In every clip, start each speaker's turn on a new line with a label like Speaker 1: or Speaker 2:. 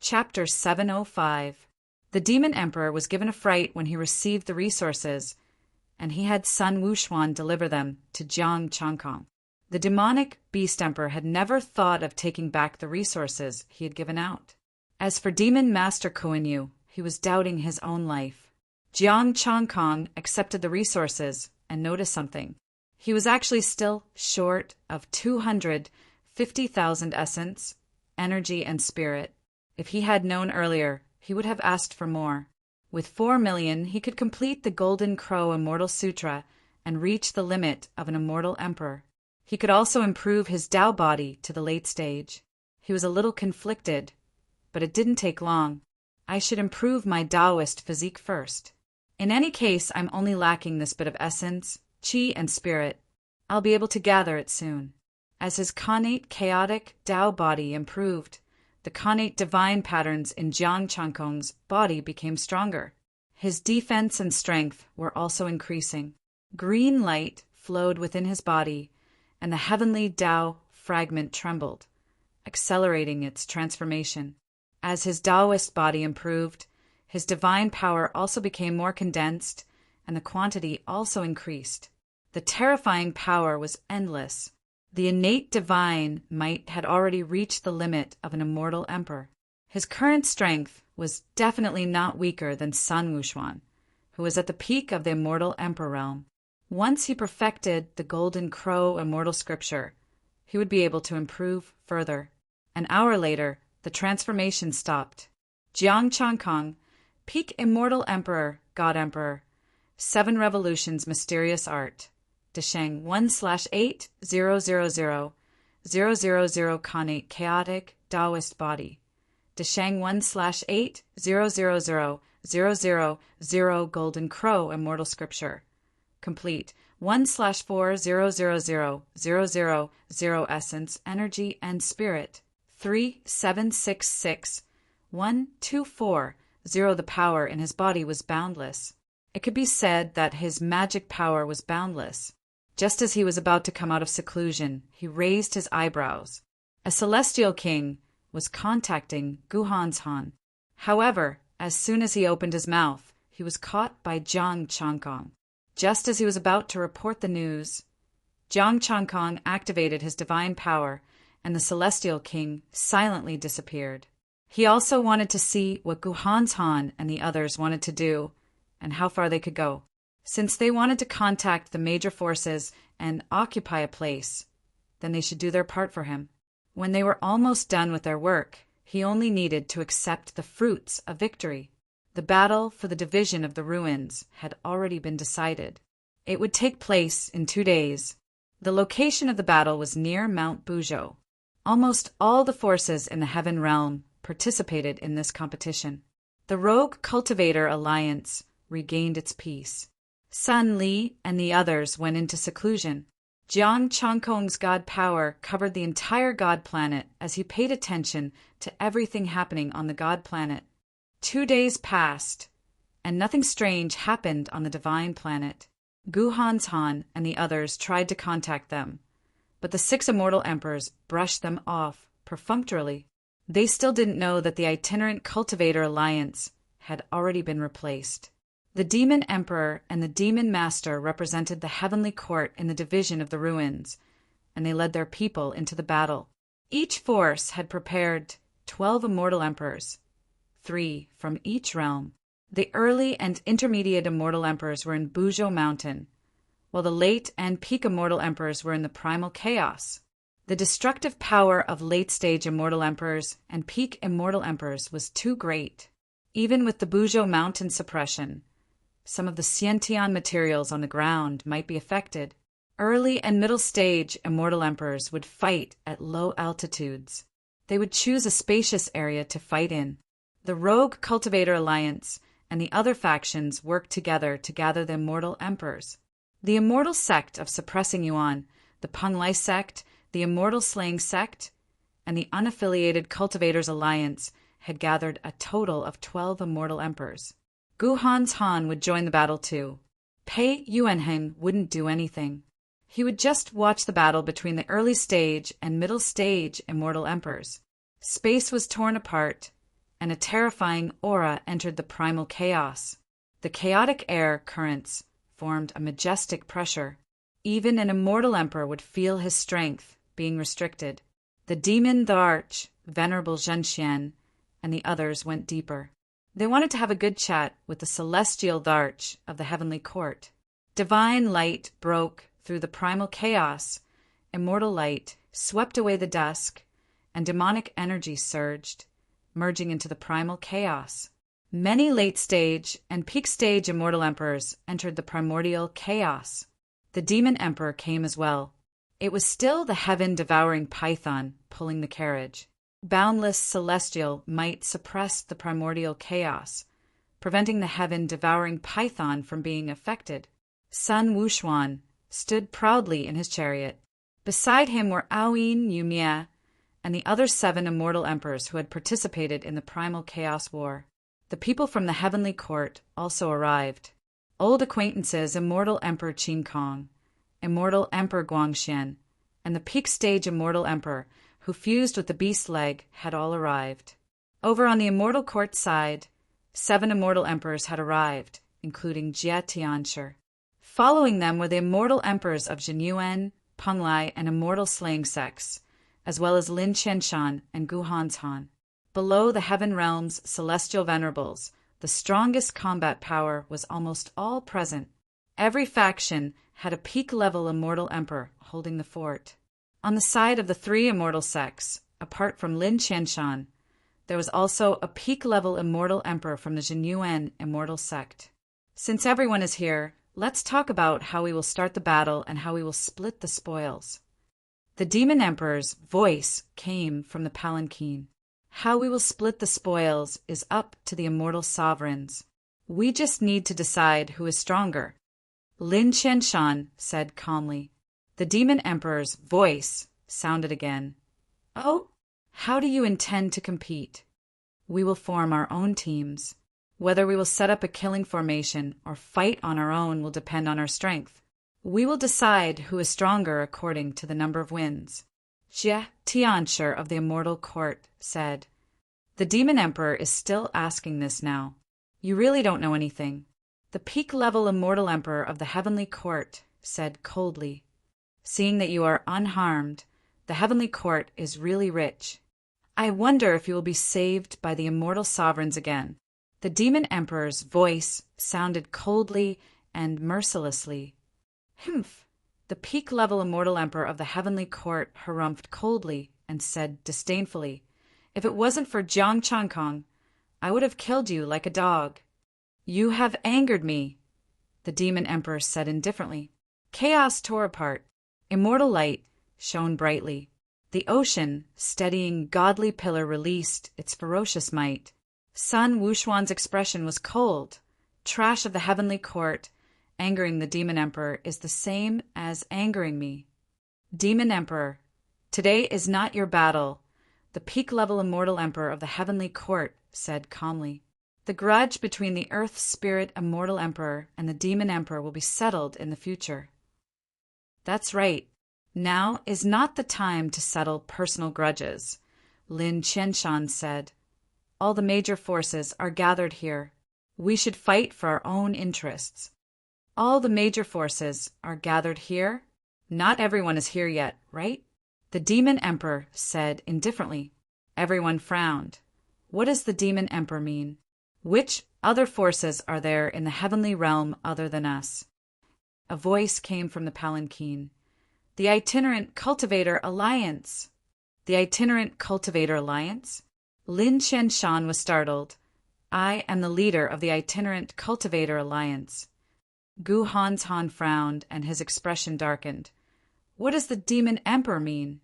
Speaker 1: Chapter 705. The Demon Emperor was given a fright when he received the resources, and he had Sun Wuxuan deliver them to Jiang Changkong. The demonic Beast Emperor had never thought of taking back the resources he had given out. As for Demon Master Kuan-Yu, he was doubting his own life. Jiang Changkong accepted the resources and noticed something. He was actually still short of 250,000 essence, energy, and spirit. If he had known earlier, he would have asked for more. With 4 million, he could complete the Golden Crow Immortal Sutra and reach the limit of an immortal emperor. He could also improve his Tao body to the late stage. He was a little conflicted, but it didn't take long. I should improve my Taoist physique first. In any case, I'm only lacking this bit of essence, qi, and spirit. I'll be able to gather it soon. As his connate chaotic Tao body improved, the connate divine patterns in Jiang Changkong's body became stronger. His defense and strength were also increasing. Green light flowed within his body, and the heavenly Tao fragment trembled, accelerating its transformation. As his Taoist body improved, his divine power also became more condensed, and the quantity also increased. The terrifying power was endless. The innate divine might had already reached the limit of an immortal emperor. His current strength was definitely not weaker than Sun Wuxuan, who was at the peak of the immortal emperor realm. Once he perfected the Golden Crow Immortal Scripture, he would be able to improve further. An hour later, the transformation stopped. Jiang Changkong, peak immortal emperor, God Emperor, 7 revolutions mysterious art. Desheng 1/8 000 connate chaotic Taoist body. Desheng 1/8 000 Golden Crow Immortal Scripture. Complete 1/4 000 essence, energy, and spirit. 3766 124 The power in his body was boundless. It could be said that his magic power was boundless. Just as he was about to come out of seclusion, he raised his eyebrows. A celestial king was contacting Guhan's Han. However, as soon as he opened his mouth, he was caught by Jiang Changkong. Just as he was about to report the news, Jiang Changkong activated his divine power, and the celestial king silently disappeared. He also wanted to see what Guhan's Han and the others wanted to do, and how far they could go. Since they wanted to contact the major forces and occupy a place, then they should do their part for him. When they were almost done with their work, he only needed to accept the fruits of victory. The battle for the division of the ruins had already been decided. It would take place in 2 days. The location of the battle was near Mount Buzhou. Almost all the forces in the Heaven Realm participated in this competition. The Rogue Cultivator Alliance regained its peace. Sun Li and the others went into seclusion. Jiang Changkong's god power covered the entire god planet as he paid attention to everything happening on the god planet. 2 days passed, and nothing strange happened on the divine planet. Guhan's Han and the others tried to contact them, but the 6 immortal emperors brushed them off perfunctorily. They still didn't know that the itinerant cultivator alliance had already been replaced. The Demon Emperor and the Demon Master represented the heavenly court in the division of the ruins, and they led their people into the battle. Each force had prepared 12 immortal emperors, 3 from each realm. The early and intermediate immortal emperors were in Buzhou Mountain, while the late and peak immortal emperors were in the primal chaos. The destructive power of late-stage immortal emperors and peak immortal emperors was too great. Even with the Buzhou Mountain suppression, some of the Xiantian materials on the ground might be affected. Early and middle stage immortal emperors would fight at low altitudes. They would choose a spacious area to fight in. The Rogue Cultivator Alliance and the other factions worked together to gather the immortal emperors. The immortal sect of suppressing Yuan, the Penglai sect, the immortal slaying sect, and the unaffiliated Cultivators Alliance had gathered a total of 12 immortal emperors. Guhan's Han would join the battle too. Pei Yuanheng wouldn't do anything. He would just watch the battle between the early stage and middle stage immortal emperors. Space was torn apart, and a terrifying aura entered the primal chaos. The chaotic air currents formed a majestic pressure. Even an immortal emperor would feel his strength being restricted. The demon, the arch, venerable Zhenxian, and the others went deeper. They wanted to have a good chat with the celestial Dharch of the heavenly court. Divine light broke through the primal chaos. Immortal light swept away the dusk, and demonic energy surged, merging into the primal chaos. Many late-stage and peak-stage immortal emperors entered the primordial chaos. The demon emperor came as well. It was still the heaven-devouring python pulling the carriage. Boundless celestial might suppressed the primordial chaos, preventing the heaven-devouring python from being affected. Sun Wuxuan stood proudly in his chariot. Beside him were Aoyin, Yumie, and the other 7 immortal emperors who had participated in the primal chaos war. The people from the heavenly court also arrived. Old acquaintances Immortal Emperor Qin Kong, Immortal Emperor Guangxian, and the peak-stage Immortal Emperor who fused with the beast leg had all arrived. Over on the immortal court side, 7 immortal emperors had arrived, including Jie Tianshi. Following them were the immortal emperors of Zhenyuan, Penglai, and immortal slaying sects, as well as Lin Qianshan and Gu Hanshan. Below the heaven realm's celestial venerables, the strongest combat power was almost all present. Every faction had a peak-level immortal emperor holding the fort. On the side of the 3 immortal sects, apart from Lin Qianshan, there was also a peak-level immortal emperor from the Zhenyuan immortal sect. Since everyone is here, let's talk about how we will start the battle and how we will split the spoils. The demon emperor's voice came from the palanquin. How we will split the spoils is up to the immortal sovereigns. We just need to decide who is stronger. Lin Qianshan said calmly. The demon emperor's voice sounded again. Oh, how do you intend to compete? We will form our own teams. Whether we will set up a killing formation or fight on our own will depend on our strength. We will decide who is stronger according to the number of wins. Jie Tianshi of the immortal court said. The demon emperor is still asking this now. You really don't know anything. The peak-level immortal emperor of the heavenly court said coldly. Seeing that you are unharmed, the heavenly court is really rich. I wonder if you will be saved by the immortal sovereigns again. The demon emperor's voice sounded coldly and mercilessly. Humph! The peak-level immortal emperor of the heavenly court harumphed coldly and said disdainfully, If it wasn't for Jiang Changkong, I would have killed you like a dog. You have angered me, the demon emperor said indifferently. Chaos tore apart. Immortal light shone brightly. The ocean, steadying godly pillar, released its ferocious might. Sun Wuxuan's expression was cold. Trash of the heavenly court, angering the demon emperor is the same as angering me. Demon emperor, today is not your battle, the peak-level immortal emperor of the heavenly court said calmly. The grudge between the earth spirit immortal emperor and the demon emperor will be settled in the future. That's right. Now is not the time to settle personal grudges, Lin Qianshan said. All the major forces are gathered here. We should fight for our own interests. All the major forces are gathered here? Not everyone is here yet, right? The demon emperor said indifferently. Everyone frowned. What does the demon emperor mean? Which other forces are there in the heavenly realm other than us? A voice came from the palanquin. The Itinerant Cultivator Alliance. The Itinerant Cultivator Alliance? Lin Qianshan was startled. I am the leader of the Itinerant Cultivator Alliance. Gu Hanshan frowned and his expression darkened. What does the demon emperor mean?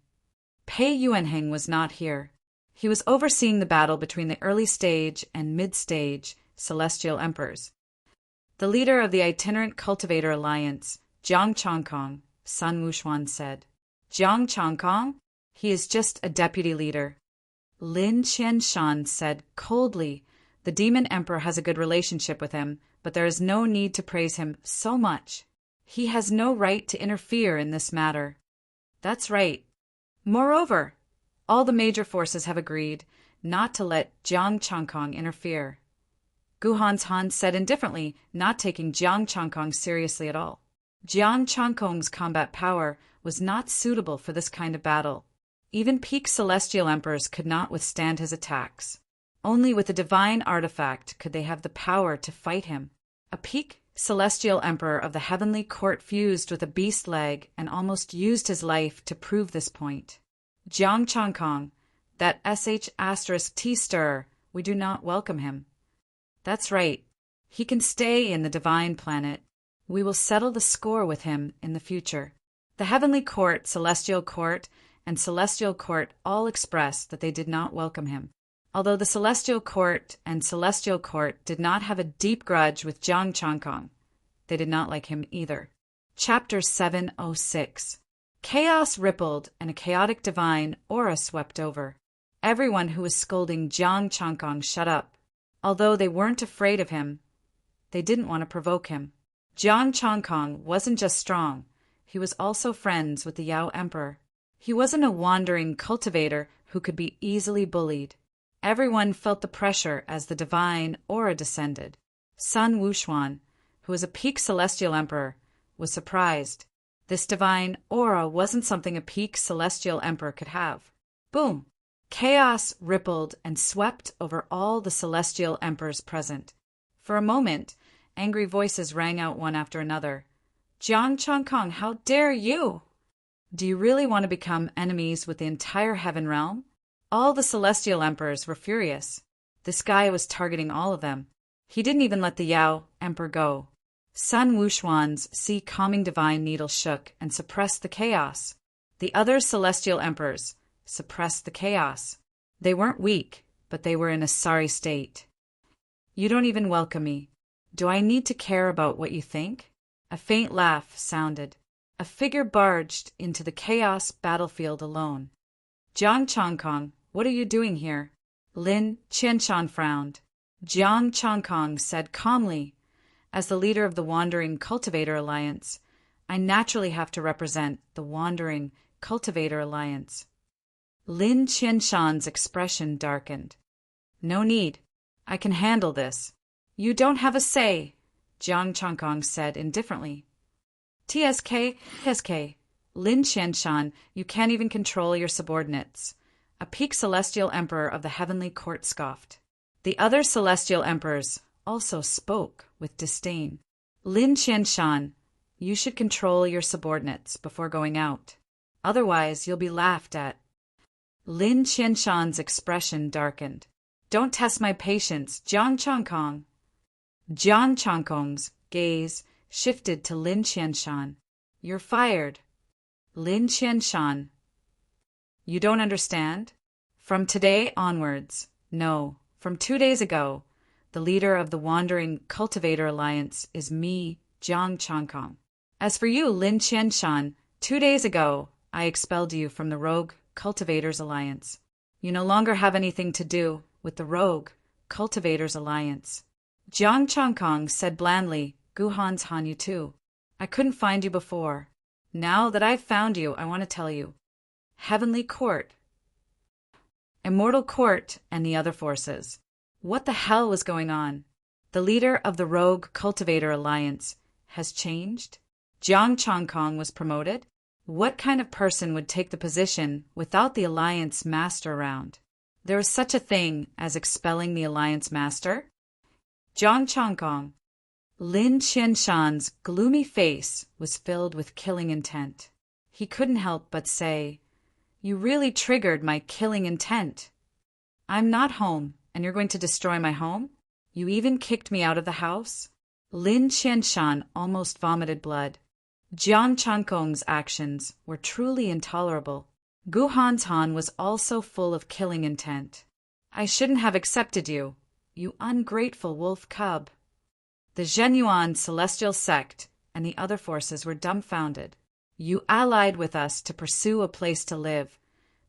Speaker 1: Pei Yuanheng was not here. He was overseeing the battle between the early stage and mid-stage celestial emperors. The leader of the Itinerant Cultivator Alliance, Jiang Changkong, Sun Wuxuan said. Jiang Changkong? He is just a deputy leader. Lin Qianshan said coldly, the demon emperor has a good relationship with him, but there is no need to praise him so much. He has no right to interfere in this matter. That's right. Moreover, all the major forces have agreed. not to let Jiang Changkong interfere. Guhan's Han said indifferently, not taking Jiang Changkong seriously at all. Jiang Changkong's combat power was not suitable for this kind of battle. Even peak celestial emperors could not withstand his attacks. Only with a divine artifact could they have the power to fight him. A peak celestial emperor of the heavenly court fused with a beast leg and almost used his life to prove this point. Jiang Changkong, that sh*t stirrer, we do not welcome him. That's right. He can stay in the divine planet. We will settle the score with him in the future. The heavenly court, celestial court, and celestial court all expressed that they did not welcome him. Although the celestial court and celestial court did not have a deep grudge with Jiang Changkong, they did not like him either. Chapter 706. Chaos rippled and a chaotic divine aura swept over. Everyone who was scolding Jiang Changkong shut up. Although they weren't afraid of him, they didn't want to provoke him. Jiang Changkong wasn't just strong, he was also friends with the Yao Emperor. He wasn't a wandering cultivator who could be easily bullied. Everyone felt the pressure as the divine aura descended. Sun Wuxuan, who was a peak celestial emperor, was surprised. This divine aura wasn't something a peak celestial emperor could have. Boom! Chaos rippled and swept over all the celestial emperors present. For a moment, angry voices rang out one after another. Jiang Changkong, how dare you! Do you really want to become enemies with the entire heaven realm? All the celestial emperors were furious. This guy was targeting all of them. He didn't even let the Yao emperor go. Sun Wuxuan's sea calming divine needle shook and suppressed the chaos. The other celestial emperors suppressed the chaos. They weren't weak, but they were in a sorry state. You don't even welcome me. Do I need to care about what you think? A faint laugh sounded. A figure barged into the chaos battlefield alone. Jiang Changkong, what are you doing here? Lin Qianshan frowned. Jiang Changkong said calmly, as the leader of the Wandering Cultivator Alliance, I naturally have to represent the Wandering Cultivator Alliance. Lin Qianshan's expression darkened. No need. I can handle this. You don't have a say, Jiang Changkong said indifferently. TSK, Lin Qianshan, you can't even control your subordinates. A peak celestial emperor of the heavenly court scoffed. The other celestial emperors also spoke with disdain. Lin Qianshan, you should control your subordinates before going out. Otherwise, you'll be laughed at. Lin Qianshan's expression darkened. Don't test my patience, Jiang Changkong. Jiang Changkong's gaze shifted to Lin Qianshan. You're fired. Lin Qianshan. You don't understand? From today onwards, no, from 2 days ago, the leader of the Wandering Cultivator Alliance is me, Jiang Changkong. As for you, Lin Qianshan, 2 days ago, I expelled you from the Rogue Cultivators Alliance. You no longer have anything to do with the Rogue Cultivators Alliance. Jiang Changkong said blandly, Guhan's Han you too. I couldn't find you before. Now that I've found you, I want to tell you. Heavenly Court, Immortal Court, and the other forces. What the hell was going on? The leader of the Rogue Cultivator Alliance has changed? Jiang Changkong was promoted? What kind of person would take the position without the Alliance Master around? There was such a thing as expelling the Alliance Master? Jiang Changkong. Lin Qianshan's gloomy face was filled with killing intent. He couldn't help but say, You really triggered my killing intent. I'm not home, and you're going to destroy my home? You even kicked me out of the house? Lin Qianshan almost vomited blood. Jiang Changkong's actions were truly intolerable. Guhan's Han was also full of killing intent. I shouldn't have accepted you, you ungrateful wolf cub. The Zhenyuan celestial sect and the other forces were dumbfounded. You allied with us to pursue a place to live,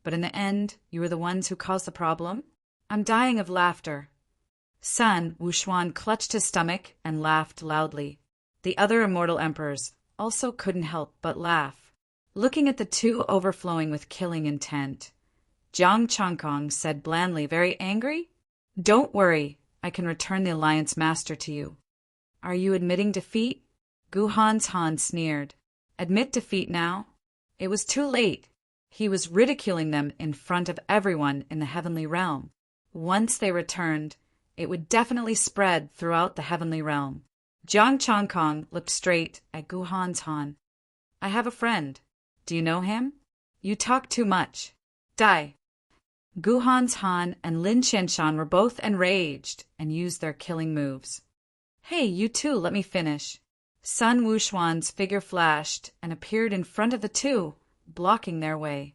Speaker 1: but in the end, you were the ones who caused the problem? I'm dying of laughter. Sun Wuxuan clutched his stomach and laughed loudly. The other immortal emperors also couldn't help but laugh. Looking at the two overflowing with killing intent, Jiang Changkong said blandly, very angry. Don't worry, I can return the Alliance Master to you. Are you admitting defeat? Gu Han sneered. Admit defeat now? It was too late. He was ridiculing them in front of everyone in the heavenly realm. Once they returned, it would definitely spread throughout the heavenly realm. Jiang Changkong looked straight at Gu Han. I have a friend. Do you know him? You talk too much. Die. Gu Han and Lin Qianshan were both enraged and used their killing moves. Hey, you two, let me finish. Sun Wuxuan's figure flashed and appeared in front of the two, blocking their way.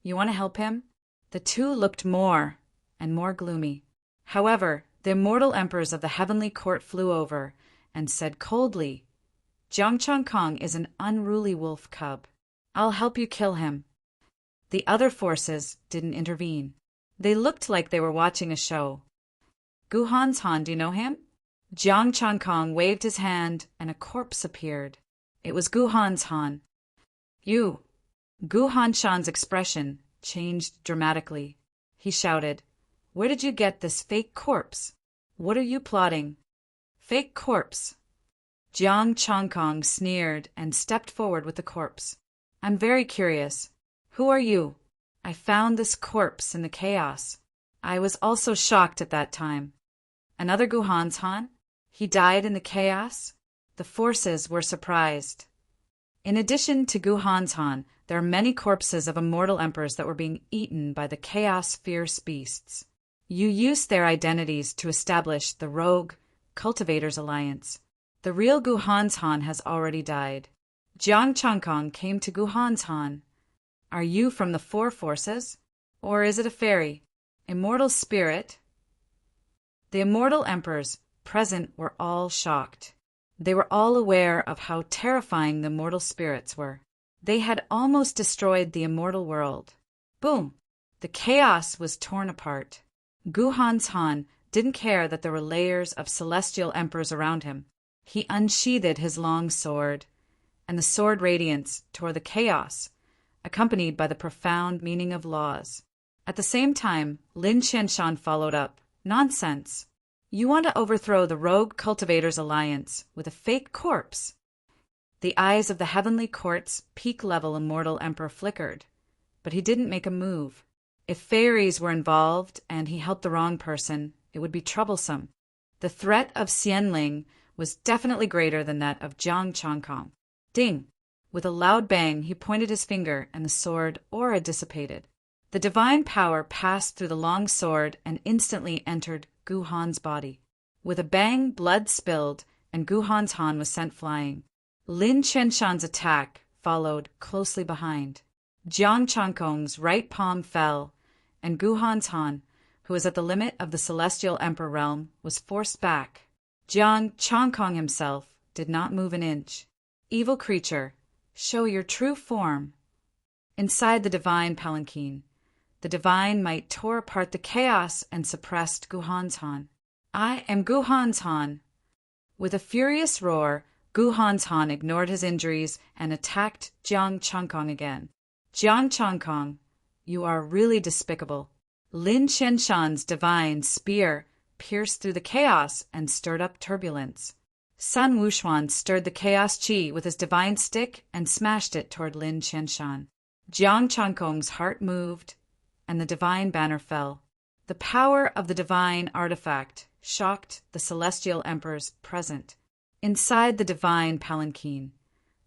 Speaker 1: You want to help him? The two looked more and more gloomy. However, the immortal emperors of the heavenly court flew over and said coldly, Jiang Changkong is an unruly wolf cub. I'll help you kill him. The other forces didn't intervene. They looked like they were watching a show. Gu Han, do you know him? Jiang Changkong waved his hand and a corpse appeared. It was Gu Han. You. Gu Hanshan's expression changed dramatically. He shouted, Where did you get this fake corpse? What are you plotting? Fake corpse. Jiang Changkong sneered and stepped forward with the corpse. I'm very curious. Who are you? I found this corpse in the chaos. I was also shocked at that time. Another Gu Han? He died in the chaos? The forces were surprised. In addition to Gu Han, there are many corpses of immortal emperors that were being eaten by the chaos fierce beasts. You used their identities to establish the Rogue Cultivators Alliance. The real Gu Han has already died. Jiang Changkong came to Gu Han. Are you from the four forces? Or is it a fairy? Immortal spirit? The immortal emperors present were all shocked. They were all aware of how terrifying the immortal spirits were. They had almost destroyed the immortal world. Boom! The chaos was torn apart. Gu Han didn't care that there were layers of celestial emperors around him. He unsheathed his long sword, and the sword radiance tore the chaos, accompanied by the profound meaning of laws. At the same time, Lin Qianshan followed up. Nonsense! You want to overthrow the Rogue Cultivators Alliance with a fake corpse. The eyes of the heavenly court's peak-level immortal emperor flickered, but he didn't make a move. If fairies were involved and he helped the wrong person, it would be troublesome. The threat of Xianling was definitely greater than that of Jiang Changkong. Ding! With a loud bang, he pointed his finger and the sword aura dissipated. The divine power passed through the long sword and instantly entered Gu Han's body. With a bang, blood spilled, and Gu Han was sent flying. Lin Qianshan's attack followed closely behind. Jiang Changkong's right palm fell, and Gu Han, who was at the limit of the Celestial Emperor realm, was forced back. Jiang Changkong himself did not move an inch. Evil creature, show your true form. Inside the divine palanquin, the divine might tore apart the chaos and suppressed Gu Han. I am Gu Han. With a furious roar, Gu Han ignored his injuries and attacked Jiang Changkong again. Jiang Changkong, you are really despicable. Lin Qianshan's divine spear pierced through the chaos and stirred up turbulence. Sun Wuxuan stirred the chaos qi with his divine stick and smashed it toward Lin Qianshan. Jiang Changkong's heart moved, and the divine banner fell. The power of the divine artifact shocked the celestial emperors present. Inside the divine palanquin,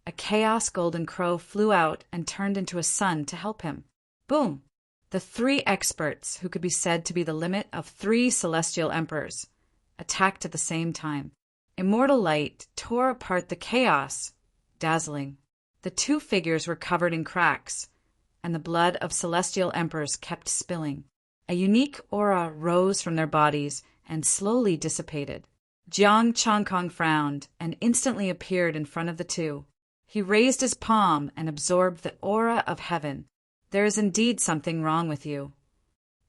Speaker 1: a chaos golden crow flew out and turned into a sun to help him. Boom! The three experts, who could be said to be the limit of 3 celestial emperors, attacked at the same time. Immortal light tore apart the chaos, dazzling. The 2 figures were covered in cracks, and the blood of celestial emperors kept spilling. A unique aura rose from their bodies and slowly dissipated. Jiang Changkong frowned and instantly appeared in front of the 2. He raised his palm and absorbed the aura of heaven. There is indeed something wrong with you.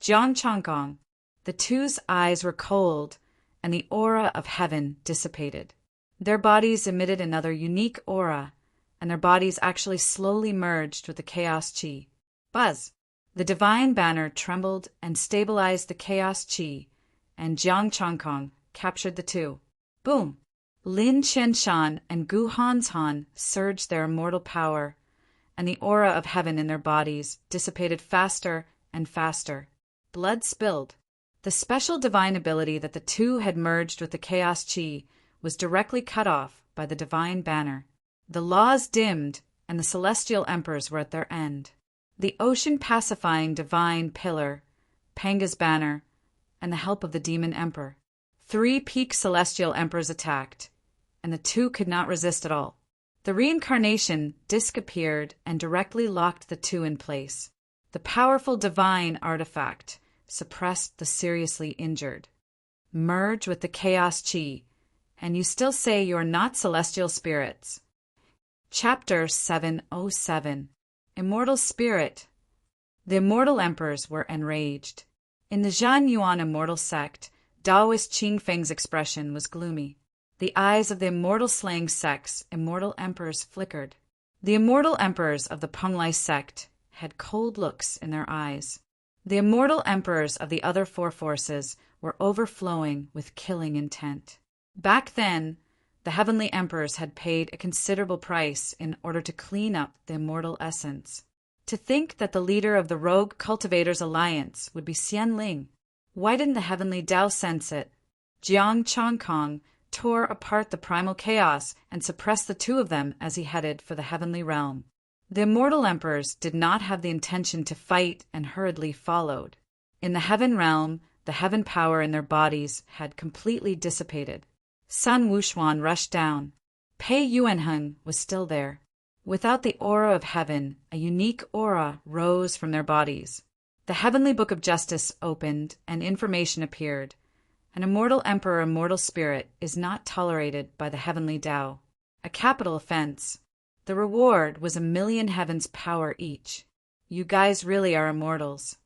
Speaker 1: Jiang Changkong. The 2's eyes were cold, and the aura of heaven dissipated. Their bodies emitted another unique aura, and their bodies actually slowly merged with the chaos qi. Buzz! The divine banner trembled and stabilized the chaos chi, and Jiang Changkong captured the two. Boom! Lin Qianshan and Gu Hanshan surged their immortal power, and the aura of heaven in their bodies dissipated faster and faster. Blood spilled. The special divine ability that the two had merged with the chaos chi was directly cut off by the divine banner. The laws dimmed, and the celestial emperors were at their end. The ocean-pacifying divine pillar, Panga's banner, and the help of the demon emperor. 3 peak celestial emperors attacked, and the two could not resist at all. The reincarnation disc appeared and directly locked the two in place. The powerful divine artifact suppressed the seriously injured. Merge with the chaos chi, and you still say you are not celestial spirits. Chapter 707. Immortal Spirit. The immortal emperors were enraged. In the Zhan Yuan immortal sect, Taoist Qing Feng's expression was gloomy. The eyes of the immortal slaying sect's immortal emperors flickered. The immortal emperors of the Penglai sect had cold looks in their eyes. The immortal emperors of the other 4 forces were overflowing with killing intent. Back then, the heavenly emperors had paid a considerable price in order to clean up the immortal essence. To think that the leader of the Rogue Cultivators Alliance would be Xian Ling. Why didn't the heavenly Tao sense it? Jiang Changkong tore apart the primal chaos and suppressed the 2 of them as he headed for the heavenly realm. The immortal emperors did not have the intention to fight and hurriedly followed. In the heaven realm, the heaven power in their bodies had completely dissipated. Sun Wuxuan rushed down. Pei Yuanheng was still there. Without the aura of heaven, a unique aura rose from their bodies. The heavenly book of justice opened, and information appeared. An immortal emperor, immortal spirit, is not tolerated by the heavenly Tao. A capital offense. The reward was 1,000,000 heavens power each. You guys really are immortals.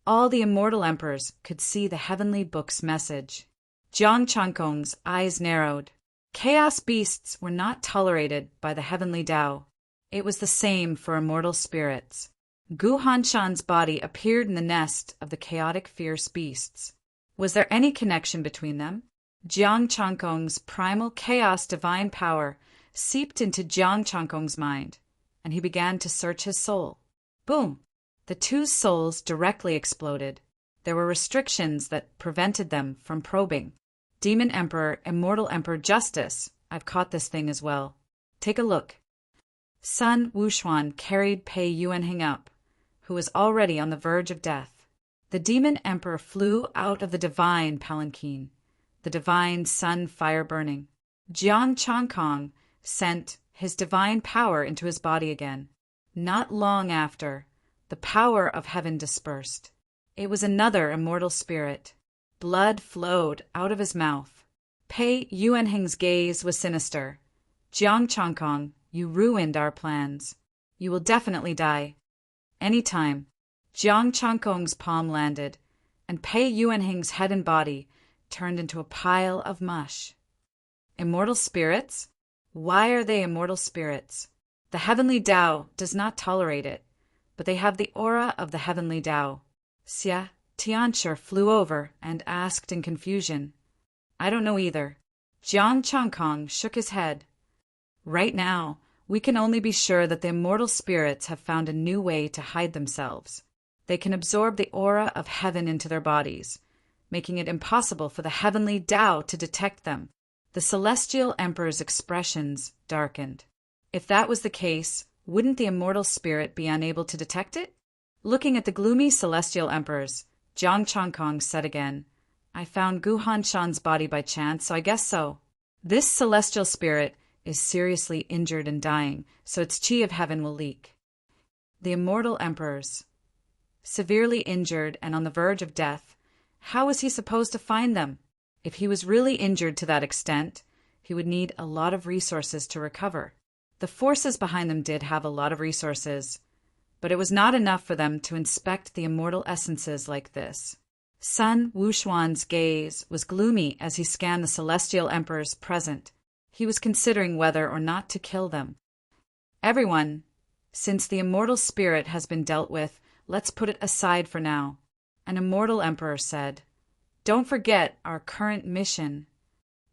Speaker 1: All the immortal emperors could see the heavenly book's message. Jiang Changkong's eyes narrowed. Chaos beasts were not tolerated by the heavenly Tao. It was the same for immortal spirits. Gu Hanshan's body appeared in the nest of the chaotic fierce beasts. Was there any connection between them? Jiang Changkong's primal chaos divine power seeped into Jiang Changkong's mind, and he began to search his soul. Boom! The 2 souls directly exploded. There were restrictions that prevented them from probing. Demon Emperor, Immortal Emperor Justice. I've caught this thing as well. Take a look. Sun Wuxuan carried Pei Yuanheng up, who was already on the verge of death. The Demon Emperor flew out of the divine palanquin, the divine sun fire burning. Jiang Changkong sent his divine power into his body again. Not long after, the power of heaven dispersed. It was another immortal spirit. Blood flowed out of his mouth. Pei Yuanheng's gaze was sinister. Jiang Changkong, you ruined our plans. You will definitely die. Any time. Jiang Changkong's palm landed, and Pei Yuanheng's head and body turned into a pile of mush. Immortal spirits? Why are they immortal spirits? The heavenly Tao does not tolerate it, but they have the aura of the heavenly Tao. Xia Tianshi flew over and asked in confusion. I don't know either. Jiang Changkong shook his head. Right now, we can only be sure that the immortal spirits have found a new way to hide themselves. They can absorb the aura of heaven into their bodies, making it impossible for the heavenly Tao to detect them. The celestial emperor's expressions darkened. If that was the case, wouldn't the immortal spirit be unable to detect it? Looking at the gloomy celestial emperors, Jiang Changkong said again, I found Gu Hanshan's body by chance, so I guess so. This celestial spirit is seriously injured and dying, so its chi of heaven will leak. The immortal emperors. Severely injured and on the verge of death, how was he supposed to find them? If he was really injured to that extent, he would need a lot of resources to recover. The forces behind them did have a lot of resources, but it was not enough for them to inspect the immortal essences like this. Sun Wuxuan's gaze was gloomy as he scanned the celestial emperors present. He was considering whether or not to kill them. Everyone, since the immortal spirit has been dealt with, let's put it aside for now. An immortal emperor said, "Don't forget our current mission."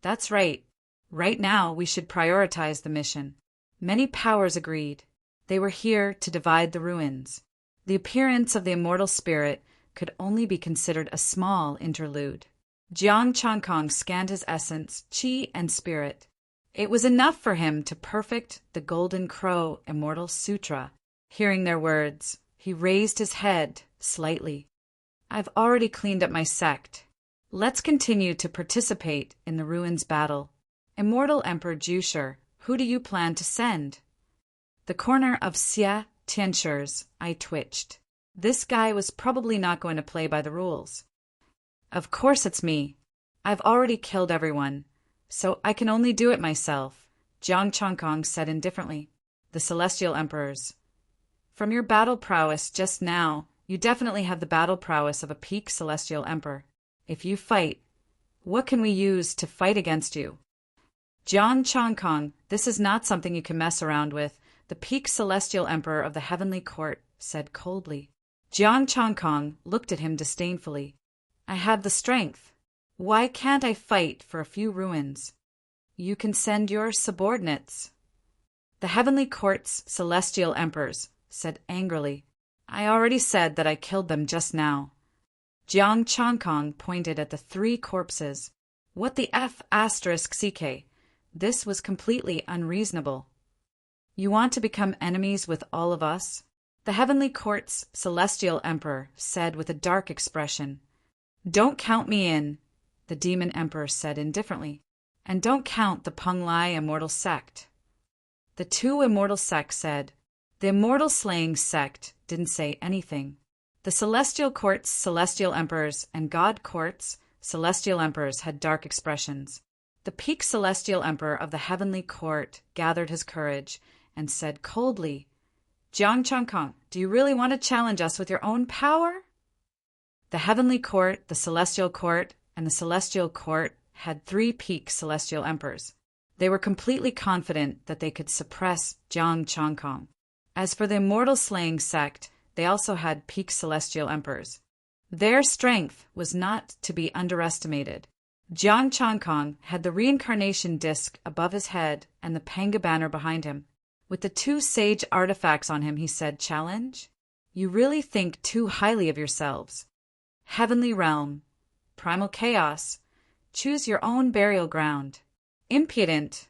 Speaker 1: "That's right. Right now we should prioritize the mission." Many powers agreed. They were here to divide the ruins. The appearance of the immortal spirit could only be considered a small interlude. Jiang Changkong scanned his essence, qi, and spirit. It was enough for him to perfect the Golden Crow Immortal Sutra. Hearing their words, he raised his head slightly. "I've already cleaned up my sect. Let's continue to participate in the ruins battle. Immortal Emperor Jusher, who do you plan to send?" The corner of Xia Tianshur's eye twitched. This guy was probably not going to play by the rules. "Of course it's me. I've already killed everyone, so I can only do it myself," Jiang Changkong said indifferently. The Celestial Emperors. "From your battle prowess just now, you definitely have the battle prowess of a peak Celestial Emperor. If you fight, what can we use to fight against you?" "Jiang Changkong, this is not something you can mess around with," the peak Celestial Emperor of the Heavenly Court said coldly. Jiang Changkong looked at him disdainfully. "I have the strength. Why can't I fight for a few ruins?" "You can send your subordinates." The Heavenly Court's Celestial Emperors said angrily, "I already said that I killed them just now." Jiang Changkong pointed at the 3 corpses. "What the F***CK? This was completely unreasonable. You want to become enemies with all of us?" The Heavenly Court's Celestial Emperor said with a dark expression. "Don't count me in," the Demon Emperor said indifferently. "And don't count the Penglai Immortal Sect." The 2 Immortal Sects said. The Immortal Slaying Sect didn't say anything. The Celestial Court's Celestial Emperors and God Court's Celestial Emperors had dark expressions. The peak Celestial Emperor of the Heavenly Court gathered his courage and said coldly, "Jiang Changkong, do you really want to challenge us with your own power?" The Heavenly Court, the Celestial Court, and the Celestial Court had 3 peak Celestial Emperors. They were completely confident that they could suppress Jiang Changkong. As for the Immortal Slaying Sect, they also had peak Celestial Emperors. Their strength was not to be underestimated. Jiang Changkong had the reincarnation disc above his head and the Panga banner behind him. With the 2 sage artifacts on him, he said, "Challenge? You really think too highly of yourselves. Heavenly Realm, Primal Chaos, choose your own burial ground. Impudent!"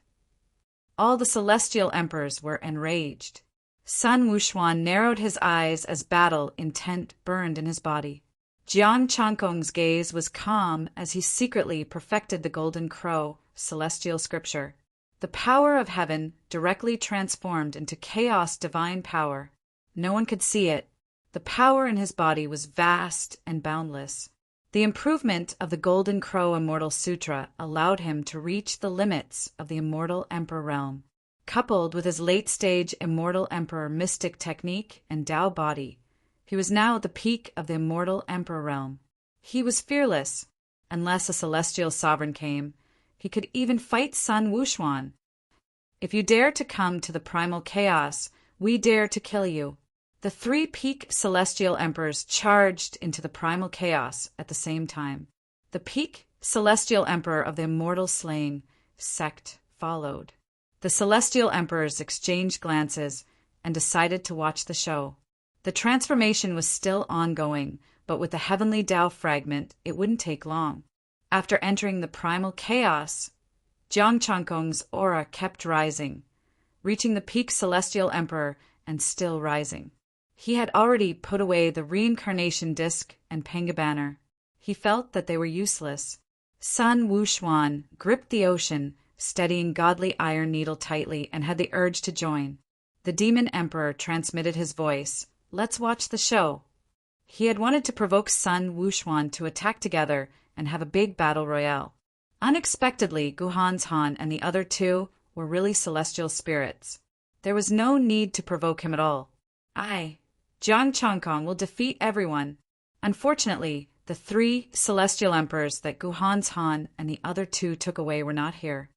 Speaker 1: All the Celestial Emperors were enraged. Sun Wuxuan narrowed his eyes as battle intent burned in his body. Jiang Changkong's gaze was calm as he secretly perfected the Golden Crow celestial scripture. The power of heaven directly transformed into chaos divine power. No one could see it. The power in his body was vast and boundless. The improvement of the Golden Crow Immortal Sutra allowed him to reach the limits of the Immortal Emperor realm. Coupled with his late-stage Immortal Emperor mystic technique and Tao body, he was now at the peak of the Immortal Emperor realm. He was fearless. Unless a celestial sovereign came, he could even fight Sun Wuxuan. "If you dare to come to the primal chaos, we dare to kill you." The 3 peak celestial emperors charged into the primal chaos at the same time. The peak celestial emperor of the Immortal Slaying Sect followed. The celestial emperors exchanged glances and decided to watch the show. The transformation was still ongoing, but with the heavenly Tao fragment, it wouldn't take long. After entering the primal chaos, Jiang Changkong's aura kept rising, reaching the peak celestial emperor and still rising. He had already put away the reincarnation disc and Panga banner. He felt that they were useless. Sun Wuxuan gripped the ocean, steadying godly iron needle tightly, and had the urge to join. The demon emperor transmitted his voice. "Let's watch the show." He had wanted to provoke Sun Wuxuan to attack together and have a big battle royale. Unexpectedly, Guhan's Han and the other 2 were really celestial spirits. There was no need to provoke him at all. Jiang Changkong will defeat everyone. Unfortunately, the 3 celestial emperors that Guhan's Han and the other 2 took away were not here.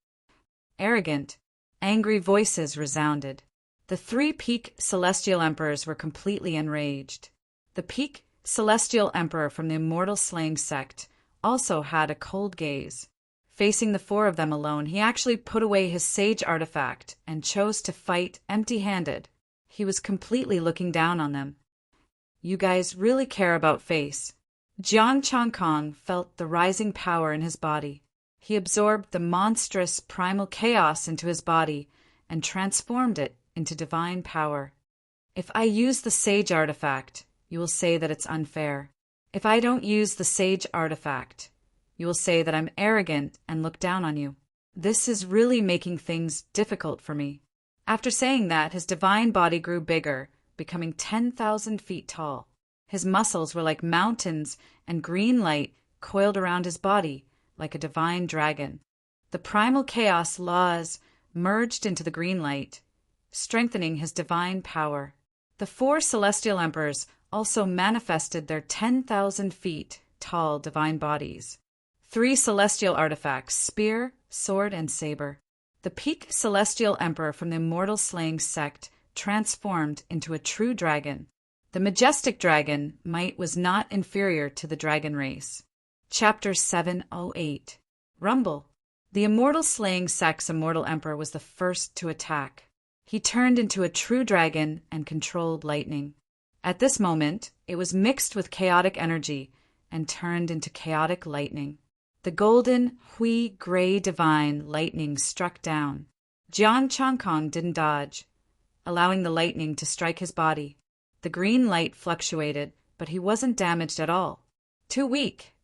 Speaker 1: Arrogant, angry voices resounded. The 3 peak celestial emperors were completely enraged. The peak celestial emperor from the immortal slaying sect also had a cold gaze. Facing the four of them alone, he actually put away his sage artifact and chose to fight empty-handed. He was completely looking down on them. You guys really care about face. Jiang Changkong felt the rising power in his body. He absorbed the monstrous primal chaos into his body and transformed it into divine power. If I use the sage artifact, you will say that it's unfair. If I don't use the sage artifact, you will say that I'm arrogant and look down on you. This is really making things difficult for me. After saying that, his divine body grew bigger, becoming 10,000 feet tall. His muscles were like mountains, and green light coiled around his body like a divine dragon. The primal chaos laws merged into the green light, strengthening his divine power. The four celestial emperors also manifested their 10,000 feet tall divine bodies. 3 celestial artifacts: spear, sword, and saber. The peak celestial emperor from the immortal slaying sect transformed into a true dragon. The majestic dragon might was not inferior to the dragon race. Chapter 708. Rumble. The immortal slaying sect's immortal emperor was the first to attack. He turned into a true dragon and controlled lightning. At this moment, it was mixed with chaotic energy and turned into chaotic lightning. The golden, gray divine lightning struck down. Jiang Changkong didn't dodge, allowing the lightning to strike his body. The green light fluctuated, but he wasn't damaged at all. Too weak.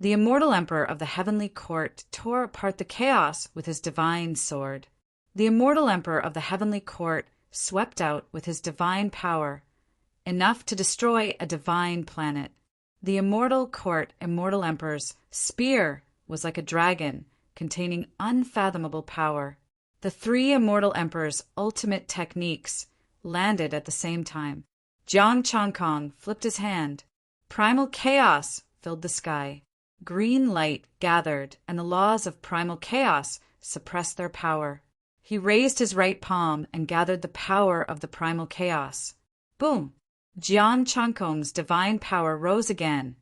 Speaker 1: The immortal emperor of the heavenly court tore apart the chaos with his divine sword. The immortal emperor of the heavenly court swept out with his divine power, enough to destroy a divine planet. The immortal emperor's spear was like a dragon, containing unfathomable power. The 3 immortal emperors' ultimate techniques landed at the same time. Jiang Changkong flipped his hand. Primal chaos filled the sky. Green light gathered, and the laws of primal chaos suppressed their power. He raised his right palm and gathered the power of the primal chaos. Boom! Jiang Changkong's divine power rose again,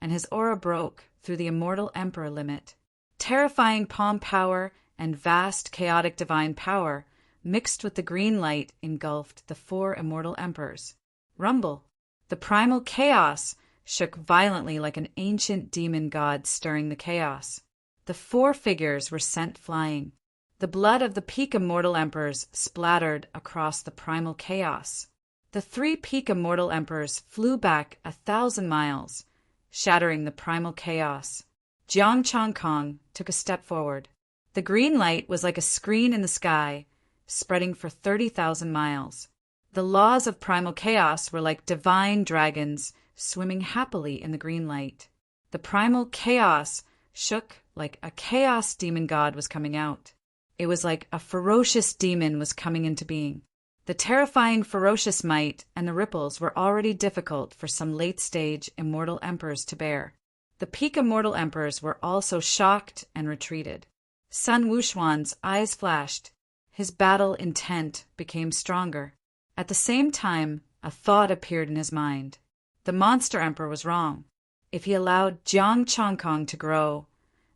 Speaker 1: and his aura broke through the immortal emperor limit. Terrifying palm power and vast chaotic divine power mixed with the green light engulfed the 4 immortal emperors. Rumble. The primal chaos shook violently like an ancient demon god stirring the chaos. The 4 figures were sent flying. The blood of the peak immortal emperors splattered across the primal chaos. The 3 peak immortal emperors flew back 1,000 miles, shattering the primal chaos. Jiang Changkong took a step forward. The green light was like a screen in the sky, spreading for 30,000 miles. The laws of primal chaos were like divine dragons swimming happily in the green light. The primal chaos shook like a chaos demon god was coming out. It was like a ferocious demon was coming into being. The terrifying ferocious might and the ripples were already difficult for some late-stage immortal emperors to bear. The peak immortal emperors were also shocked and retreated. Sun Wuxuan's eyes flashed. His battle intent became stronger. At the same time, a thought appeared in his mind. The monster emperor was wrong. If he allowed Jiang Changkong to grow,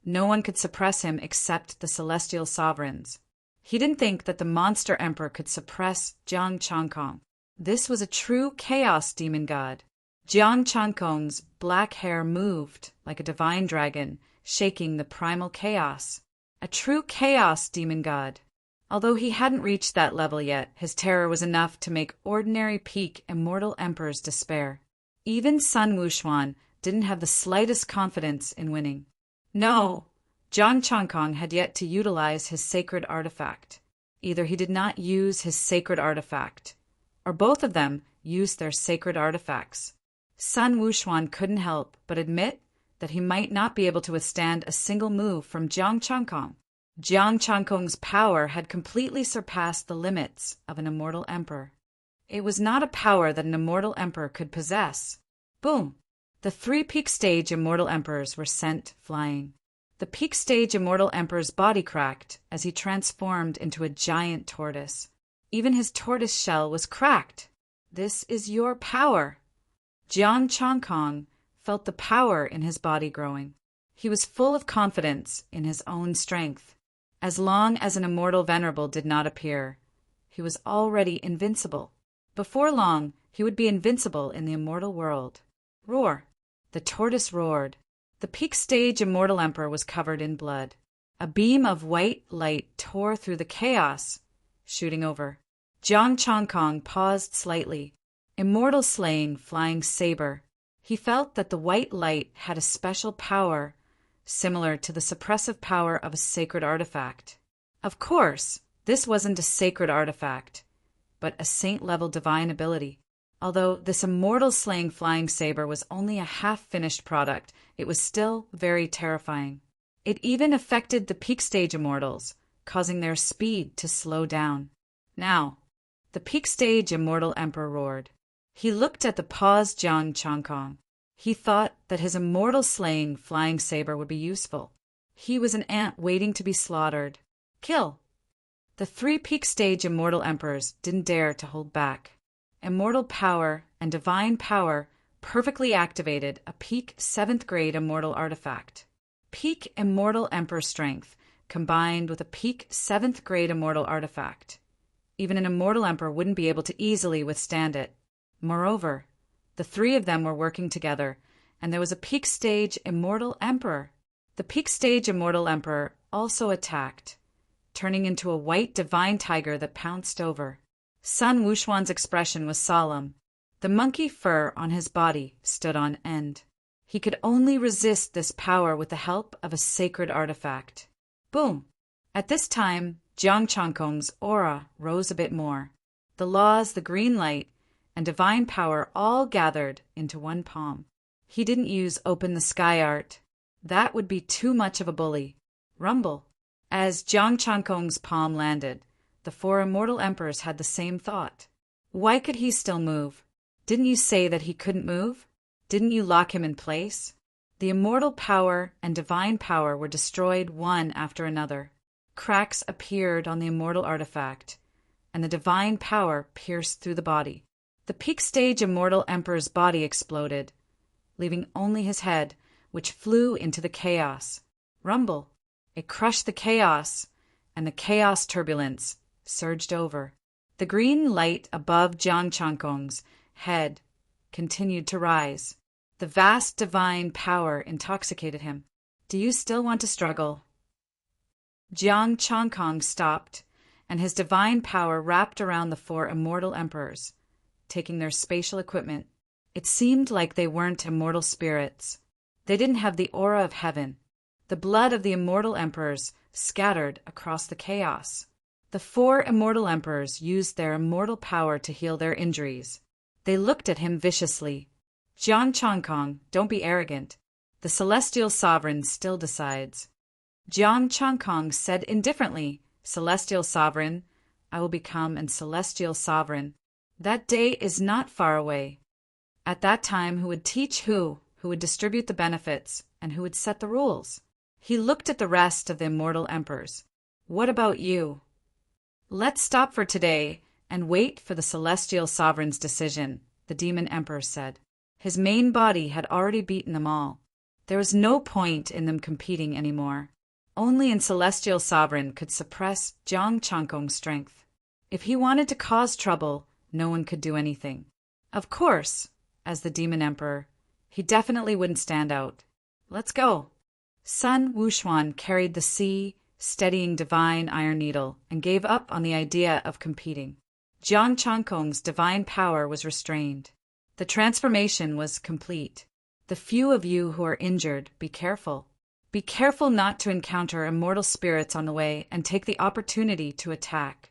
Speaker 1: no one could suppress him except the celestial sovereigns. He didn't think that the monster emperor could suppress Jiang Changkong. This was a true chaos demon god. Jiang Changkong's black hair moved like a divine dragon, shaking the primal chaos. A true chaos demon god. Although he hadn't reached that level yet, his terror was enough to make ordinary peak immortal emperors despair. Even Sun Wuxuan didn't have the slightest confidence in winning. No, Jiang Changkong had yet to utilize his sacred artifact. Either he did not use his sacred artifact, or both of them used their sacred artifacts. Sun Wuxuan couldn't help but admit that he might not be able to withstand a single move from Jiang Changkong. Jiang Changkong's power had completely surpassed the limits of an immortal emperor. It was not a power that an immortal emperor could possess. Boom! The 3 peak stage immortal emperors were sent flying. The peak stage immortal emperor's body cracked as he transformed into a giant tortoise. Even his tortoise shell was cracked. This is your power. Jiang Changkong felt the power in his body growing. He was full of confidence in his own strength. As long as an immortal venerable did not appear, he was already invincible. Before long, he would be invincible in the immortal world. Roar! The tortoise roared. The peak stage immortal emperor was covered in blood. A beam of white light tore through the chaos, shooting over. Jiang Changkong paused slightly. Immortal slaying flying saber. He felt that the white light had a special power, similar to the suppressive power of a sacred artifact. Of course, this wasn't a sacred artifact, but a saint-level divine ability. Although this immortal slaying flying saber was only a half-finished product, it was still very terrifying. It even affected the peak stage immortals, causing their speed to slow down. Now, the peak stage immortal emperor roared. He looked at the paused Jiang Changkong. He thought that his immortal slaying flying saber would be useful. He was an ant waiting to be slaughtered. Kill! The 3 peak stage immortal emperors didn't dare to hold back. Immortal power and divine power perfectly activated a peak 7th grade immortal artifact. Peak immortal emperor strength combined with a peak 7th grade immortal artifact. Even an immortal emperor wouldn't be able to easily withstand it. Moreover, the 3 of them were working together, and there was a peak stage immortal emperor. The peak stage immortal emperor also attacked, turning into a white divine tiger that pounced over. Sun Wuxuan's expression was solemn. The monkey fur on his body stood on end. He could only resist this power with the help of a sacred artifact. Boom! At this time, Jiang Changkong's aura rose a bit more. The laws, the green light, and divine power all gathered into one palm. He didn't use open the sky art. That would be too much of a bully. Rumble. As Jiang Changkong's palm landed, the 4 immortal emperors had the same thought. Why could he still move? Didn't you say that he couldn't move? Didn't you lock him in place? The immortal power and divine power were destroyed one after another. Cracks appeared on the immortal artifact, and the divine power pierced through the body. The peak stage immortal emperor's body exploded, leaving only his head, which flew into the chaos. Rumble! It crushed the chaos, and the chaos turbulence surged over. The green light above Jiang Changkong's head continued to rise. The vast divine power intoxicated him. Do you still want to struggle? Jiang Changkong stopped, and his divine power wrapped around the 4 immortal emperors, taking their spatial equipment. It seemed like they weren't immortal spirits. They didn't have the aura of heaven. The blood of the immortal emperors scattered across the chaos. The 4 immortal emperors used their immortal power to heal their injuries. They looked at him viciously. Jiang Changkong, don't be arrogant. The celestial sovereign still decides. Jiang Changkong said indifferently, Celestial sovereign, I will become an celestial sovereign. That day is not far away. At that time, who would teach who would distribute the benefits, and who would set the rules? He looked at the rest of the immortal emperors. What about you? Let's stop for today and wait for the celestial sovereign's decision, the demon emperor said. His main body had already beaten them all. There was no point in them competing anymore. Only an celestial sovereign could suppress Jiang Changkong's strength. If he wanted to cause trouble, no one could do anything. Of course, as the demon emperor, he definitely wouldn't stand out. Let's go. Sun Wuxuan carried the sea, steadying divine iron needle, and gave up on the idea of competing. Jiang Changkong's divine power was restrained. The transformation was complete. The few of you who are injured, be careful. Be careful not to encounter immortal spirits on the way and take the opportunity to attack.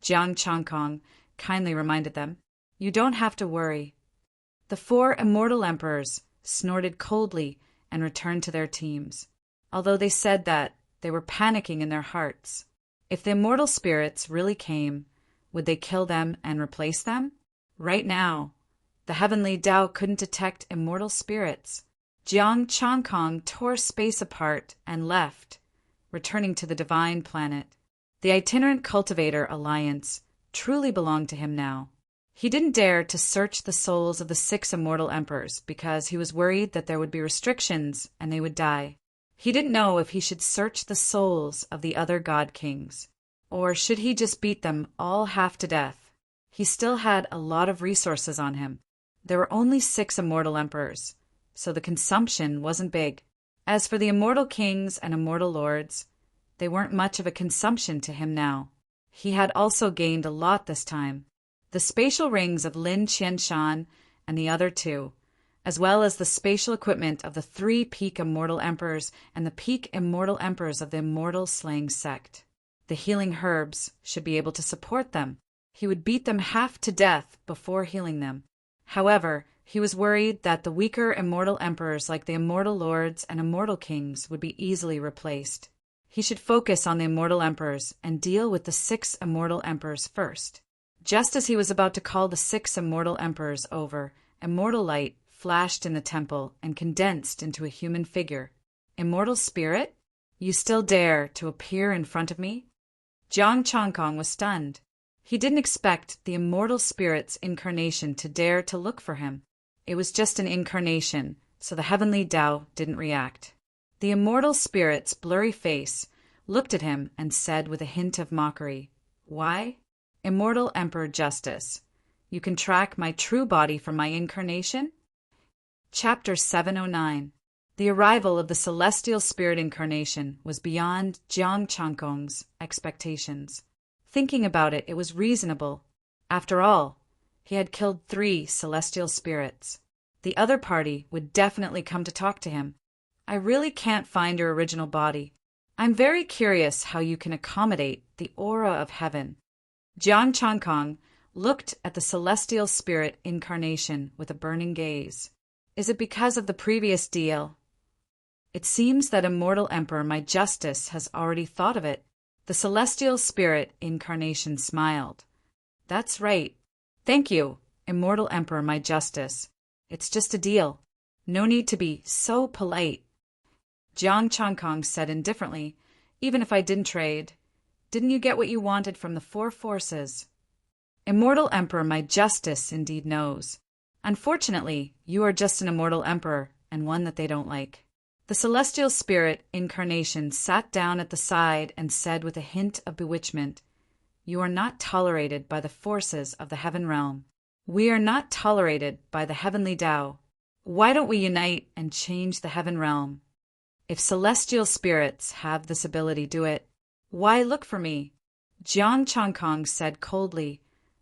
Speaker 1: Jiang Changkong kindly reminded them. You don't have to worry. The 4 immortal emperors snorted coldly and returned to their teams, although they said that they were panicking in their hearts. If the immortal spirits really came, would they kill them and replace them? Right now, the heavenly Tao couldn't detect immortal spirits. Jiang Changkong tore space apart and left, returning to the divine planet. The itinerant cultivator alliance truly belonged to him now. He didn't dare to search the souls of the 6 immortal emperors because he was worried that there would be restrictions and they would die. He didn't know if he should search the souls of the other god kings, or should he just beat them all half to death. He still had a lot of resources on him. There were only 6 immortal emperors, so the consumption wasn't big. As for the immortal kings and immortal lords, they weren't much of a consumption to him now. He had also gained a lot this time. The spatial rings of Lin Qianshan and the other 2, as well as the spatial equipment of the 3 peak immortal emperors and the peak immortal emperors of the immortal slaying sect. The healing herbs should be able to support them. He would beat them half to death before healing them. However, he was worried that the weaker immortal emperors like the immortal lords and immortal kings would be easily replaced. He should focus on the immortal emperors and deal with the 6 immortal emperors first. Just as he was about to call the 6 immortal emperors over, immortal light flashed in the temple and condensed into a human figure. Immortal spirit? You still dare to appear in front of me? Jiang Changkong was stunned. He didn't expect the immortal spirit's incarnation to dare to look for him. It was just an incarnation, so the heavenly Tao didn't react. The immortal spirit's blurry face looked at him and said with a hint of mockery, "Why? Immortal Emperor Justice, you can track my true body from my incarnation?" Chapter 709. The arrival of the celestial spirit incarnation was beyond Jiang Changkong's expectations. Thinking about it, it was reasonable. After all, he had killed 3 celestial spirits. The other party would definitely come to talk to him. "I really can't find your original body. I'm very curious how you can accommodate the aura of heaven." Jiang Changkong looked at the celestial spirit incarnation with a burning gaze. "Is it because of the previous deal?" "It seems that Immortal Emperor my Justice has already thought of it." The celestial spirit incarnation smiled. "That's right. Thank you, Immortal Emperor my Justice. It's just a deal. No need to be so polite." Jiang Changkong said indifferently, "Even if I didn't trade, didn't you get what you wanted from the 4 forces?" "Immortal Emperor my Justice indeed knows. Unfortunately, you are just an immortal emperor, and one that they don't like." The celestial spirit incarnation sat down at the side and said with a hint of bewitchment, "You are not tolerated by the forces of the heaven realm. We are not tolerated by the heavenly Tao. Why don't we unite and change the heaven realm? If celestial spirits have this ability, do it. Why look for me?" Jiang Changkong said coldly,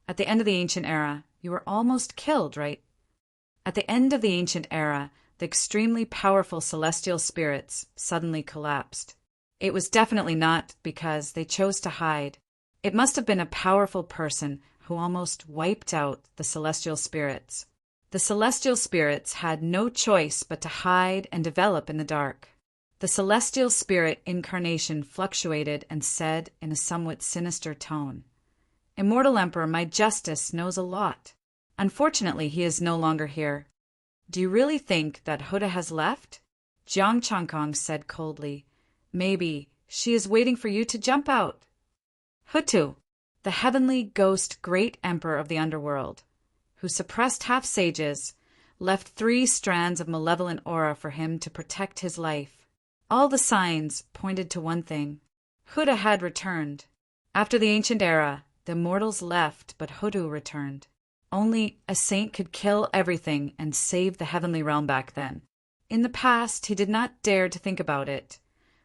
Speaker 1: "At the end of the ancient era, you were almost killed, right?" At the end of the ancient era, the extremely powerful celestial spirits suddenly collapsed. It was definitely not because they chose to hide. It must have been a powerful person who almost wiped out the celestial spirits. The celestial spirits had no choice but to hide and develop in the dark. The celestial spirit incarnation fluctuated and said in a somewhat sinister tone, "Immortal Emperor, my Justice knows a lot. Unfortunately, he is no longer here. Do you really think that Huda has left?" Jiang Changkong said coldly, "Maybe she is waiting for you to jump out." Hutu, the heavenly ghost great emperor of the underworld, who suppressed half-sages, left 3 strands of malevolent aura for him to protect his life. All the signs pointed to one thing. Huda had returned. After the ancient era, the mortals left, but Hutu returned. Only a saint could kill everything and save the heavenly realm back then. In the past, he did not dare to think about it,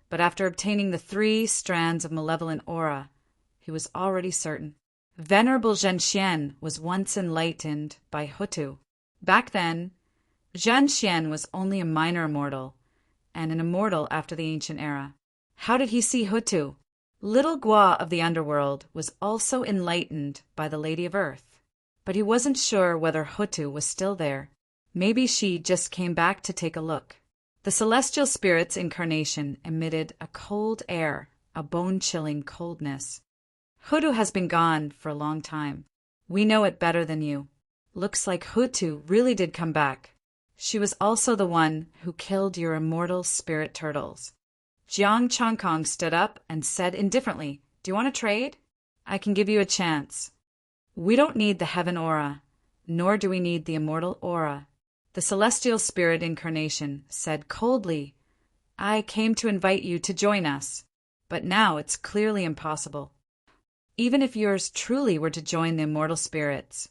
Speaker 1: but after obtaining the 3 strands of malevolent aura, he was already certain. Venerable Zhenxian was once enlightened by Hutu. Back then, Zhenxian was only a minor immortal, and an immortal after the ancient era. How did he see Hutu? Little Gua of the underworld was also enlightened by the Lady of Earth. But he wasn't sure whether Hutu was still there. Maybe she just came back to take a look. The celestial spirit's incarnation emitted a cold air, a bone-chilling coldness. "Hutu has been gone for a long time. We know it better than you. Looks like Hutu really did come back. She was also the one who killed your immortal spirit turtles." Jiang Changkong stood up and said indifferently, "Do you want to trade? I can give you a chance." We don't need the heaven aura, nor do we need the immortal aura. The celestial spirit incarnation said coldly, I came to invite you to join us, but now it's clearly impossible. Even if yours truly were to join the immortal spirits,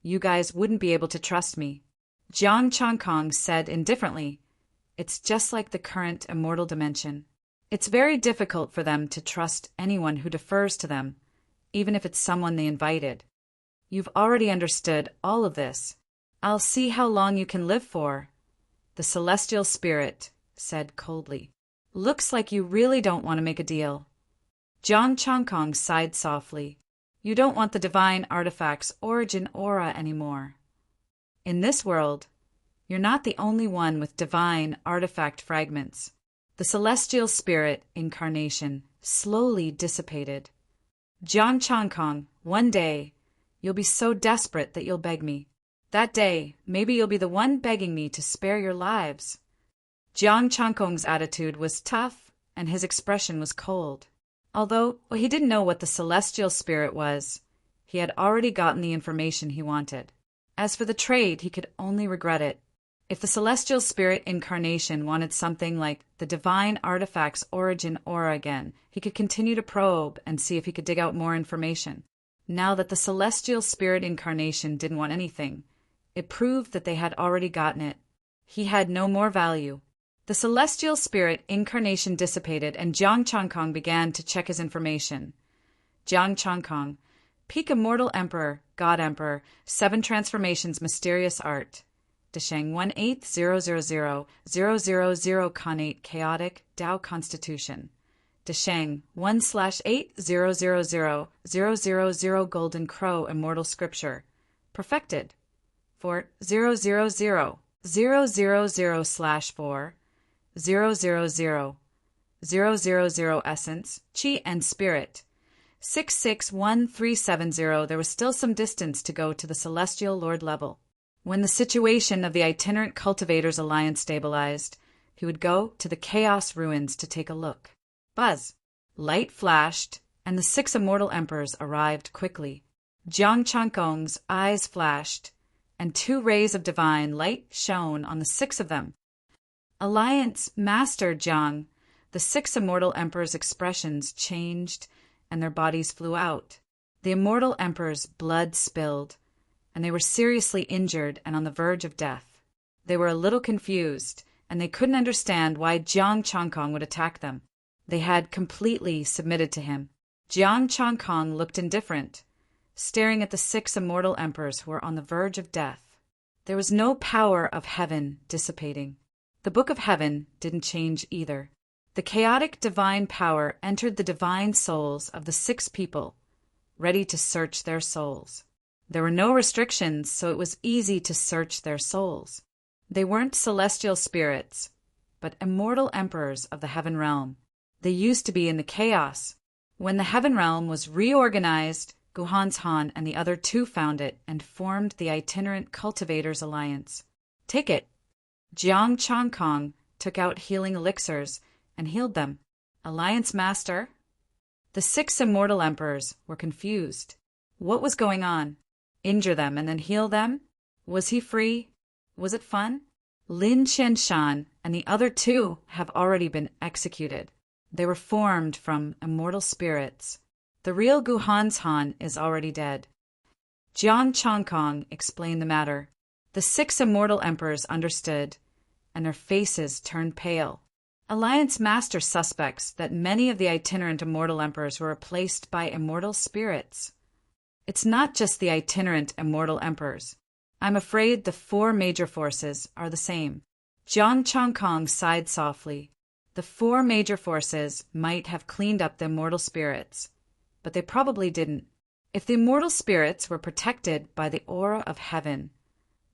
Speaker 1: you guys wouldn't be able to trust me. Jiang Changkong said indifferently, it's just like the current immortal dimension. It's very difficult for them to trust anyone who defers to them, even if it's someone they invited. You've already understood all of this. I'll see how long you can live for. The celestial spirit said coldly. Looks like you really don't want to make a deal. Jiang Changkong sighed softly. You don't want the divine artifact's origin aura anymore. In this world, you're not the only one with divine artifact fragments. The celestial spirit incarnation slowly dissipated. Jiang Changkong, one day, you'll be so desperate that you'll beg me. That day, maybe you'll be the one begging me to spare your lives. Jiang Changkong's attitude was tough, and his expression was cold. Although he didn't know what the celestial spirit was, he had already gotten the information he wanted. As for the trade, he could only regret it. If the celestial spirit incarnation wanted something like the divine artifact's origin aura again, he could continue to probe and see if he could dig out more information. Now that the celestial spirit incarnation didn't want anything, it proved that they had already gotten it. He had no more value. The celestial spirit incarnation dissipated, and Jiang Changkong began to check his information. Jiang Changkong, Peak Immortal Emperor, God Emperor, 7 Transformations Mysterious Art. Desheng 1800000 Khanate Chaotic Tao Constitution. Desheng 1/8000000 Golden Crow Immortal Scripture. Perfected. For 000/4 000 Essence, Chi and Spirit. 661370. There was still some distance to go to the Celestial Lord level. When the situation of the Itinerant Cultivators Alliance stabilized, he would go to the Chaos Ruins to take a look. Buzz. Light flashed, and the 6 Immortal Emperors arrived quickly. Jiang Changkong's eyes flashed, and 2 rays of divine light shone on the 6 of them. Alliance Master Jiang, the 6 Immortal Emperors' expressions changed, and their bodies flew out. The Immortal Emperors' blood spilled, and they were seriously injured and on the verge of death. They were a little confused, and they couldn't understand why Jiang Changkong would attack them. They had completely submitted to him. Jiang Changkong looked indifferent, staring at the 6 Immortal Emperors who were on the verge of death. There was no power of heaven dissipating. The Book of Heaven didn't change either. The chaotic divine power entered the divine souls of the 6 people, ready to search their souls. There were no restrictions, so it was easy to search their souls. They weren't celestial spirits, but immortal emperors of the heaven realm. They used to be in the chaos. When the heaven realm was reorganized, Guhan's Han and the other 2 found it and formed the Itinerant Cultivators Alliance. Take it. Jiang Changkong took out healing elixirs and healed them. Alliance Master? The 6 Immortal Emperors were confused. What was going on? Injure them and then heal them? Was he free? Was it fun? Lin Qianshan and the other 2 have already been executed. They were formed from immortal spirits. The real Guhan's Han is already dead. Jiang Changkong explained the matter. The 6 Immortal Emperors understood, and their faces turned pale. Alliance Master suspects that many of the itinerant Immortal Emperors were replaced by immortal spirits. It's not just the itinerant Immortal Emperors. I'm afraid the 4 major forces are the same. Jiang Changkong sighed softly. The 4 major forces might have cleaned up the immortal spirits, but they probably didn't. If the immortal spirits were protected by the aura of heaven,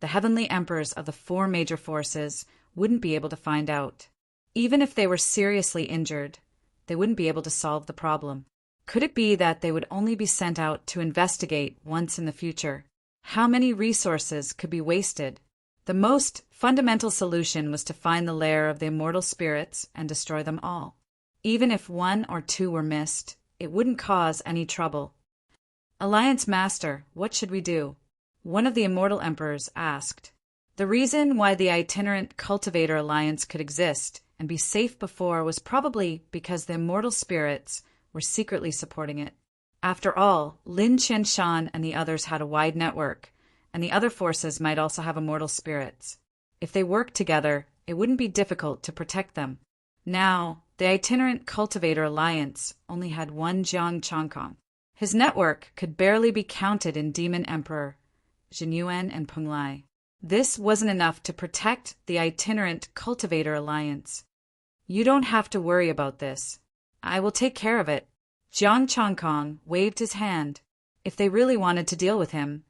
Speaker 1: the heavenly emperors of the 4 major forces wouldn't be able to find out. Even if they were seriously injured, they wouldn't be able to solve the problem. Could it be that they would only be sent out to investigate once in the future? How many resources could be wasted? The most fundamental solution was to find the lair of the immortal spirits and destroy them all. Even if 1 or 2 were missed, it wouldn't cause any trouble. "Alliance Master, what should we do?" one of the immortal emperors asked. The reason why the itinerant cultivator alliance could exist and be safe before was probably because the immortal spirits were secretly supporting it. After all, Lin Qianshan and the others had a wide network, and the other forces might also have immortal spirits. If they worked together, it wouldn't be difficult to protect them. Now, the itinerant cultivator alliance only had one Jiang Changkong. His network could barely be counted in Demon Emperor, Jinyuan and Penglai. This wasn't enough to protect the itinerant cultivator alliance. "You don't have to worry about this. I will take care of it." Jiang Changkong waved his hand. If they really wanted to deal with him,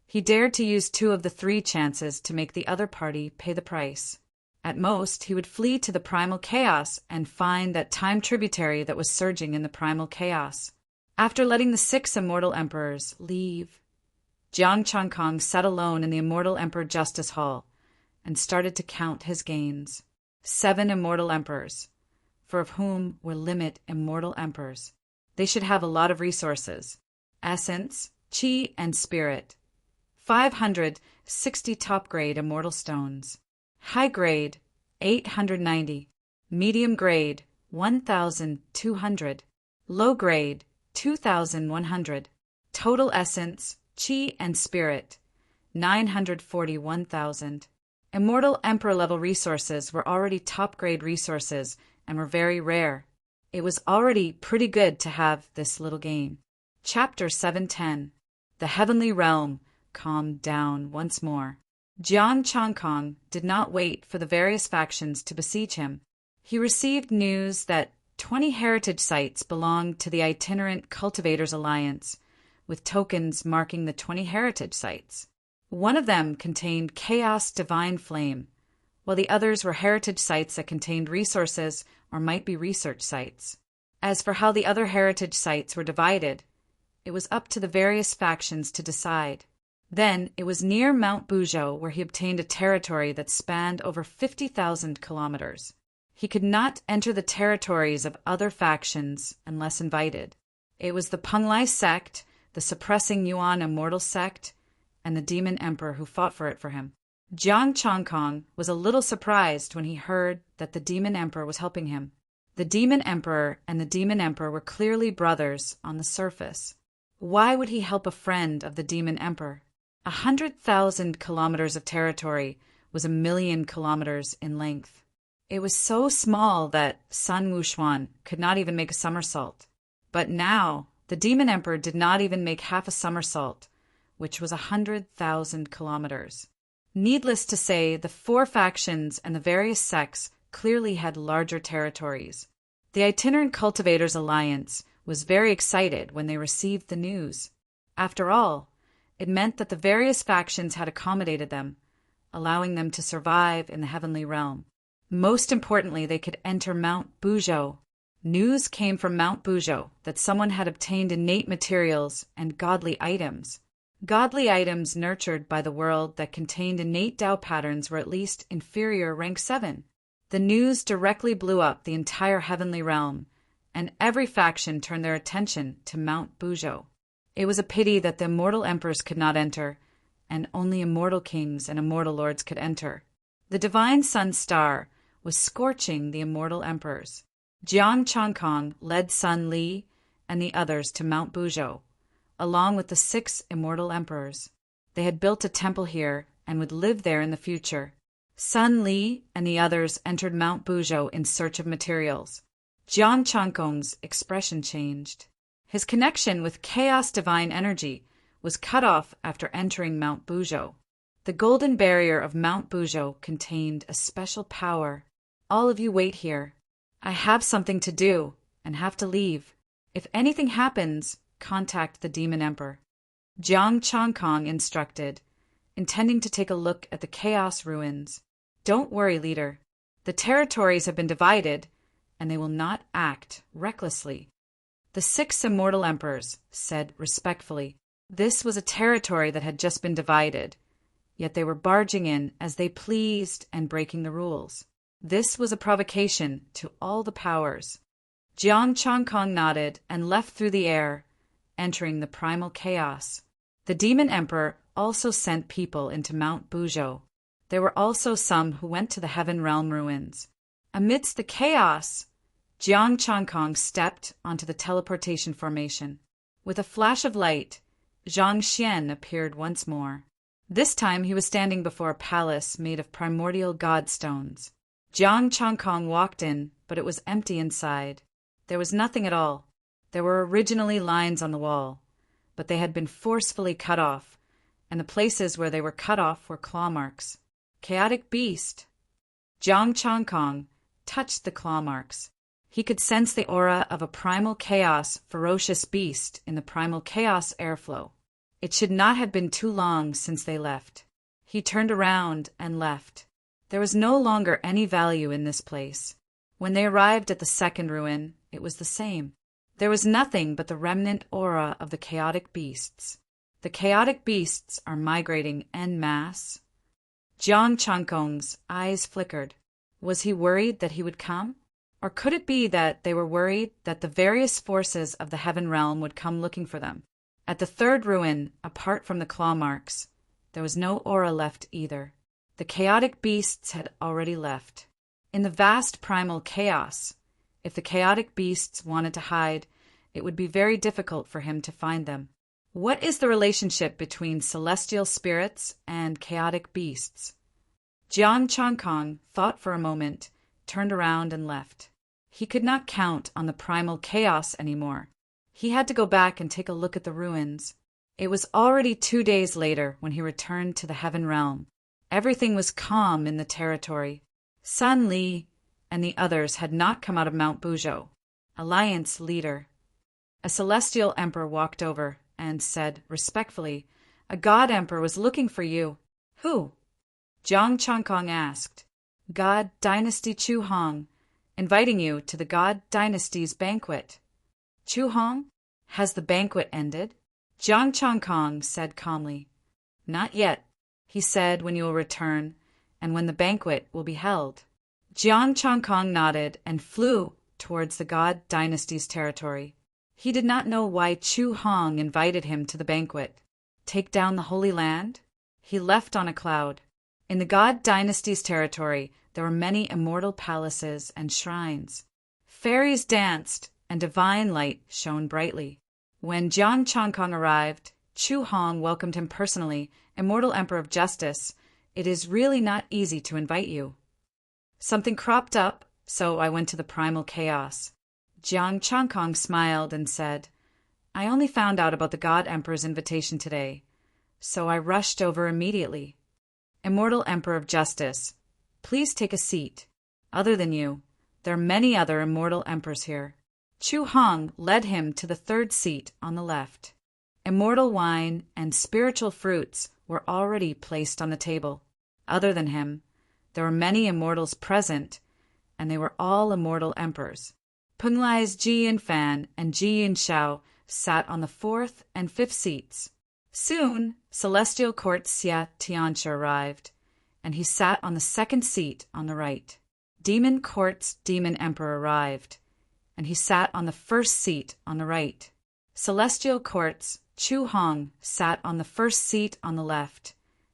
Speaker 1: he dared to use 2 of the 3 chances to make the other party pay the price. At most, he would flee to the primal chaos and find that time tributary that was surging in the primal chaos. After letting the 6 immortal emperors leave, Jiang Changkong sat alone in the immortal emperor justice hall and started to count his gains. 7 immortal emperors, for of whom were limit immortal emperors. They should have a lot of resources: essence, chi, and spirit. 560 top-grade immortal stones. High grade, 890. Medium grade, 1,200. Low grade, 2,100. Total essence, chi, and spirit, 941,000. Immortal Emperor-level resources were already top-grade resources and were very rare. It was already pretty good to have this little gain. Chapter 710. The Heavenly Realm calmed down once more. Jiang Changkong did not wait for the various factions to besiege him. He received news that 20 heritage sites belonged to the Itinerant Cultivators Alliance, with tokens marking the 20 heritage sites. One of them contained Chaos Divine Flame, while the others were heritage sites that contained resources or might be research sites. As for how the other heritage sites were divided, it was up to the various factions to decide. Then it was near Mount Buzhou where he obtained a territory that spanned over 50,000 kilometers. He could not enter the territories of other factions unless invited. It was the Penglai sect, the suppressing Yuan immortal sect, and the Demon Emperor who fought for it for him. Jiang Changkong was a little surprised when he heard that the Demon Emperor was helping him. The Demon Emperor and the Demon Emperor were clearly brothers on the surface. Why would he help a friend of the Demon Emperor? 100,000 kilometers of territory was 1,000,000 kilometers in length. It was so small that Sun Wuxuan could not even make a somersault. But now, the Demon Emperor did not even make half a somersault, which was 100,000 kilometers. Needless to say, the 4 factions and the various sects clearly had larger territories. The Itinerant Cultivators Alliance was very excited when they received the news. After all, it meant that the various factions had accommodated them, allowing them to survive in the heavenly realm. Most importantly, they could enter Mount Buzhou. News came from Mount Buzhou that someone had obtained innate materials and godly items. Godly items nurtured by the world that contained innate Tao patterns were at least inferior rank 7. The news directly blew up the entire heavenly realm, and every faction turned their attention to Mount Buzhou. It was a pity that the immortal emperors could not enter, and only immortal kings and immortal lords could enter. The divine sun star was scorching the immortal emperors. Jiang Changkong led Sun Li and the others to Mount Buzhou, along with the 6 immortal emperors. They had built a temple here and would live there in the future. Sun Li and the others entered Mount Buzhou in search of materials. Jiang Changkong's expression changed. His connection with chaos divine energy was cut off after entering Mount Buzhou. The golden barrier of Mount Buzhou contained a special power. All of you wait here. I have something to do and have to leave. If anything happens, contact the Demon Emperor. Jiang Changkong instructed, intending to take a look at the chaos ruins. Don't worry, leader. The territories have been divided, and they will not act recklessly. The 6 immortal emperors said respectfully. This was a territory that had just been divided, yet they were barging in as they pleased and breaking the rules. This was a provocation to all the powers. Jiang Changkong nodded and left through the air, entering the primal chaos. The demon emperor also sent people into Mount Buzhou. There were also some who went to the Heaven Realm ruins. Amidst the chaos, Jiang Changkong stepped onto the teleportation formation. With a flash of light, Zhang Xian appeared once more. This time he was standing before a palace made of primordial god stones. Jiang Changkong walked in, but it was empty inside. There was nothing at all. There were originally lines on the wall, but they had been forcefully cut off, and the places where they were cut off were claw marks. Chaotic beast! Jiang Changkong touched the claw marks. He could sense the aura of a primal chaos, ferocious beast in the primal chaos airflow. It should not have been too long since they left. He turned around and left. There was no longer any value in this place. When they arrived at the second ruin, it was the same. There was nothing but the remnant aura of the chaotic beasts. The chaotic beasts are migrating en masse. Jiang Changkong's eyes flickered. Was he worried that he would come? Or could it be that they were worried that the various forces of the Heaven Realm would come looking for them? At the third ruin, apart from the claw marks, there was no aura left either. The chaotic beasts had already left. In the vast primal chaos, if the chaotic beasts wanted to hide, it would be very difficult for him to find them. What is the relationship between celestial spirits and chaotic beasts? Jiang Changkong thought for a moment, turned around and left. He could not count on the primal chaos anymore. He had to go back and take a look at the ruins. It was already 2 days later when he returned to the Heaven Realm. Everything was calm in the territory. San Li and the others had not come out of Mount Buzhou. Alliance leader. A celestial emperor walked over and said respectfully, "A god emperor was looking for you." "Who?" Jiang Changkong asked. "God Dynasty Chu Hong, inviting you to the God Dynasty's banquet." "Chu Hong? Has the banquet ended?" Jiang Changkong said calmly. "Not yet. He said when you will return, and when the banquet will be held." Jiang Changkong nodded and flew towards the God Dynasty's territory. He did not know why Chu Hong invited him to the banquet. Take down the Holy Land? He left on a cloud. In the God Dynasty's territory, there were many immortal palaces and shrines. Fairies danced, and divine light shone brightly. When Jiang Changkong arrived, Chu Hong welcomed him personally. "Immortal Emperor of Justice, it is really not easy to invite you. Something cropped up, so I went to the primal chaos." Jiang Changkong smiled and said, "I only found out about the God Emperor's invitation today, so I rushed over immediately. Immortal Emperor of Justice, please take a seat. Other than you, there are many other immortal emperors here." Chu Hong led him to the third seat on the left. Immortal wine and spiritual fruits were already placed on the table. Other than him, there were many immortals present, and they were all immortal emperors. Peng Lai's Ji Yinfan and Ji Yinshao sat on the fourth and fifth seats. Soon, Celestial Court Xia Tianxia arrived, and he sat on the second seat on the right. Demon Court's Demon Emperor arrived, and he sat on the first seat on the right. Celestial Court's Chu Hong sat on the first seat on the left,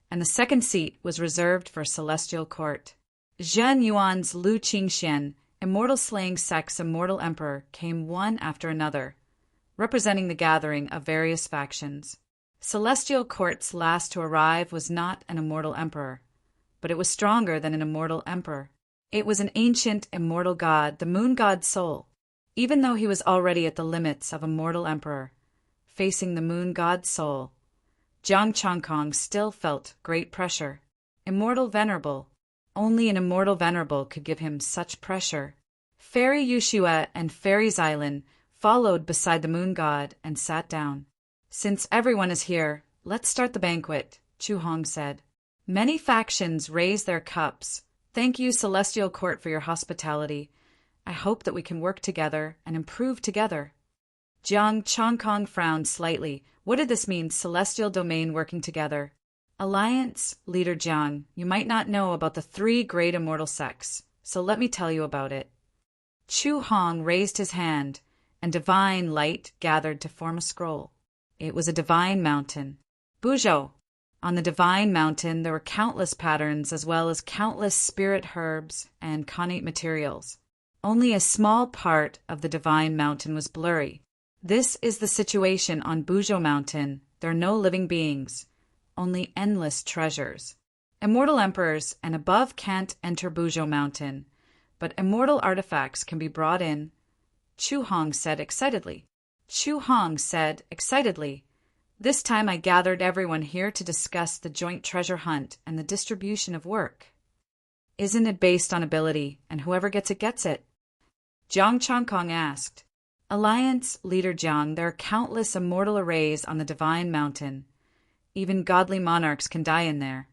Speaker 1: and the second seat was reserved for Celestial Court. Zhen Yuan's Lu Qingxian, Immortal Slaying Sect's Immortal Emperor, came one after another, representing the gathering of various factions. Celestial Court's last to arrive was not an immortal emperor, but it was stronger than an immortal emperor. It was an ancient immortal god, the moon god Sol. Even though he was already at the limits of a mortal emperor, facing the moon god Sol, Jiang Changkong still felt great pressure. Immortal Venerable. Only an immortal venerable could give him such pressure. Fairy Yushua and Fairy Xylin followed beside the moon god and sat down. "Since everyone is here, let's start the banquet," Chu Hong said. Many factions raised their cups. "Thank you, Celestial Court, for your hospitality. I hope that we can work together and improve together." Jiang Changkong frowned slightly. What did this mean, celestial domain working together? "Alliance, Leader Jiang, you might not know about the 3 great immortal sects, so let me tell you about it." Chu Hong raised his hand, and divine light gathered to form a scroll. It was a divine mountain. Buzhou. On the divine mountain there were countless patterns as well as countless spirit herbs and connate materials. Only a small part of the divine mountain was blurry. This is the situation on Buzhou Mountain. There are no living beings, only endless treasures. Immortal emperors and above can't enter Buzhou Mountain, but immortal artifacts can be brought in, Chu Hong said excitedly. This time I gathered everyone here to discuss the joint treasure hunt and the distribution of work. Isn't it based on ability, and whoever gets it gets it? Jiang Changkong asked. Alliance leader Jiang, there are countless immortal arrays on the divine mountain. Even godly monarchs can die in there.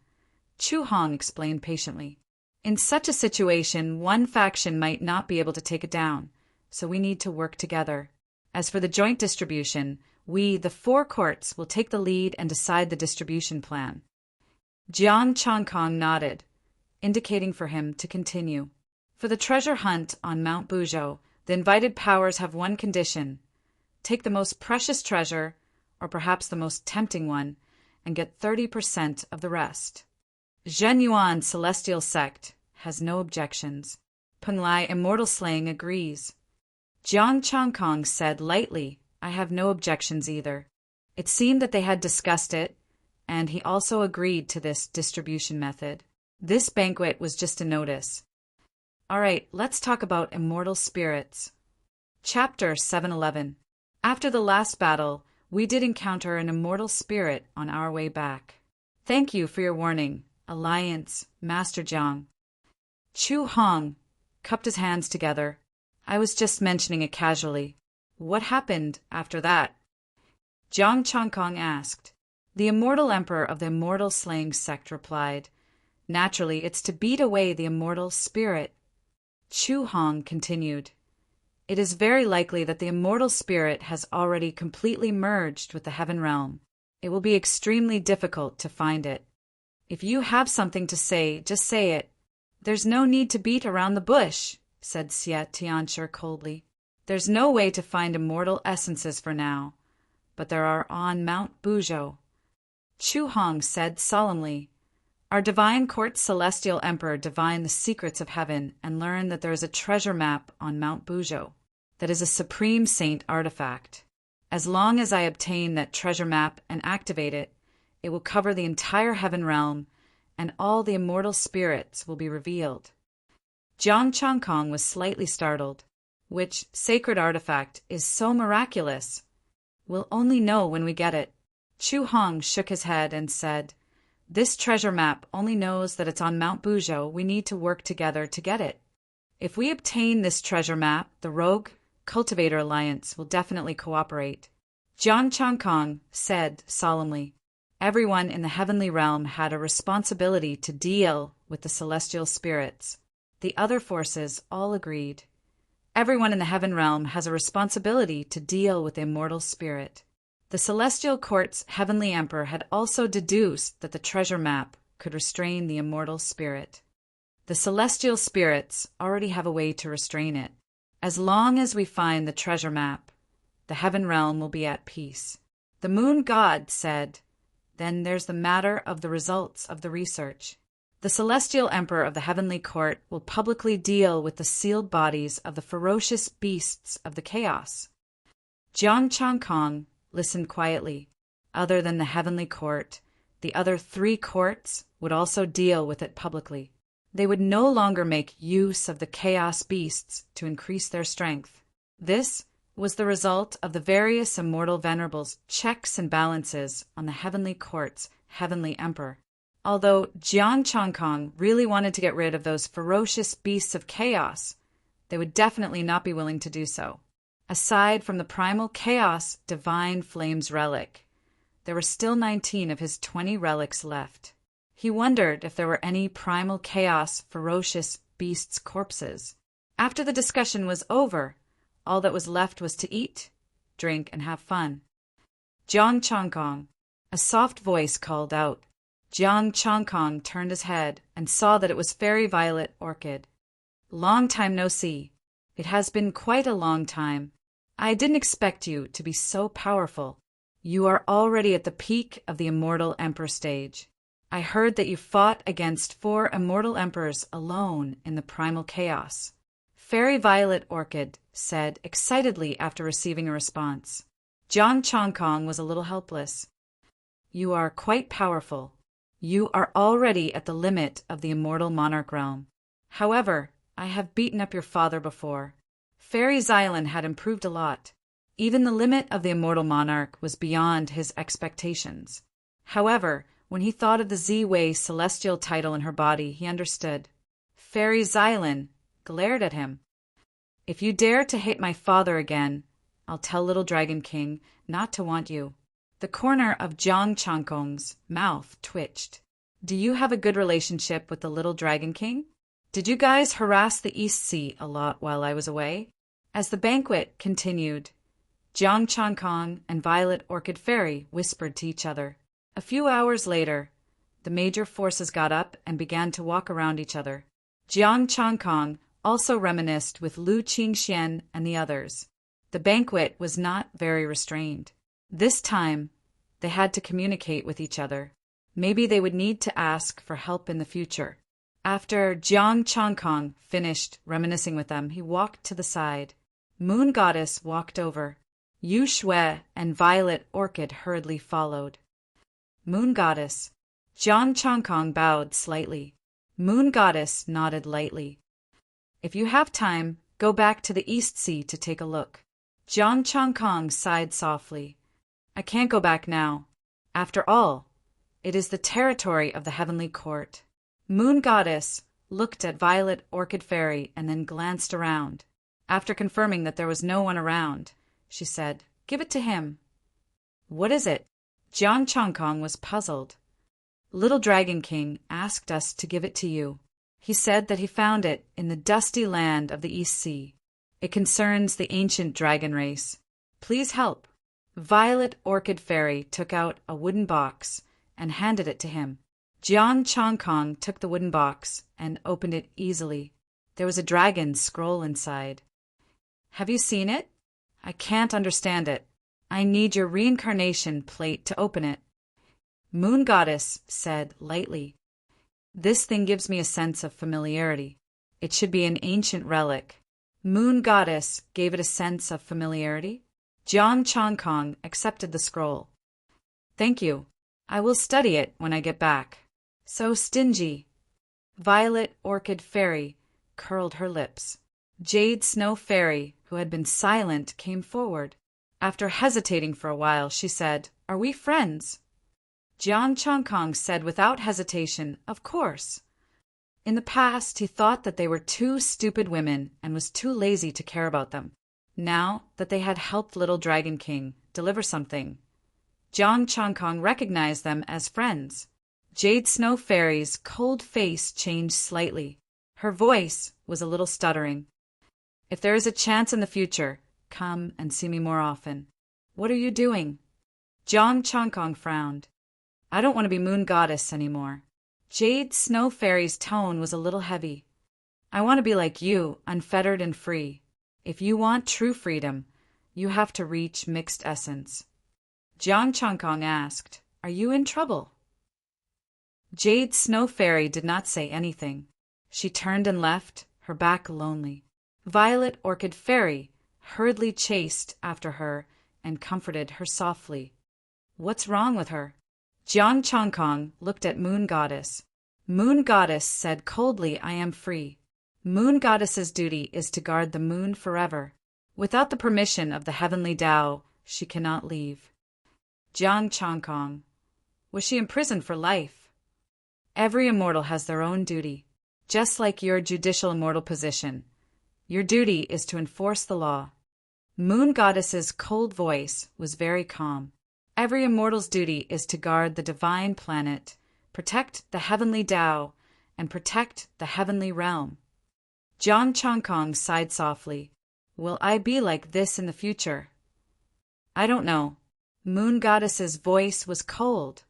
Speaker 1: Chu Hong explained patiently. In such a situation, one faction might not be able to take it down, so we need to work together. As for the joint distribution, we, the 4 courts, will take the lead and decide the distribution plan. Jiang Changkong nodded, indicating for him to continue. For the treasure hunt on Mount Buzhou, the invited powers have one condition. Take the most precious treasure, or perhaps the most tempting one, and get 30% of the rest. Zhen Yuan Celestial Sect has no objections. Peng Lai Immortal Slaying agrees. Jiang Changkong said lightly, I have no objections either. It seemed that they had discussed it, and he also agreed to this distribution method. This banquet was just a notice. All right, let's talk about immortal spirits. Chapter 711. After the last battle, we did encounter an immortal spirit on our way back. Thank you for your warning, Alliance, Master Jiang. Chu Hong cupped his hands together. I was just mentioning it casually. What happened after that? Jiang Changkong asked. The immortal emperor of the immortal slaying sect replied. Naturally, it's to beat away the immortal spirit. Chu Hong continued. It is very likely that the immortal spirit has already completely merged with the heaven realm. It will be extremely difficult to find it. If you have something to say, just say it. There's no need to beat around the bush, said Xie Tianshi coldly. There's no way to find immortal essences for now, but there are on Mount Buzhou. Chu Hong said solemnly, Our divine court celestial emperor divined the secrets of heaven and learned that there is a treasure map on Mount Buzhou that is a supreme saint artifact. As long as I obtain that treasure map and activate it, it will cover the entire heaven realm, and all the immortal spirits will be revealed. Jiang Changkong was slightly startled. Which sacred artifact is so miraculous? We'll only know when we get it. Chu Hong shook his head and said, This treasure map only knows that it's on Mount Buzhou. We need to work together to get it. If we obtain this treasure map, the Rogue Cultivator Alliance will definitely cooperate. Jiang Changkong said solemnly, Everyone in the heavenly realm had a responsibility to deal with the celestial spirits. The other forces all agreed. Everyone in the heaven realm has a responsibility to deal with the immortal spirit. The celestial court's heavenly emperor had also deduced that the treasure map could restrain the immortal spirit. The celestial spirits already have a way to restrain it. As long as we find the treasure map, the heaven realm will be at peace. The moon god said, Then there's the matter of the results of the research. The celestial emperor of the heavenly court will publicly deal with the sealed bodies of the ferocious beasts of the chaos. Jiang Changkong listened quietly. Other than the heavenly court, the other 3 courts would also deal with it publicly. They would no longer make use of the chaos beasts to increase their strength. This was the result of the various immortal venerables' checks and balances on the heavenly court's heavenly emperor. Although Jiang Changkong really wanted to get rid of those ferocious beasts of chaos, they would definitely not be willing to do so. Aside from the primal chaos divine flames relic, there were still 19 of his 20 relics left. He wondered if there were any primal chaos ferocious beasts' corpses. After the discussion was over, all that was left was to eat, drink, and have fun. Jiang Changkong, a soft voice called out. Jiang Changkong turned his head and saw that it was Fairy Violet Orchid. Long time no see. It has been quite a long time. I didn't expect you to be so powerful. You are already at the peak of the immortal emperor stage. I heard that you fought against 4 immortal emperors alone in the primal chaos. Fairy Violet Orchid said excitedly after receiving a response. Jiang Chongkong was a little helpless. You are quite powerful. You are already at the limit of the immortal monarch realm. However, I have beaten up your father before. Fairy Xylan had improved a lot. Even the limit of the immortal monarch was beyond his expectations. However, when he thought of the Z-Way celestial title in her body, he understood. Fairy Xylan glared at him. If you dare to hate my father again, I'll tell Little Dragon King not to want you. The corner of Jiang Chongkong's mouth twitched. Do you have a good relationship with the Little Dragon King? Did you guys harass the East Sea a lot while I was away? As the banquet continued, Jiang Chongkong and Violet Orchid Fairy whispered to each other. A few hours later, the major forces got up and began to walk around each other. Jiang Chongkong also reminisced with Lu Qingxian and the others. The banquet was not very restrained. This time, they had to communicate with each other. Maybe they would need to ask for help in the future. After Jiang Chongkong finished reminiscing with them, he walked to the side. Moon Goddess walked over. Yu Shui and Violet Orchid hurriedly followed. Moon Goddess. Jiang Chongkong bowed slightly. Moon Goddess nodded lightly. If you have time, go back to the East Sea to take a look. Jiang Chongkong sighed softly. I can't go back now. After all, it is the territory of the Heavenly Court. Moon Goddess looked at Violet Orchid Fairy and then glanced around. After confirming that there was no one around, she said, Give it to him. What is it? Jiang Chongkong was puzzled. Little Dragon King asked us to give it to you. He said that he found it in the dusty land of the East Sea. It concerns the ancient dragon race. Please help. Violet Orchid Fairy took out a wooden box and handed it to him. Jiang Chongkong took the wooden box and opened it easily. There was a dragon's scroll inside. Have you seen it? I can't understand it. I need your reincarnation plate to open it. Moon Goddess said lightly. This thing gives me a sense of familiarity. It should be an ancient relic. Moon Goddess gave it a sense of familiarity. Jiang Chongkong accepted the scroll. Thank you. I will study it when I get back. So stingy. Violet Orchid Fairy curled her lips. Jade Snow Fairy, who had been silent, came forward. After hesitating for a while, she said, Are we friends? Jiang Chongkong said without hesitation, Of course. In the past, he thought that they were 2 stupid women and was too lazy to care about them. Now that they had helped Little Dragon King deliver something, Jiang Chongkong recognized them as friends. Jade Snow Fairy's cold face changed slightly. Her voice was a little stuttering. If there is a chance in the future, come and see me more often. What are you doing? Jiang Chongkong frowned. I don't want to be Moon Goddess anymore. Jade Snow Fairy's tone was a little heavy. I want to be like you, unfettered and free. If you want true freedom, you have to reach mixed essence. Jiang Chongkong asked, Are you in trouble? Jade Snow Fairy did not say anything. She turned and left, her back lonely. Violet Orchid Fairy hurriedly chased after her and comforted her softly. What's wrong with her? Jiang Chongkong looked at Moon Goddess. Moon Goddess said coldly, I am free. Moon Goddess's duty is to guard the moon forever. Without the permission of the heavenly Tao, she cannot leave. Jiang Chongkong. Was she imprisoned for life? Every immortal has their own duty. Just like your judicial immortal position, your duty is to enforce the law. Moon Goddess's cold voice was very calm. Every immortal's duty is to guard the divine planet, protect the heavenly Tao, and protect the heavenly realm. Jiang Chongkong sighed softly. Will I be like this in the future? I don't know. Moon Goddess's voice was cold.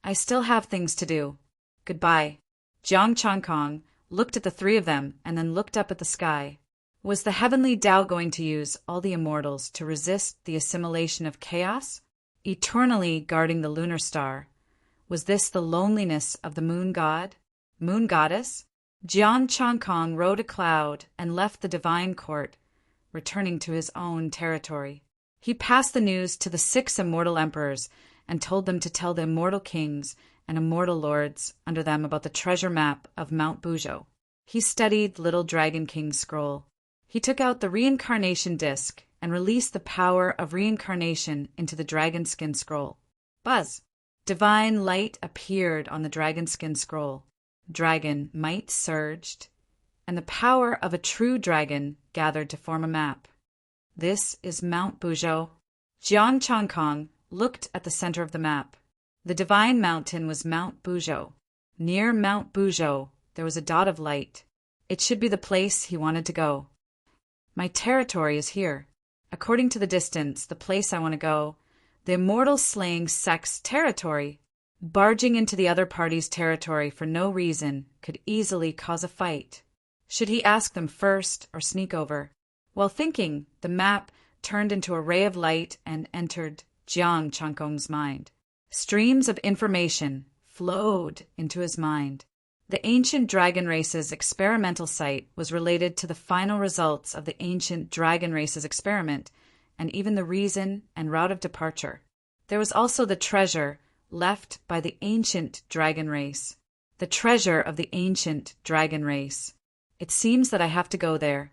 Speaker 1: I still have things to do. Goodbye. Jiang Chongkong looked at the 3 of them and then looked up at the sky. Was the heavenly Tao going to use all the immortals to resist the assimilation of chaos, eternally guarding the lunar star? Was this the loneliness of the moon god, moon goddess? Jian Changkong rode a cloud and left the divine court, returning to his own territory. He passed the news to the 6 immortal emperors and told them to tell the immortal kings and immortal lords under them about the treasure map of Mount Buzhou. He studied Little Dragon King's scroll. He took out the reincarnation disc and released the power of reincarnation into the dragon skin scroll. Buzz! Divine light appeared on the dragon skin scroll. Dragon might surged, and the power of a true dragon gathered to form a map. This is Mount Buzhou. Jian Changkong looked at the center of the map. The divine mountain was Mount Buzhou. Near Mount Buzhou, there was a dot of light. It should be the place he wanted to go. My territory is here. According to the distance, the place I want to go, the immortal slaying sect's territory. Barging into the other party's territory for no reason could easily cause a fight. Should he ask them first or sneak over? While thinking, the map turned into a ray of light and entered Jiang Changkong's mind. Streams of information flowed into his mind. The ancient dragon race's experimental site was related to the final results of the ancient dragon race's experiment, and even the reason and route of departure. There was also the treasure left by the ancient dragon race. The treasure of the ancient dragon race. It seems that I have to go there.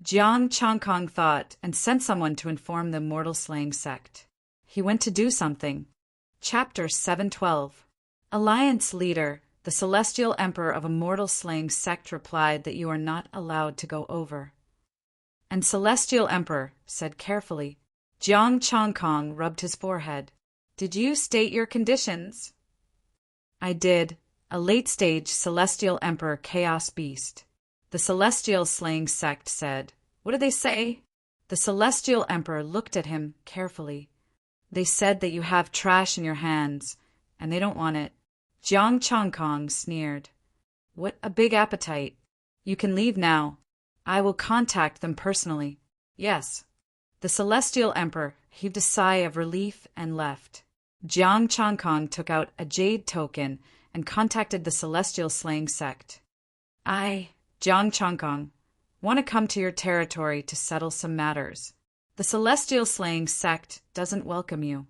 Speaker 1: Jiang Changkong thought and sent someone to inform the immortal slaying sect. He went to do something. Chapter 712. Alliance leader, the celestial emperor of immortal slaying sect replied that you are not allowed to go over. And celestial emperor said carefully. Jiang Changkong rubbed his forehead. Did you state your conditions? I did. A late-stage celestial emperor chaos beast. The celestial slaying sect said. What did they say? The celestial emperor looked at him carefully. They said that you have trash in your hands, and they don't want it. Jiang Changkong sneered. What a big appetite. You can leave now. I will contact them personally. Yes. The celestial emperor heaved a sigh of relief and left. Jiang Changkong took out a jade token and contacted the celestial slaying sect. I, Jiang Changkong, want to come to your territory to settle some matters. The celestial slaying sect doesn't welcome you.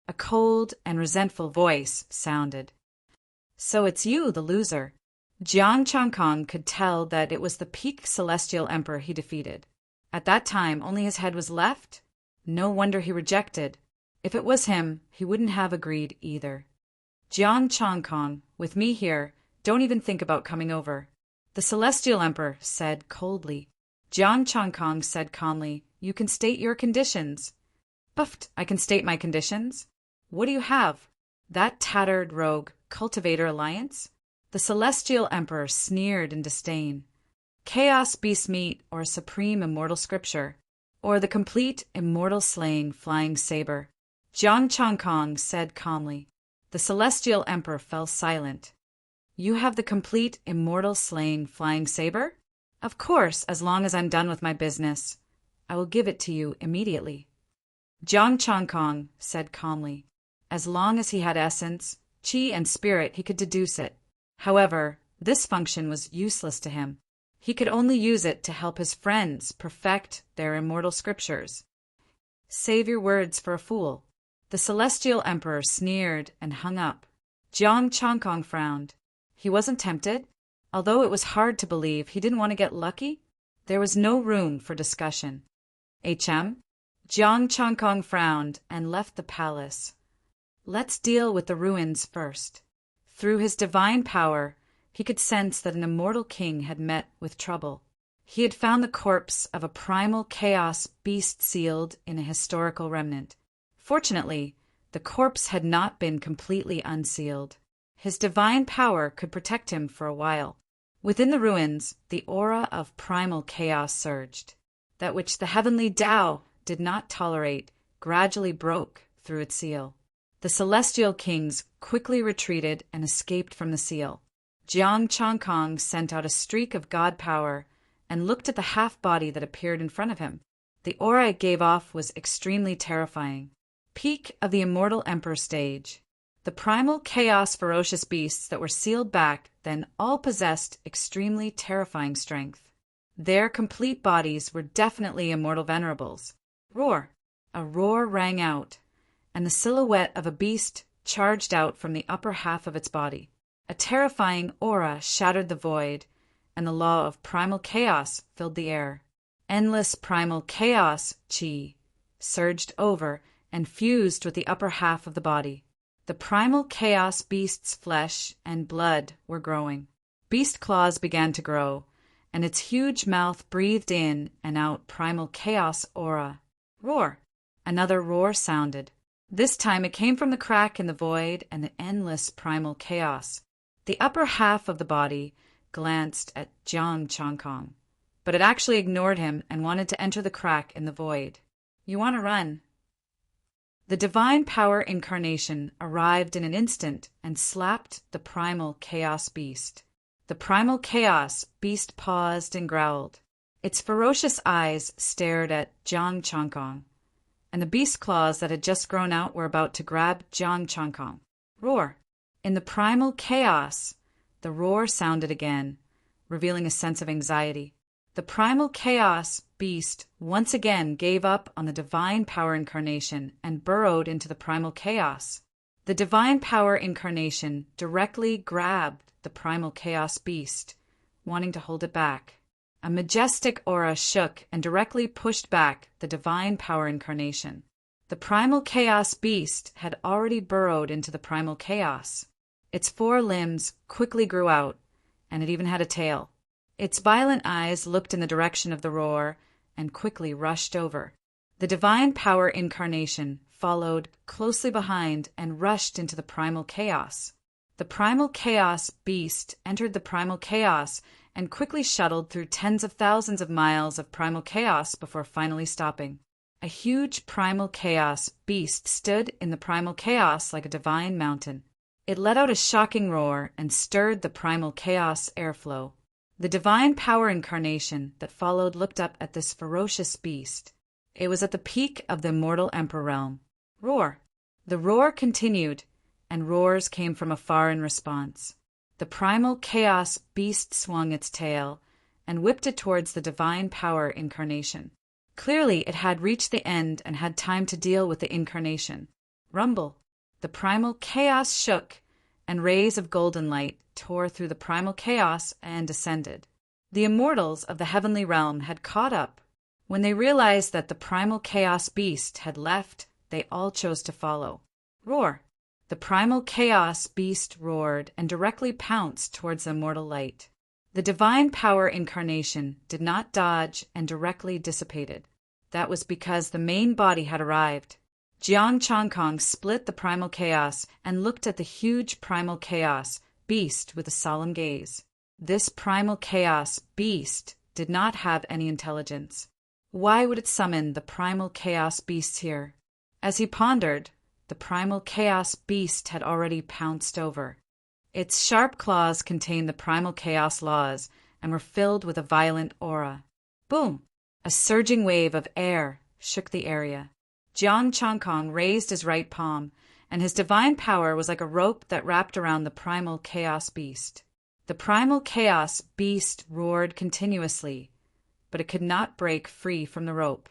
Speaker 1: A cold and resentful voice sounded. So it's you, the loser. Jiang Changkong could tell that it was the peak celestial emperor he defeated. At that time, only his head was left. No wonder he rejected. If it was him, he wouldn't have agreed either. Jiang Changkong, with me here, don't even think about coming over. The celestial emperor said coldly. Jiang Changkong said calmly, you can state your conditions. Buffed, I can state my conditions. What do you have? That tattered rogue cultivator alliance? The celestial emperor sneered in disdain. Chaos beast meat or supreme immortal scripture, or the complete immortal slaying flying saber. Jiang Changkong said calmly. The celestial emperor fell silent. You have the complete immortal slaying flying saber? Of course, as long as I'm done with my business. I will give it to you immediately. Jiang Changkong said calmly. As long as he had essence, chi and spirit, he could deduce it. However, this function was useless to him. He could only use it to help his friends perfect their immortal scriptures. Save your words for a fool. The celestial emperor sneered and hung up. Jiang Changkong frowned. He wasn't tempted. Although it was hard to believe he didn't want to get lucky, there was no room for discussion. Jiang Changkong frowned and left the palace. Let's deal with the ruins first. Through his divine power, he could sense that an immortal king had met with trouble. He had found the corpse of a primal chaos beast sealed in a historical remnant. Fortunately, the corpse had not been completely unsealed. His divine power could protect him for a while. Within the ruins, the aura of primal chaos surged. That which the heavenly Tao did not tolerate gradually broke through its seal. The celestial kings quickly retreated and escaped from the seal. Jiang Changkong sent out a streak of god power and looked at the half-body that appeared in front of him. The aura it gave off was extremely terrifying. Peak of the Immortal Emperor stage. The primal chaos ferocious beasts that were sealed back then all possessed extremely terrifying strength. Their complete bodies were definitely immortal venerables. Roar! A roar rang out, and the silhouette of a beast charged out from the upper half of its body. A terrifying aura shattered the void, and the law of primal chaos filled the air. Endless primal chaos chi surged over and fused with the upper half of the body. The primal chaos beast's flesh and blood were growing. Beast claws began to grow, and its huge mouth breathed in and out primal chaos aura. Roar! Another roar sounded. This time it came from the crack in the void and the endless primal chaos. The upper half of the body glanced at Jiang Changkong, but it actually ignored him and wanted to enter the crack in the void. You want to run. The divine power incarnation arrived in an instant and slapped the primal chaos beast. The primal chaos beast paused and growled. Its ferocious eyes stared at Jiang Changkong, and the beast claws that had just grown out were about to grab Jiang Changkong. Roar! In the primal chaos, the roar sounded again, revealing a sense of anxiety. The primal chaos beast once again gave up on the divine power incarnation and burrowed into the primal chaos. The divine power incarnation directly grabbed the primal chaos beast, wanting to hold it back. A majestic aura shook and directly pushed back the divine power incarnation. The primal chaos beast had already burrowed into the primal chaos. Its 4 limbs quickly grew out, and it even had a tail. Its violent eyes looked in the direction of the roar and quickly rushed over. The divine power incarnation followed closely behind and rushed into the primal chaos. The primal chaos beast entered the primal chaos and quickly shuttled through tens of thousands of miles of primal chaos before finally stopping. A huge primal chaos beast stood in the primal chaos like a divine mountain. It let out a shocking roar and stirred the primal chaos airflow. The divine power incarnation that followed looked up at this ferocious beast. It was at the peak of the Immortal Emperor realm. Roar! The roar continued, and roars came from afar in response. The primal chaos beast swung its tail and whipped it towards the divine power incarnation. Clearly it had reached the end and had time to deal with the incarnation. Rumble! The primal chaos shook, and rays of golden light tore through the primal chaos and descended. The immortals of the heavenly realm had caught up. When they realized that the primal chaos beast had left, they all chose to follow. Roar! The primal chaos beast roared and directly pounced towards the immortal light. The divine power incarnation did not dodge and directly dissipated. That was because the main body had arrived. Jiang Changkong split the primal chaos and looked at the huge primal chaos beast with a solemn gaze. This primal chaos beast did not have any intelligence. Why would it summon the primal chaos beasts here? As he pondered, the primal chaos beast had already pounced over. Its sharp claws contained the primal chaos laws and were filled with a violent aura. Boom! A surging wave of air shook the area. Jiang Changkong raised his right palm, and his divine power was like a rope that wrapped around the primal chaos beast. The primal chaos beast roared continuously, but it could not break free from the rope.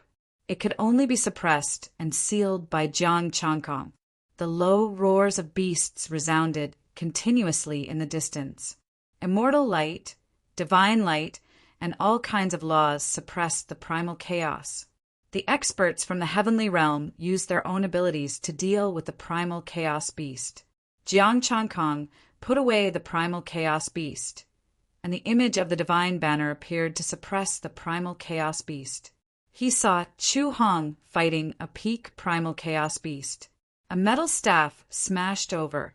Speaker 1: It could only be suppressed and sealed by Jiang Changkong. The low roars of beasts resounded continuously in the distance. Immortal light, divine light, and all kinds of laws suppressed the primal chaos. The experts from the heavenly realm used their own abilities to deal with the primal chaos beast. Jiang Changkong put away the primal chaos beast, and the image of the divine banner appeared to suppress the primal chaos beast. He saw Chu Hong fighting a peak primal chaos beast. A metal staff smashed over,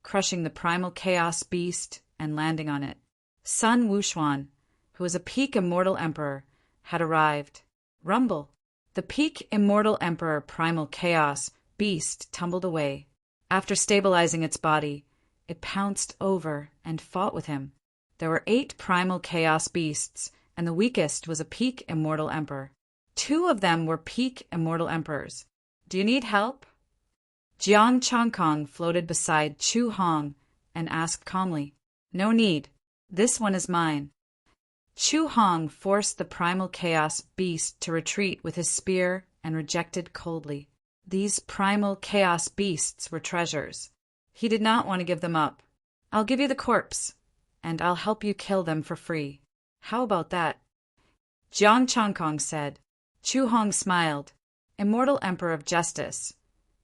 Speaker 1: crushing the primal chaos beast and landing on it. Sun Wuxuan, who was a peak immortal emperor, had arrived. Rumble! The peak immortal emperor primal chaos beast tumbled away. After stabilizing its body, it pounced over and fought with him. There were 8 primal chaos beasts and the weakest was a peak immortal emperor. Two of them were peak immortal emperors. Do you need help? Jiang Changkong floated beside Chu Hong and asked calmly. No need. This one is mine. Chu Hong forced the primal chaos beast to retreat with his spear and rejected coldly. These primal chaos beasts were treasures. He did not want to give them up. I'll give you the corpse, and I'll help you kill them for free. How about that? Jiang Changkong said. Chu Hong smiled. Immortal Emperor of Justice.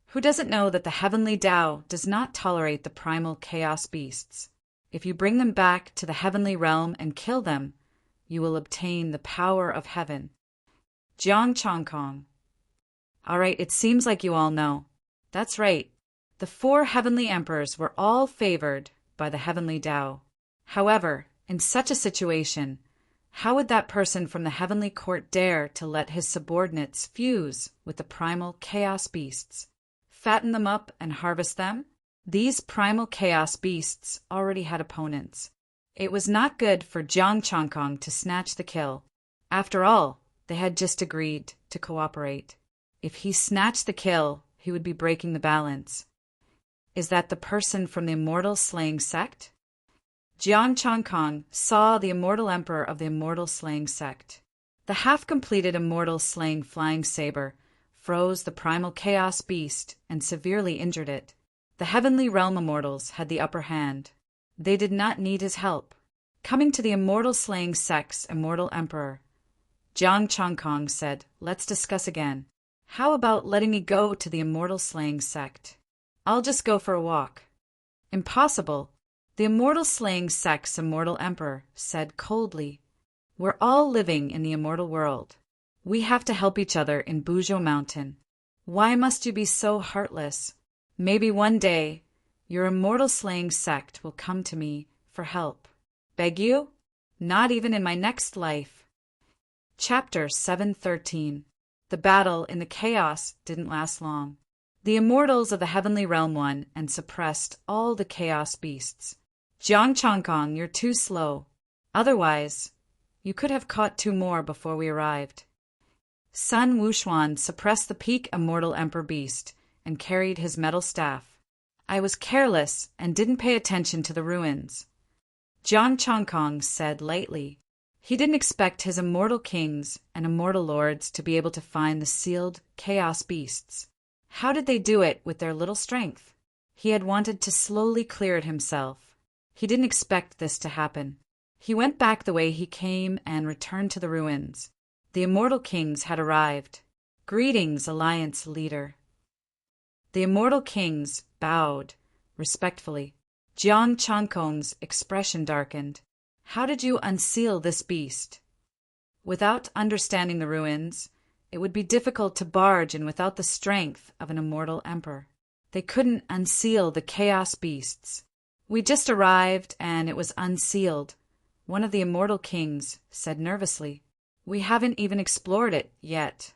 Speaker 1: Who doesn't know that the heavenly Tao does not tolerate the primal chaos beasts? If you bring them back to the heavenly realm and kill them, you will obtain the power of heaven. Jiang Changkong. All right, it seems like you all know. That's right. The 4 heavenly emperors were all favored by the heavenly Tao. However, in such a situation, how would that person from the heavenly court dare to let his subordinates fuse with the primal chaos beasts? Fatten them up and harvest them? These primal chaos beasts already had opponents. It was not good for Jiang Changkong to snatch the kill. After all, they had just agreed to cooperate. If he snatched the kill, he would be breaking the balance. Is that the person from the immortal slaying sect? Jiang Changkong saw the immortal emperor of the immortal slaying sect. The half-completed immortal slaying flying saber froze the primal chaos beast and severely injured it. The heavenly realm immortals had the upper hand. They did not need his help. Coming to the immortal slaying sect's immortal emperor, Jiang Changkong said, let's discuss again. How about letting me go to the immortal slaying sect? I'll just go for a walk. Impossible. The immortal slaying sect's immortal emperor said coldly, we're all living in the immortal world. We have to help each other in Buzhou Mountain. Why must you be so heartless? Maybe one day, your immortal slaying sect will come to me for help. Beg you? Not even in my next life. Chapter 713. The battle in the chaos didn't last long. The immortals of the heavenly realm won and suppressed all the chaos beasts. Jiang Changkong, you're too slow. Otherwise, you could have caught 2 more before we arrived. Sun Wuxuan suppressed the peak immortal emperor beast and carried his metal staff. I was careless and didn't pay attention to the ruins. Jiang Changkong said lightly. He didn't expect his immortal kings and immortal lords to be able to find the sealed chaos beasts. How did they do it with their little strength? He had wanted to slowly clear it himself. He didn't expect this to happen. He went back the way he came and returned to the ruins. The immortal kings had arrived. Greetings, Alliance leader. The immortal kings bowed respectfully. Jiang Changkong's expression darkened. How did you unseal this beast? Without understanding the ruins, it would be difficult to barge in without the strength of an immortal emperor. They couldn't unseal the chaos beasts. We just arrived and it was unsealed, one of the immortal kings said nervously. We haven't even explored it yet.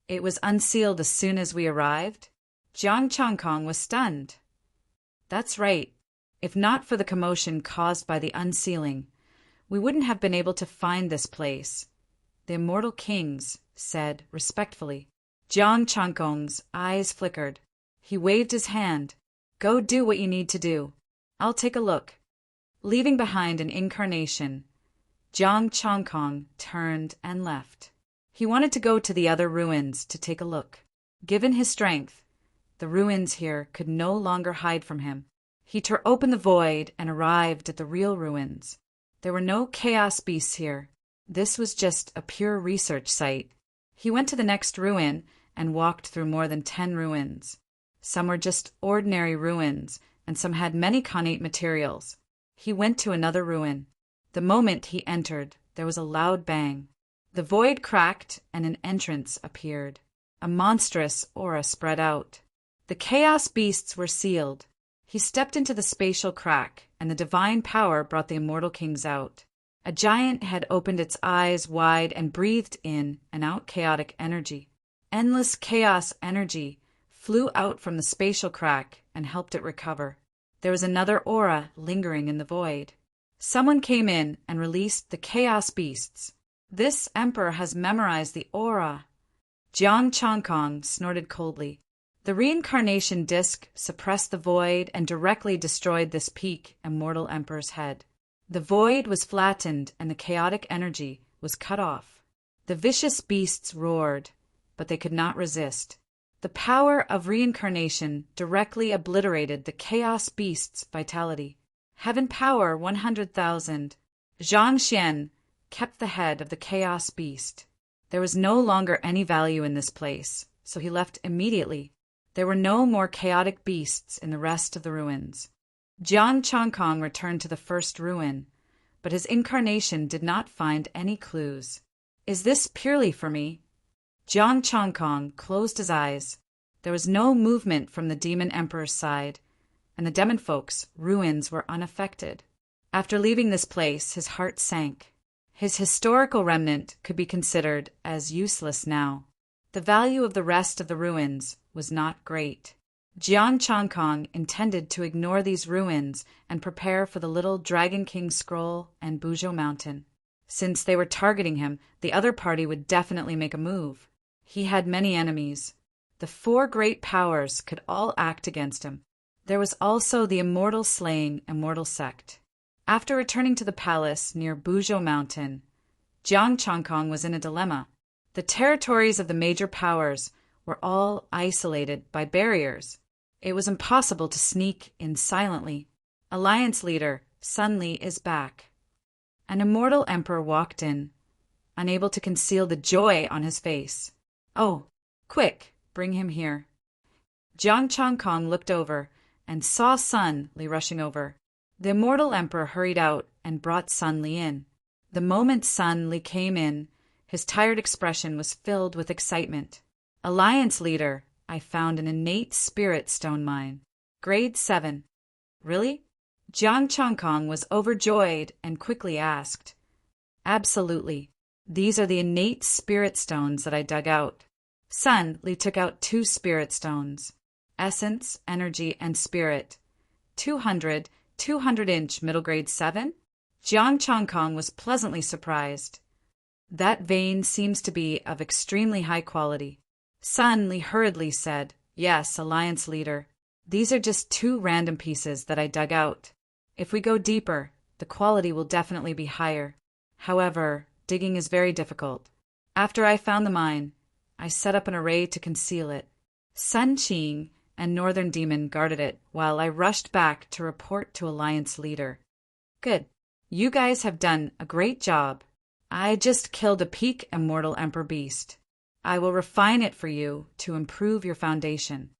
Speaker 1: It was unsealed as soon as we arrived? Jiang Changkong was stunned. That's right. If not for the commotion caused by the unsealing, we wouldn't have been able to find this place, the immortal kings said respectfully. Jiang Changkong's eyes flickered. He waved his hand. Go do what you need to do. I'll take a look. Leaving behind an incarnation, Jiang Changkong turned and left. He wanted to go to the other ruins to take a look. Given his strength, the ruins here could no longer hide from him. He tore open the void and arrived at the real ruins. There were no chaos beasts here. This was just a pure research site. He went to the next ruin and walked through more than 10 ruins. Some were just ordinary ruins, and some had many connate materials. He went to another ruin. The moment he entered, there was a loud bang. The void cracked and an entrance appeared. A monstrous aura spread out. The chaos beasts were sealed. He stepped into the spatial crack, and the divine power brought the immortal kings out. A giant had opened its eyes wide and breathed in and out chaotic energy. Endless chaos energy flew out from the spatial crack and helped it recover. There was another aura lingering in the void. Someone came in and released the Chaos Beasts. This emperor has memorized the aura. Jiang Changkong snorted coldly. The reincarnation disc suppressed the void and directly destroyed this peak immortal emperor's head. The void was flattened and the chaotic energy was cut off. The vicious beasts roared, but they could not resist. The power of reincarnation directly obliterated the Chaos Beast's vitality. Heaven Power 100,000. Zhang Xian kept the head of the Chaos Beast. There was no longer any value in this place, so he left immediately. There were no more chaotic beasts in the rest of the ruins. Jiang Changkong returned to the first ruin, but his incarnation did not find any clues. Is this purely for me? Jiang Changkong closed his eyes. There was no movement from the demon emperor's side, and the demon folk's ruins were unaffected. After leaving this place, his heart sank. His historical remnant could be considered as useless now. The value of the rest of the ruins was not great. Jiang Changkong intended to ignore these ruins and prepare for the little Dragon King scroll and Buzhou Mountain. Since they were targeting him, the other party would definitely make a move. He had many enemies. The four great powers could all act against him. There was also the immortal slaying immortal sect. After returning to the palace near Buzhou Mountain, Jiang Changkong was in a dilemma. The territories of the major powers were all isolated by barriers. It was impossible to sneak in silently. Alliance leader Sun Li is back. An immortal emperor walked in, unable to conceal the joy on his face. Oh, quick, bring him here. Jiang Changkong looked over and saw Sun Li rushing over. The immortal emperor hurried out and brought Sun Li in. The moment Sun Li came in, his tired expression was filled with excitement. Alliance leader, I found an innate spirit stone mine. Grade 7. Really? Jiang Changkong was overjoyed and quickly asked. Absolutely. These are the innate spirit stones that I dug out. Sun Li took out 2 spirit stones. Essence, energy, and spirit. 200-inch middle grade 7? Jiang Changkong was pleasantly surprised. That vein seems to be of extremely high quality. Sun Li hurriedly said, Yes, Alliance leader. These are just 2 random pieces that I dug out. If we go deeper, the quality will definitely be higher. However, digging is very difficult. After I found the mine, I set up an array to conceal it. Sun Qing and Northern Demon guarded it while I rushed back to report to Alliance leader. Good. You guys have done a great job. I just killed a peak immortal emperor beast. I will refine it for you to improve your foundation.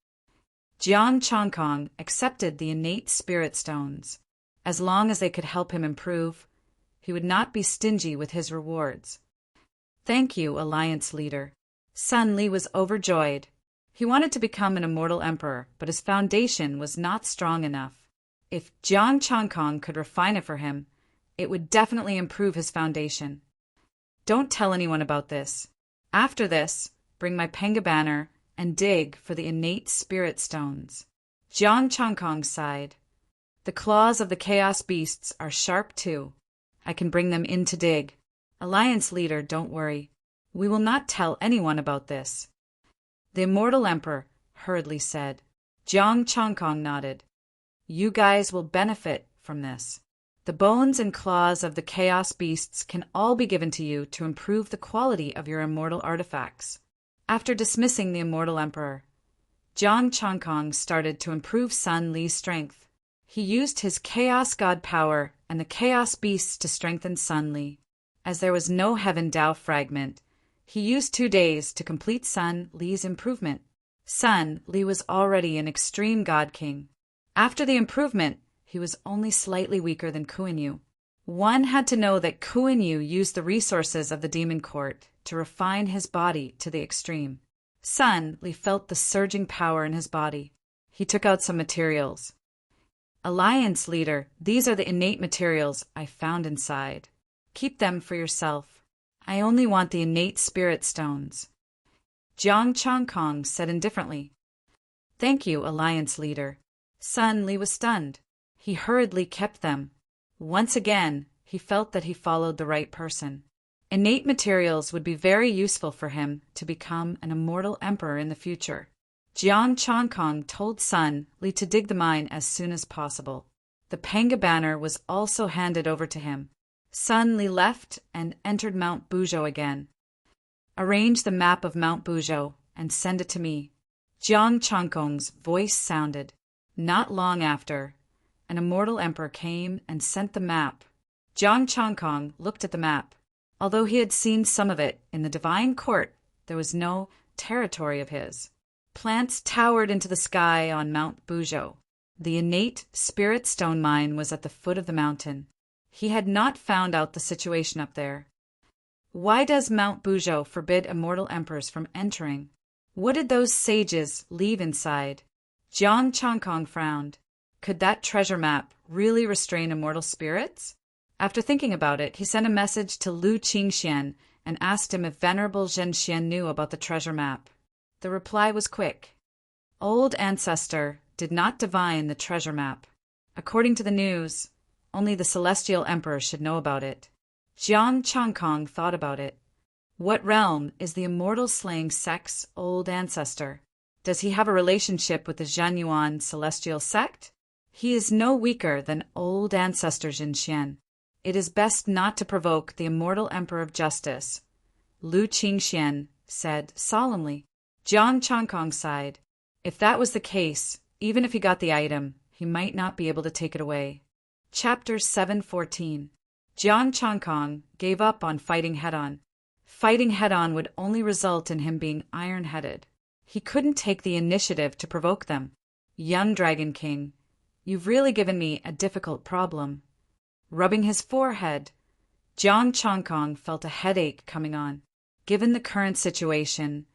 Speaker 1: Jiang Changkong accepted the innate spirit stones. As long as they could help him improve, he would not be stingy with his rewards. Thank you, Alliance leader. Sun Li was overjoyed. He wanted to become an immortal emperor, but his foundation was not strong enough. If Jiang Changkong could refine it for him, it would definitely improve his foundation. Don't tell anyone about this. After this, bring my Penga banner and dig for the innate spirit stones. Jiang Changkong sighed. The claws of the chaos beasts are sharp too. I can bring them in to dig. Alliance leader, don't worry. We will not tell anyone about this. The immortal emperor hurriedly said. Jiang Changkong nodded. You guys will benefit from this. The bones and claws of the chaos beasts can all be given to you to improve the quality of your immortal artifacts. After dismissing the immortal emperor, Jiang Changkong started to improve Sun Li's strength. He used his chaos god power and the chaos beasts to strengthen Sun Li. As there was no heaven Dao fragment, he used 2 days to complete Sun Li's improvement. Sun Li was already an extreme god king. After the improvement, he was only slightly weaker than Kuan-Yu. One had to know that Kuan-Yu used the resources of the demon court to refine his body to the extreme. Sun Li felt the surging power in his body. He took out some materials. Alliance leader, these are the innate materials I found inside. Keep them for yourself. I only want the innate spirit stones. Jiang Changkong said indifferently. Thank you, Alliance leader. Sun Li was stunned. He hurriedly kept them. Once again, he felt that he followed the right person. Innate materials would be very useful for him to become an immortal emperor in the future. Jiang Changkong told Sun Li to dig the mine as soon as possible. The Panga banner was also handed over to him. Sun Li left and entered Mount Buzhou again. Arrange the map of Mount Buzhou and send it to me. Jiang Changkong's voice sounded. Not long after, an immortal emperor came and sent the map. Jiang Changkong looked at the map. Although he had seen some of it in the divine court, there was no territory of his. Plants towered into the sky on Mount Buzhou. The innate spirit stone mine was at the foot of the mountain. He had not found out the situation up there. Why does Mount Buzhou forbid immortal emperors from entering? What did those sages leave inside? Jiang Changkong frowned. Could that treasure map really restrain immortal spirits? After thinking about it, he sent a message to Lu Qingxian and asked him if Venerable Zhenxian knew about the treasure map. The reply was quick. Old Ancestor did not divine the treasure map. According to the news, only the Celestial Emperor should know about it. Jiang Changkong thought about it. What realm is the immortal slaying sect's old ancestor? Does he have a relationship with the Zhanyuan celestial sect? He is no weaker than old ancestor Zhenxian. It is best not to provoke the immortal Emperor of Justice, Lu Qingxian said solemnly. Jiang Changkong sighed. If that was the case, even if he got the item, he might not be able to take it away. Chapter 714. Jiang Changkong gave up on fighting head-on. Fighting head-on would only result in him being iron-headed. He couldn't take the initiative to provoke them. Young Dragon King, you've really given me a difficult problem. Rubbing his forehead, Jiang Changkong felt a headache coming on. Given the current situation,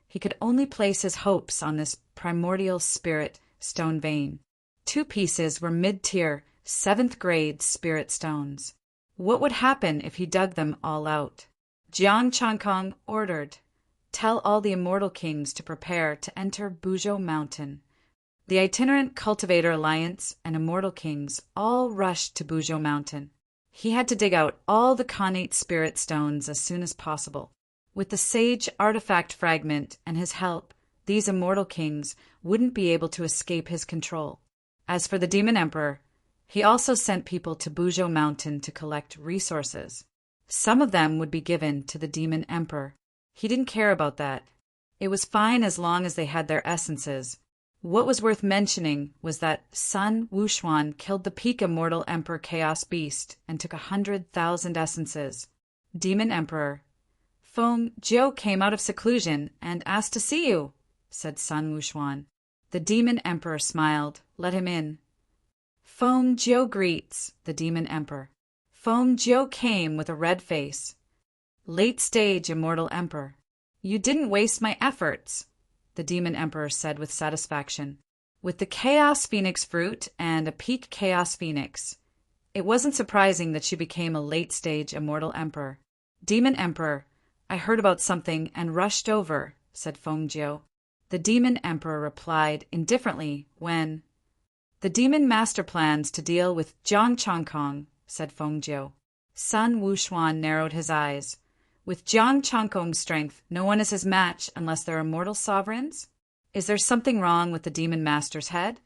Speaker 1: he could only place his hopes on this primordial spirit stone vein. 2 pieces were mid-tier, 7th-grade spirit stones. What would happen if he dug them all out? Jiang Changkong ordered, "Tell all the immortal kings to prepare to enter Buzhou Mountain." The itinerant Cultivator Alliance and Immortal Kings all rushed to Buzhou Mountain. He had to dig out all the connate spirit stones as soon as possible. With the sage artifact fragment and his help, these Immortal Kings wouldn't be able to escape his control. As for the Demon Emperor, he also sent people to Buzhou Mountain to collect resources. Some of them would be given to the Demon Emperor. He didn't care about that. It was fine as long as they had their essences. What was worth mentioning was that Sun Wuxuan killed the peak immortal Emperor Chaos Beast and took 100,000 essences. Demon Emperor, Feng Jiu came out of seclusion and asked to see you, said Sun Wuxuan. The Demon Emperor smiled. Let him in. Feng Jiu greets the Demon Emperor. Feng Jiu came with a red face. Late stage immortal Emperor. You didn't waste my efforts, the Demon Emperor said with satisfaction. With the Chaos Phoenix fruit and a peak Chaos Phoenix, it wasn't surprising that she became a late-stage immortal emperor. Demon Emperor, I heard about something and rushed over, said Feng Jiu. The Demon Emperor replied indifferently when, the Demon Master plans to deal with Jiang Changkong, said Feng Jiu. Sun Wuxuan narrowed his eyes. With Jiang Changkong's strength, no one is his match unless they're immortal sovereigns? Is there something wrong with the Demon Master's head?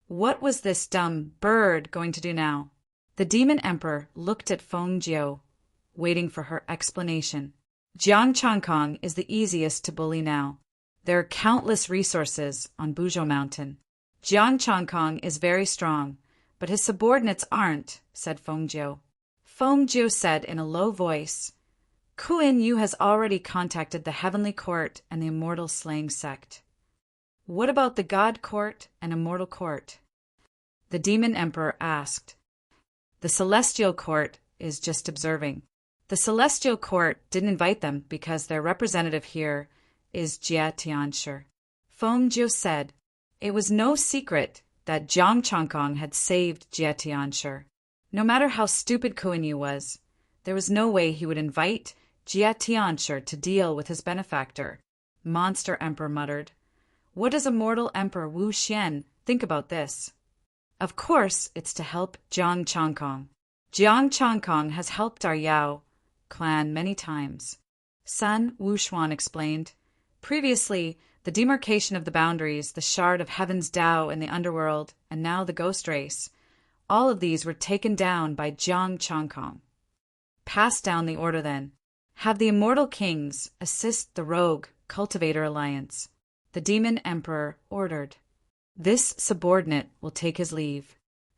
Speaker 1: What was this dumb bird going to do now? The Demon Emperor looked at Feng Jiu, waiting for her explanation. Jiang Changkong is the easiest to bully now. There are countless resources on Buzhou Mountain. Jiang Changkong is very strong, but his subordinates aren't, said Feng Jiu. Feng Jiu said in a low voice, Kuan Yu has already contacted the Heavenly Court and the Immortal Slaying Sect. What about the God Court and Immortal Court? The Demon Emperor asked. The Celestial Court is just observing. The Celestial Court didn't invite them because their representative here is Jia Tianshi. Feng Jiu said, it was no secret that Jiang Changkong had saved Jia Tianshi. No matter how stupid Kuan Yu was, there was no way he would invite Jia Tianshi to deal with his benefactor. Monster Emperor muttered. What does Immortal Emperor Wu Xian think about this? Of course, it's to help Jiang Changkong. Jiang Changkong has helped our Yao clan many times. Sun Wuxuan explained. Previously, the demarcation of the boundaries, the shard of heaven's Tao in the underworld, and now the ghost race, all of these were taken down by Jiang Changkong. Pass down the order then. Have the immortal kings assist the rogue cultivator alliance. The demon emperor ordered. This subordinate will take his leave.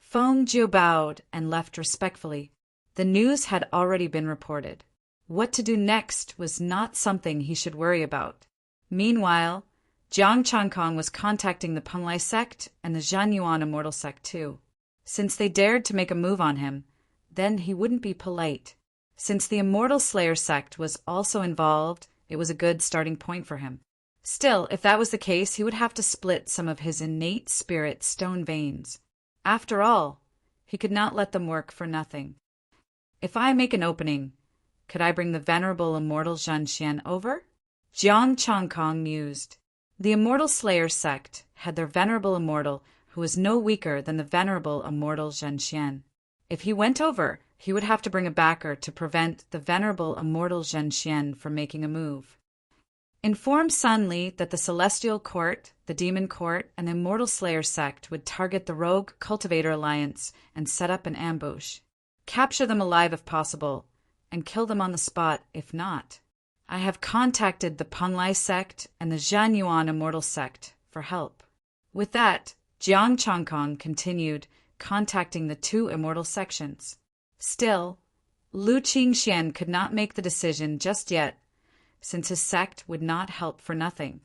Speaker 1: Feng Jiu bowed and left respectfully. The news had already been reported. What to do next was not something he should worry about. Meanwhile, Jiang Changkong was contacting the Penglai sect and the Zhanyuan immortal sect too. Since they dared to make a move on him, then he wouldn't be polite. Since the Immortal Slayer sect was also involved, it was a good starting point for him. Still, if that was the case, he would have to split some of his innate spirit stone veins. After all, he could not let them work for nothing. If I make an opening, could I bring the venerable immortal Zhanxian over? Jiang Changkong mused. The Immortal Slayer sect had their venerable immortal, who was no weaker than the venerable immortal Zhanxian. If he went over, he would have to bring a backer to prevent the venerable immortal Zhanxian from making a move. Inform Sun Li that the Celestial Court, the Demon Court, and the Immortal Slayer sect would target the Rogue Cultivator Alliance and set up an ambush. Capture them alive if possible, and kill them on the spot if not. I have contacted the Penglai sect and the Zhanyuan immortal sect for help. With that, Jiang Changkong continued contacting the two immortal sections. Still, Lu Qingxian could not make the decision just yet, since his sect would not help for nothing.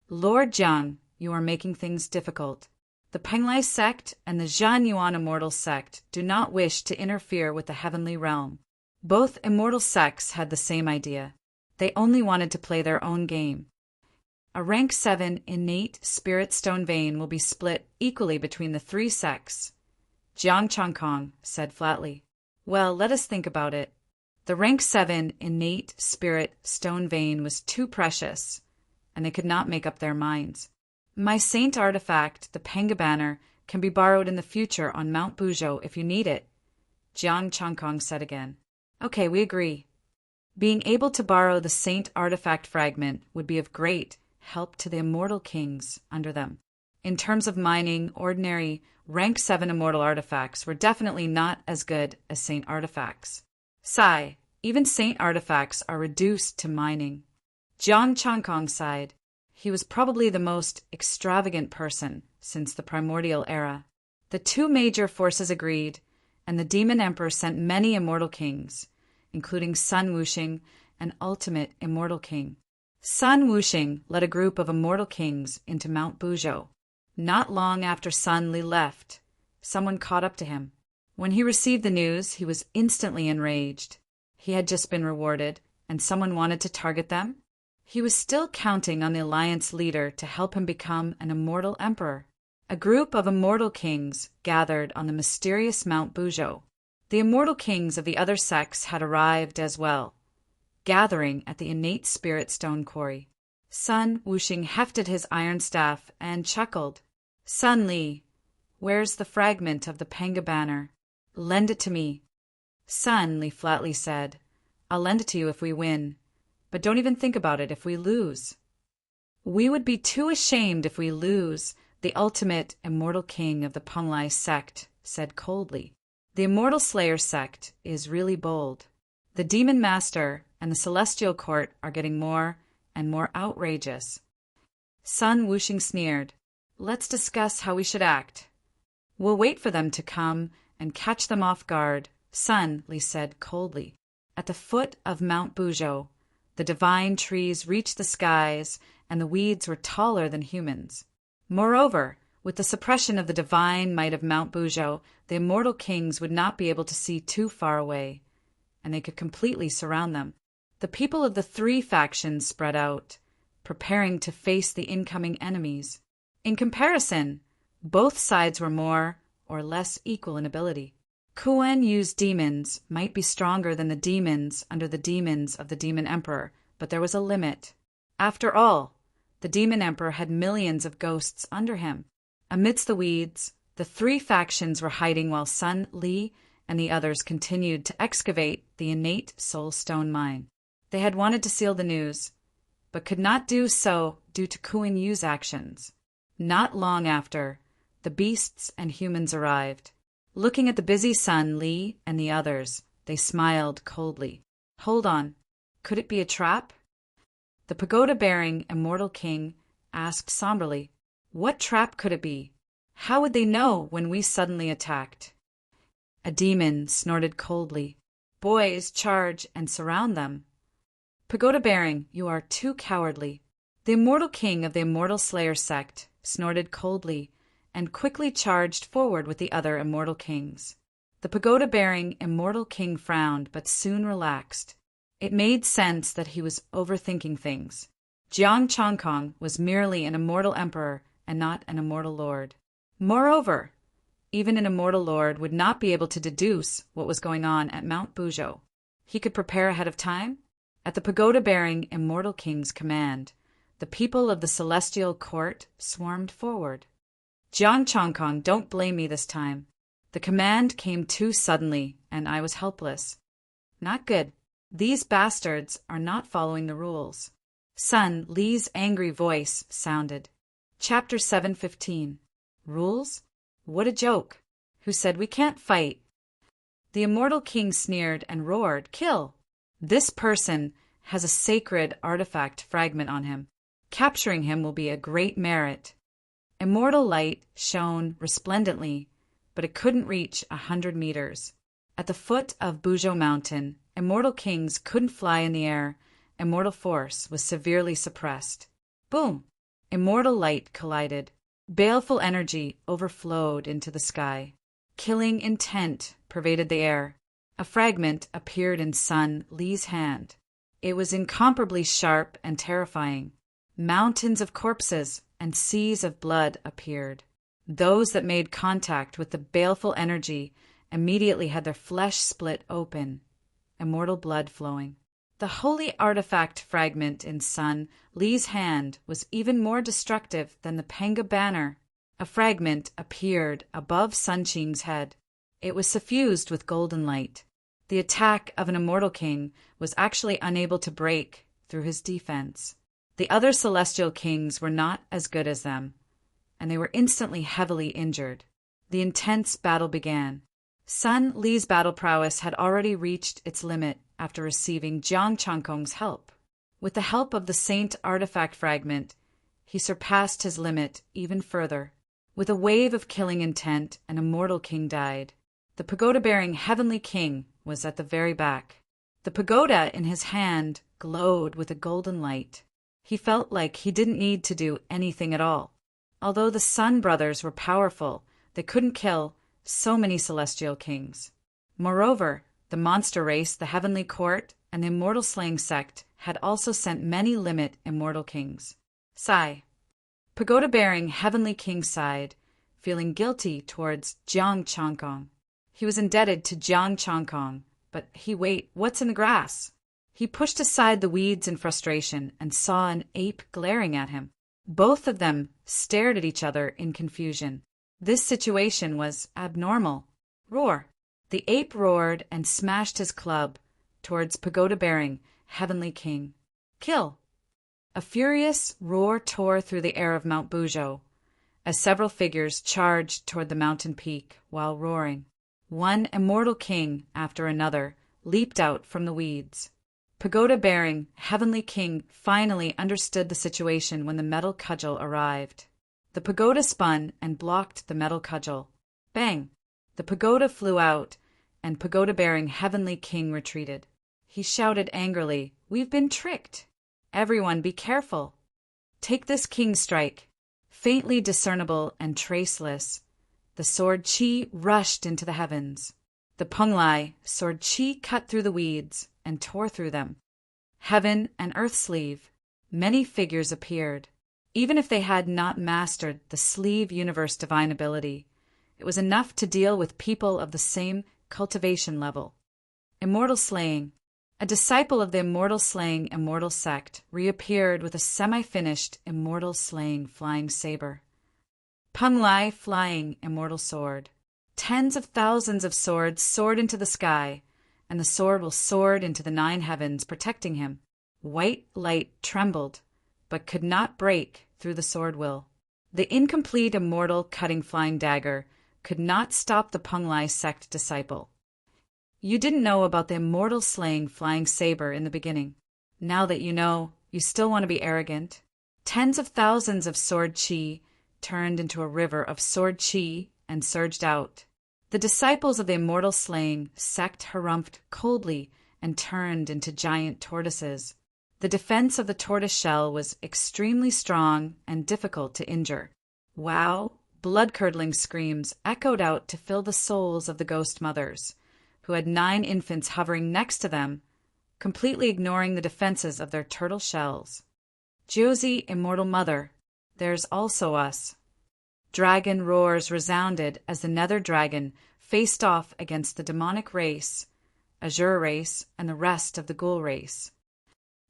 Speaker 1: Lord Jiang, you are making things difficult. The Penglai sect and the Zhanyuan immortal sect do not wish to interfere with the heavenly realm. Both immortal sects had the same idea. They only wanted to play their own game. A rank 7 innate spirit stone vein will be split equally between the three sects. Jiang Changkong said flatly. Well, let us think about it. The rank 7 innate spirit stone vein was too precious, and they could not make up their minds. My saint artifact, the Panga banner, can be borrowed in the future on Mount Buzhou if you need it, Jiang Changkong said again. Okay, we agree. Being able to borrow the saint artifact fragment would be of great help to the immortal kings under them. In terms of mining, ordinary rank 7 immortal artifacts were definitely not as good as saint artifacts. Sigh, even saint artifacts are reduced to mining. Jiang Changkong sighed. He was probably the most extravagant person since the primordial era. The two major forces agreed, and the Demon Emperor sent many immortal kings, including Sun Wuxing, an ultimate immortal king. Sun Wuxing led a group of immortal kings into Mount Buzhou. Not long after Sun Li left, someone caught up to him. When he received the news, he was instantly enraged. He had just been rewarded, and someone wanted to target them? He was still counting on the alliance leader to help him become an immortal emperor. A group of immortal kings gathered on the mysterious Mount Buzhou. The immortal kings of the other sects had arrived as well, gathering at the innate spirit stone quarry. Sun Wuxing hefted his iron staff and chuckled. Sun Li, where's the fragment of the Panga banner? Lend it to me. Sun Li flatly said, I'll lend it to you if we win, but don't even think about it if we lose. We would be too ashamed if we lose, the ultimate immortal king of the Penglai sect said coldly. The Immortal Slayer sect is really bold. The Demon Master and the Celestial Court are getting more and more outrageous. Sun Wuxing sneered. Let's discuss how we should act. We'll wait for them to come and catch them off guard, Sun Li said coldly. At the foot of Mount Buzhou, the divine trees reached the skies, and the weeds were taller than humans. Moreover, with the suppression of the divine might of Mount Buzhou, the immortal kings would not be able to see too far away, and they could completely surround them. The people of the three factions spread out, preparing to face the incoming enemies. In comparison, both sides were more or less equal in ability. Kuan Yu's demons might be stronger than the demons under the demons of the Demon Emperor, but there was a limit. After all, the Demon Emperor had millions of ghosts under him. Amidst the weeds, the three factions were hiding while Sun Li and the others continued to excavate the innate soul stone mine. They had wanted to seal the news, but could not do so due to Kuing Yu's actions. Not long after, the beasts and humans arrived. Looking at the busy Sun, Li, and the others, they smiled coldly. Hold on. Could it be a trap? The pagoda-bearing immortal king asked somberly. What trap could it be? How would they know when we suddenly attacked? A demon snorted coldly. Boys, charge and surround them. Pagoda-bearing, you are too cowardly. The immortal king of the Immortal Slayer sect snorted coldly and quickly charged forward with the other immortal kings. The pagoda-bearing immortal king frowned but soon relaxed. It made sense that he was overthinking things. Jiang Chongkong was merely an immortal emperor and not an immortal lord. Moreover, even an immortal lord would not be able to deduce what was going on at Mount Buzhou. He could prepare ahead of time. At the pagoda-bearing immortal king's command, the people of the celestial court swarmed forward. Jiang Chongkong, don't blame me this time. The command came too suddenly, and I was helpless. Not good. These bastards are not following the rules. Sun Li's angry voice sounded. Chapter 7:15. Rules? What a joke. Who said we can't fight? The immortal king sneered and roared, Kill! This person has a sacred artifact fragment on him. Capturing him will be a great merit. Immortal light shone resplendently, but it couldn't reach 100 meters. At the foot of Buzhou Mountain, immortal kings couldn't fly in the air. Immortal force was severely suppressed. Boom! Immortal light collided. Baleful energy overflowed into the sky. Killing intent pervaded the air. A fragment appeared in Sun Li's hand. It was incomparably sharp and terrifying. Mountains of corpses and seas of blood appeared. Those that made contact with the baleful energy immediately had their flesh split open, immortal blood flowing. The holy artifact fragment in Sun Li's hand was even more destructive than the Panga banner. A fragment appeared above Sun Qing's head. It was suffused with golden light. The attack of an immortal king was actually unable to break through his defense. The other celestial kings were not as good as them, and they were instantly heavily injured. The intense battle began. Sun Li's battle prowess had already reached its limit after receiving Jiang Chongkong's help. With the help of the Saint Artifact Fragment, he surpassed his limit even further. With a wave of killing intent, an immortal king died. The pagoda-bearing Heavenly King was at the very back. The pagoda in his hand glowed with a golden light. He felt like he didn't need to do anything at all. Although the Sun Brothers were powerful, they couldn't kill so many celestial kings. Moreover, the monster race, the Heavenly Court, and the Immortal Slaying Sect had also sent many limit immortal kings. Sigh. Pagoda-bearing Heavenly King sighed, feeling guilty towards Jiang Chongkong. He was indebted to Jiang Chongkong, but what's in the grass? He pushed aside the weeds in frustration and saw an ape glaring at him. Both of them stared at each other in confusion. This situation was abnormal. Roar! The ape roared and smashed his club towards pagoda-bearing Heavenly King. Kill! A furious roar tore through the air of Mount Buzhou as several figures charged toward the mountain peak while roaring. One immortal king after another leaped out from the weeds. Pagoda-bearing Heavenly King finally understood the situation when the metal cudgel arrived. The pagoda spun and blocked the metal cudgel. Bang! The pagoda flew out, and pagoda-bearing Heavenly King retreated. He shouted angrily, "We've been tricked! Everyone be careful! Take this king strike!" Faintly discernible and traceless, the sword Qi rushed into the heavens. The Penglai sword Qi cut through the weeds and tore through them. Heaven and earth sleeve. Many figures appeared. Even if they had not mastered the sleeve universe divine ability, it was enough to deal with people of the same cultivation level. Immortal Slaying. A disciple of the Immortal Slaying Immortal Sect reappeared with a semi-finished Immortal Slaying flying saber. Penglai flying Immortal Sword. Tens of thousands of swords soared into the sky, and the sword will soared into the 9 heavens, protecting him. White light trembled, but could not break through the sword will. The incomplete immortal cutting flying dagger could not stop the Punglai sect disciple. You didn't know about the immortal slaying flying saber in the beginning. Now that you know, you still want to be arrogant. Tens of thousands of sword chi turned into a river of sword chi and surged out. The disciples of the immortal slaying sect harumphed coldly and turned into giant tortoises. The defense of the tortoise shell was extremely strong and difficult to injure. Wow! Blood-curdling screams echoed out to fill the souls of the ghost mothers, who had 9 infants hovering next to them, completely ignoring the defenses of their turtle shells. Josie, immortal mother, there's also us. Dragon roars resounded as the nether dragon faced off against the demonic race, Azure race, and the rest of the ghoul race.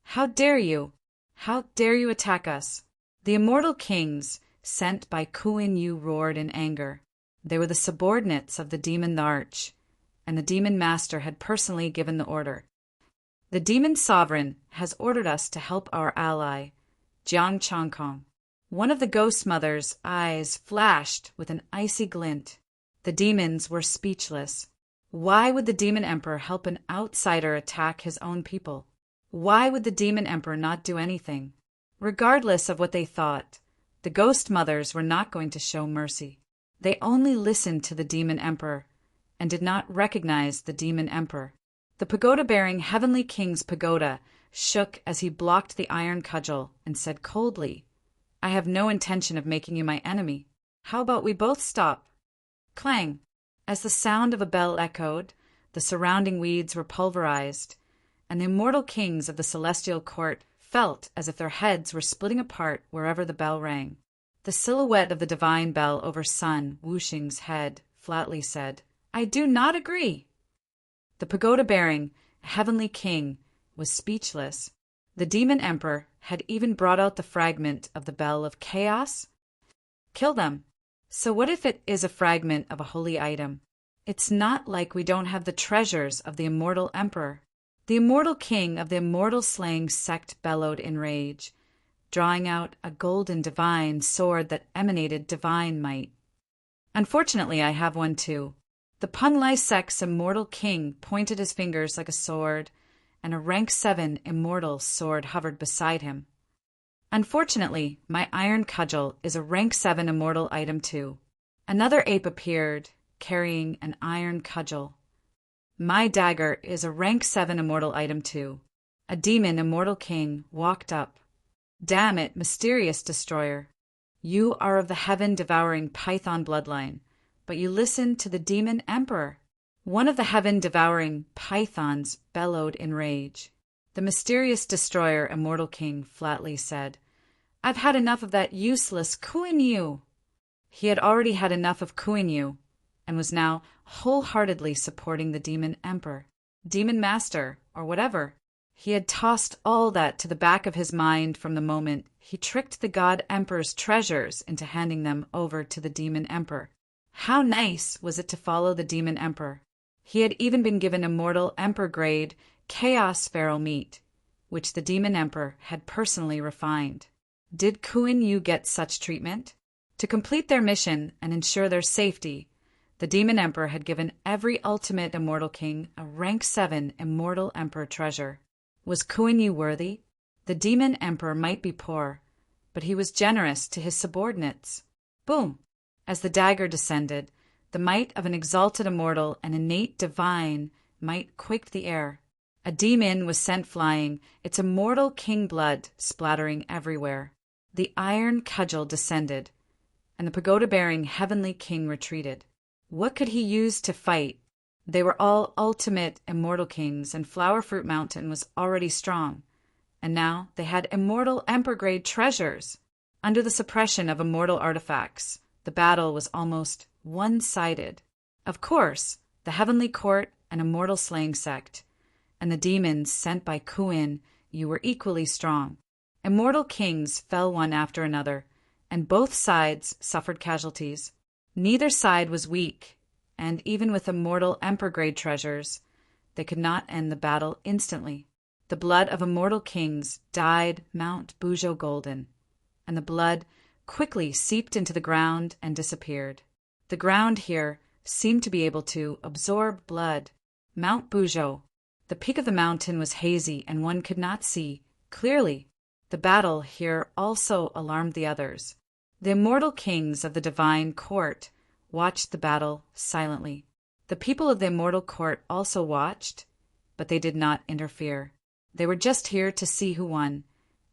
Speaker 1: How dare you? How dare you attack us? The immortal kings, sent by Kuin Yu, roared in anger. They were the subordinates of the demon the Arch, and the demon master had personally given the order. The demon sovereign has ordered us to help our ally, Jiang Changkong. One of the ghost mother's eyes flashed with an icy glint. The demons were speechless. Why would the demon emperor help an outsider attack his own people? Why would the demon emperor not do anything? Regardless of what they thought, the ghost mothers were not going to show mercy. They only listened to the demon emperor and did not recognize the demon emperor. The pagoda-bearing heavenly king's pagoda shook as he blocked the iron cudgel and said coldly, "I have no intention of making you my enemy. How about we both stop?" Clang! As the sound of a bell echoed, the surrounding weeds were pulverized, and the immortal kings of the celestial court felt as if their heads were splitting apart wherever the bell rang. The silhouette of the divine bell over Sun Wuxing's head flatly said, "I do not agree." The pagoda-bearing heavenly king was speechless. The demon emperor had even brought out the fragment of the bell of chaos. Kill them. So what if it is a fragment of a holy item? It's not like we don't have the treasures of the immortal emperor. The immortal king of the immortal slaying sect bellowed in rage, drawing out a golden divine sword that emanated divine might. Unfortunately, I have one too. The Punlai sect's immortal king pointed his fingers like a sword, and a rank 7 immortal sword hovered beside him. Unfortunately, my iron cudgel is a rank 7 immortal item too. Another ape appeared, carrying an iron cudgel. My dagger is a rank 7 immortal item too. A demon immortal king walked up. Damn it, mysterious destroyer. You are of the heaven-devouring python bloodline, but you listened to the demon emperor. One of the heaven-devouring pythons bellowed in rage. The mysterious destroyer immortal king flatly said, "I've had enough of that useless Kuin Yu." He had already had enough of Kuin Yu, and was now wholeheartedly supporting the demon emperor, demon master, or whatever. He had tossed all that to the back of his mind from the moment he tricked the god emperor's treasures into handing them over to the demon emperor. How nice was it to follow the demon emperor? He had even been given immortal emperor-grade chaos pharaoh meat, which the demon emperor had personally refined. Did Kuin Yu get such treatment? To complete their mission and ensure their safety, the demon emperor had given every ultimate immortal king a rank 7 immortal emperor treasure. Was Kuin Yu worthy? The demon emperor might be poor, but he was generous to his subordinates. Boom! As the dagger descended, the might of an exalted immortal and innate divine might quaked the air. A demon was sent flying, its immortal king blood splattering everywhere. The iron cudgel descended, and the pagoda-bearing heavenly king retreated. What could he use to fight? They were all ultimate immortal kings, and Flower Fruit Mountain was already strong. And now they had immortal emperor-grade treasures. Under the suppression of immortal artifacts, the battle was almost one-sided. Of course, the heavenly court and immortal slaying sect, and the demons sent by Kuin Yu were equally strong. Immortal kings fell one after another, and both sides suffered casualties. Neither side was weak, and even with immortal emperor-grade treasures, they could not end the battle instantly. The blood of immortal kings dyed Mount Bujo golden, and the blood quickly seeped into the ground and disappeared. The ground here seemed to be able to absorb blood. Mount Bujo, the peak of the mountain, was hazy and one could not see clearly. The battle here also alarmed the others. The immortal kings of the divine court watched the battle silently. The people of the immortal court also watched, but they did not interfere. They were just here to see who won,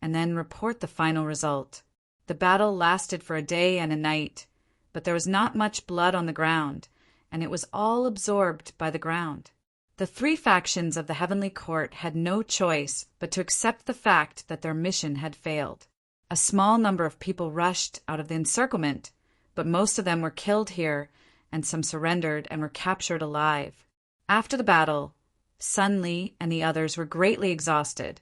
Speaker 1: and then report the final result. The battle lasted for a day and a night, but there was not much blood on the ground, and it was all absorbed by the ground. The three factions of the heavenly court had no choice but to accept the fact that their mission had failed. A small number of people rushed out of the encirclement, but most of them were killed here, and some surrendered and were captured alive. After the battle, Sun Li and the others were greatly exhausted,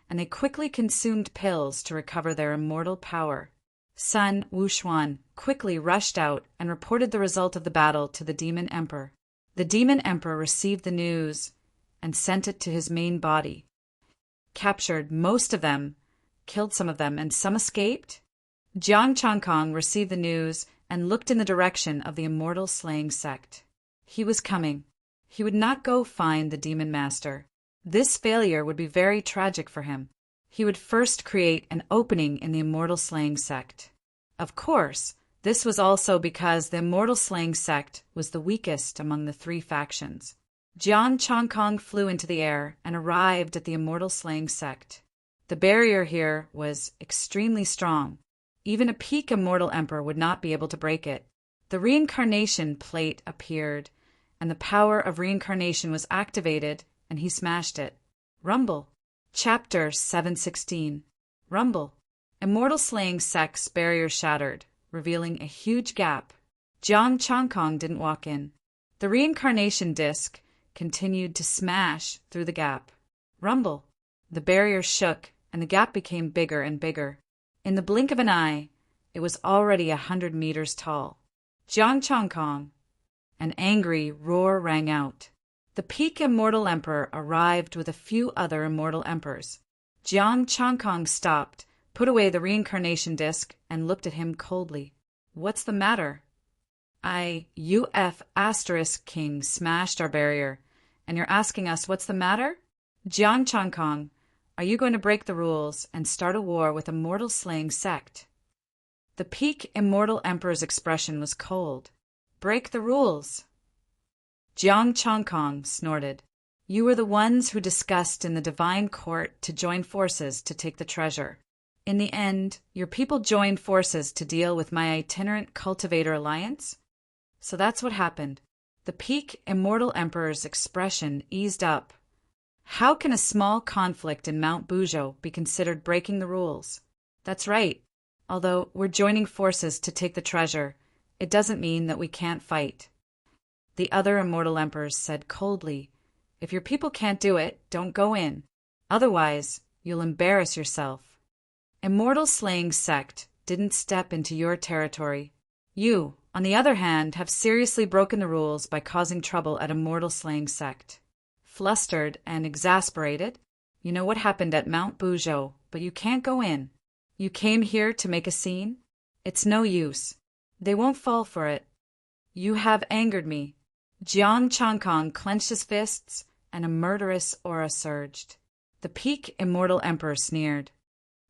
Speaker 1: and they quickly consumed pills to recover their immortal power. Sun Wuxuan quickly rushed out and reported the result of the battle to the Demon Emperor. The Demon Emperor received the news and sent it to his main body. Captured most of them, killed some of them, and some escaped. Jiang Changkong received the news and looked in the direction of the immortal slaying sect. He was coming. He would not go find the Demon Master. This failure would be very tragic for him. He would first create an opening in the immortal slaying sect. Of course, this was also because the immortal slaying sect was the weakest among the three factions. Jiang Changkong flew into the air and arrived at the immortal slaying sect. The barrier here was extremely strong. Even a peak immortal emperor would not be able to break it. The reincarnation plate appeared, and the power of reincarnation was activated, and he smashed it. Rumble. Chapter 716. Rumble. Immortal slaying sect's barrier shattered, revealing a huge gap. Jiang Changkong didn't walk in. The reincarnation disc continued to smash through the gap. Rumble. The barrier shook, and the gap became bigger and bigger. In the blink of an eye, it was already 100 meters tall. Jiang Changkong. An angry roar rang out. The peak immortal emperor arrived with a few other immortal emperors. Jiang Changkong stopped, put away the reincarnation disc, and looked at him coldly. What's the matter? UF** King smashed our barrier, and you're asking us what's the matter? Jiang Changkong, are you going to break the rules and start a war with immortal slaying sect? The peak immortal emperor's expression was cold. Break the rules. Jiang Changkong snorted. You were the ones who discussed in the divine court to join forces to take the treasure. In the end, your people joined forces to deal with my itinerant cultivator alliance? So that's what happened. The peak immortal emperor's expression eased up. How can a small conflict in Mount Bujo be considered breaking the rules? That's right. Although we're joining forces to take the treasure, it doesn't mean that we can't fight. The other immortal emperors said coldly, if your people can't do it, don't go in. Otherwise, you'll embarrass yourself. Immortal slaying sect didn't step into your territory. You, on the other hand, have seriously broken the rules by causing trouble at immortal slaying sect. Flustered and exasperated, you know what happened at Mount Bujo, but you can't go in. You came here to make a scene? It's no use. They won't fall for it. You have angered me. Jiang Changkong clenched his fists, and a murderous aura surged. The peak immortal emperor sneered.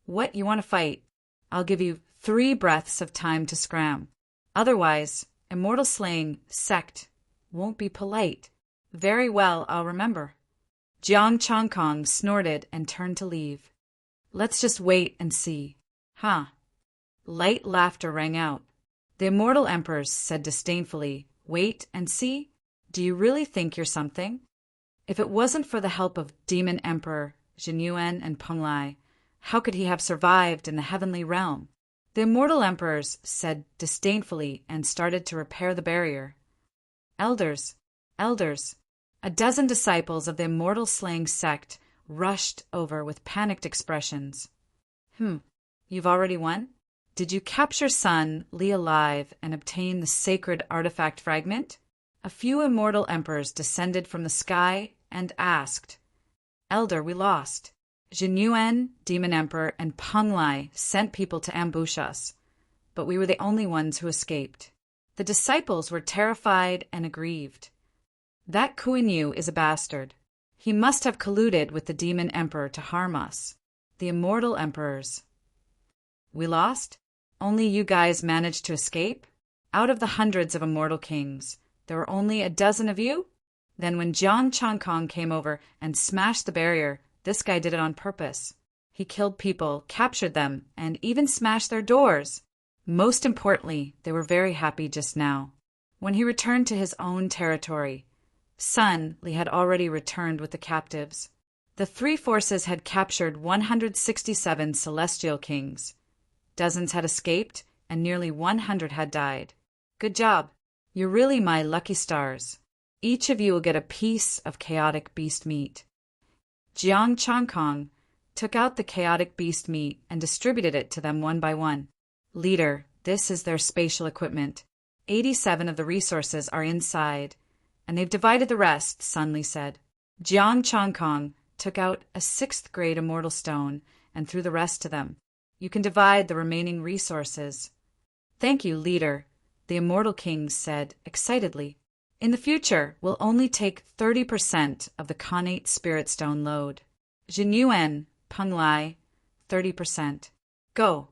Speaker 1: What, you want to fight? I'll give you 3 breaths of time to scram. Otherwise, immortal slaying sect won't be polite. Very well, I'll remember. Jiang Changkong snorted and turned to leave. Let's just wait and see. Huh? Light laughter rang out. The immortal emperors said disdainfully, wait and see? Do you really think you're something? If it wasn't for the help of Demon Emperor, Jinyuan and Penglai, how could he have survived in the heavenly realm? The immortal emperors said disdainfully and started to repair the barrier. Elders, a dozen disciples of the immortal slaying sect rushed over with panicked expressions. You've already won? Did you capture Sun Li alive and obtain the sacred artifact fragment? A few immortal emperors descended from the sky and asked, "Elder, we lost. Jinyuan, Demon Emperor, and Penglai sent people to ambush us, but we were the only ones who escaped." The disciples were terrified and aggrieved. "That Kuan-Yu is a bastard. He must have colluded with the Demon Emperor to harm us. The immortal emperors." "We lost? Only you guys managed to escape? Out of the hundreds of immortal kings, there were only a dozen of you? Then when Jiang Changkong came over and smashed the barrier, this guy did it on purpose. He killed people, captured them, and even smashed their doors. Most importantly, they were very happy just now. When he returned to his own territory, Sun Li had already returned with the captives. The three forces had captured 167 celestial kings. Dozens had escaped, and nearly 100 had died. Good job. You're really my lucky stars. Each of you will get a piece of chaotic beast meat." Jiang Changkong took out the chaotic beast meat and distributed it to them one by one. "Leader, this is their spatial equipment. 87 of the resources are inside, and they've divided the rest," Sun Li said. Jiang Changkong took out a 6th grade immortal stone and threw the rest to them. "You can divide the remaining resources." "Thank you, leader," the immortal kings said excitedly. "In the future, we'll only take 30% of the connate spirit stone load. Jinyuan, Penglai, 30%. Go."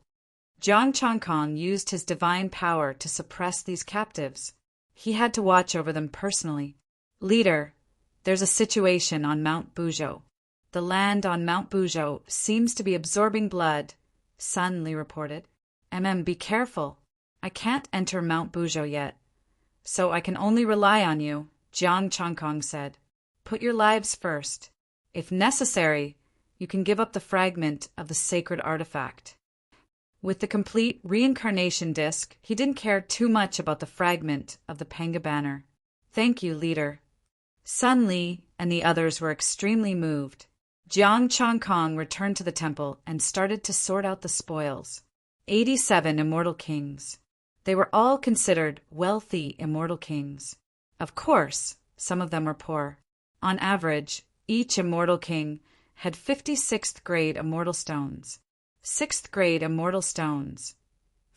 Speaker 1: Jiang Changkong used his divine power to suppress these captives. He had to watch over them personally. "Leader, there's a situation on Mount Buzhou. The land on Mount Buzhou seems to be absorbing blood," Sun Li reported. Be careful. I can't enter Mount Buzhou yet, so I can only rely on you," Jiang Changkong said. "Put your lives first. If necessary, you can give up the fragment of the sacred artifact." With the complete reincarnation disc, he didn't care too much about the fragment of the Panga banner. "Thank you, leader." Sun Li and the others were extremely moved. Jiang Changkong returned to the temple and started to sort out the spoils. 87 immortal kings. They were all considered wealthy immortal kings. Of course, some of them were poor. On average, each immortal king had 56th grade immortal stones. 6th grade immortal stones.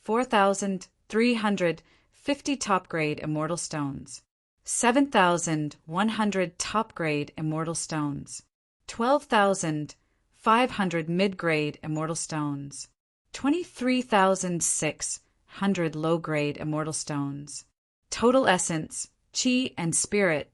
Speaker 1: 4,350 top grade immortal stones. 7,100 top grade immortal stones. 12,500 mid grade immortal stones. 23,600 low grade immortal stones. Total essence, chi, and spirit,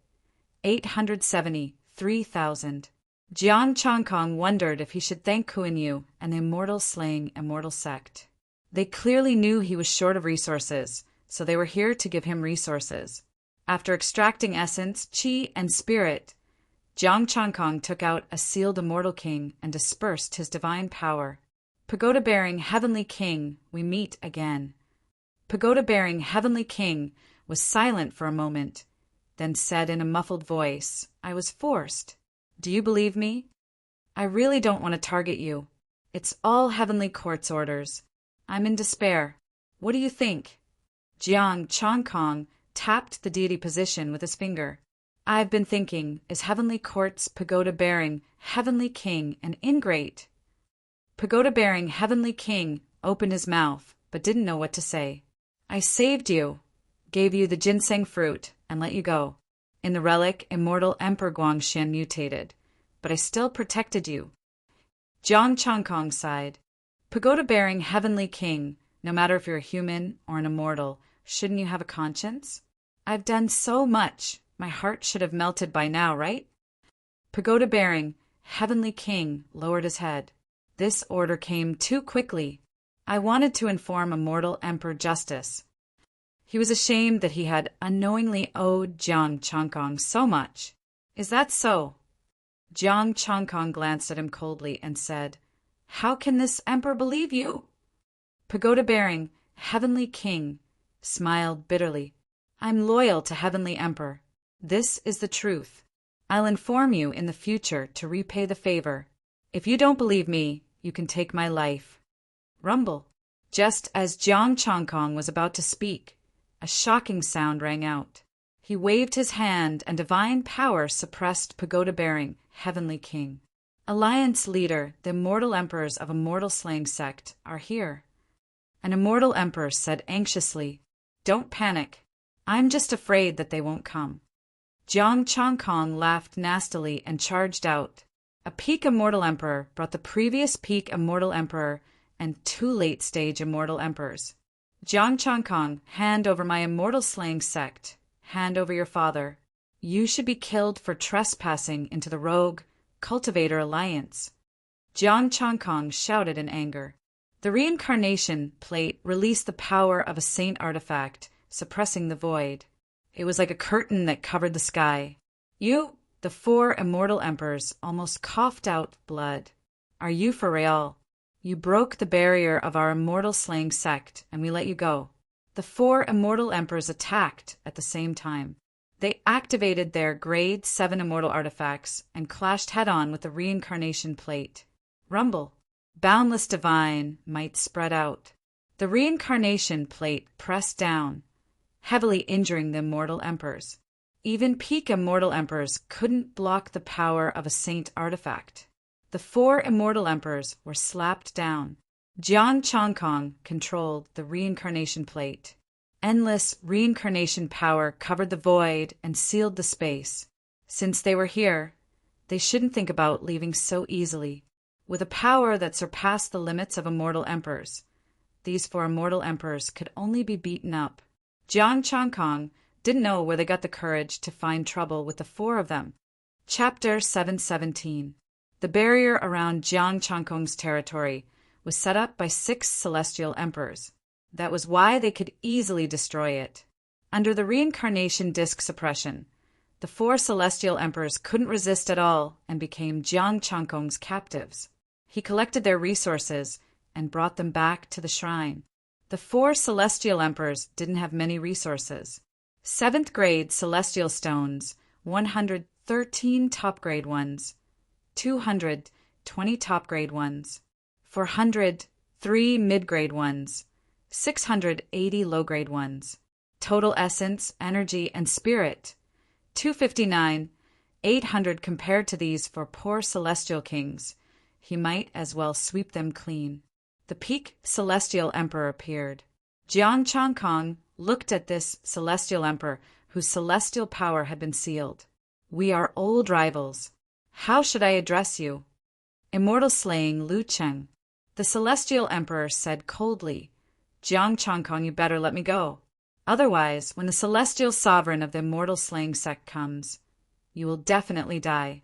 Speaker 1: 873,000. Jiang Changkong wondered if he should thank Kuan-Yu and the immortal-slaying immortal sect. They clearly knew he was short of resources, so they were here to give him resources. After extracting essence, chi, and spirit, Jiang Changkong took out a sealed immortal king and dispersed his divine power. "Pagoda-bearing Heavenly King, we meet again." Pagoda-bearing Heavenly King was silent for a moment, then said in a muffled voice, "I was forced. Do you believe me? I really don't want to target you. It's all Heavenly Court's orders. I'm in despair. What do you think?" Jiang Changkong tapped the deity position with his finger. "I've been thinking, is Heavenly Court's pagoda-bearing Heavenly King an ingrate?" Pagoda-bearing Heavenly King opened his mouth, but didn't know what to say. "I saved you, gave you the ginseng fruit, and let you go. In the relic, immortal Emperor Guangxian mutated, but I still protected you." Jiang Changkong sighed. "Pagoda-bearing Heavenly King, no matter if you're a human or an immortal, shouldn't you have a conscience? I've done so much. My heart should have melted by now, right?" Pagoda-bearing Heavenly King lowered his head. "This order came too quickly. I wanted to inform immortal Emperor Justice." He was ashamed that he had unknowingly owed Jiang Changkong so much. "Is that so?" Jiang Changkong glanced at him coldly and said, "How can this emperor believe you?" Pagoda-bearing Heavenly King smiled bitterly. "I'm loyal to Heavenly Emperor. This is the truth. I'll inform you in the future to repay the favor. If you don't believe me, you can take my life." Rumble. Just as Jiang Changkong was about to speak, a shocking sound rang out. He waved his hand, and divine power suppressed pagoda-bearing, heavenly king. Alliance leader, the immortal emperors of a mortal-slaying sect are here. An immortal emperor said anxiously, "Don't panic. I'm just afraid that they won't come." Jiang Changkong laughed nastily and charged out. A peak immortal emperor brought the previous peak immortal emperor and 2 late-stage immortal emperors. Jiang Changkong, hand over my immortal-slaying sect. Hand over your father. You should be killed for trespassing into the rogue Cultivator Alliance. Jiang Changkong shouted in anger. The reincarnation plate released the power of a saint artifact, suppressing the void. It was like a curtain that covered the sky. The 4 immortal emperors almost coughed out blood. Are you for real? You broke the barrier of our immortal slaying sect, and we let you go. The 4 immortal emperors attacked at the same time. They activated their grade 7 immortal artifacts and clashed head-on with the reincarnation plate. Rumble. Boundless divine might spread out. The reincarnation plate pressed down, heavily injuring the immortal emperors. Even peak immortal emperors couldn't block the power of a saint artifact. The 4 immortal emperors were slapped down. Jiang Changkong controlled the reincarnation plate. Endless reincarnation power covered the void and sealed the space. Since they were here, they shouldn't think about leaving so easily. With a power that surpassed the limits of immortal emperors, these 4 immortal emperors could only be beaten up. Jiang Changkong didn't know where they got the courage to find trouble with the 4 of them. Chapter 717. The barrier around Jiang Changkong's territory was set up by 6 celestial emperors. That was why they could easily destroy it. Under the reincarnation disk suppression, the 4 celestial emperors couldn't resist at all and became Jiang Changkong's captives. He collected their resources and brought them back to the shrine. The 4 celestial emperors didn't have many resources. 7th grade celestial stones, 113 top grade ones, 220 top grade ones, 403 mid grade ones, 680 low grade ones. Total essence, energy, and spirit, 259, 800 compared to these for poor celestial kings. He might as well sweep them clean. The peak celestial emperor appeared. Jiang Changkong looked at this celestial emperor whose celestial power had been sealed. We are old rivals. How should I address you? Immortal slaying Lu Cheng. The celestial emperor said coldly, Jiang Changkong, you better let me go. Otherwise, when the celestial sovereign of the immortal slaying sect comes, you will definitely die.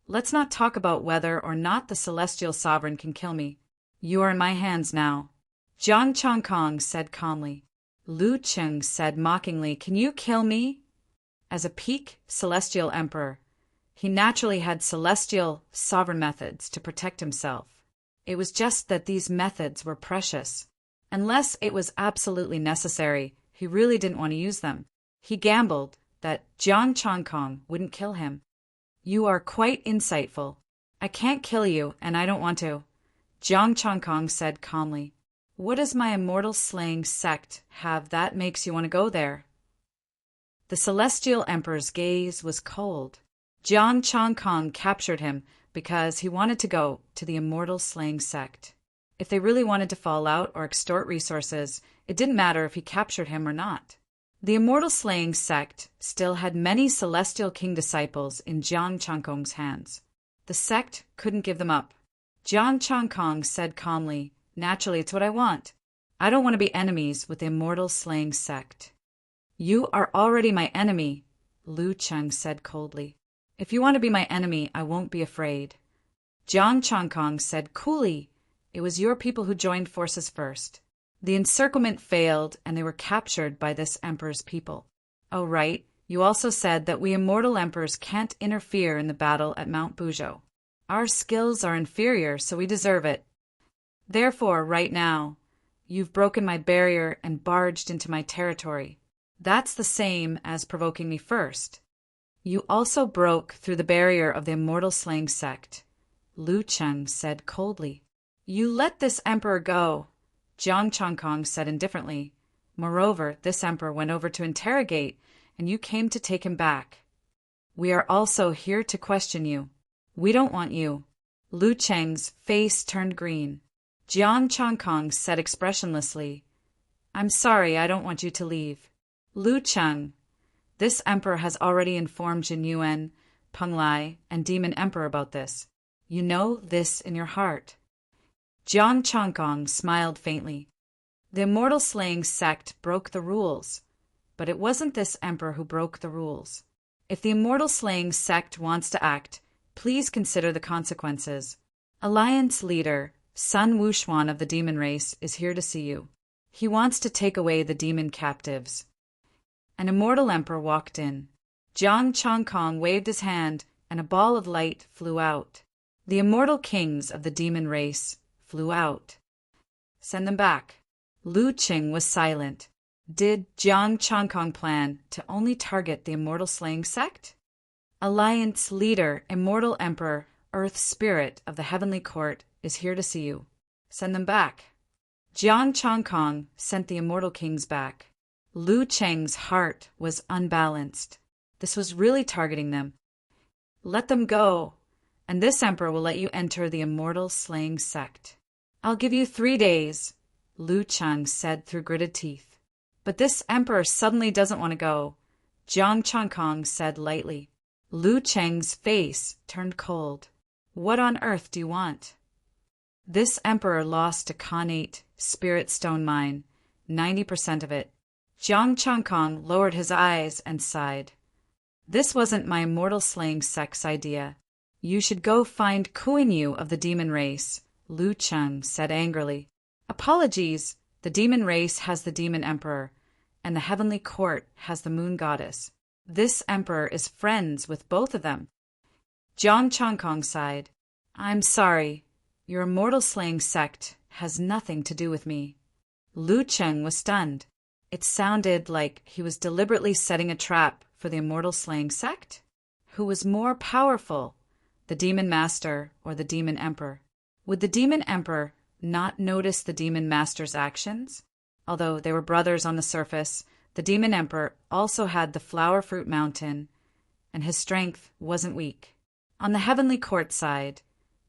Speaker 1: Let's not talk about whether or not the celestial sovereign can kill me. You are in my hands now. Jiang Changkong said calmly. Lu Cheng said mockingly, can you kill me? As a peak celestial emperor, he naturally had celestial sovereign methods to protect himself. It was just that these methods were precious. Unless it was absolutely necessary, he really didn't want to use them. He gambled that Jiang Changkong wouldn't kill him. You are quite insightful. I can't kill you, and I don't want to, Jiang Changkong said calmly. What does my immortal slaying sect have that makes you want to go there? The celestial emperor's gaze was cold. Jiang Changkong captured him because he wanted to go to the immortal slaying sect. If they really wanted to fall out or extort resources, it didn't matter if he captured him or not. The immortal slaying sect still had many celestial king disciples in Jiang Changkong's hands. The sect couldn't give them up. Jiang Changkong said calmly, naturally, it's what I want. I don't want to be enemies with the immortal slaying sect. You are already my enemy, Lu Cheng said coldly. If you want to be my enemy, I won't be afraid. Jiang Changkong said coolly, it was your people who joined forces first. The encirclement failed, and they were captured by this emperor's people. Oh, right, you also said that we immortal emperors can't interfere in the battle at Mount Buzhou. Our skills are inferior, so we deserve it. Therefore, right now, you've broken my barrier and barged into my territory. That's the same as provoking me first. You also broke through the barrier of the immortal slaying sect, Lu Cheng said coldly. You let this emperor go, Jiang Changkong said indifferently. Moreover, this emperor went over to interrogate and you came to take him back. We are also here to question you. We don't want you." Lu Cheng's face turned green. Jiang Changkong said expressionlessly, "I'm sorry, I don't want you to leave. Lu Cheng, this emperor has already informed Jin Yuan, Peng Lai, and Demon Emperor about this. You know this in your heart." Jiang Changkong smiled faintly. The immortal slaying sect broke the rules, but it wasn't this emperor who broke the rules. If the immortal slaying sect wants to act, please consider the consequences. Alliance leader Sun Wuxuan of the demon race is here to see you. He wants to take away the demon captives. An immortal emperor walked in. Jiang Changkong waved his hand, and a ball of light flew out. The immortal kings of the demon race flew out. "Send them back." Lu Qing was silent. Did Jiang Changkong plan to only target the immortal slaying sect? Alliance leader, immortal emperor, earth spirit of the heavenly court is here to see you. Send them back. Jiang Changkong sent the immortal kings back. Lu Cheng's heart was unbalanced. This was really targeting them. "Let them go, and this emperor will let you enter the immortal slaying sect." "I'll give you 3 days," Lu Cheng said through gritted teeth. "But this emperor suddenly doesn't want to go," Jiang Changkong said lightly. Lu Cheng's face turned cold. "What on earth do you want?" "This emperor lost a Khanate spirit stone mine, 90% of it." Jiang Changkong lowered his eyes and sighed. "This wasn't my immortal slaying sect's idea. You should go find Kuan Yu of the demon race," Lu Cheng said angrily. "Apologies, the demon race has the demon emperor, and the heavenly court has the moon goddess. This emperor is friends with both of them." Jiang Changkong sighed. "I'm sorry. Your immortal slaying sect has nothing to do with me." Lu Cheng was stunned. It sounded like he was deliberately setting a trap for the immortal slaying sect. Who was more powerful, the demon master or the demon emperor? Would the demon emperor not notice the demon master's actions? Although they were brothers on the surface, the demon emperor also had the flower fruit mountain, and his strength wasn't weak. On the heavenly court side,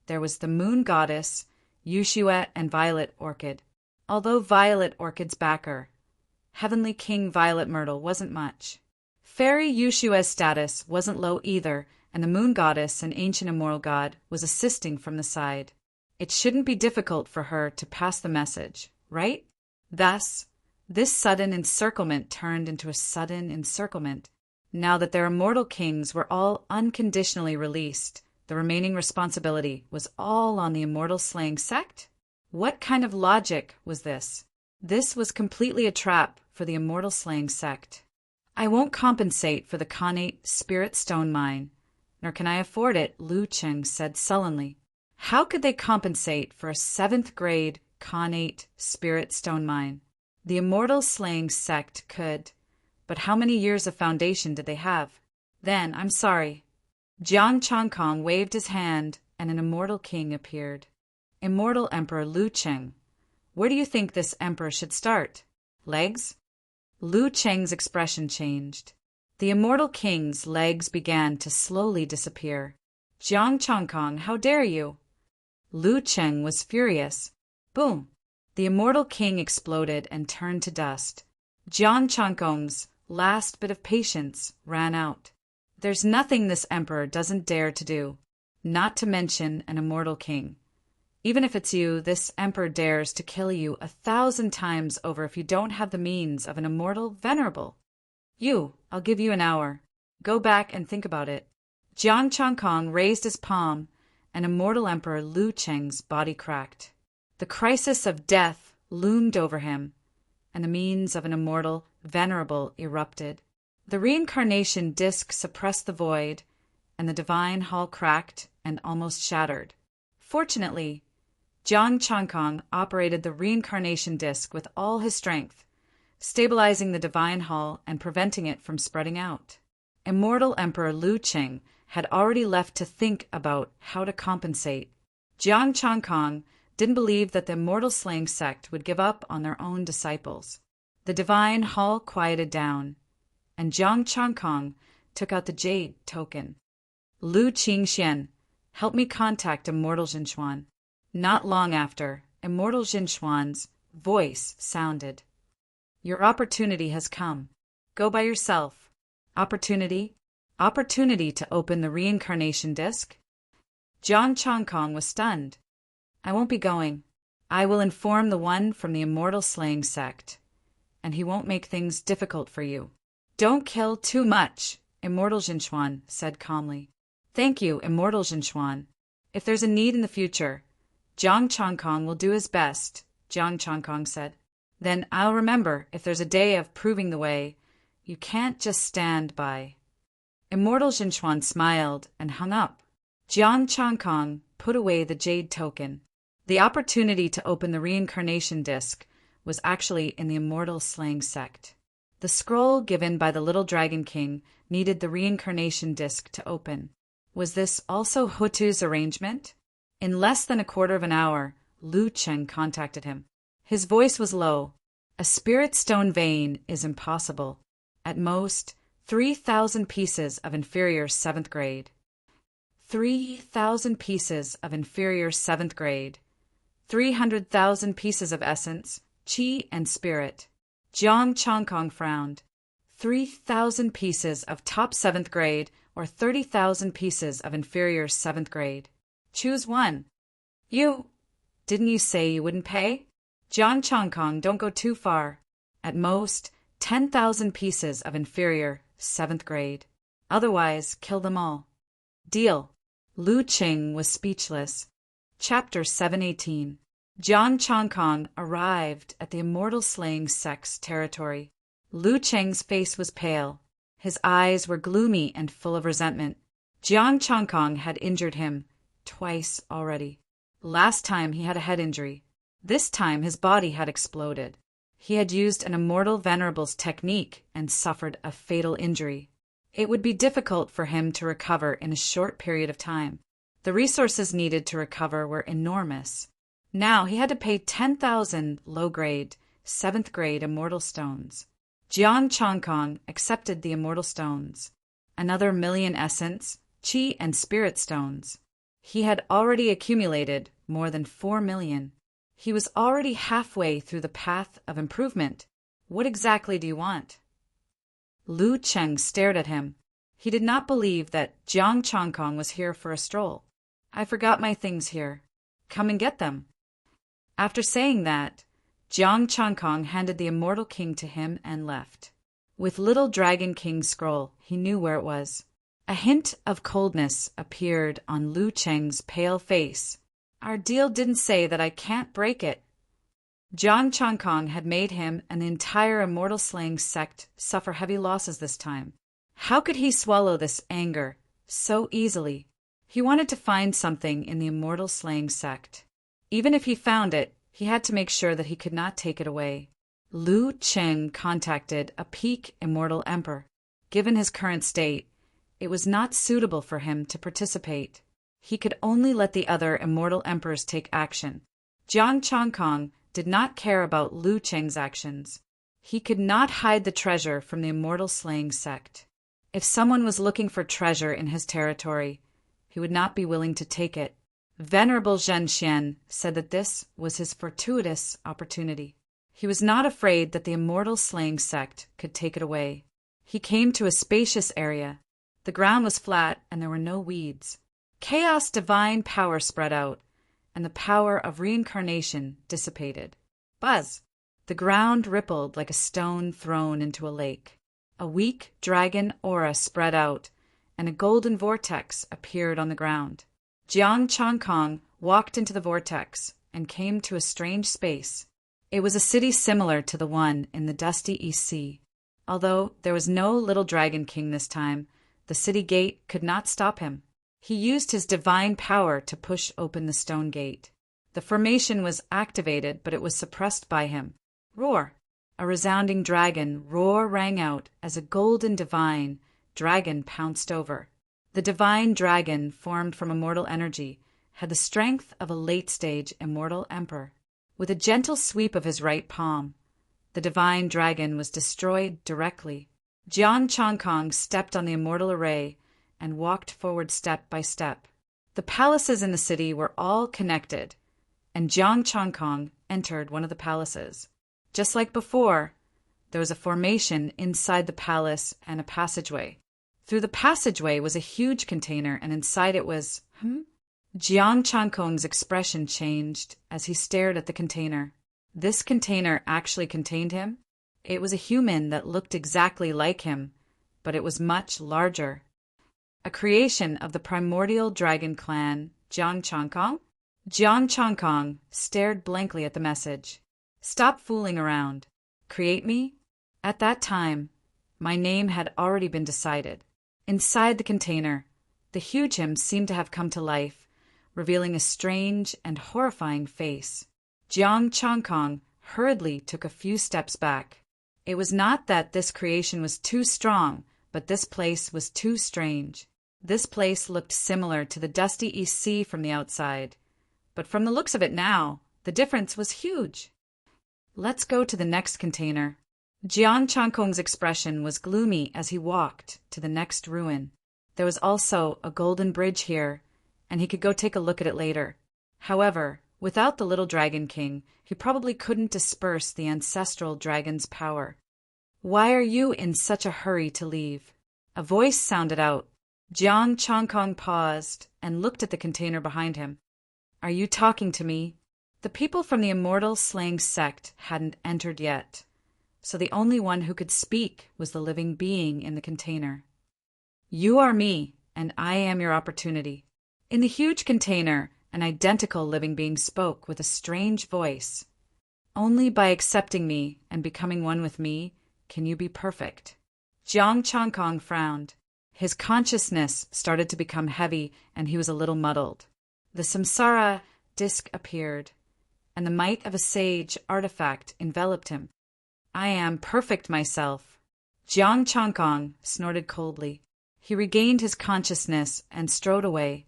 Speaker 1: there was the moon goddess, Yushuet and Violet Orchid. Although Violet Orchid's backer, Heavenly King Violet Myrtle, wasn't much. Fairy Yushuet's status wasn't low either, and the moon goddess, an ancient immortal god, was assisting from the side. It shouldn't be difficult for her to pass the message, right? Thus, this sudden encirclement turned into a sudden encirclement. Now that their immortal kings were all unconditionally released, the remaining responsibility was all on the immortal slaying sect? What kind of logic was this? This was completely a trap for the immortal slaying sect. "I won't compensate for the Khanate spirit stone mine, nor can I afford it," Lu Cheng said sullenly. How could they compensate for a 7th grade Khanate spirit stone mine? The immortal slaying sect could, but how many years of foundation did they have? "Then, I'm sorry." Jiang Changkong waved his hand, and an immortal king appeared. "Immortal Emperor Lu Cheng, where do you think this emperor should start? Legs?" Lu Cheng's expression changed. The immortal king's legs began to slowly disappear. "Jiang Changkong, how dare you?" Lu Cheng was furious. Boom! The immortal king exploded and turned to dust. Jiang Changkong's last bit of patience ran out. There's nothing this emperor doesn't dare to do, not to mention an immortal king. Even if it's you, this emperor dares to kill you 1,000 times over if you don't have the means of an immortal venerable. I'll give you an hour. Go back and think about it. Jiang Changkong raised his palm, and immortal Emperor Lu Cheng's body cracked. The crisis of death loomed over him, and the means of an immortal venerable erupted. The reincarnation disk suppressed the void, and the divine hall cracked and almost shattered. Fortunately, Jiang Changkong operated the reincarnation disk with all his strength, stabilizing the divine hall and preventing it from spreading out. Immortal Emperor Lu Cheng had already left to think about how to compensate. Jiang Changkong didn't believe that the immortal slaying sect would give up on their own disciples. The divine hall quieted down, and Jiang Changkong took out the jade token. Lu Qingxian, help me contact Immortal Jinchuan. Not long after, Immortal Jinchuan's voice sounded. Your opportunity has come. Go by yourself. Opportunity? Opportunity to open the reincarnation disc? Jiang Changkong was stunned. I won't be going. I will inform the one from the Immortal Slaying Sect, and he won't make things difficult for you. Don't kill too much, Immortal Jinchuan said calmly. Thank you, Immortal Jinchuan. If there's a need in the future, Jiang Changkong will do his best, Jiang Changkong said. Then I'll remember if there's a day of proving the way. You can't just stand by. Immortal Jinchuan smiled and hung up. Jiang Changkong put away the jade token. The opportunity to open the reincarnation disc was actually in the Immortal Slaying Sect. The scroll given by the Little Dragon King needed the reincarnation disc to open. Was this also Hutu's arrangement? In less than a quarter of an hour, Lu Cheng contacted him. His voice was low. A spirit stone vein is impossible. At most, 3,000 pieces of inferior 7th grade. 3,000 pieces of inferior 7th grade. 300,000 pieces of essence, qi, and spirit. Jiang Changkong frowned. 3,000 pieces of top 7th grade or 30,000 pieces of inferior 7th grade. Choose one. Didn't you say you wouldn't pay? Jiang Changkong, don't go too far. At most, 10,000 pieces of inferior 7th grade. Otherwise, kill them all. Deal. Lu Qing was speechless. Chapter 718. Jiang Changkong arrived at the Immortal Slaying Sect's territory. Lu Cheng's face was pale. His eyes were gloomy and full of resentment. Jiang Changkong had injured him twice already. Last time he had a head injury. This time his body had exploded. He had used an Immortal Venerable's technique and suffered a fatal injury. It would be difficult for him to recover in a short period of time. The resources needed to recover were enormous. Now he had to pay 10,000 low-grade, 7th grade Immortal Stones. Jiang Changkong accepted the Immortal Stones. Another 1,000,000 essence, qi, and spirit stones. He had already accumulated more than 4 million. He was already halfway through the path of improvement. What exactly do you want? Lu Cheng stared at him. He did not believe that Jiang Changkong was here for a stroll. I forgot my things here. Come and get them. After saying that, Jiang Changkong handed the Immortal King to him and left. With Little Dragon King's scroll, he knew where it was. A hint of coldness appeared on Lu Cheng's pale face. Our deal didn't say that I can't break it. Jiang Changkong had made him and the entire Immortal Slaying Sect suffer heavy losses this time. How could he swallow this anger so easily? He wanted to find something in the Immortal Slaying Sect. Even if he found it, he had to make sure that he could not take it away. Lu Cheng contacted a peak Immortal Emperor. Given his current state, it was not suitable for him to participate. He could only let the other Immortal Emperors take action. Jiang Changkong did not care about Lu Cheng's actions. He could not hide the treasure from the Immortal Slaying Sect. If someone was looking for treasure in his territory, he would not be willing to take it. Venerable Zhen Xian said that this was his fortuitous opportunity. He was not afraid that the Immortal Slaying Sect could take it away. He came to a spacious area. The ground was flat and there were no weeds. Chaos divine power spread out, and the power of reincarnation dissipated. Buzz! The ground rippled like a stone thrown into a lake. A weak dragon aura spread out, and a golden vortex appeared on the ground. Jiang Changkong walked into the vortex and came to a strange space. It was a city similar to the one in the dusty East Sea. Although there was no Little Dragon King this time, the city gate could not stop him. He used his divine power to push open the stone gate. The formation was activated, but it was suppressed by him. Roar! A resounding dragon roar rang out as a golden divine dragon pounced over. The divine dragon, formed from immortal energy, had the strength of a late-stage immortal emperor. With a gentle sweep of his right palm, the divine dragon was destroyed directly. Jiang Changkong stepped on the immortal array and walked forward step by step. The palaces in the city were all connected, and Jiang Changkong entered one of the palaces. Just like before, there was a formation inside the palace and a passageway. Through the passageway was a huge container, and inside it was, Jiang Changkong's expression changed as he stared at the container. This container actually contained him. It was a human that looked exactly like him, but it was much larger. A creation of the primordial dragon clan, Jiang Changkong? Jiang Changkong stared blankly at the message. Stop fooling around. Create me? At that time, my name had already been decided. Inside the container, the huge him seemed to have come to life, revealing a strange and horrifying face. Jiang Changkong hurriedly took a few steps back. It was not that this creation was too strong, but this place was too strange. This place looked similar to the dusty East Sea from the outside, but from the looks of it now, the difference was huge. Let's go to the next container. Jiang Changkong's expression was gloomy as he walked to the next ruin. There was also a golden bridge here, and he could go take a look at it later. However, without the little dragon king, he probably couldn't disperse the ancestral dragon's power. Why are you in such a hurry to leave? A voice sounded out. Jiang Changkong paused and looked at the container behind him. Are you talking to me? The people from the immortal slaying sect hadn't entered yet, so the only one who could speak was the living being in the container. You are me, and I am your opportunity. In the huge container, an identical living being spoke with a strange voice. Only by accepting me and becoming one with me can you be perfect. Jiang Changkong frowned. His consciousness started to become heavy, and he was a little muddled. The samsara disc appeared, and the might of a sage artifact enveloped him. I am perfect myself. Jiang Changkong snorted coldly. He regained his consciousness and strode away.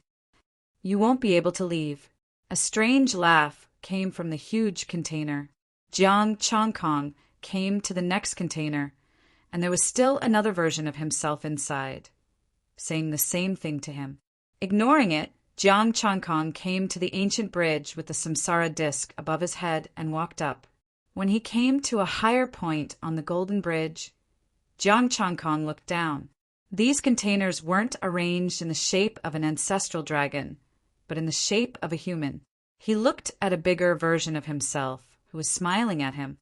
Speaker 1: You won't be able to leave. A strange laugh came from the huge container. Jiang Changkong came to the next container, and there was still another version of himself inside, saying the same thing to him. Ignoring it, Jiang Changkong came to the ancient bridge with the samsara disc above his head and walked up. When he came to a higher point on the golden bridge, Jiang Changkong looked down. These containers weren't arranged in the shape of an ancestral dragon, but in the shape of a human. He looked at a bigger version of himself, who was smiling at him.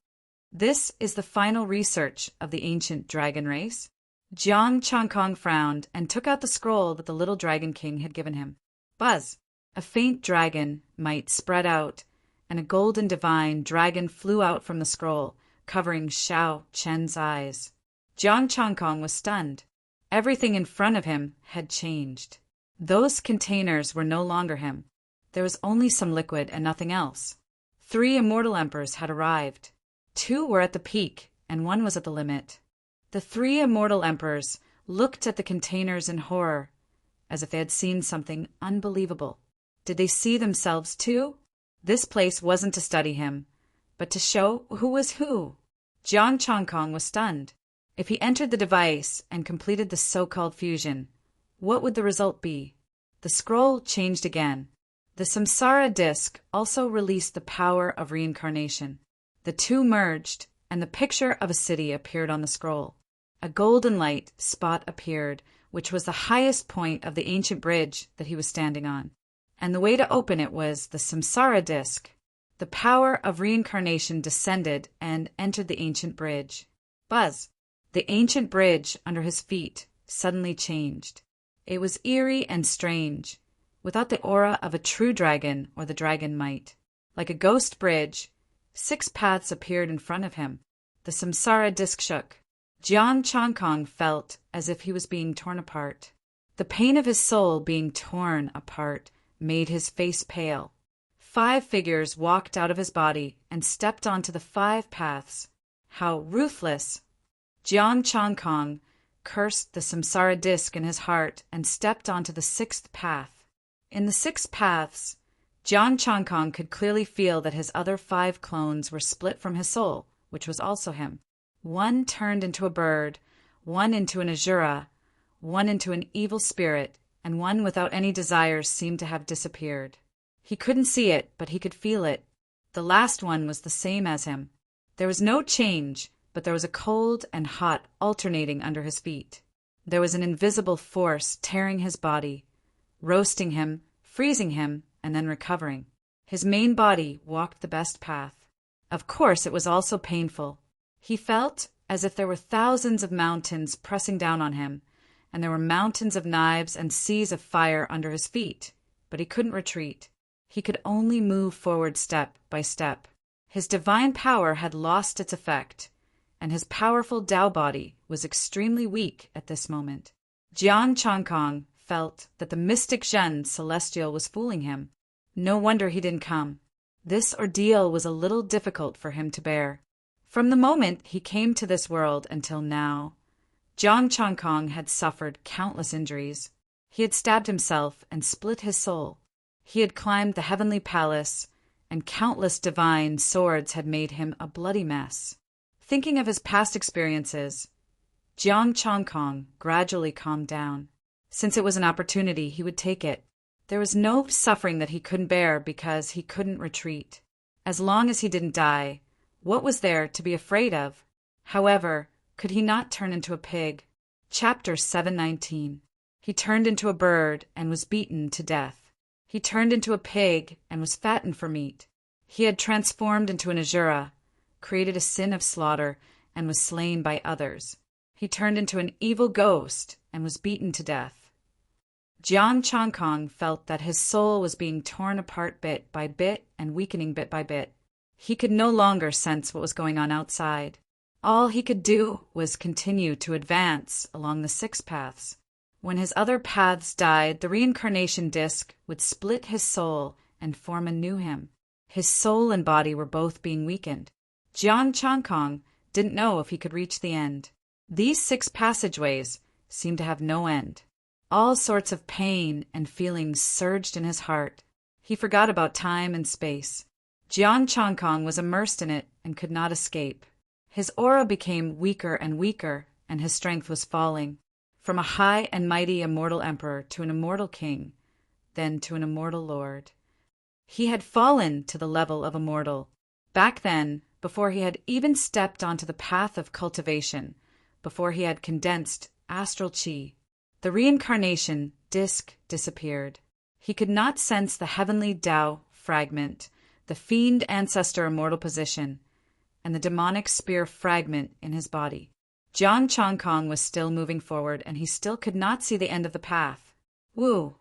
Speaker 1: This is the final research of the ancient dragon race. Jiang Changkong frowned and took out the scroll that the little dragon king had given him. Buzz! A faint dragon might spread out, and a golden divine dragon flew out from the scroll, covering Xiao Chen's eyes. Jiang Changkong was stunned. Everything in front of him had changed. Those containers were no longer him. There was only some liquid and nothing else. 3 immortal emperors had arrived. 2 were at the peak, and 1 was at the limit. The 3 immortal emperors looked at the containers in horror, as if they had seen something unbelievable. Did they see themselves too? This place wasn't to study him, but to show who was who. Jiang Changkong was stunned. If he entered the device and completed the so-called fusion, what would the result be? The scroll changed again. The samsara disc also released the power of reincarnation. The 2 merged, and the picture of a city appeared on the scroll. A golden light spot appeared, which was the highest point of the ancient bridge that he was standing on. And the way to open it was the samsara disc. The power of reincarnation descended and entered the ancient bridge. Buzz! The ancient bridge under his feet suddenly changed. It was eerie and strange, without the aura of a true dragon or the dragon might. Like a ghost bridge, 6 paths appeared in front of him. The samsara disc shook. Jiang Changkong felt as if he was being torn apart. The pain of his soul being torn apart made his face pale. 5 figures walked out of his body and stepped onto the 5 paths. How ruthless! Jiang Changkong cursed the samsara disc in his heart and stepped onto the 6th path. In the 6 paths, Jiang Changkong could clearly feel that his other 5 clones were split from his soul, which was also him. 1 turned into a bird, one into an Asura, one into an evil spirit, and one without any desires seemed to have disappeared. He couldn't see it, but he could feel it. The last one was the same as him. There was no change, but there was a cold and hot alternating under his feet. There was an invisible force tearing his body, roasting him, freezing him, and then recovering. His main body walked the best path. Of course, it was also painful. He felt as if there were thousands of mountains pressing down on him, and there were mountains of knives and seas of fire under his feet, but he couldn't retreat. He could only move forward step by step. His divine power had lost its effect, and his powerful Tao body was extremely weak at this moment. Jiang Changkong felt that the mystic Zhen celestial was fooling him. No wonder he didn't come. This ordeal was a little difficult for him to bear. From the moment he came to this world until now, Jiang Changkong had suffered countless injuries. He had stabbed himself and split his soul. He had climbed the heavenly palace, and countless divine swords had made him a bloody mess. Thinking of his past experiences, Jiang Changkong gradually calmed down. Since it was an opportunity, he would take it. There was no suffering that he couldn't bear because he couldn't retreat. As long as he didn't die, what was there to be afraid of? However, could he not turn into a pig? Chapter 719. He turned into a bird and was beaten to death. He turned into a pig and was fattened for meat. He had transformed into an Asura, created a sin of slaughter, and was slain by others. He turned into an evil ghost and was beaten to death. Jiang Changkong felt that his soul was being torn apart bit by bit and weakening bit by bit. He could no longer sense what was going on outside. All he could do was continue to advance along the 6 paths. When his other paths died, the reincarnation disc would split his soul and form a new him. His soul and body were both being weakened. Jiang Changkong didn't know if he could reach the end. These 6 passageways seemed to have no end. All sorts of pain and feelings surged in his heart. He forgot about time and space. Jiang Changkong was immersed in it and could not escape. His aura became weaker and weaker, and his strength was falling. From a high and mighty immortal emperor to an immortal king, then to an immortal lord. He had fallen to the level of a mortal. Back then, before he had even stepped onto the path of cultivation, before he had condensed astral chi, the reincarnation disc disappeared. He could not sense the heavenly Tao fragment, the fiend ancestor immortal position, and the demonic spear fragment in his body. Jiang Changkong was still moving forward, and he still could not see the end of the path. Woo!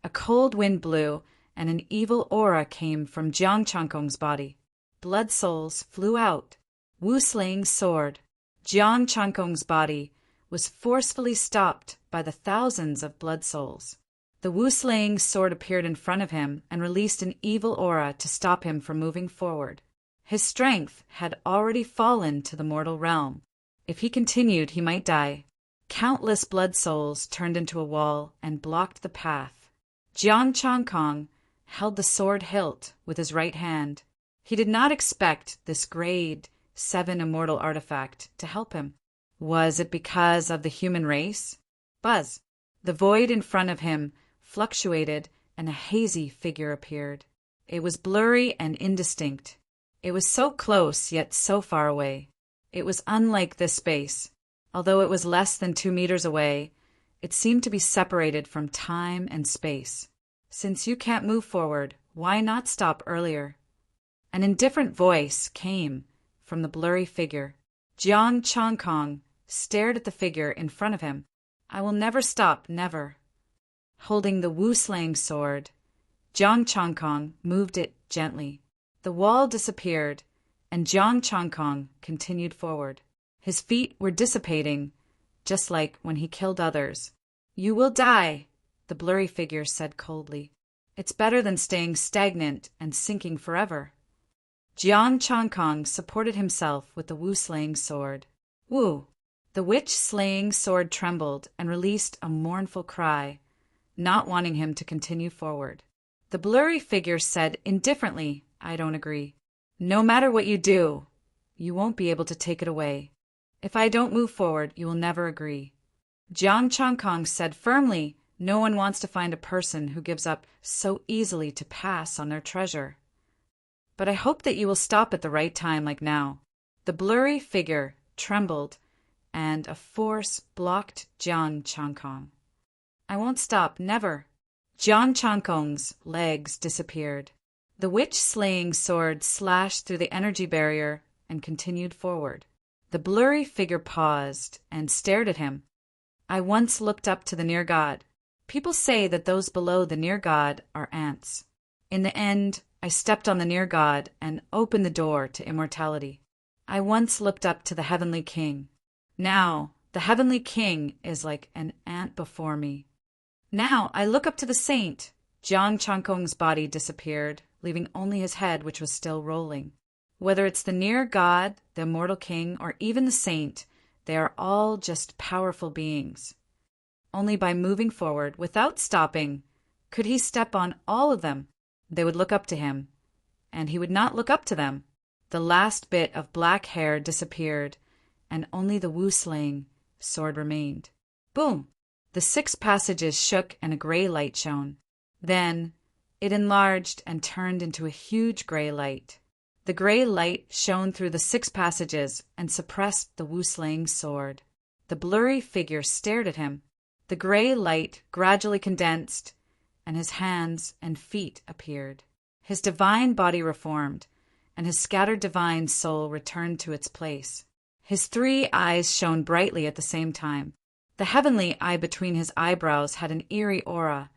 Speaker 1: A cold wind blew, and an evil aura came from Jiang Changkong's body. Blood souls flew out. Wu Sling's sword. Jiang Changkong's body was forcefully stopped by the thousands of blood souls. The Wu Sling's sword appeared in front of him and released an evil aura to stop him from moving forward. His strength had already fallen to the mortal realm. If he continued, he might die. Countless blood souls turned into a wall and blocked the path. Jiang Changkong held the sword hilt with his right hand. He did not expect this grade 7 immortal artifact to help him. Was it because of the human race? Buzz. The void in front of him fluctuated, and a hazy figure appeared. It was blurry and indistinct. It was so close, yet so far away. It was unlike this space. Although it was less than 2 meters away, it seemed to be separated from time and space. Since you can't move forward, why not stop earlier? An indifferent voice came from the blurry figure. Jiang Changkong stared at the figure in front of him. I will never stop, never. Holding the Wu Slang sword, Jiang Changkong moved it gently. The wall disappeared, and Jiang Changkong continued forward. His feet were dissipating, just like when he killed others. You will die, the blurry figure said coldly. It's better than staying stagnant and sinking forever. Jiang Changkong supported himself with the Wu Slang sword. Wu! The witch-slaying sword trembled and released a mournful cry, not wanting him to continue forward. The blurry figure said indifferently, I don't agree. No matter what you do, you won't be able to take it away. If I don't move forward, you will never agree. Jiang Changkong said firmly, no one wants to find a person who gives up so easily to pass on their treasure. But I hope that you will stop at the right time like now. The blurry figure trembled, and a force blocked Jiang Changkong. I won't stop, never. Jiang Changkong's legs disappeared. The witch-slaying sword slashed through the energy barrier and continued forward. The blurry figure paused and stared at him. I once looked up to the near god. People say that those below the near god are ants. In the end, I stepped on the near god and opened the door to immortality. I once looked up to the heavenly king. Now, the heavenly king is like an ant before me. Now, I look up to the saint. Jiang Changkong's body disappeared, leaving only his head, which was still rolling. Whether it's the near god, the immortal king, or even the saint, they are all just powerful beings. Only by moving forward, without stopping, could he step on all of them. They would look up to him, and he would not look up to them. The last bit of black hair disappeared, and only the wu-slaying sword remained. Boom! The 6 passages shook and a gray light shone. Then it enlarged and turned into a huge gray light. The gray light shone through the 6 passages and suppressed the wu-slaying sword. The blurry figure stared at him. The gray light gradually condensed, and his hands and feet appeared. His divine body reformed, and his scattered divine soul returned to its place. His 3 eyes shone brightly at the same time. The heavenly eye between his eyebrows had an eerie aura,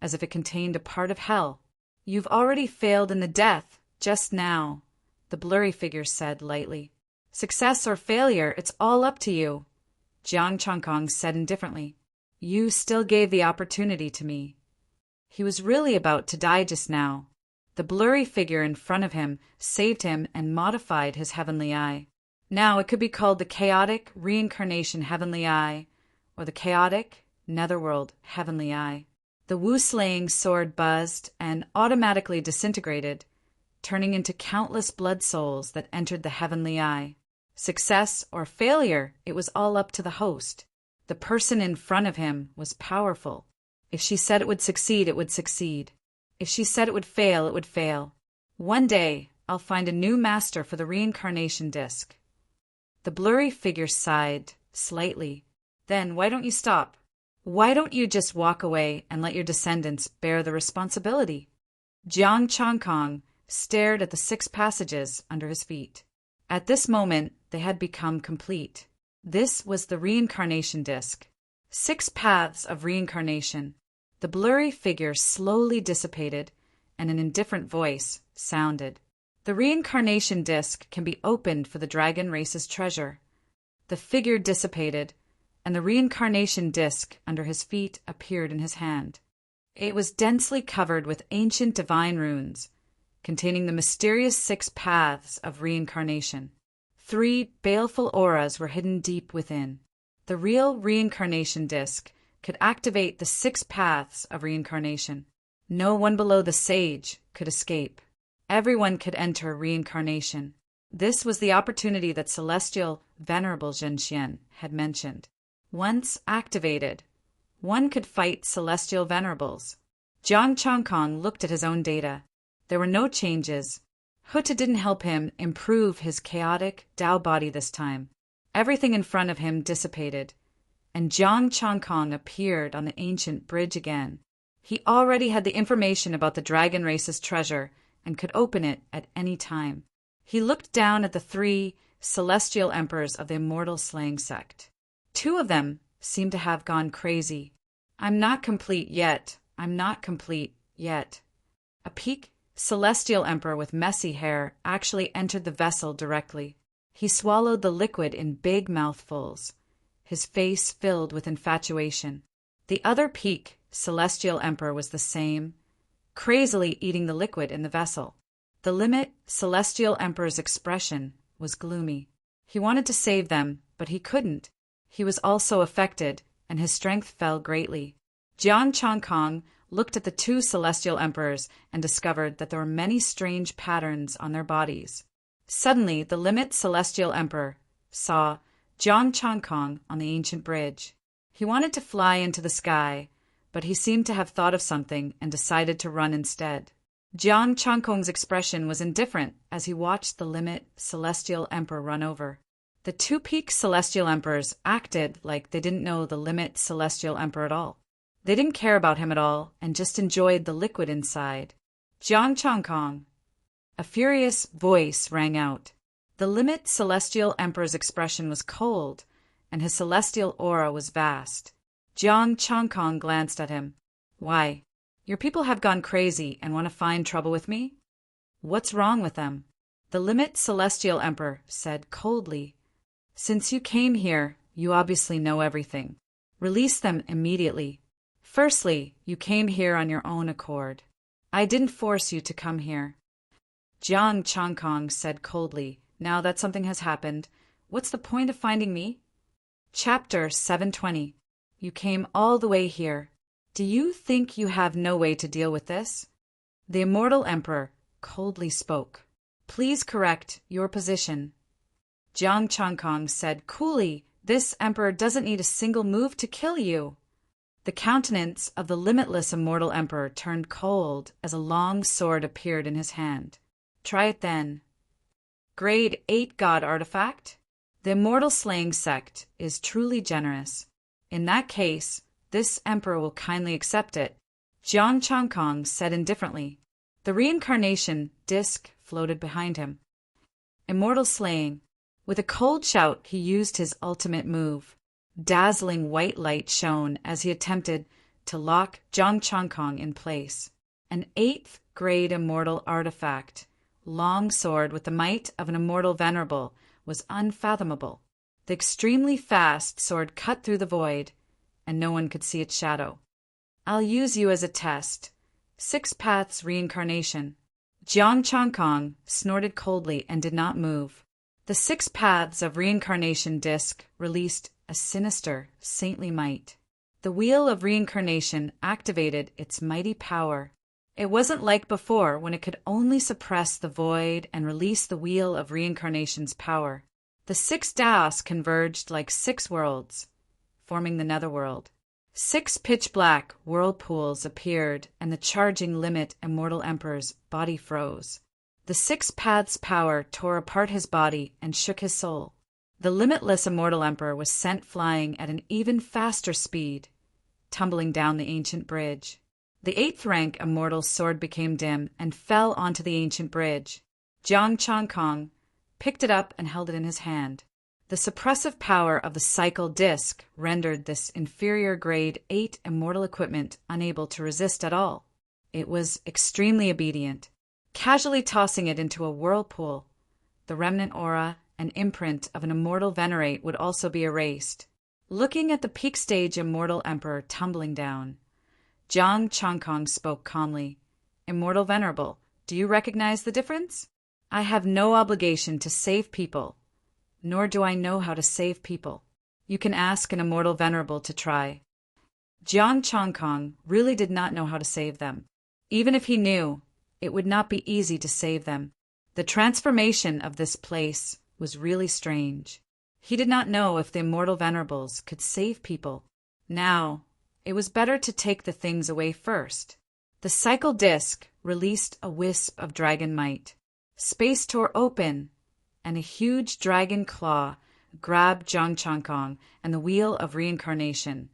Speaker 1: as if it contained a part of hell. You've already failed in the death, just now, the blurry figure said lightly. Success or failure, it's all up to you, Jiang Changkong said indifferently. You still gave the opportunity to me. He was really about to die just now. The blurry figure in front of him saved him and modified his heavenly eye. Now it could be called the chaotic reincarnation heavenly eye, or the chaotic netherworld heavenly eye. The wu-slaying sword buzzed and automatically disintegrated, turning into countless blood souls that entered the heavenly eye. Success or failure, it was all up to the host. The person in front of him was powerful. If she said it would succeed, it would succeed. If she said it would fail, it would fail. One day, I'll find a new master for the reincarnation disc. The blurry figure sighed slightly. Then why don't you stop? Why don't you just walk away and let your descendants bear the responsibility? Jiang Changkong stared at the 6 passages under his feet. At this moment, they had become complete. This was the reincarnation disc. 6 paths of reincarnation. The blurry figure slowly dissipated, and an indifferent voice sounded. The reincarnation disc can be opened for the dragon race's treasure. The figure dissipated, and the reincarnation disc under his feet appeared in his hand. It was densely covered with ancient divine runes, containing the mysterious 6 paths of reincarnation. 3 baleful auras were hidden deep within. The real reincarnation disc could activate the 6 paths of reincarnation. No one below the sage could escape. Everyone could enter reincarnation. This was the opportunity that Celestial Venerable Zhenxian had mentioned. Once activated, one could fight Celestial Venerables. Jiang Changkong looked at his own data. There were no changes. Huta didn't help him improve his chaotic Tao body this time. Everything in front of him dissipated, and Jiang Changkong appeared on the ancient bridge again. He already had the information about the dragon race's treasure and could open it at any time. He looked down at the 3 celestial emperors of the immortal slaying sect. 2 of them seemed to have gone crazy. I'm not complete yet. I'm not complete yet. A peak celestial emperor with messy hair actually entered the vessel directly. He swallowed the liquid in big mouthfuls, his face filled with infatuation. The other peak celestial emperor was the same, crazily eating the liquid in the vessel. The limit celestial emperor's expression was gloomy. He wanted to save them, but he couldn't. He was also affected, and his strength fell greatly. Jiang Changkong looked at the 2 celestial emperors and discovered that there were many strange patterns on their bodies. Suddenly, the limit celestial emperor saw Jiang Changkong on the ancient bridge. He wanted to fly into the sky, but he seemed to have thought of something and decided to run instead. Jiang Changkong's expression was indifferent as he watched the Limit Celestial Emperor run over. The two-peaked Celestial Emperors acted like they didn't know the Limit Celestial Emperor at all. They didn't care about him at all and just enjoyed the liquid inside. Jiang Changkong. A furious voice rang out. The Limit Celestial Emperor's expression was cold, and his celestial aura was vast. Jiang Changkong glanced at him. Why? Your people have gone crazy and want to find trouble with me? What's wrong with them? The Limit Celestial Emperor said coldly. Since you came here, you obviously know everything. Release them immediately. Firstly, you came here on your own accord. I didn't force you to come here. Jiang Changkong said coldly, now that something has happened, what's the point of finding me? Chapter 720. You came all the way here. Do you think you have no way to deal with this? The Immortal Emperor coldly spoke. Please correct your position. Jiang Changkong said coolly, this emperor doesn't need a single move to kill you. The countenance of the limitless Immortal Emperor turned cold as a long sword appeared in his hand. Try it then. Grade 8 God Artifact? The Immortal Slaying Sect is truly generous. In that case, this emperor will kindly accept it, Jiang Changkong said indifferently. The reincarnation disc floated behind him. Immortal Slaying. With a cold shout, he used his ultimate move. Dazzling white light shone as he attempted to lock Jiang Changkong in place. An 8th grade immortal artifact, long sword with the might of an immortal venerable, was unfathomable. The extremely fast sword cut through the void, and no one could see its shadow. I'll use you as a test. 6 Paths Reincarnation. Jiang Changkong snorted coldly and did not move. The 6 Paths of Reincarnation disc released a sinister, saintly might. The Wheel of Reincarnation activated its mighty power. It wasn't like before when it could only suppress the void and release the Wheel of Reincarnation's power. The 6 Daos converged like 6 worlds, forming the netherworld. 6 pitch-black whirlpools appeared, and the charging Limit Immortal Emperor's body froze. The 6 Paths' power tore apart his body and shook his soul. The limitless Immortal Emperor was sent flying at an even faster speed, tumbling down the ancient bridge. The 8th rank Immortal sword became dim and fell onto the ancient bridge. Jiang Changkong picked it up and held it in his hand. The suppressive power of the cycle disc rendered this inferior grade 8 immortal equipment unable to resist at all. It was extremely obedient, casually tossing it into a whirlpool. The remnant aura and imprint of an immortal venerate would also be erased. Looking at the peak stage Immortal Emperor tumbling down, Jiang Changkong spoke calmly. Immortal Venerable, do you recognize the difference? I have no obligation to save people, nor do I know how to save people. You can ask an Immortal Venerable to try. Jiang Changkong really did not know how to save them. Even if he knew, it would not be easy to save them. The transformation of this place was really strange. He did not know if the Immortal Venerables could save people. Now, it was better to take the things away first. The cycle disc released a wisp of dragon might. Space tore open, and a huge dragon claw grabbed Jiang Changkong and the Wheel of Reincarnation,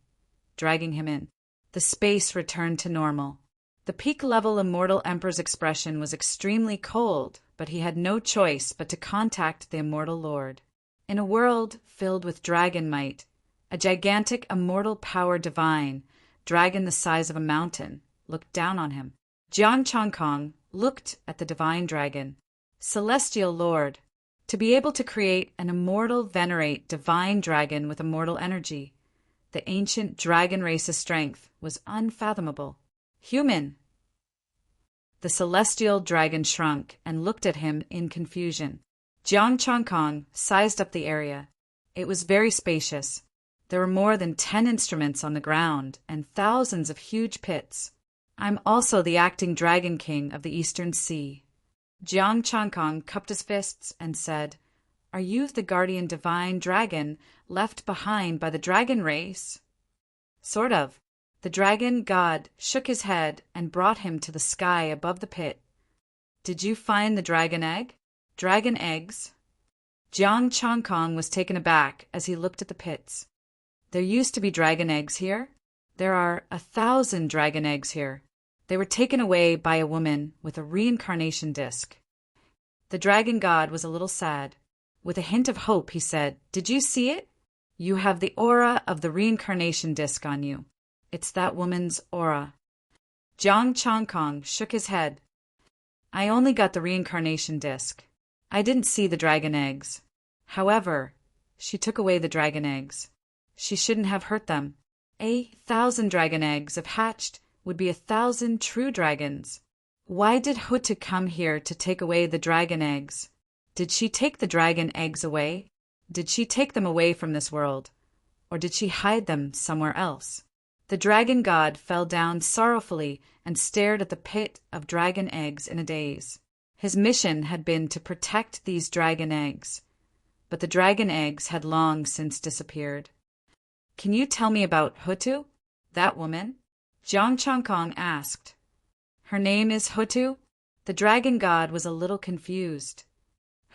Speaker 1: dragging him in. The space returned to normal. The peak-level Immortal Emperor's expression was extremely cold, but he had no choice but to contact the Immortal Lord. In a world filled with dragon might, a gigantic immortal power divine, dragon the size of a mountain, looked down on him. Jiang Changkong looked at the divine dragon. Celestial Lord, to be able to create an immortal venerate divine dragon with immortal energy, the ancient dragon race's strength was unfathomable. Human. The celestial dragon shrunk and looked at him in confusion. Jiang Changkong sized up the area. It was very spacious. There were more than 10 instruments on the ground and thousands of huge pits. I'm also the acting dragon king of the Eastern Sea. Jiang Changkong cupped his fists and said, Are you the guardian divine dragon left behind by the dragon race? Sort of. The dragon god shook his head and brought him to the sky above the pit. Did you find the dragon egg? Dragon eggs? Jiang Changkong was taken aback as he looked at the pits. There used to be dragon eggs here. There are 1,000 dragon eggs here. They were taken away by a woman with a reincarnation disc. The dragon god was a little sad. With a hint of hope, he said, "Did you see it? You have the aura of the reincarnation disc on you. It's that woman's aura." Jiang Changkong shook his head. "I only got the reincarnation disc. I didn't see the dragon eggs. However, she took away the dragon eggs. She shouldn't have hurt them. 1,000 dragon eggs, if hatched, would be 1,000 true dragons. Why did Hutu come here to take away the dragon eggs? Did she take the dragon eggs away? Did she take them away from this world? Or did she hide them somewhere else?" The dragon god fell down sorrowfully and stared at the pit of dragon eggs in a daze. His mission had been to protect these dragon eggs, but the dragon eggs had long since disappeared. "Can you tell me about Hutu, that woman?" Jiang Changkong asked. "Her name is Hutu?" The dragon god was a little confused.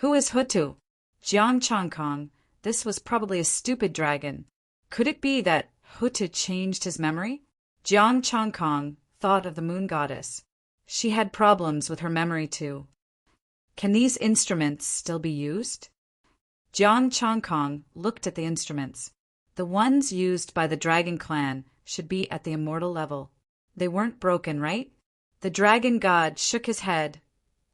Speaker 1: "Who is Hutu?" Jiang Changkong, this was probably a stupid dragon. Could it be that Hutu changed his memory? Jiang Changkong thought of the moon goddess. She had problems with her memory too. Can these instruments still be used? Jiang Changkong looked at the instruments. The ones used by the dragon clan should be at the immortal level. They weren't broken, right? The dragon god shook his head,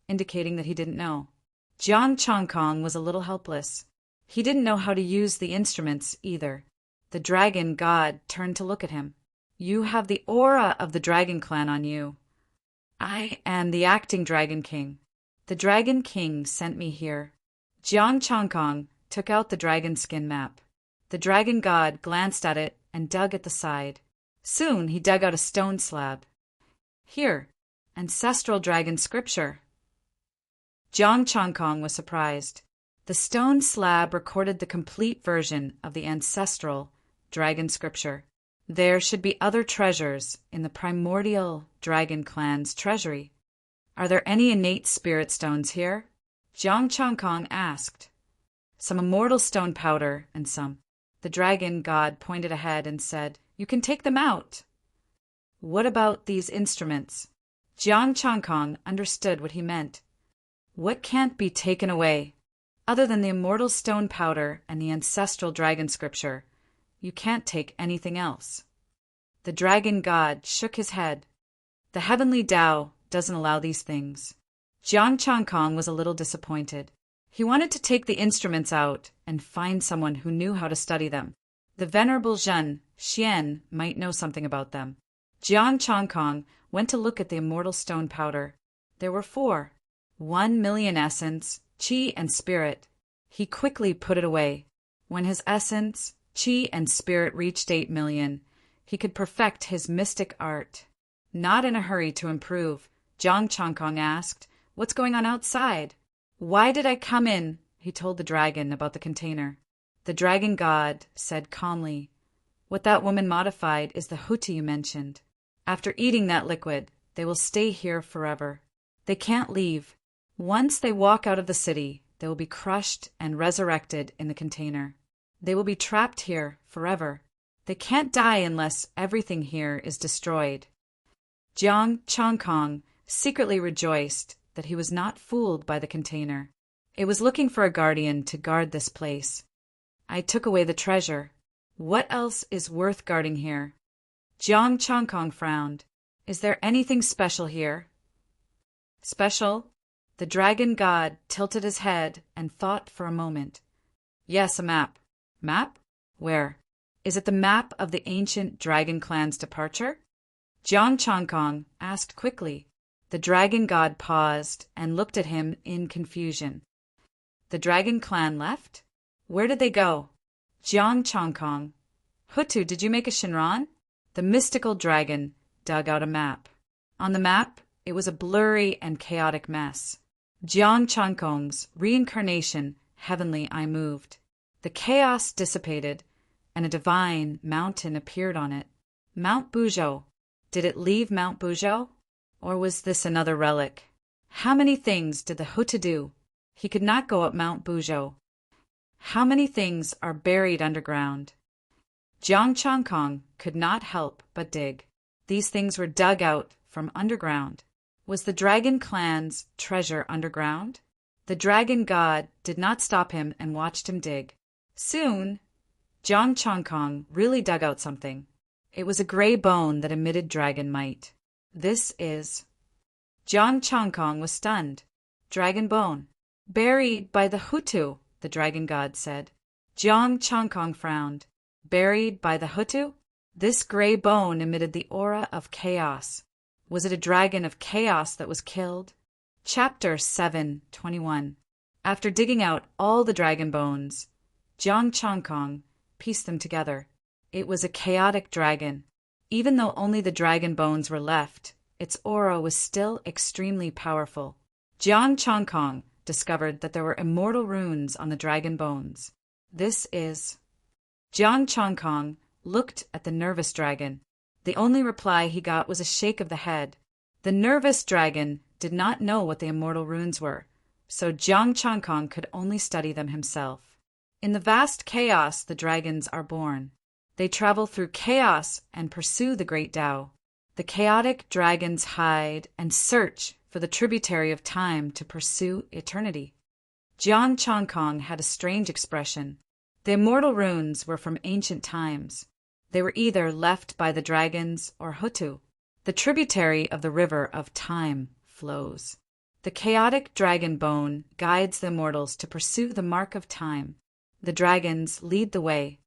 Speaker 1: indicating that he didn't know. Jiang Changkong was a little helpless. He didn't know how to use the instruments either. The dragon god turned to look at him. "You have the aura of the dragon clan on you. I am the acting dragon king. The dragon king sent me here." Jiang Changkong took out the dragon skin map. The dragon god glanced at it and dug at the side. Soon he dug out a stone slab. "Here, ancestral dragon scripture." Jiang Changkong was surprised. The stone slab recorded the complete version of the ancestral dragon scripture. There should be other treasures in the primordial dragon clan's treasury. "Are there any innate spirit stones here?" Jiang Changkong asked. "Some immortal stone powder and some." The dragon god pointed ahead and said, "You can take them out." "What about these instruments?" Jiang Changkong understood what he meant. "What can't be taken away? Other than the immortal stone powder and the ancestral dragon scripture, you can't take anything else." The dragon god shook his head. "The heavenly Tao doesn't allow these things." Jiang Changkong was a little disappointed. He wanted to take the instruments out and find someone who knew how to study them. The venerable Zhen Xian might know something about them. Jiang Changkong went to look at the immortal stone powder. There were 4. 1,000,000 essence, qi, and spirit. He quickly put it away. When his essence, qi, and spirit reached 8,000,000, he could perfect his mystic art. Not in a hurry to improve, Jiang Changkong asked, "What's going on outside?" "Why did I come in?" he told the dragon about the container. The dragon god said calmly, "What that woman modified is the Hutu you mentioned. After eating that liquid, they will stay here forever. They can't leave. Once they walk out of the city, they will be crushed and resurrected in the container. They will be trapped here forever. They can't die unless everything here is destroyed." Jiang Changkong secretly rejoiced that he was not fooled by the container. It was looking for a guardian to guard this place. "I took away the treasure. What else is worth guarding here?" Jiang Changkong frowned. "Is there anything special here?" "Special?" The dragon god tilted his head and thought for a moment. "Yes, a map." "Map? Where? Is it the map of the ancient dragon clan's departure?" Jiang Changkong asked quickly. The dragon god paused and looked at him in confusion. "The dragon clan left? Where did they go?" Jiang Changkong. "Hutu, did you make a Shinran?" The mystical dragon dug out a map. On the map, it was a blurry and chaotic mess. Jiang Changkong's reincarnation heavenly eye moved. The chaos dissipated, and a divine mountain appeared on it. Mount Buzhou. Did it leave Mount Buzhou? Or was this another relic? How many things did the Hutu do? He could not go up Mount Buzhou. How many things are buried underground? Jiang Changkong could not help but dig. These things were dug out from underground. Was the dragon clan's treasure underground? The dragon god did not stop him and watched him dig. Soon, Jiang Changkong really dug out something. It was a gray bone that emitted dragon might. This is... Jiang Changkong was stunned. Dragon bone. Buried by the Hutu, the dragon god said. Jiang Changkong frowned. Buried by the Hutu? This gray bone emitted the aura of chaos. Was it a dragon of chaos that was killed? Chapter 7:21. After digging out all the dragon bones, Jiang Changkong pieced them together. It was a chaotic dragon. Even though only the dragon bones were left, its aura was still extremely powerful. Jiang Changkong discovered that there were immortal runes on the dragon bones. This is... Jiang Changkong looked at the nervous dragon. The only reply he got was a shake of the head. The nervous dragon did not know what the immortal runes were, so Jiang Changkong could only study them himself. In the vast chaos, the dragons are born. They travel through chaos and pursue the great Tao. The chaotic dragons hide and search for the tributary of time to pursue eternity. Jiang Changkong had a strange expression. The immortal runes were from ancient times. They were either left by the dragons or Hutu. The tributary of the river of time flows. The chaotic dragon bone guides the immortals to pursue the mark of time. The dragons lead the way.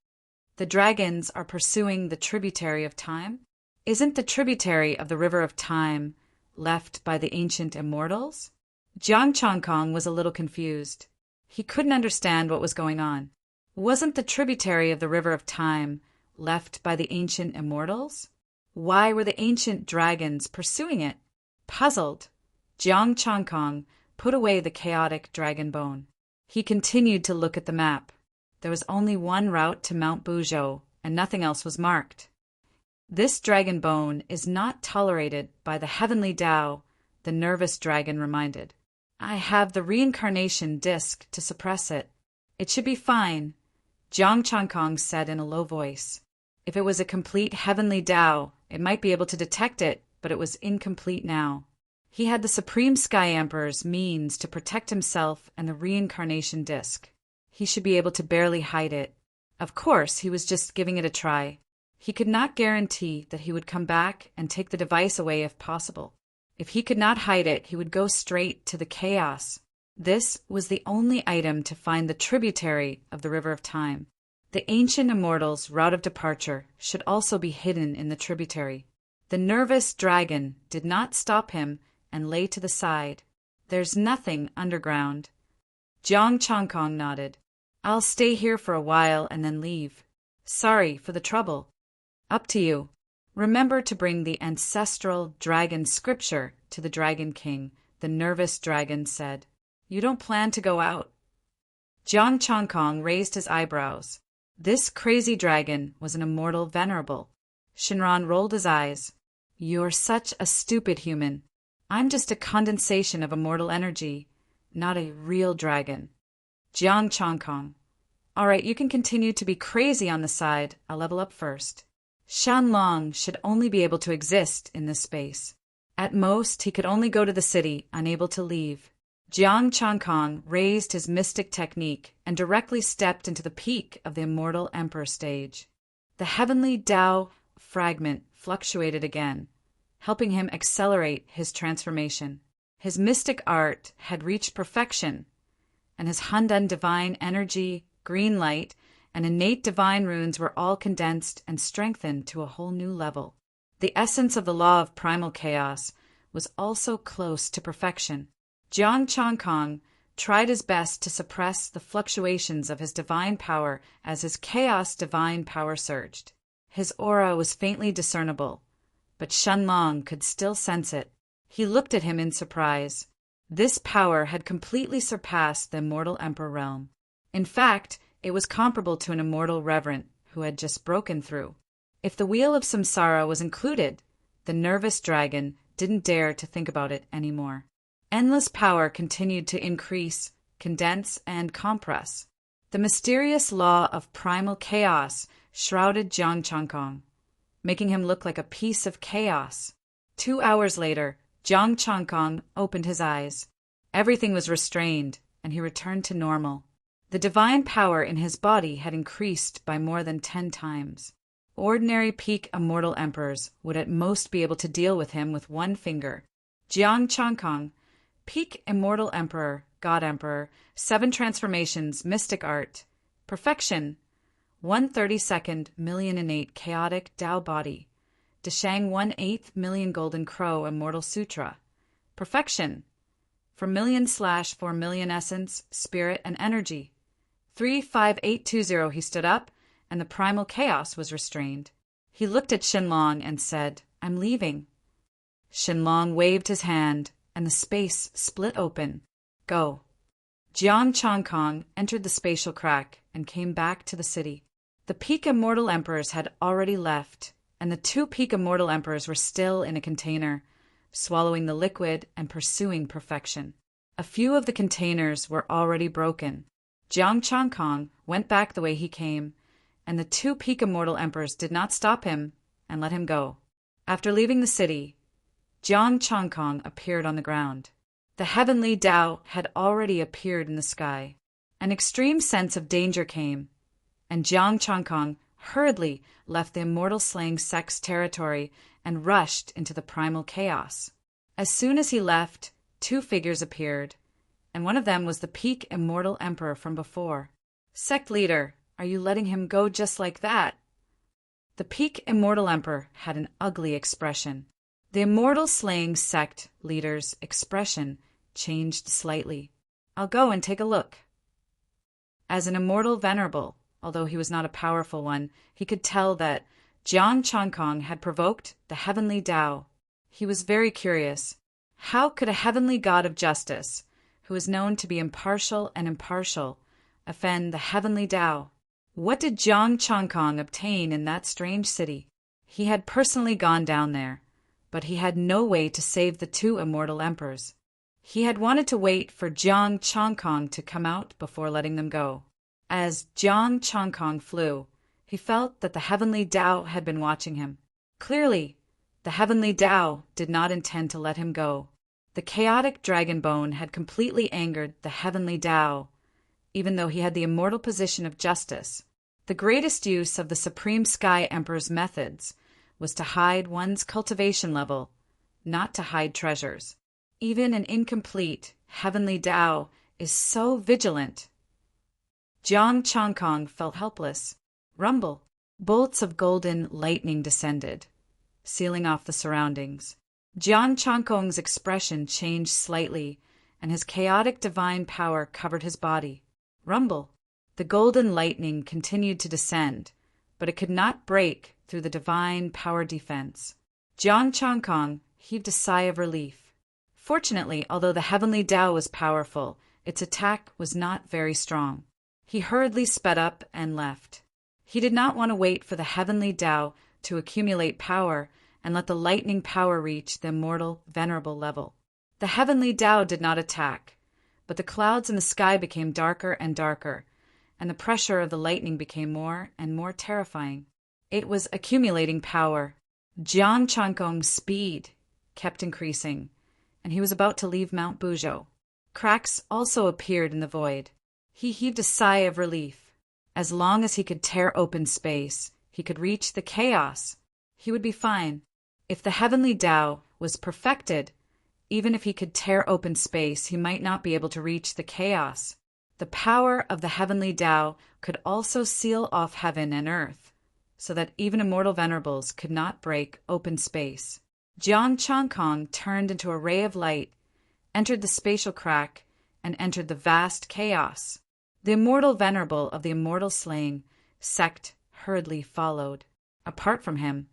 Speaker 1: The dragons are pursuing the tributary of time? Isn't the tributary of the river of time left by the ancient immortals? Jiang Changkong was a little confused. He couldn't understand what was going on. Wasn't the tributary of the river of time left by the ancient immortals? Why were the ancient dragons pursuing it? Puzzled, Jiang Changkong put away the chaotic dragon bone. He continued to look at the map. There was only one route to Mount Buzhou, and nothing else was marked. This dragon bone is not tolerated by the heavenly Tao, the nervous dragon reminded. I have the reincarnation disc to suppress it. It should be fine, Jiang Changkong said in a low voice. If it was a complete heavenly Tao, it might be able to detect it, but it was incomplete now. He had the Supreme Sky Emperor's means to protect himself and the reincarnation disc. He should be able to barely hide it. Of course, he was just giving it a try. He could not guarantee that he would come back and take the device away if possible. If he could not hide it, he would go straight to the chaos. This was the only item to find the tributary of the river of time. The ancient immortal's route of departure should also be hidden in the tributary. The nervous dragon did not stop him and lay to the side. There's nothing underground. Jiang Changkong nodded. I'll stay here for a while and then leave. Sorry for the trouble. Up to you. Remember to bring the ancestral dragon scripture to the Dragon King, the nervous dragon said. You don't plan to go out? Jiang Changkong raised his eyebrows. This crazy dragon was an immortal venerable. Shinran rolled his eyes. You're such a stupid human. I'm just a condensation of immortal energy, not a real dragon. Jiang Changkong. All right, you can continue to be crazy on the side. I'll level up first. Shanlong should only be able to exist in this space. At most, he could only go to the city, unable to leave. Jiang Changkong raised his mystic technique and directly stepped into the peak of the Immortal Emperor stage. The heavenly Tao fragment fluctuated again, helping him accelerate his transformation. His mystic art had reached perfection, and his Handan divine energy, green light, and innate divine runes were all condensed and strengthened to a whole new level. The essence of the law of primal chaos was also close to perfection. Jiang Changkong tried his best to suppress the fluctuations of his divine power as his chaos divine power surged. His aura was faintly discernible, but Shenlong could still sense it. He looked at him in surprise. This power had completely surpassed the immortal emperor realm. In fact, it was comparable to an immortal reverend who had just broken through. If the wheel of samsara was included, the nervous dragon didn't dare to think about it anymore. Endless power continued to increase, condense, and compress. The mysterious law of primal chaos shrouded Jiang Changkong, making him look like a piece of chaos. 2 hours later, Jiang Changkong opened his eyes. Everything was restrained, and he returned to normal. The divine power in his body had increased by more than 10 times. Ordinary peak immortal emperors would at most be able to deal with him with one finger. Jiang Changkong, peak immortal emperor, god emperor, 7 transformations, mystic art, perfection, 1/32 million innate chaotic Tao body, Deshang 1/8 million golden crow immortal sutra, perfection, for million/4 million essence, spirit, and energy. 35820 he stood up, and the primal chaos was restrained. He looked at Shenlong and said, "I'm leaving." Shenlong waved his hand, and the space split open. "Go." Jiang Changkong entered the spatial crack and came back to the city. The peak immortal emperors had already left, and the 2 peak immortal emperors were still in a container, swallowing the liquid and pursuing perfection. A few of the containers were already broken. Jiang Changkong went back the way he came, and the 2 peak immortal emperors did not stop him and let him go. After leaving the city, Jiang Changkong appeared on the ground. The heavenly Tao had already appeared in the sky. An extreme sense of danger came, and Jiang Changkong hurriedly left the immortal slaying sect's territory and rushed into the primal chaos. As soon as he left, 2 figures appeared, and one of them was the peak immortal emperor from before. "Sect leader, are you letting him go just like that?" The peak immortal emperor had an ugly expression. The immortal slaying sect leader's expression changed slightly. "I'll go and take a look." As an immortal venerable, although he was not a powerful one, he could tell that Jiang Changkong had provoked the heavenly Tao. He was very curious. How could a heavenly god of justice, who is known to be impartial, offend the heavenly Tao? What did Jiang Changkong obtain in that strange city? He had personally gone down there, but he had no way to save the 2 immortal emperors. He had wanted to wait for Jiang Changkong to come out before letting them go. As Jiang Changkong flew, he felt that the heavenly Tao had been watching him. Clearly, the heavenly Tao did not intend to let him go. The chaotic dragon bone had completely angered the heavenly Tao, even though he had the immortal position of justice. The greatest use of the Supreme Sky Emperor's methods was to hide one's cultivation level, not to hide treasures. Even an incomplete heavenly Tao is so vigilant. Jiang Changkong felt helpless. Rumble. Bolts of golden lightning descended, sealing off the surroundings. Jiang Changkong's expression changed slightly, and his chaotic divine power covered his body. Rumble. The golden lightning continued to descend, but it could not break through the divine power defense. Jiang Changkong heaved a sigh of relief. Fortunately, although the heavenly Tao was powerful, its attack was not very strong. He hurriedly sped up and left. He did not want to wait for the heavenly Tao to accumulate power and let the lightning power reach the immortal, venerable level. The heavenly Tao did not attack, but the clouds in the sky became darker and darker, and the pressure of the lightning became more and more terrifying. It was accumulating power. Jiang Changkong's speed kept increasing, and he was about to leave Mount Buzhou. Cracks also appeared in the void. He heaved a sigh of relief. As long as he could tear open space, he could reach the chaos. He would be fine. If the heavenly Tao was perfected, even if he could tear open space, he might not be able to reach the chaos. The power of the heavenly Tao could also seal off heaven and earth, so that even immortal venerables could not break open space. Jiang Changkong turned into a ray of light, entered the spatial crack, and entered the vast chaos. The immortal venerable of the immortal slaying sect hurriedly followed. Apart from him,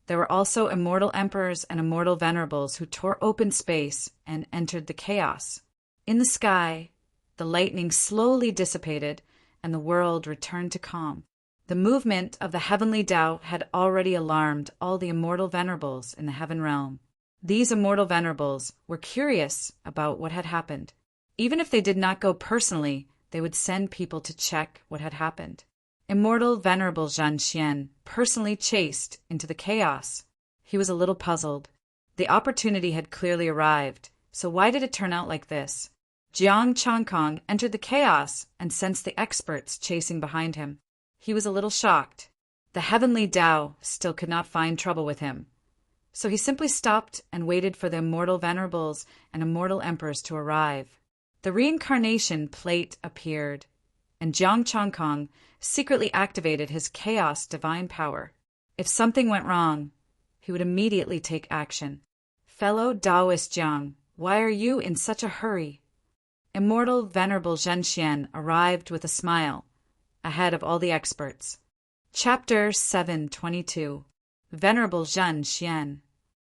Speaker 1: there were also immortal emperors and immortal venerables who tore open space and entered the chaos. In the sky, the lightning slowly dissipated, and the world returned to calm. The movement of the heavenly Tao had already alarmed all the immortal venerables in the heaven realm. These immortal venerables were curious about what had happened. Even if they did not go personally, they would send people to check what had happened. Immortal Venerable Zhen Xian personally chased into the chaos. He was a little puzzled. The opportunity had clearly arrived, so why did it turn out like this? Jiang Changkong entered the chaos and sensed the experts chasing behind him. He was a little shocked. The heavenly Tao still could not find trouble with him. So he simply stopped and waited for the immortal venerables and immortal emperors to arrive. The reincarnation plate appeared, and Jiang Changkong secretly activated his chaos divine power. If something went wrong, he would immediately take action. Fellow Taoist Jiang, why are you in such a hurry? Immortal Venerable Zhen Xian arrived with a smile, ahead of all the experts. Chapter 722. Venerable Zhen Xian.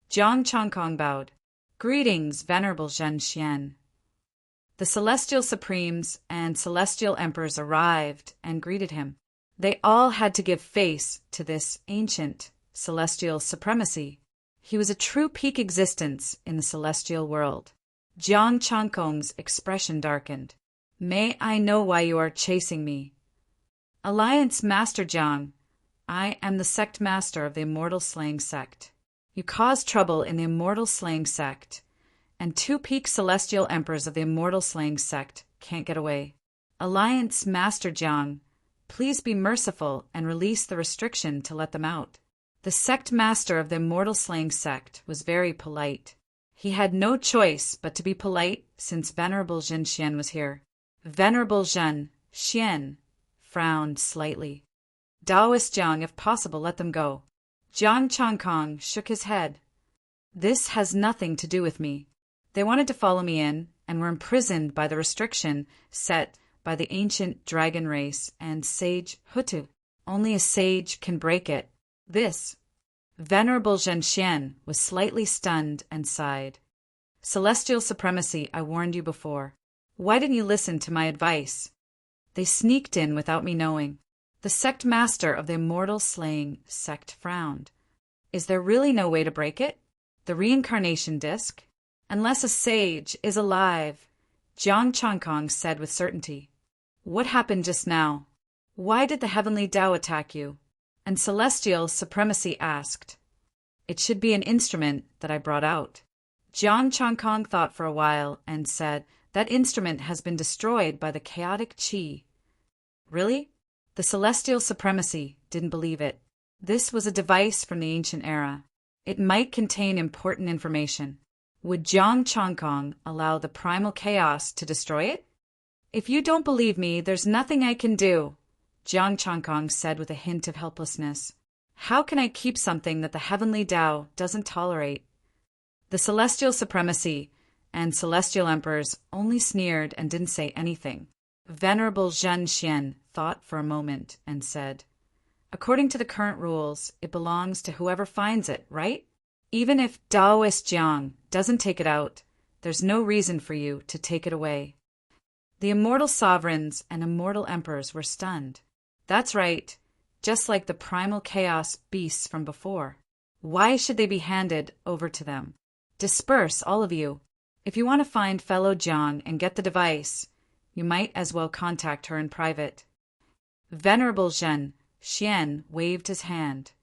Speaker 1: Jiang Changkong bowed. Greetings, Venerable Zhen Xian. The celestial supremes and celestial emperors arrived and greeted him. They all had to give face to this ancient celestial supremacy. He was a true peak existence in the celestial world. Jiang Changkong's expression darkened. May I know why you are chasing me? Alliance Master Jiang, I am the sect master of the Immortal Slaying Sect. You caused trouble in the Immortal Slaying Sect, and two peak celestial emperors of the Immortal Slaying Sect can't get away. Alliance Master Jiang, please be merciful and release the restriction to let them out. The sect master of the Immortal Slaying Sect was very polite. He had no choice but to be polite since Venerable Zhen Xian was here. Venerable Zhen Xian frowned slightly. Taoist Jiang, if possible, let them go. Jiang Changkong shook his head. This has nothing to do with me. They wanted to follow me in and were imprisoned by the restriction set by the ancient dragon race and sage Hutu. Only a sage can break it. This. Venerable Zhen Xian was slightly stunned and sighed. Celestial supremacy, I warned you before. Why didn't you listen to my advice? They sneaked in without me knowing. The sect master of the Immortal Slaying Sect frowned. Is there really no way to break it? The reincarnation disc? Unless a sage is alive, Jiang Changkong said with certainty. What happened just now? Why did the heavenly Tao attack you? And celestial supremacy asked. It should be an instrument that I brought out. Jiang Changkong thought for a while and said, that instrument has been destroyed by the chaotic qi. Really? The celestial supremacy didn't believe it. This was a device from the ancient era. It might contain important information. Would Jiang Changkong allow the primal chaos to destroy it? If you don't believe me, there's nothing I can do, Jiang Changkong said with a hint of helplessness. How can I keep something that the heavenly Tao doesn't tolerate? The celestial supremacy and celestial emperors only sneered and didn't say anything. Venerable Zhen Xian thought for a moment and said, according to the current rules, it belongs to whoever finds it, right? Even if Taoist Jiang doesn't take it out, there's no reason for you to take it away. The immortal sovereigns and immortal emperors were stunned. That's right, just like the primal chaos beasts from before. Why should they be handed over to them? Disperse, all of you. If you want to find fellow Jiang and get the device, you might as well contact her in private. Venerable Zhen Xian waved his hand.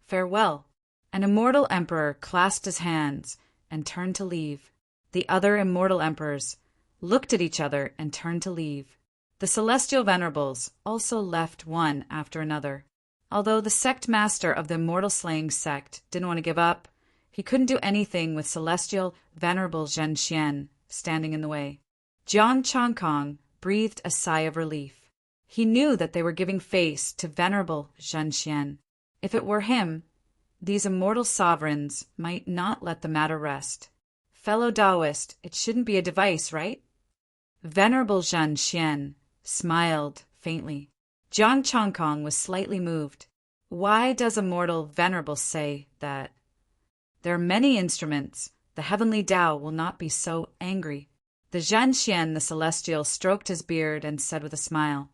Speaker 1: Farewell. An immortal emperor clasped his hands and turned to leave. The other immortal emperors looked at each other and turned to leave. The celestial venerables also left one after another. Although the sect master of the Immortal Slaying Sect didn't want to give up, he couldn't do anything with celestial venerable Zhen Xian standing in the way. Jiang Changkong breathed a sigh of relief. He knew that they were giving face to venerable Zhen Xian. If it were him, these immortal sovereigns might not let the matter rest. Fellow Taoist, it shouldn't be a device, right? Venerable Zhen Xian smiled faintly. Jiang Changkong was slightly moved. Why does immortal venerable say that? There are many instruments. The heavenly Tao will not be so angry. The Zhen Xian, the celestial, stroked his beard and said with a smile,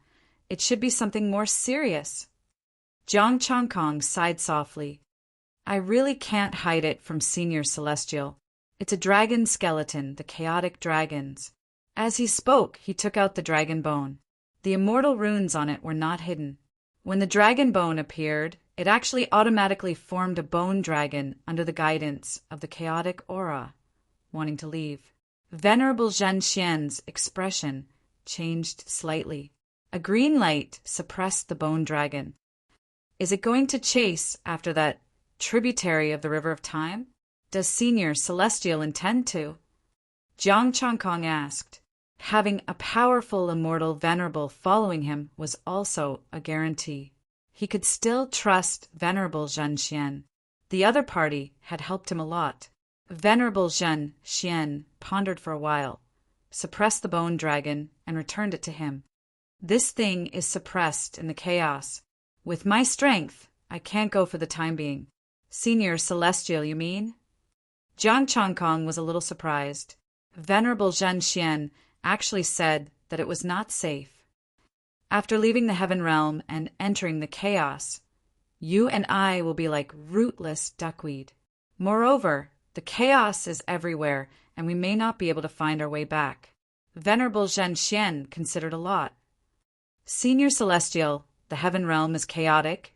Speaker 1: It should be something more serious. Jiang Changkong sighed softly. I really can't hide it from Senior Celestial. It's a dragon skeleton, the chaotic dragons. As he spoke, he took out the dragon bone. The immortal runes on it were not hidden. When the dragon bone appeared, it actually automatically formed a bone dragon under the guidance of the chaotic aura, wanting to leave. Venerable Zhen Xian's expression changed slightly. A green light suppressed the bone dragon. Is it going to chase after that tributary of the River of Time? Does Senior Celestial intend to? Jiang Changkong asked. Having a powerful immortal venerable following him was also a guarantee. He could still trust Venerable Zhen Xian. The other party had helped him a lot. Venerable Zhen Xian pondered for a while, suppressed the bone dragon, and returned it to him. This thing is suppressed in the chaos. With my strength, I can't go for the time being. Senior Celestial, you mean? Jiang Changkong was a little surprised. Venerable Zhen Xian actually said that it was not safe. After leaving the heaven realm and entering the chaos, you and I will be like rootless duckweed. Moreover, the chaos is everywhere, and we may not be able to find our way back. Venerable Zhen Xian considered a lot. Senior Celestial, the heaven realm is chaotic,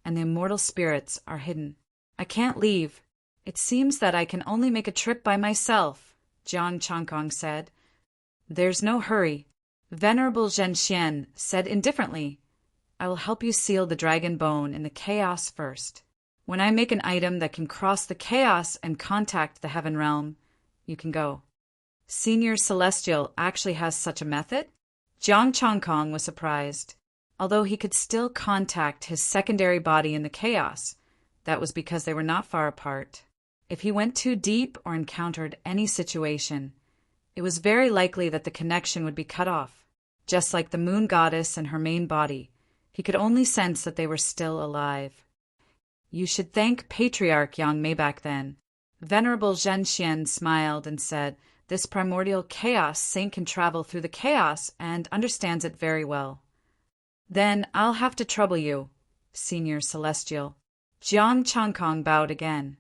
Speaker 1: and the immortal spirits are hidden. I can't leave. It seems that I can only make a trip by myself, Jiang Changkong said. There's no hurry. Venerable Zhen Xian said indifferently, I will help you seal the dragon bone in the chaos first. When I make an item that can cross the chaos and contact the heaven realm, you can go. Senior Celestial actually has such a method? Jiang Changkong was surprised. Although he could still contact his secondary body in the chaos, that was because they were not far apart. If he went too deep or encountered any situation, it was very likely that the connection would be cut off. Just like the moon goddess and her main body, he could only sense that they were still alive. You should thank Patriarch Yang Mei back then. Venerable Zhen Xian smiled and said, This primordial chaos saint can travel through the chaos and understands it very well. Then I'll have to trouble you, Senior Celestial. Jiang Changkong bowed again.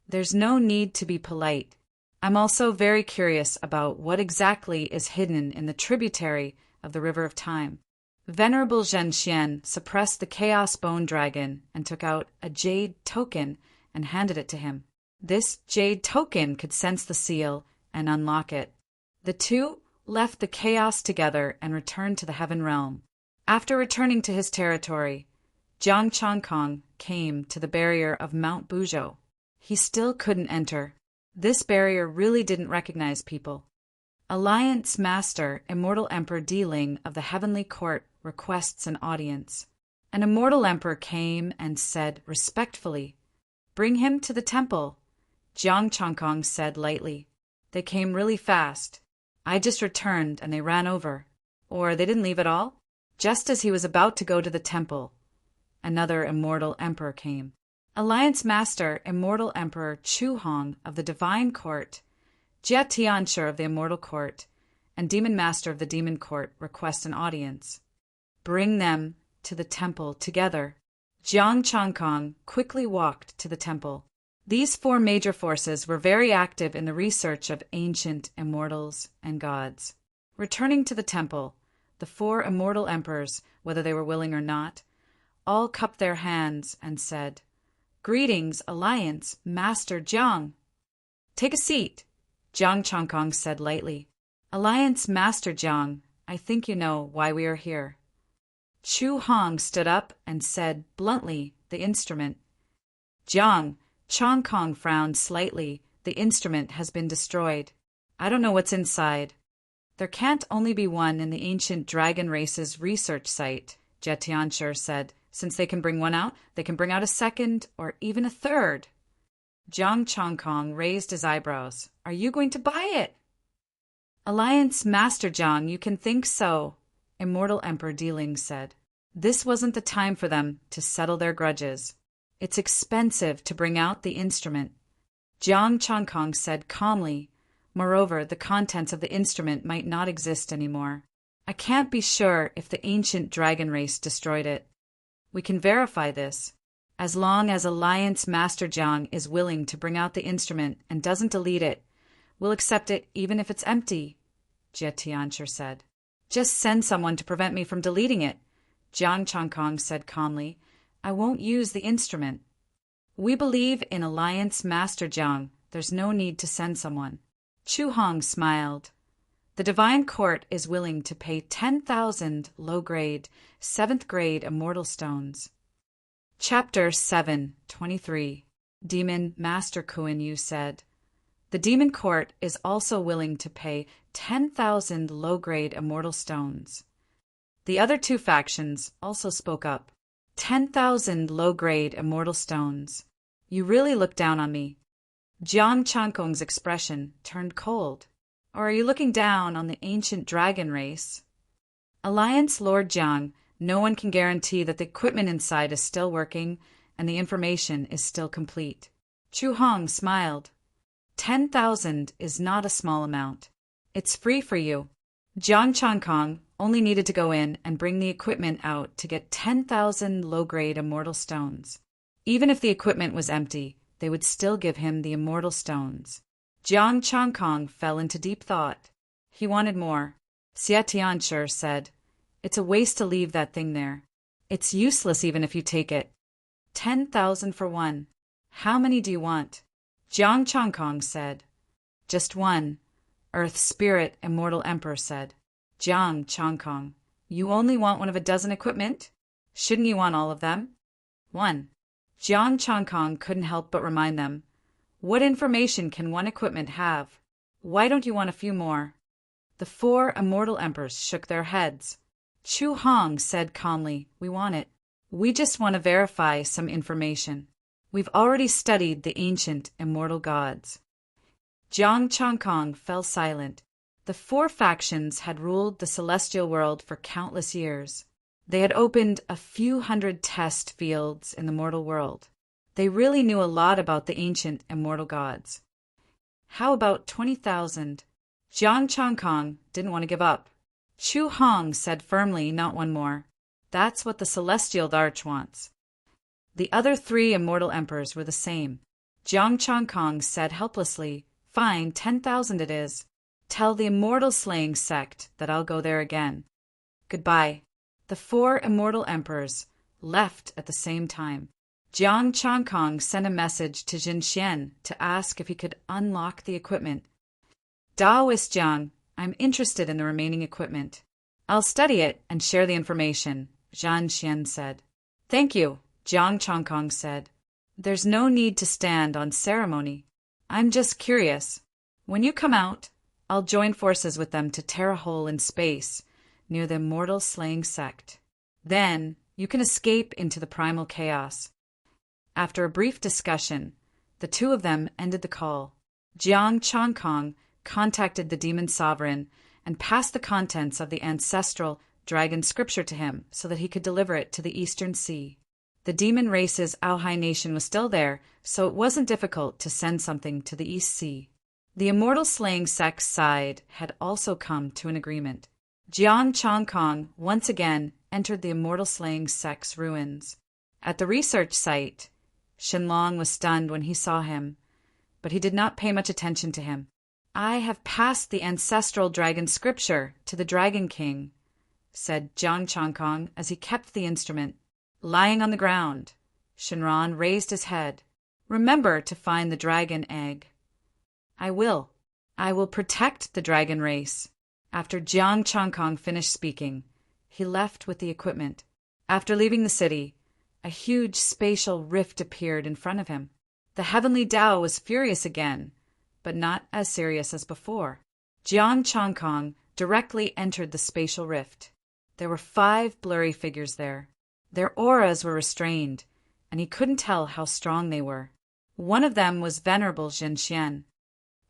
Speaker 1: There's no need to be polite. I'm also very curious about what exactly is hidden in the tributary of the River of Time. Venerable Zhen Xian suppressed the Chaos Bone Dragon and took out a jade token and handed it to him. This jade token could sense the seal and unlock it. The two left the chaos together and returned to the heaven realm. After returning to his territory, Jiang Changkong came to the barrier of Mount Buzhou. He still couldn't enter. This barrier really didn't recognize people. Alliance Master Immortal Emperor Diling of the Heavenly Court requests an audience. An immortal emperor came and said respectfully, Bring him to the temple. Jiang Changkong said lightly. They came really fast. I just returned and they ran over. Or they didn't leave at all. Just as he was about to go to the temple, another immortal emperor came. Alliance Master Immortal Emperor Chu Hong of the Divine Court, Jia Tianshi of the Immortal Court, and Demon Master of the Demon Court request an audience. Bring them to the temple together. Jiang Changkong quickly walked to the temple. These four major forces were very active in the research of ancient immortals and gods. Returning to the temple, the four immortal emperors, whether they were willing or not, all cupped their hands and said, Greetings, Alliance, Master Jiang. Take a seat, Jiang Changkong said lightly. Alliance Master Jiang, I think you know why we are here. Chu Hong stood up and said bluntly, the instrument. Jiang, Changkong frowned slightly. The instrument has been destroyed. I don't know what's inside. There can't only be one in the ancient dragon race's research site, Jia Tianshi said. Since they can bring one out, they can bring out a second or even a third. Jiang Changkong raised his eyebrows. Are you going to buy it? Alliance Master Jiang, you can think so, Immortal Emperor Diling said. This wasn't the time for them to settle their grudges. It's expensive to bring out the instrument. Jiang Changkong said calmly. Moreover, the contents of the instrument might not exist anymore. I can't be sure if the ancient dragon race destroyed it. We can verify this. As long as Alliance Master Jiang is willing to bring out the instrument and doesn't delete it, we'll accept it even if it's empty, Jie Tianchi said. Just send someone to prevent me from deleting it, Jiang Changkong said calmly. I won't use the instrument. We believe in Alliance Master Jiang. There's no need to send someone. Chu Hong smiled. The Divine Court is willing to pay 10,000 low-grade, 7th-grade immortal stones. Chapter 7:23. Demon Master Kuan Yu said, the Demon Court is also willing to pay 10,000 low-grade immortal stones. The other two factions also spoke up. 10,000 low-grade immortal stones. You really look down on me. Jiang Changkong's expression turned cold. Or are you looking down on the ancient dragon race? Alliance Lord Jiang, no one can guarantee that the equipment inside is still working and the information is still complete. Chu Hong smiled. 10,000 is not a small amount. It's free for you. Jiang Changkong only needed to go in and bring the equipment out to get 10,000 low-grade immortal stones. Even if the equipment was empty, they would still give him the immortal stones. Jiang Changkong fell into deep thought. He wanted more. Xie Tianchi said, it's a waste to leave that thing there. It's useless even if you take it. 10,000 for one. How many do you want? Jiang Changkong said. Just one, Earth Spirit Immortal Emperor said. Jiang Changkong, you only want one of a dozen equipment? Shouldn't you want all of them? One. Jiang Changkong couldn't help but remind them. What information can one equipment have? Why don't you want a few more? The 4 immortal emperors shook their heads. Chu Hong said calmly, we want it. We just want to verify some information. We've already studied the ancient immortal gods. Jiang Changkong fell silent. The 4 factions had ruled the celestial world for countless years. They had opened a few hundred test fields in the mortal world. They really knew a lot about the ancient immortal gods. How about 20,000? Jiang Changkong didn't want to give up. Chu Hong said firmly, not one more. That's what the Celestial Arch wants. The other 3 immortal emperors were the same. Jiang Changkong said helplessly, fine, 10,000 it is. Tell the immortal slaying sect that I'll go there again. Goodbye. The 4 immortal emperors left at the same time. Jiang Changkong sent a message to Jin Xian to ask if he could unlock the equipment. Taoist Jiang, I'm interested in the remaining equipment. I'll study it and share the information, Zhan Xian said. Thank you, Jiang Changkong said. There's no need to stand on ceremony. I'm just curious. When you come out, I'll join forces with them to tear a hole in space near the immortal slaying sect. Then you can escape into the primal chaos. After a brief discussion, the 2 of them ended the call. Jiang Changkong contacted the demon sovereign and passed the contents of the ancestral dragon scripture to him so that he could deliver it to the Eastern Sea. The demon race's Aohai nation was still there, so it wasn't difficult to send something to the East Sea. The immortal slaying sect's side had also come to an agreement. Jiang Changkong once again entered the immortal slaying sect's ruins. At the research site, Shenlong was stunned when he saw him, but he did not pay much attention to him. I have passed the ancestral dragon scripture to the Dragon King, said Jiang Changkong as he kept the instrument. Lying on the ground, Shenron raised his head. Remember to find the dragon egg. I will. I will protect the dragon race. After Jiang Changkong finished speaking, he left with the equipment. After leaving the city, a huge spatial rift appeared in front of him. The heavenly Tao was furious again, but not as serious as before. Jiang Changkong directly entered the spatial rift. There were 5 blurry figures there. Their auras were restrained, and he couldn't tell how strong they were. One of them was Venerable Jin Xian.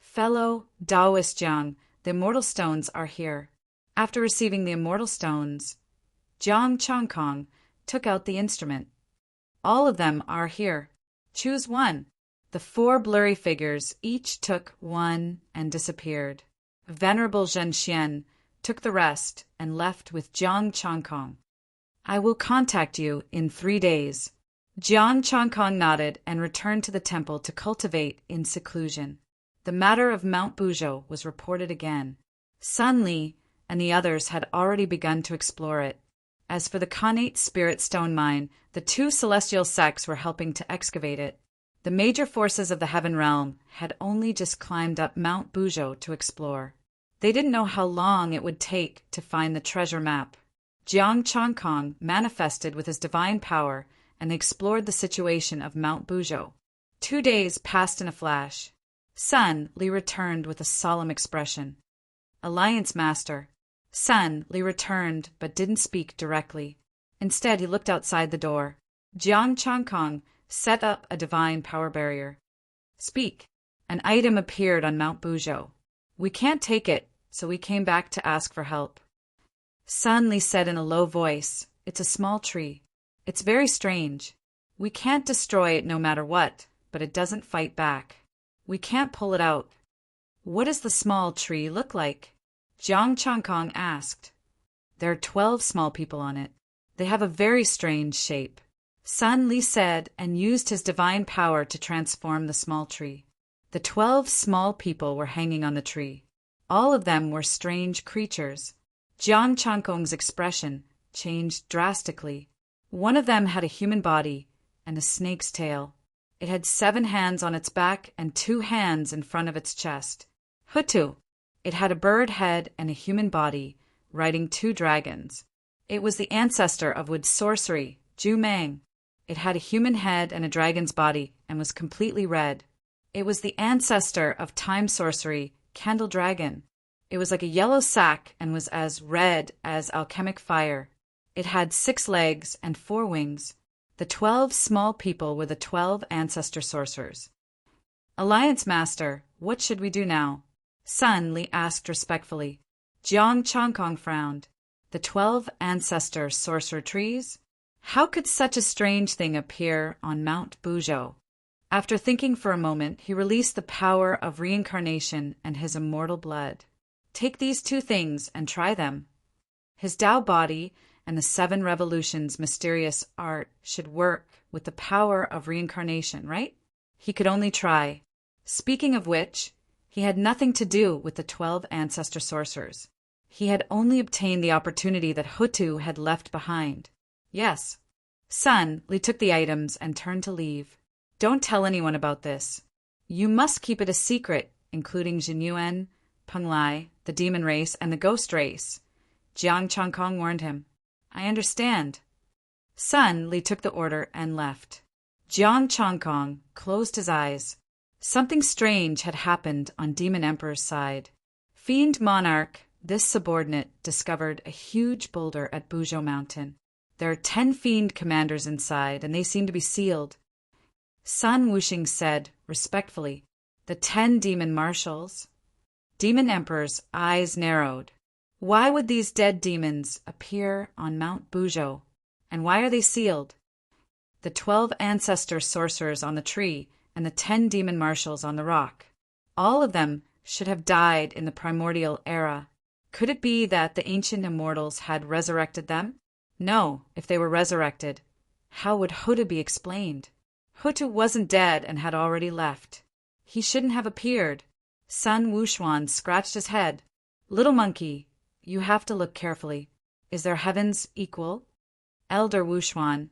Speaker 1: Fellow Taoist Jiang, the immortal stones are here. After receiving the immortal stones, Jiang Changkong took out the instrument. All of them are here. Choose one. The 4 blurry figures each took one and disappeared. Venerable Zhen Xian took the rest, and left with Jiang Changkong. I will contact you in 3 days. Jiang Changkong nodded and returned to the temple to cultivate in seclusion. The matter of Mount Buzhou was reported again. Sun Li and the others had already begun to explore it. As for the Khanate Spirit Stone Mine, the 2 celestial sects were helping to excavate it. The major forces of the Heaven Realm had only just climbed up Mount Buzhou to explore. They didn't know how long it would take to find the treasure map. Jiang Changkong manifested with his divine power and explored the situation of Mount Buzhou. 2 days passed in a flash. Sun Li returned with a solemn expression. Alliance Master. Sun Li returned but didn't speak directly. Instead, he looked outside the door. Jiang Changkong set up a divine power barrier. Speak. An item appeared on Mount Buzhou. We can't take it, so we came back to ask for help. Sun Li said in a low voice, It's a small tree. It's very strange. We can't destroy it no matter what, but it doesn't fight back. We can't pull it out. What does the small tree look like? Jiang Changkong asked. There are 12 small people on it. They have a very strange shape. Sun Li said and used his divine power to transform the small tree. The 12 small people were hanging on the tree. All of them were strange creatures. Jiang Changkong's expression changed drastically. One of them had a human body and a snake's tail. It had 7 hands on its back and 2 hands in front of its chest. Hutu. It had a bird head and a human body, riding 2 dragons. It was the ancestor of wood sorcery, Zhu Mang. It had a human head and a dragon's body and was completely red. It was the ancestor of time sorcery, Candle Dragon. It was like a yellow sack and was as red as alchemic fire. It had 6 legs and 4 wings. The 12 small people were the 12 ancestor sorcerers. Alliance Master, what should we do now? Sun Li asked respectfully. Jiang Changkong frowned. The 12 ancestor sorcerer trees? How could such a strange thing appear on Mount Buzhou? After thinking for a moment, he released the power of reincarnation and his immortal blood. Take these 2 things and try them. His Tao body and the 7 revolutions mysterious art should work with the power of reincarnation, right? He could only try. Speaking of which, he had nothing to do with the 12 ancestor sorcerers. He had only obtained the opportunity that Hutu had left behind. Yes. Sun Li took the items and turned to leave. Don't tell anyone about this. You must keep it a secret, including Jinyuan, Penglai, the demon race, and the ghost race. Jiang Changkong warned him. I understand. Sun Li took the order and left. Jiang Changkong closed his eyes. Something strange had happened on Demon Emperor's side. Fiend Monarch, this subordinate, discovered a huge boulder at Buzhou Mountain. There are 10 fiend commanders inside, and they seem to be sealed. Sun Wuxing said, respectfully, the 10 demon marshals. Demon Emperor's eyes narrowed. Why would these dead demons appear on Mount Buzhou, and why are they sealed? The 12 ancestor sorcerers on the tree and the 10 demon marshals on the rock. All of them should have died in the primordial era. Could it be that the ancient immortals had resurrected them? No, if they were resurrected, how would Hutu be explained? Hutu wasn't dead and had already left. He shouldn't have appeared. Sun Wuxuan scratched his head. Little monkey, you have to look carefully. Is there heaven's equal? Elder Wuxuan,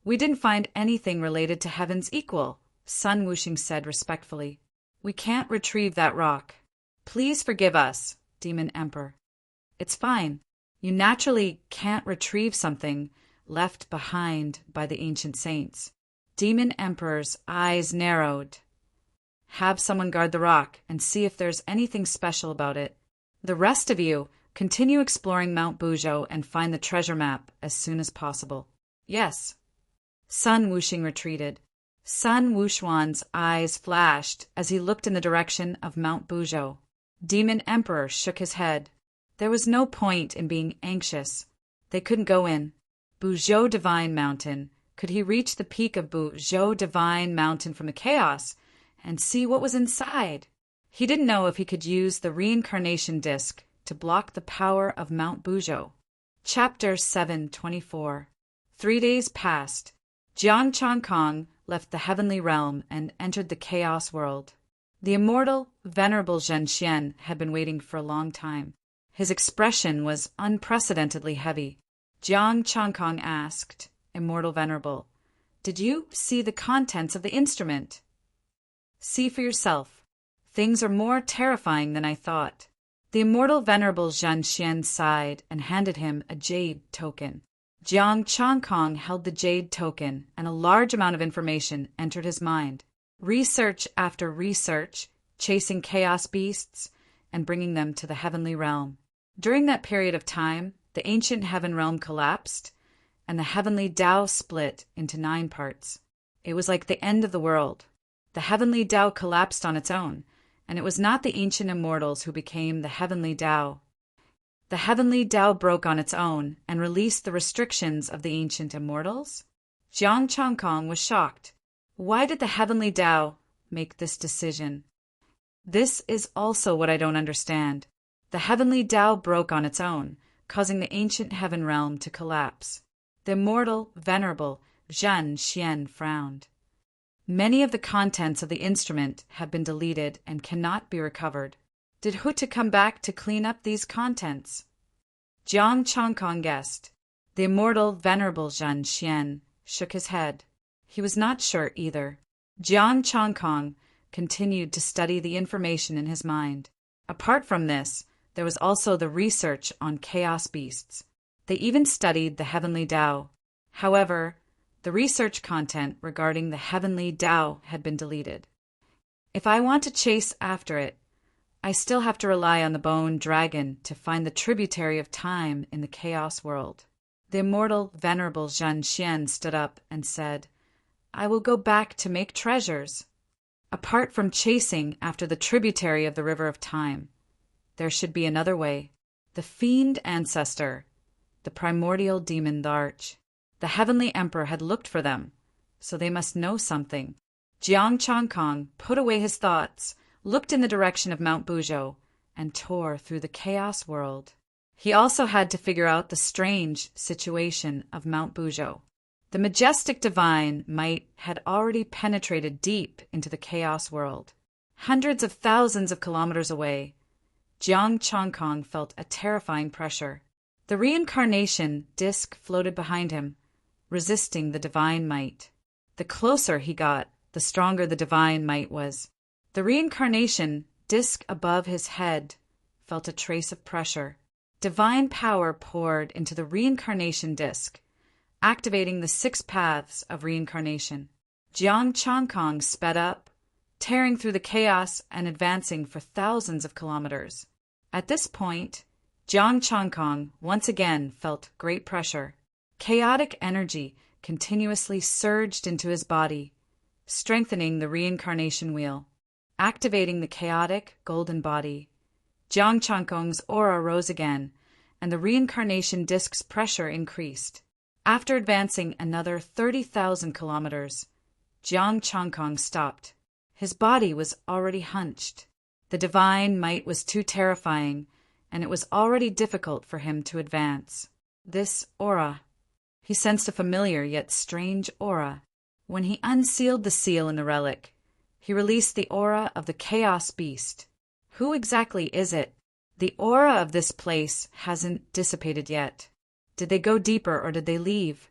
Speaker 1: we didn't find anything related to heaven's equal, Sun Wuxing said respectfully. We can't retrieve that rock. Please forgive us, Demon Emperor. It's fine. You naturally can't retrieve something left behind by the ancient saints. Demon Emperor's eyes narrowed. Have someone guard the rock and see if there's anything special about it. The rest of you continue exploring Mount Buzhou and find the treasure map as soon as possible. Yes. Sun Wuxing retreated. Sun Wuxuan's eyes flashed as he looked in the direction of Mount Buzhou. Demon Emperor shook his head. There was no point in being anxious. They couldn't go in. Buzhou Divine Mountain. Could he reach the peak of Buzhou Divine Mountain from the chaos and see what was inside? He didn't know if he could use the reincarnation disc to block the power of Mount Buzhou. Chapter 7:24. 3 days passed. Jiang Changkong left the heavenly realm and entered the chaos world. The immortal, venerable Zhenxian had been waiting for a long time. His expression was unprecedentedly heavy. Jiang Changkong asked, "Immortal Venerable, did you see the contents of the instrument?" "See for yourself. Things are more terrifying than I thought." The immortal venerable Zhenxian sighed and handed him a jade token. Jiang Changkong held the jade token, and a large amount of information entered his mind. Research after research, chasing chaos beasts and bringing them to the heavenly realm. During that period of time, the ancient heaven realm collapsed, and the heavenly Tao split into 9 parts. It was like the end of the world. The heavenly Tao collapsed on its own, and it was not the ancient immortals who became the heavenly Tao. The heavenly Tao broke on its own and released the restrictions of the ancient immortals? Jiang Changkong was shocked. Why did the heavenly Tao make this decision? This is also what I don't understand. The heavenly Tao broke on its own, causing the ancient heaven realm to collapse. The immortal, venerable Zhenxian frowned. Many of the contents of the instrument have been deleted and cannot be recovered. Did Huta come back to clean up these contents? Jiang Changkong guessed. The immortal, venerable Zhenxian shook his head. He was not sure either. Jiang Changkong continued to study the information in his mind. Apart from this, there was also the research on chaos beasts. They even studied the heavenly Tao. However, the research content regarding the heavenly Tao had been deleted. If I want to chase after it, I still have to rely on the bone dragon to find the tributary of time in the chaos world. The immortal, venerable Zhenxian stood up and said, "I will go back to make treasures." Apart from chasing after the tributary of the river of time, there should be another way. The fiend ancestor, the primordial demon Larch. The heavenly emperor had looked for them, so they must know something. Jiang Changkong put away his thoughts, looked in the direction of Mount Buzhou, and tore through the chaos world. He also had to figure out the strange situation of Mount Buzhou. The majestic divine might had already penetrated deep into the chaos world. Hundreds of thousands of kilometers away, Jiang Changkong felt a terrifying pressure. The reincarnation disk floated behind him, resisting the divine might. The closer he got, the stronger the divine might was. The reincarnation disk above his head felt a trace of pressure. Divine power poured into the reincarnation disk, activating the 6 paths of reincarnation. Jiang Changkong sped up, tearing through the chaos and advancing for thousands of kilometers. At this point, Jiang Changkong once again felt great pressure. Chaotic energy continuously surged into his body, strengthening the reincarnation wheel, activating the chaotic golden body. Jiang Changkong's aura rose again, and the reincarnation disk's pressure increased. After advancing another 30,000 kilometers, Jiang Changkong stopped. His body was already hunched. The divine might was too terrifying, and it was already difficult for him to advance. This aura. He sensed a familiar yet strange aura. When he unsealed the seal in the relic, he released the aura of the chaos beast. Who exactly is it? The aura of this place hasn't dissipated yet. Did they go deeper or did they leave?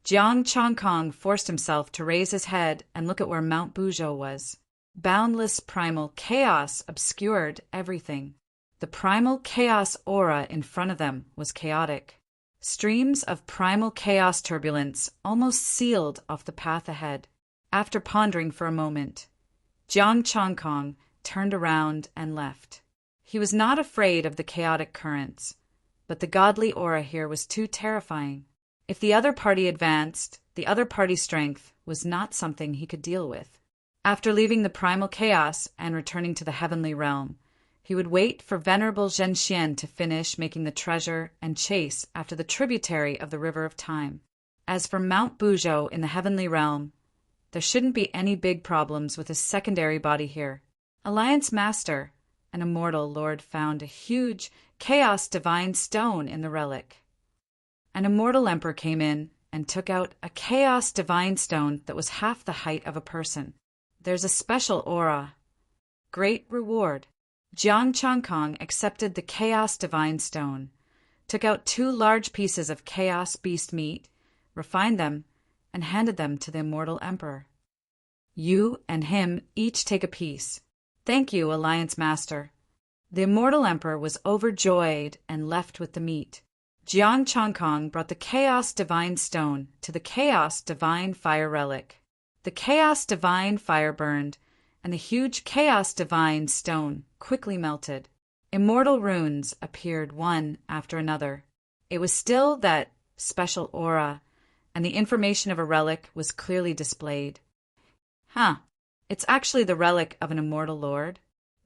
Speaker 1: Jiang Changkong forced himself to raise his head and look at where Mount Buzhou was. Boundless primal chaos obscured everything. The primal chaos aura in front of them was chaotic. Streams of primal chaos turbulence almost sealed off the path ahead. After pondering for a moment, Jiang Changkong turned around and left. He was not afraid of the chaotic currents, but the godly aura here was too terrifying. If the other party advanced, the other party's strength was not something he could deal with. After leaving the primal chaos and returning to the heavenly realm, he would wait for venerable Zhenxian to finish making the treasure and chase after the tributary of the river of time. As for Mount Buzhou in the heavenly realm, there shouldn't be any big problems with his secondary body here. Alliance Master, an immortal lord, found a huge chaos divine stone in the relic. An immortal emperor came in and took out a chaos divine stone that was half the height of a person. There's a special aura. Great reward. Jiang Changkong accepted the chaos divine stone, took out 2 large pieces of chaos beast meat, refined them, and handed them to the immortal emperor. You and him each take a piece. Thank you, Alliance Master. The immortal emperor was overjoyed and left with the meat. Jiang Changkong brought the Chaos Divine Stone to the Chaos Divine Fire Relic. The Chaos Divine Fire burned, and the huge Chaos Divine Stone quickly melted. Immortal runes appeared one after another. It was still that special aura, and the information of a relic was clearly displayed. It's actually the relic of an immortal lord?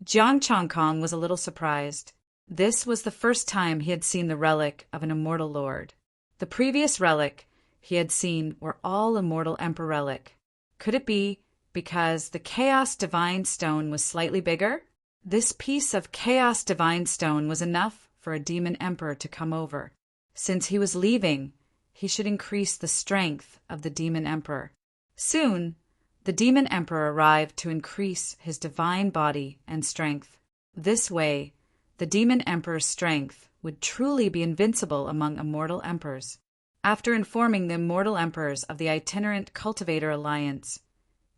Speaker 1: Jiang Changkong was a little surprised. This was the first time he had seen the relic of an immortal lord. The previous relic he had seen were all immortal emperor relic. Could it be because the Chaos Divine Stone was slightly bigger? This piece of Chaos Divine Stone was enough for a demon emperor to come over. Since he was leaving, he should increase the strength of the demon emperor. Soon, the demon emperor arrived to increase his divine body and strength. This way, the demon emperor's strength would truly be invincible among immortal emperors. After informing the immortal emperors of the itinerant cultivator alliance,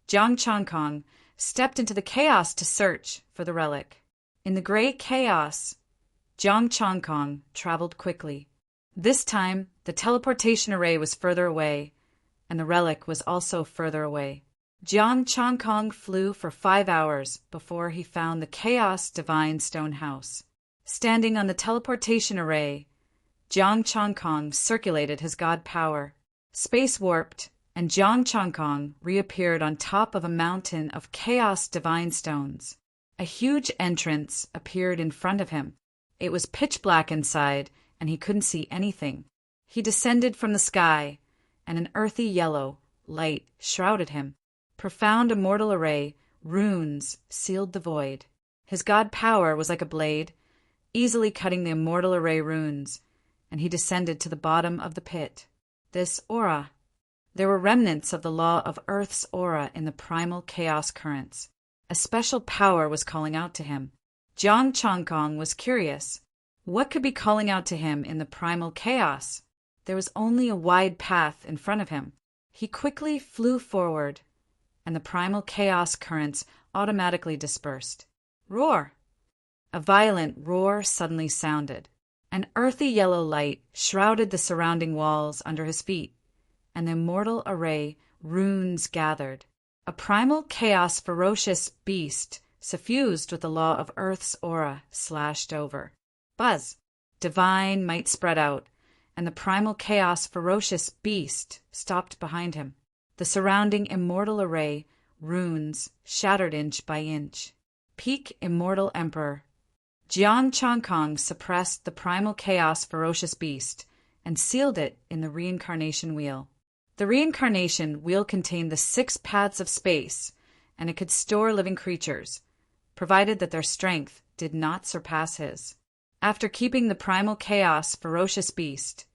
Speaker 1: Jiang Changkong stepped into the chaos to search for the relic. In the great chaos, Jiang Changkong traveled quickly. This time, the teleportation array was further away, and the relic was also further away. Jiang Changkong flew for 5 hours before he found the Chaos Divine Stone House. Standing on the teleportation array, Jiang Changkong circulated his god power. Space warped, and Jiang Changkong reappeared on top of a mountain of Chaos Divine Stones. A huge entrance appeared in front of him. It was pitch black inside, and he couldn't see anything. He descended from the sky, and an earthy yellow light shrouded him. Profound immortal array, runes, sealed the void. His god power was like a blade, easily cutting the immortal array runes, and he descended to the bottom of the pit. This aura. There were remnants of the law of Earth's aura in the primal chaos currents. A special power was calling out to him. Jiang Changkong was curious. What could be calling out to him in the primal chaos? There was only a wide path in front of him. He quickly flew forward, and the primal chaos currents automatically dispersed. Roar! A violent roar suddenly sounded. An earthy yellow light shrouded the surrounding walls under his feet, and the immortal array runes gathered. A primal chaos ferocious beast, suffused with the law of Earth's aura, slashed over. Buzz! Divine might spread out, and the primal chaos ferocious beast stopped behind him. The surrounding immortal array, runes, shattered inch by inch. Peak immortal emperor. Jiang Changkong suppressed the primal chaos ferocious beast and sealed it in the reincarnation wheel. The reincarnation wheel contained the 6 paths of space, and it could store living creatures, provided that their strength did not surpass his. After keeping the primal chaos ferocious beast,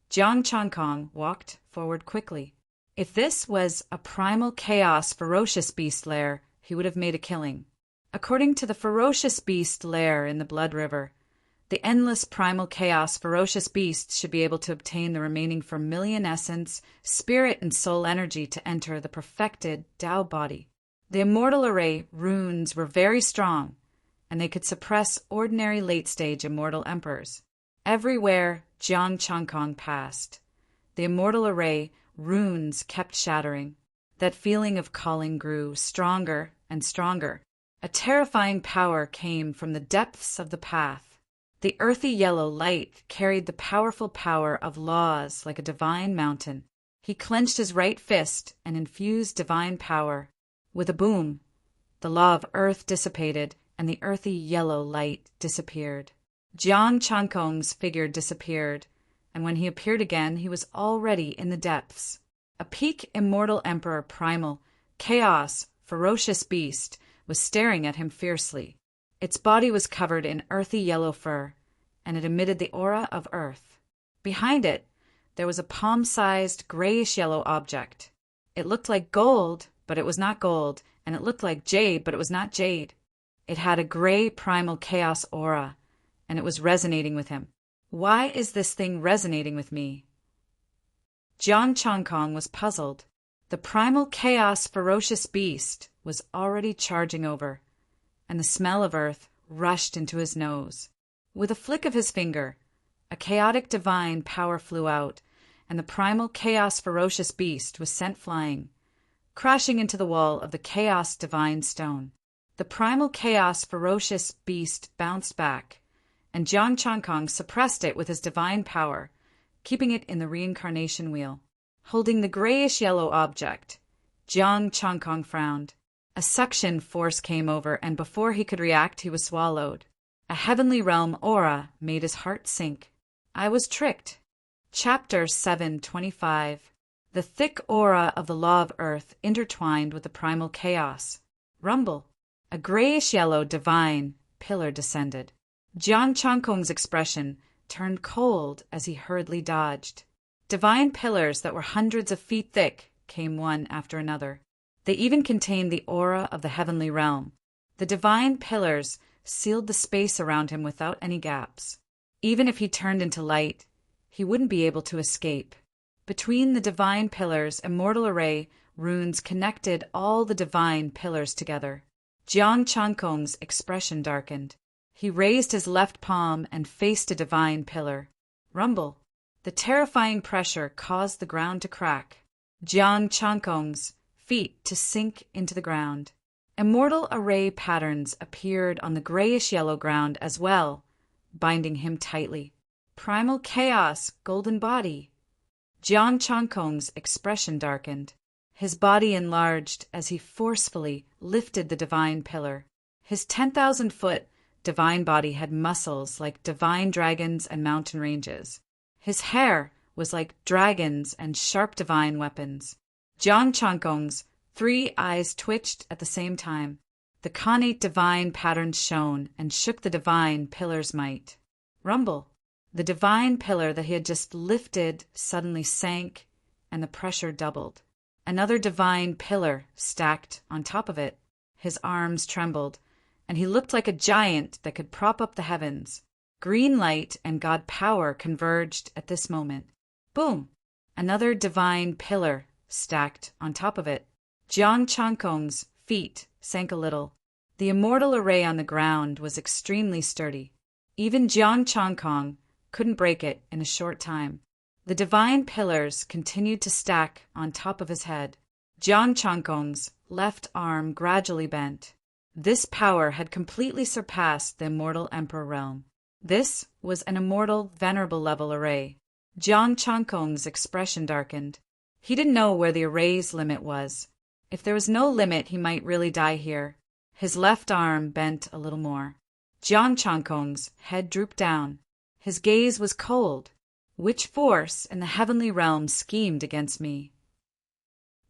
Speaker 1: Jiang Changkong walked forward quickly. If this was a primal chaos ferocious beast lair, he would have made a killing. According to the ferocious beast lair in the Blood River, the endless primal chaos ferocious beast should be able to obtain the remaining vermilion essence, spirit, and soul energy to enter the perfected Tao body. The immortal array runes were very strong, and they could suppress ordinary late-stage immortal emperors. Everywhere Jiang Changkong passed, the immortal array runes kept shattering. That feeling of calling grew stronger and stronger. A terrifying power came from the depths of the path. The earthy yellow light carried the powerful power of laws like a divine mountain. He clenched his right fist and infused divine power. With a boom, the law of earth dissipated, and the earthy yellow light disappeared. Jiang Changkong's figure disappeared, and when he appeared again, he was already in the depths. A peak immortal emperor primal, chaos, ferocious beast was staring at him fiercely. Its body was covered in earthy yellow fur, and it emitted the aura of Earth. Behind it, there was a palm-sized grayish-yellow object. It looked like gold, but it was not gold, and it looked like jade, but it was not jade. It had a gray primal chaos aura, and it was resonating with him. Why is this thing resonating with me? Jiang Changkong was puzzled. The primal chaos ferocious beast was already charging over, and the smell of earth rushed into his nose. With a flick of his finger, a chaotic divine power flew out, and the primal chaos ferocious beast was sent flying, crashing into the wall of the chaos divine stone. The primal chaos ferocious beast bounced back, and Jiang Changkong suppressed it with his divine power, keeping it in the reincarnation wheel. Holding the grayish-yellow object, Jiang Changkong frowned. A suction force came over, and before he could react, he was swallowed. A heavenly realm aura made his heart sink. I was tricked. Chapter 725. The thick aura of the law of earth intertwined with the primal chaos. Rumble. A grayish-yellow divine pillar descended. Jiang Changkong's expression turned cold as he hurriedly dodged. Divine pillars that were hundreds of feet thick came one after another. They even contained the aura of the heavenly realm. The divine pillars sealed the space around him without any gaps. Even if he turned into light, he wouldn't be able to escape. Between the divine pillars, immortal array runes connected all the divine pillars together. Jiang Changkong's expression darkened. He raised his left palm and faced a divine pillar. Rumble. The terrifying pressure caused the ground to crack. Jiang Changkong's feet to sink into the ground. Immortal array patterns appeared on the grayish-yellow ground as well, binding him tightly. Primal chaos, golden body. Jiang Changkong's expression darkened. His body enlarged as he forcefully lifted the divine pillar. His 10,000-foot divine body had muscles like divine dragons and mountain ranges. His hair was like dragons and sharp divine weapons. Jiang Changkong's 3 eyes twitched at the same time. The connate divine patterns shone and shook the divine pillar's might. Rumble. The divine pillar that he had just lifted suddenly sank, and the pressure doubled. Another divine pillar stacked on top of it. His arms trembled, and he looked like a giant that could prop up the heavens. Green light and God power converged at this moment. Boom! Another divine pillar stacked on top of it. Jiang Changkong's feet sank a little. The immortal array on the ground was extremely sturdy. Even Jiang Changkong couldn't break it in a short time. The divine pillars continued to stack on top of his head. Jiang Changkong's left arm gradually bent. This power had completely surpassed the immortal emperor realm. This was an immortal, venerable level array. Jiang Changkong's expression darkened. He didn't know where the array's limit was. If there was no limit, he might really die here. His left arm bent a little more. Jiang Changkong's head drooped down. His gaze was cold. Which force in the heavenly realm schemed against me?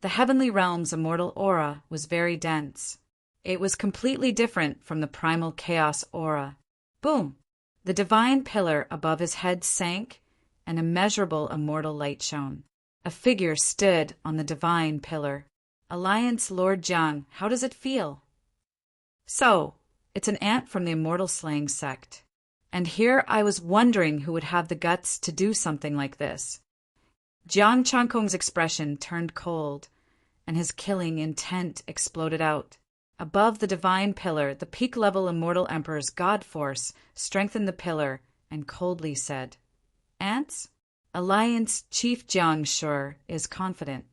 Speaker 1: The heavenly realm's immortal aura was very dense. It was completely different from the primal chaos aura. Boom! The divine pillar above his head sank, and immeasurable immortal light shone. A figure stood on the divine pillar. Alliance Lord Jiang, how does it feel? So, it's an ant from the immortal slaying sect. And here I was wondering who would have the guts to do something like this. Jiang Changkong's expression turned cold, and his killing intent exploded out. Above the divine pillar, the peak-level immortal emperor's god force strengthened the pillar and coldly said, "Ants? Alliance Chief Jiang sure is confident."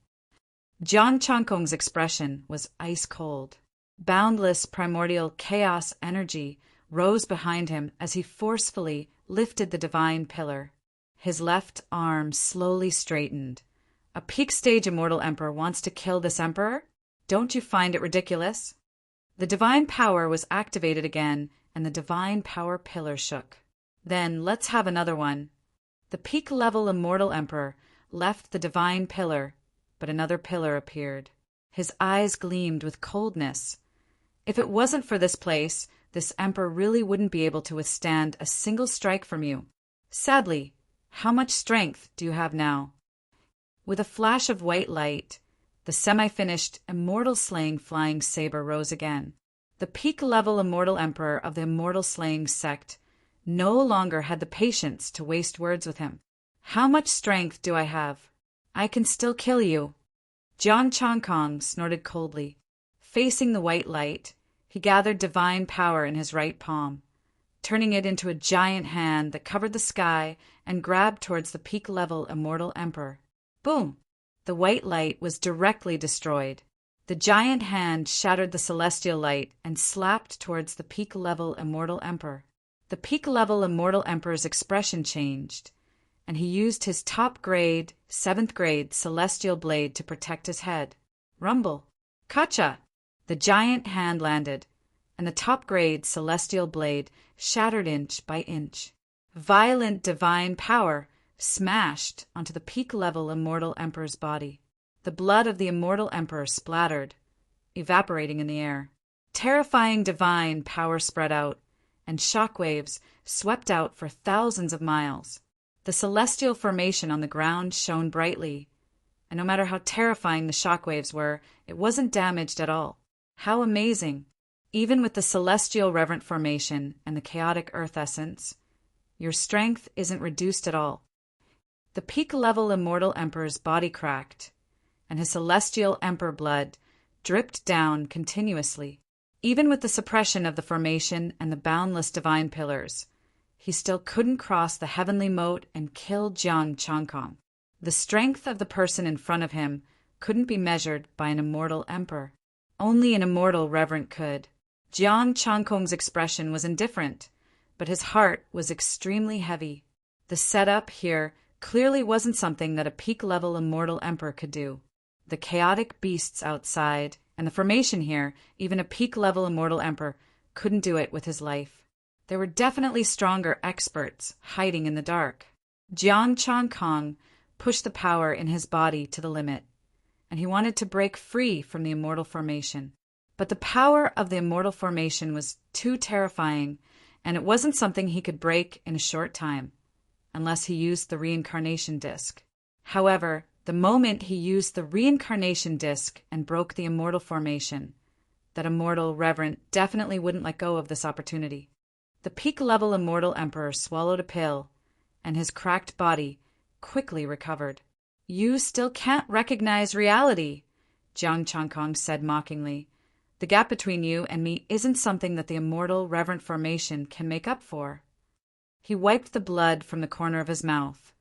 Speaker 1: Jiang Changkong's expression was ice-cold. Boundless primordial chaos energy rose behind him as he forcefully lifted the divine pillar. His left arm slowly straightened. A peak-stage immortal emperor wants to kill this emperor? Don't you find it ridiculous? The divine power was activated again, and the divine power pillar shook. Then let's have another one. The peak-level immortal emperor left the divine pillar, but another pillar appeared. His eyes gleamed with coldness. If it wasn't for this place, this emperor really wouldn't be able to withstand a single strike from you. Sadly, how much strength do you have now?" With a flash of white light, the semi-finished immortal-slaying flying saber rose again. The peak-level immortal emperor of the immortal-slaying sect no longer had the patience to waste words with him. "How much strength do I have? I can still kill you." Jiang Changkong snorted coldly. Facing the white light, he gathered divine power in his right palm, turning it into a giant hand that covered the sky and grabbed towards the peak-level immortal emperor. Boom! The white light was directly destroyed. The giant hand shattered the celestial light and slapped towards the peak-level immortal emperor. The peak-level immortal emperor's expression changed, and he used his top-grade, 7th-grade celestial blade to protect his head. Rumble! Kacha! The giant hand landed, and the top-grade celestial blade shattered inch by inch. Violent divine power smashed onto the peak-level immortal emperor's body. The blood of the immortal emperor splattered, evaporating in the air. Terrifying divine power spread out, and shockwaves swept out for thousands of miles. The celestial formation on the ground shone brightly, and no matter how terrifying the shockwaves were, it wasn't damaged at all. How amazing! Even with the celestial reverent formation and the chaotic earth essence, your strength isn't reduced at all. The peak-level immortal emperor's body cracked, and his celestial emperor blood dripped down continuously. Even with the suppression of the formation and the boundless divine pillars, he still couldn't cross the heavenly moat and kill Jiang Changkong. The strength of the person in front of him couldn't be measured by an immortal emperor. Only an immortal reverent could. Jiang Changkong's expression was indifferent, but his heart was extremely heavy. The setup here clearly wasn't something that a peak-level immortal emperor could do. The chaotic beasts outside, and the formation here, even a peak-level immortal emperor couldn't do it with his life. There were definitely stronger experts hiding in the dark. Jiang Changkong pushed the power in his body to the limit, and he wanted to break free from the immortal formation. But the power of the immortal formation was too terrifying, and it wasn't something he could break in a short time, unless he used the reincarnation disc. However, the moment he used the reincarnation disc and broke the immortal formation, that immortal reverent definitely wouldn't let go of this opportunity. The peak-level immortal emperor swallowed a pill, and his cracked body quickly recovered. "You still can't recognize reality," Jiang Changkong said mockingly. "The gap between you and me isn't something that the immortal reverent formation can make up for." He wiped the blood from the corner of his mouth,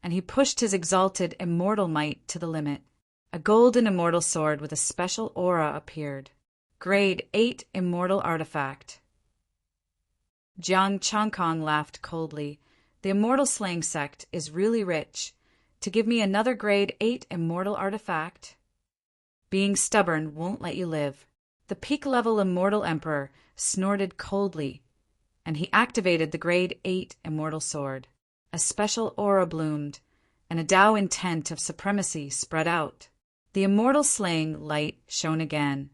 Speaker 1: and he pushed his exalted immortal might to the limit. A golden immortal sword with a special aura appeared. Grade 8 immortal artifact. Jiang Changkong laughed coldly. "The immortal slaying sect is really rich. To give me another grade 8 immortal artifact? Being stubborn won't let you live." The peak-level immortal emperor snorted coldly, and he activated the grade 8 immortal sword. A special aura bloomed, and a Tao intent of supremacy spread out. The immortal slaying light shone again,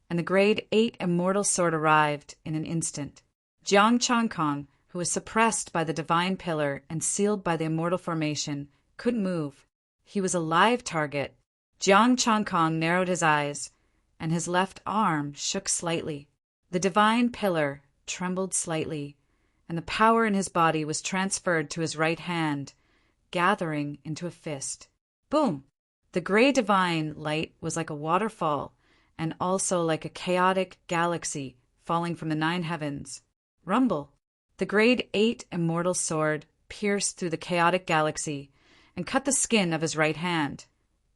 Speaker 1: and the grade 8 immortal sword arrived in an instant. Jiang Changkong, who was suppressed by the divine pillar and sealed by the immortal formation, couldn't move. He was a live target. Jiang Changkong narrowed his eyes, and his left arm shook slightly. The divine pillar trembled slightly, and the power in his body was transferred to his right hand, gathering into a fist. Boom! The gray divine light was like a waterfall, and also like a chaotic galaxy falling from the 9 heavens. Rumble! The grade 8 immortal sword pierced through the chaotic galaxy and cut the skin of his right hand,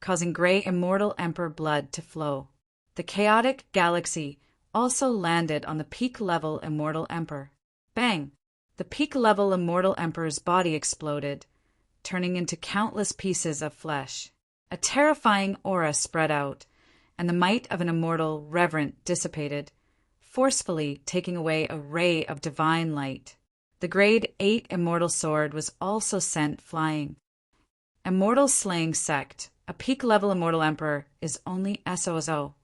Speaker 1: causing gray immortal emperor blood to flow. The chaotic galaxy also landed on the peak-level immortal emperor. Bang! The peak-level immortal emperor's body exploded, turning into countless pieces of flesh. A terrifying aura spread out, and the might of an immortal reverent dissipated, forcefully taking away a ray of divine light. The grade 8 immortal sword was also sent flying. Immortal slaying sect, a peak-level immortal emperor, is only SOSO.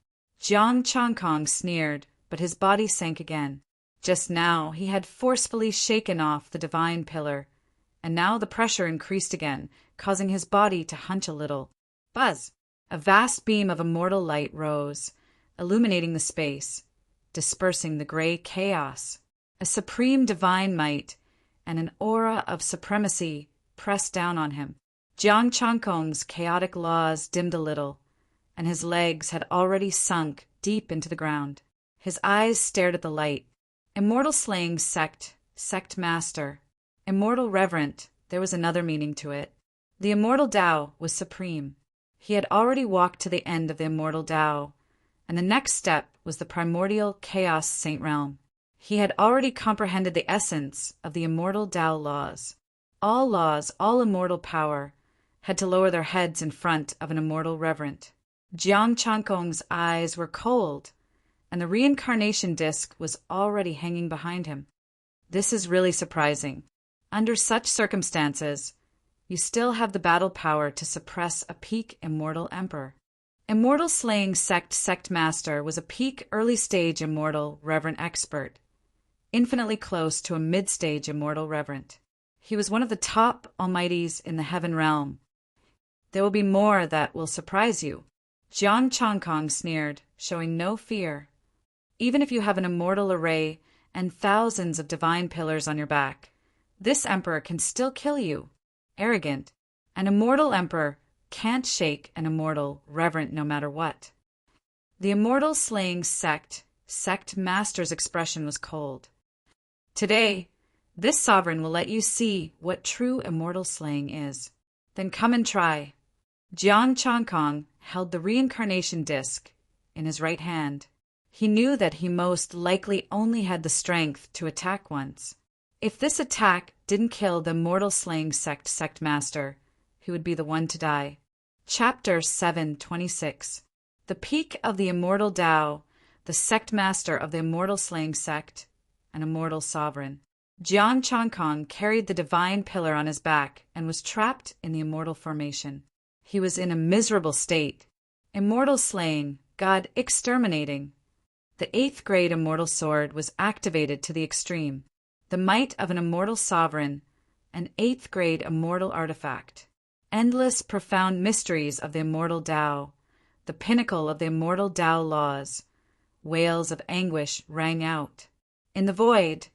Speaker 1: Jiang Changkong sneered, but his body sank again. Just now he had forcefully shaken off the divine pillar, and now the pressure increased again, causing his body to hunch a little. Buzz! A vast beam of immortal light rose, illuminating the space, dispersing the gray chaos. A supreme divine might and an aura of supremacy pressed down on him. Jiang Changkong's chaotic laws dimmed a little, and his legs had already sunk deep into the ground. His eyes stared at the light. Immortal slaying sect master, immortal reverent, there was another meaning to it. The immortal Tao was supreme. He had already walked to the end of the immortal Tao, and the next step was the primordial chaos saint realm. He had already comprehended the essence of the immortal Tao laws. All immortal power, had to lower their heads in front of an immortal reverent. Jiang Changkong's eyes were cold, and the reincarnation disc was already hanging behind him. This is really surprising. Under such circumstances, you still have the battle power to suppress a peak immortal emperor. Immortal slaying sect master was a peak early-stage immortal reverent expert, infinitely close to a mid-stage immortal reverent. He was one of the top almighties in the heaven realm. There will be more that will surprise you. Jiang Changkong sneered, showing no fear. Even if you have an immortal array and thousands of divine pillars on your back, this emperor can still kill you. Arrogant. An immortal emperor can't shake an immortal reverent no matter what. The immortal slaying sect master's expression was cold. Today, this sovereign will let you see what true immortal slaying is. Then come and try. Jiang Changkong held the reincarnation disc in his right hand. He knew that he most likely only had the strength to attack once. If this attack didn't kill the immortal slaying sect master, he would be the one to die. Chapter 7:26. The peak of the immortal Tao, the sect master of the immortal slaying sect, an immortal sovereign. Jiang Changkong carried the divine pillar on his back and was trapped in the immortal formation. He was in a miserable state. Immortal slaying, God exterminating. The 8th grade immortal sword was activated to the extreme. The might of an immortal sovereign, an 8th grade immortal artifact. Endless profound mysteries of the immortal Tao, the pinnacle of the immortal Tao laws. Wails of anguish rang out. In the void,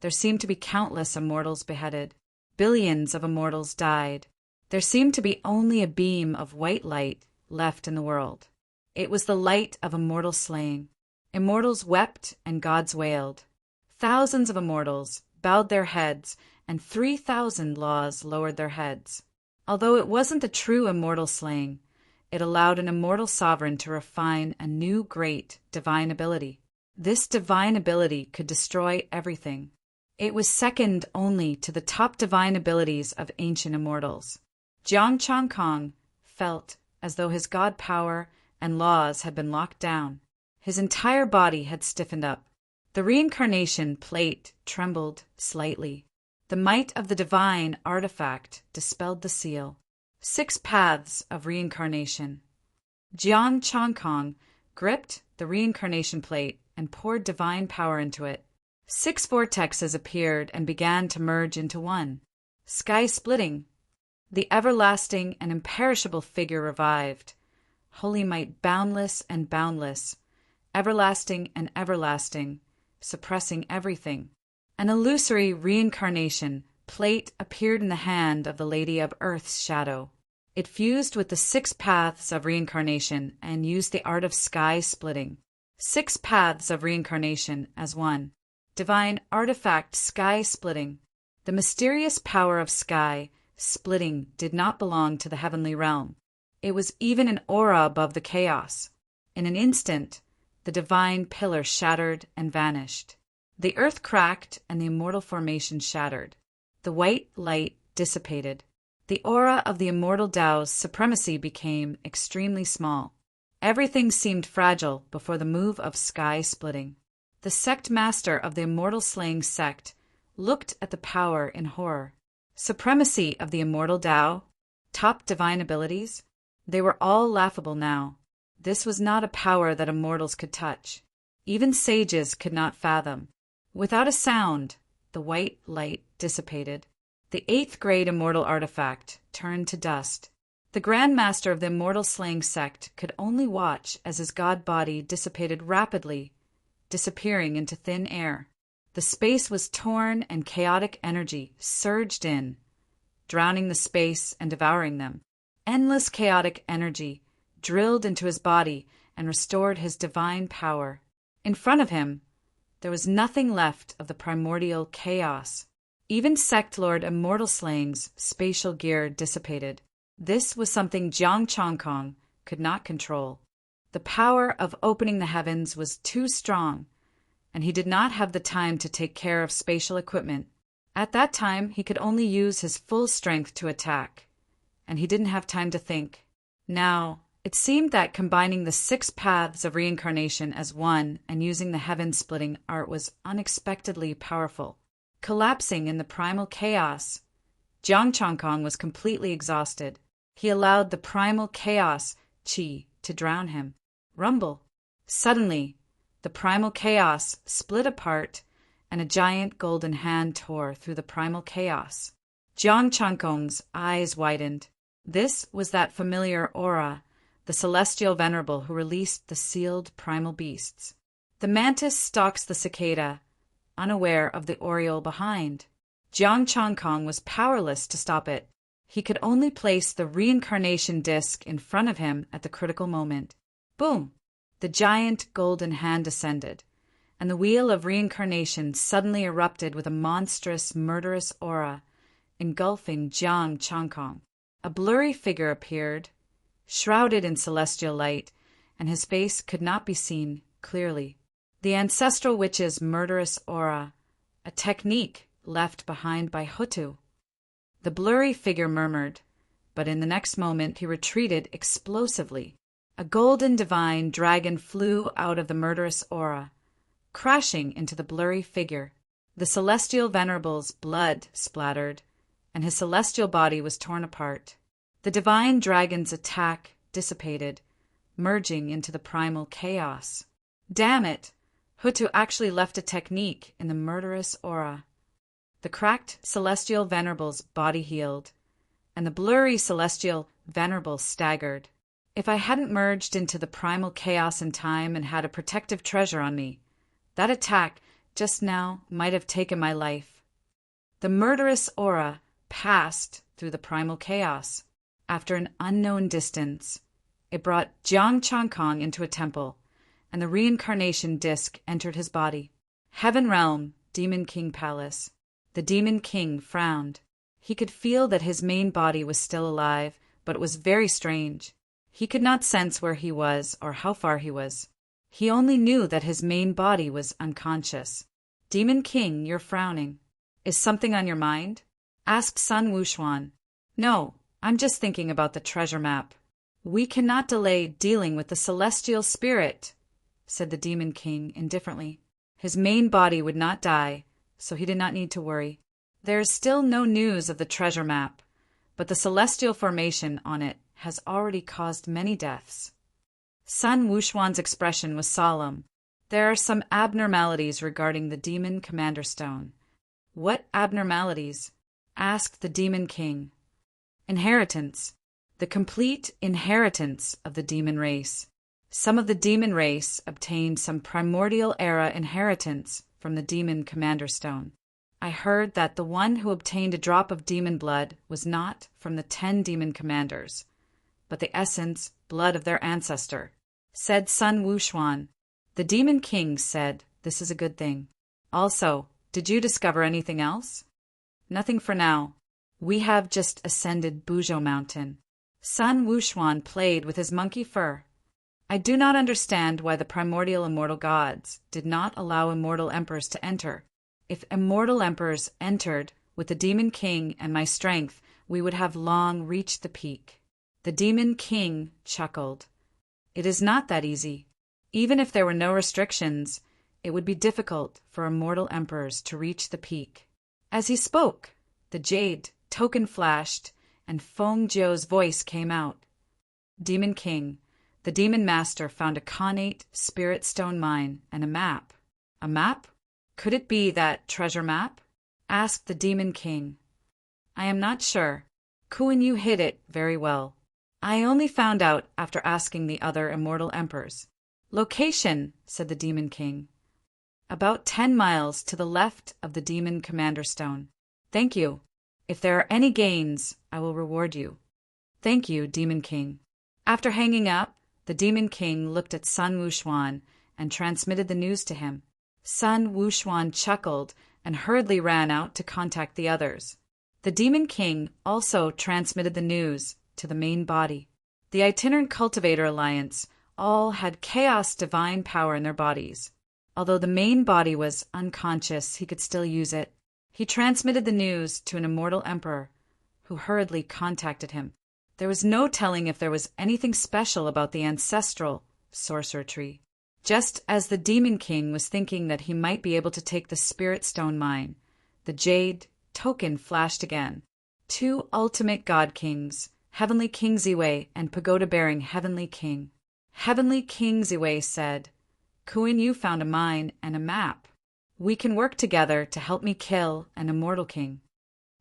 Speaker 1: there seemed to be countless immortals beheaded. Billions of immortals died. There seemed to be only a beam of white light left in the world. It was the light of immortal slaying. Immortals wept and gods wailed. Thousands of immortals bowed their heads, and 3,000 laws lowered their heads. Although it wasn't the true immortal slaying, it allowed an immortal sovereign to refine a new great divine ability. This divine ability could destroy everything. It was second only to the top divine abilities of ancient immortals. Jiang Changkong felt as though his god power and laws had been locked down. His entire body had stiffened up. The reincarnation plate trembled slightly. The might of the divine artifact dispelled the seal. 6 paths of reincarnation. Jiang Changkong gripped the reincarnation plate and poured divine power into it. 6 vortexes appeared and began to merge into one. Sky splitting. The everlasting and imperishable figure revived. Holy might boundless and boundless. Everlasting and everlasting, suppressing everything. An illusory reincarnation plate appeared in the hand of the Lady of Earth's shadow. It fused with the 6 paths of reincarnation and used the art of sky splitting. 6 paths of reincarnation as one. Divine artifact sky splitting. The mysterious power of sky splitting did not belong to the heavenly realm. It was even an aura above the chaos. In an instant, the divine pillar shattered and vanished. The earth cracked and the immortal formation shattered. The white light dissipated. The aura of the immortal Tao's supremacy became extremely small. Everything seemed fragile before the move of sky splitting. The sect master of the immortal slaying sect looked at the power in horror. Supremacy of the immortal Tao, top divine abilities, they were all laughable now. This was not a power that immortals could touch. Even sages could not fathom. Without a sound, the white light dissipated. The 8th grade immortal artifact turned to dust. The Grand Master of the Immortal Slaying Sect could only watch as his god body dissipated rapidly, disappearing into thin air. The space was torn and chaotic energy surged in, drowning the space and devouring them. Endless chaotic energy drilled into his body and restored his divine power. In front of him, there was nothing left of the primordial chaos. Even Sect Lord Immortal Slaying's spatial gear dissipated. This was something Jiang Chongkong could not control. The power of opening the heavens was too strong, and he did not have the time to take care of spatial equipment. At that time, he could only use his full strength to attack, and he didn't have time to think. Now, it seemed that combining the 6 paths of reincarnation as one and using the heaven-splitting art was unexpectedly powerful. Collapsing in the primal chaos, Jiang Chongkong was completely exhausted. He allowed the primal chaos qi to drown him. Rumble. Suddenly, the primal chaos split apart, and a giant golden hand tore through the primal chaos. Jiang Chongkong's eyes widened. This was that familiar aura, the celestial venerable who released the sealed primal beasts. The mantis stalks the cicada, unaware of the oriole behind. Jiang Chongkong was powerless to stop it. He could only place the reincarnation disc in front of him at the critical moment. Boom! The giant golden hand descended, and the wheel of reincarnation suddenly erupted with a monstrous, murderous aura, engulfing Jiang Chongkong. A blurry figure appeared, shrouded in celestial light, and his face could not be seen clearly. The ancestral witch's murderous aura, a technique left behind by Hutu. The blurry figure murmured, but in the next moment he retreated explosively. A golden divine dragon flew out of the murderous aura, crashing into the blurry figure. The celestial venerable's blood splattered, and his celestial body was torn apart. The divine dragon's attack dissipated, merging into the primal chaos. Damn it! Hutu actually left a technique in the murderous aura. The cracked celestial venerable's body healed, and the blurry celestial venerable staggered. If I hadn't merged into the primal chaos in time and had a protective treasure on me, that attack just now might have taken my life. The murderous aura passed through the primal chaos. After an unknown distance, it brought Jiang Chongkong into a temple, and the reincarnation disc entered his body. Heaven Realm, Demon King Palace. The Demon King frowned. He could feel that his main body was still alive, but it was very strange. He could not sense where he was or how far he was. He only knew that his main body was unconscious. Demon King, you're frowning. Is something on your mind? Asked Sun Wuxuan. No, I'm just thinking about the treasure map. We cannot delay dealing with the celestial spirit, said the Demon King indifferently. His main body would not die, so he did not need to worry. There is still no news of the treasure map, but the celestial formation on it has already caused many deaths. Sun Wuxuan's expression was solemn. There are some abnormalities regarding the Demon Commander Stone. What abnormalities? Asked the Demon King. Inheritance. The complete inheritance of the demon race. Some of the demon race obtained some primordial era inheritance from the Demon Commander Stone. I heard that the one who obtained a drop of demon blood was not from the 10 demon commanders, but the essence, blood of their ancestor, said Sun Wuxuan. The Demon King said, this is a good thing. Also, did you discover anything else? Nothing for now. We have just ascended Buzhou Mountain. Sun Wuxuan played with his monkey fur. I do not understand why the primordial immortal gods did not allow immortal emperors to enter. If immortal emperors entered with the Demon King and my strength, we would have long reached the peak. The Demon King chuckled. It is not that easy. Even if there were no restrictions, it would be difficult for immortal emperors to reach the peak. As he spoke, the jade token flashed, and Feng Jiu's voice came out. Demon King, the Demon Master found a connate spirit stone mine and a map. A map? Could it be that treasure map? Asked the Demon King. I am not sure. Kuan Yu hid it very well. I only found out after asking the other immortal emperors. Location, said the Demon King. About 10 miles to the left of the Demon Commander Stone. Thank you. If there are any gains, I will reward you. Thank you, Demon King. After hanging up, the Demon King looked at Sun Wuxuan and transmitted the news to him. Sun Wuxuan chuckled and hurriedly ran out to contact the others. The Demon King also transmitted the news to the main body. The Itinerant Cultivator Alliance all had chaos divine power in their bodies. Although the main body was unconscious, he could still use it. He transmitted the news to an immortal emperor, who hurriedly contacted him. There was no telling if there was anything special about the ancestral sorcerer tree. Just as the Demon King was thinking that he might be able to take the Spirit Stone mine, the Jade token flashed again. 2 ultimate God Kings, Heavenly King Ziwei and pagoda-bearing Heavenly King. Heavenly King Ziwei said, Kuan Yu found a mine and a map. We can work together to help me kill an immortal king.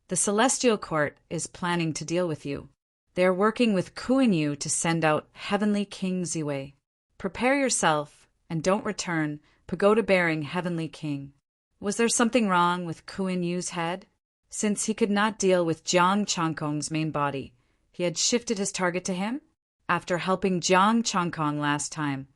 Speaker 1: The Celestial Court is planning to deal with you. They are working with Kuan Yu to send out Heavenly King Ziwei. Prepare yourself and don't return, pagoda-bearing Heavenly King. Was there something wrong with Kuan Yu's head? Since he could not deal with Jiang Changkong's main body, he had shifted his target to him? After helping Jiang Changkong last time,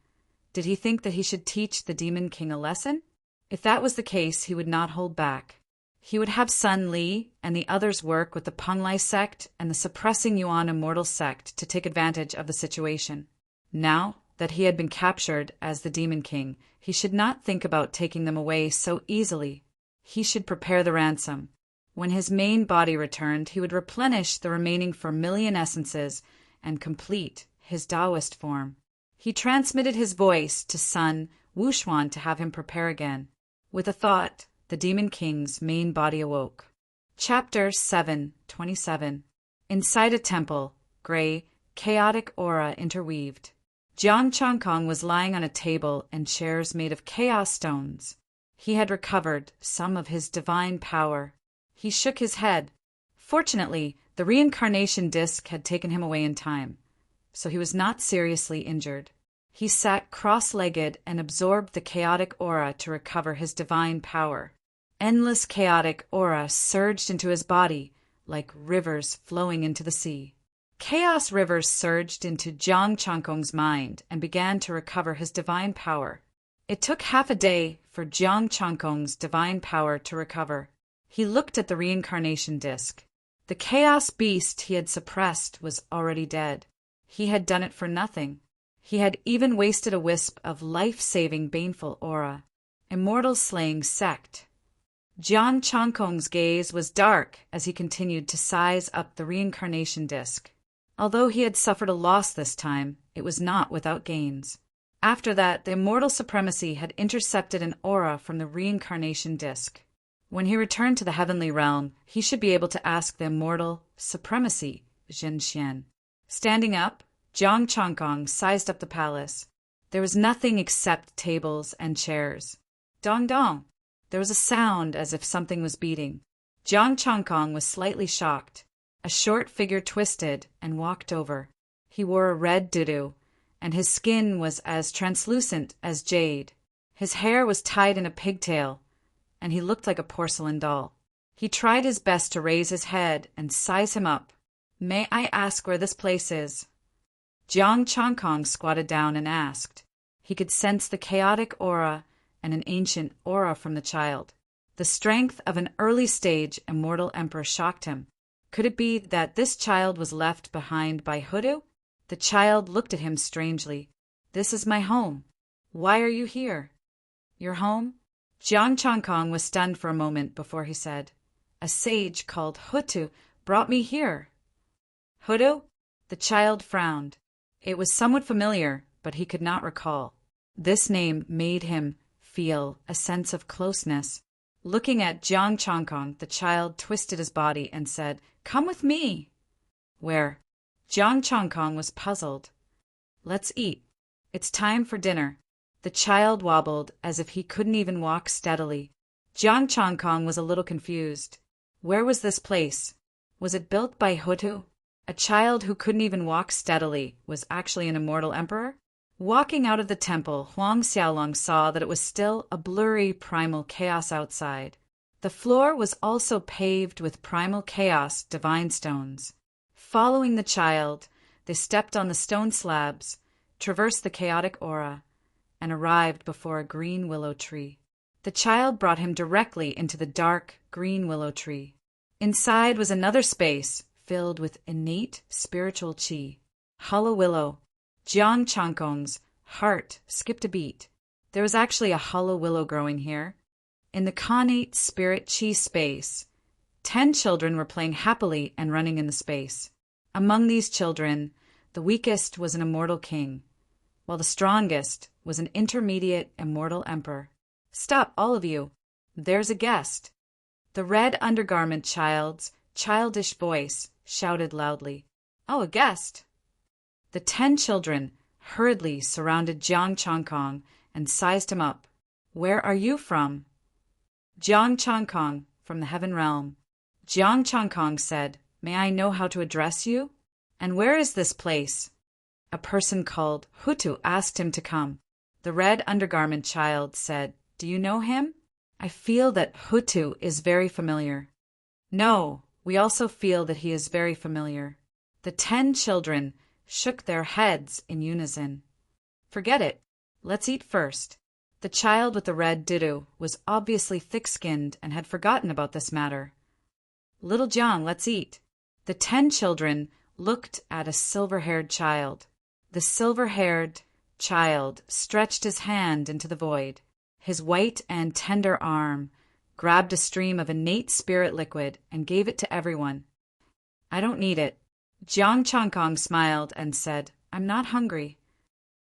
Speaker 1: did he think that he should teach the Demon King a lesson? If that was the case, he would not hold back. He would have Sun Li and the others work with the Penglai sect and the Suppressing Yuan Immortal sect to take advantage of the situation. Now that he had been captured as the Demon King, he should not think about taking them away so easily. He should prepare the ransom. When his main body returned, he would replenish the remaining 4 million essences and complete his Taoist form. He transmitted his voice to Sun Wuxuan to have him prepare again. With a thought, the Demon King's main body awoke. Chapter 7:27. Inside a temple, gray, chaotic aura interweaved. Jiang Changkong was lying on a table and chairs made of chaos stones. He had recovered some of his divine power. He shook his head. Fortunately, the reincarnation disc had taken him away in time, so he was not seriously injured. He sat cross-legged and absorbed the chaotic aura to recover his divine power. Endless chaotic aura surged into his body like rivers flowing into the sea. Chaos rivers surged into Jiang Changkong's mind and began to recover his divine power. It took half a day for Jiang Changkong's divine power to recover. He looked at the reincarnation disc. The chaos beast he had suppressed was already dead. He had done it for nothing. He had even wasted a wisp of life-saving baneful aura. Immortal slaying sect. Jiang Changkong's gaze was dark as he continued to size up the reincarnation disc. Although he had suffered a loss this time, it was not without gains. After that, the immortal supremacy had intercepted an aura from the reincarnation disc. When he returned to the heavenly realm, he should be able to ask the immortal supremacy, Zhen Xian. Standing up, Jiang Changkong sized up the palace. There was nothing except tables and chairs. Dong dong! There was a sound as if something was beating. Jiang Changkong was slightly shocked. A short figure twisted and walked over. He wore a red dudu, and his skin was as translucent as jade. His hair was tied in a pigtail, and he looked like a porcelain doll. He tried his best to raise his head and size him up. May I ask where this place is? Jiang Changkong squatted down and asked. He could sense the chaotic aura and an ancient aura from the child. The strength of an early-stage immortal emperor shocked him. Could it be that this child was left behind by Hoodoo? The child looked at him strangely. This is my home. Why are you here? Your home? Jiang Changkong was stunned for a moment before he said, A sage called Hutu brought me here. Hoodoo? The child frowned. It was somewhat familiar, but he could not recall. This name made him feel a sense of closeness. Looking at Jiang Changkong, the child twisted his body and said, Come with me. Where? Jiang Changkong was puzzled. Let's eat. It's time for dinner. The child wobbled as if he couldn't even walk steadily. Jiang Changkong was a little confused. Where was this place? Was it built by Hutu? A child who couldn't even walk steadily was actually an immortal emperor? Walking out of the temple, Huang Xiaolong saw that it was still a blurry primal chaos outside. The floor was also paved with primal chaos divine stones. Following the child, they stepped on the stone slabs, traversed the chaotic aura, and arrived before a green willow tree. The child brought him directly into the dark green willow tree. Inside was another space filled with innate spiritual qi. Hollow willow. Jiang Changkong's heart skipped a beat. There was actually a hollow willow growing here. In the connate spirit qi space, 10 children were playing happily and running in the space. Among these children, the weakest was an immortal king, while the strongest was an intermediate immortal emperor. Stop, all of you. There's a guest. The red undergarment child's childish voice shouted loudly. Oh, a guest. The 10 children hurriedly surrounded Jiang Changkong and sized him up. Where are you from? Jiang Changkong, from the heaven realm. Jiang Changkong said, May I know how to address you? And where is this place? A person called Hutu asked him to come. The red undergarment child said, Do you know him? I feel that Hutu is very familiar. No, we also feel that he is very familiar. The 10 children shook their heads in unison. Forget it. Let's eat first. The child with the red didu was obviously thick-skinned and had forgotten about this matter. Little Jiang, let's eat. The 10 children looked at a silver-haired child. The silver-haired child stretched his hand into the void. His white and tender arm grabbed a stream of innate spirit liquid and gave it to everyone. I don't need it. Jiang Changkong smiled and said, I'm not hungry.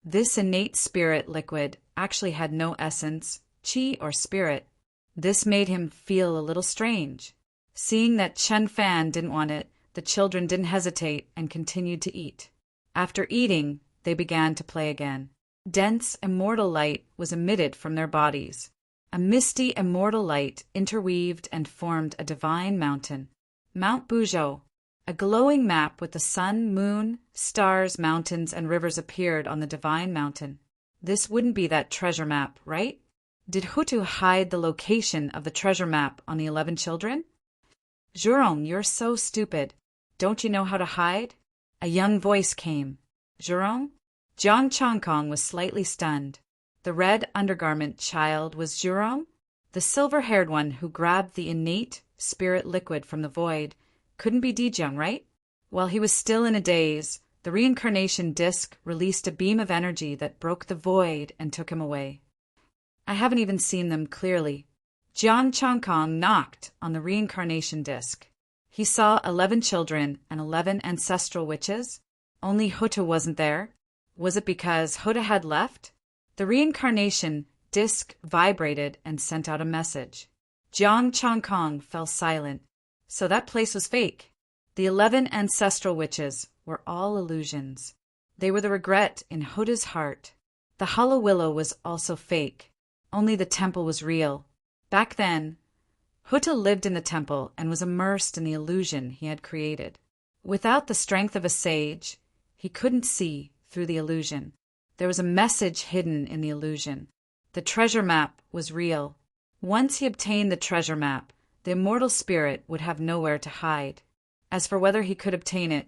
Speaker 1: This innate spirit liquid actually had no essence, qi or spirit. This made him feel a little strange. Seeing that Chen Fan didn't want it, the children didn't hesitate and continued to eat. After eating, they began to play again. Dense, immortal light was emitted from their bodies. A misty, immortal light interweaved and formed a divine mountain. Mount Buzhou. A glowing map with the sun, moon, stars, mountains, and rivers appeared on the divine mountain. This wouldn't be that treasure map, right? Did Hutu hide the location of the treasure map on the 11 children? Zhurong, you're so stupid. Don't you know how to hide? A young voice came. Zhurong? Jiang Changkong was slightly stunned. The red undergarment child was Zhurong? The silver-haired one who grabbed the innate spirit liquid from the void couldn't be Dijong, right? While he was still in a daze, the reincarnation disc released a beam of energy that broke the void and took him away. I haven't even seen them clearly. Jiang Changkong knocked on the reincarnation disc. He saw 11 children and 11 ancestral witches. Only Hutu wasn't there. Was it because Hutu had left? The reincarnation disc vibrated and sent out a message. Jiang Changkong fell silent. So that place was fake. The 11 ancestral witches were all illusions. They were the regret in Hutu's heart. The hollow willow was also fake. Only the temple was real. Back then, Hutu lived in the temple and was immersed in the illusion he had created. Without the strength of a sage, he couldn't see through the illusion. There was a message hidden in the illusion. The treasure map was real. Once he obtained the treasure map, the immortal spirit would have nowhere to hide. As for whether he could obtain it,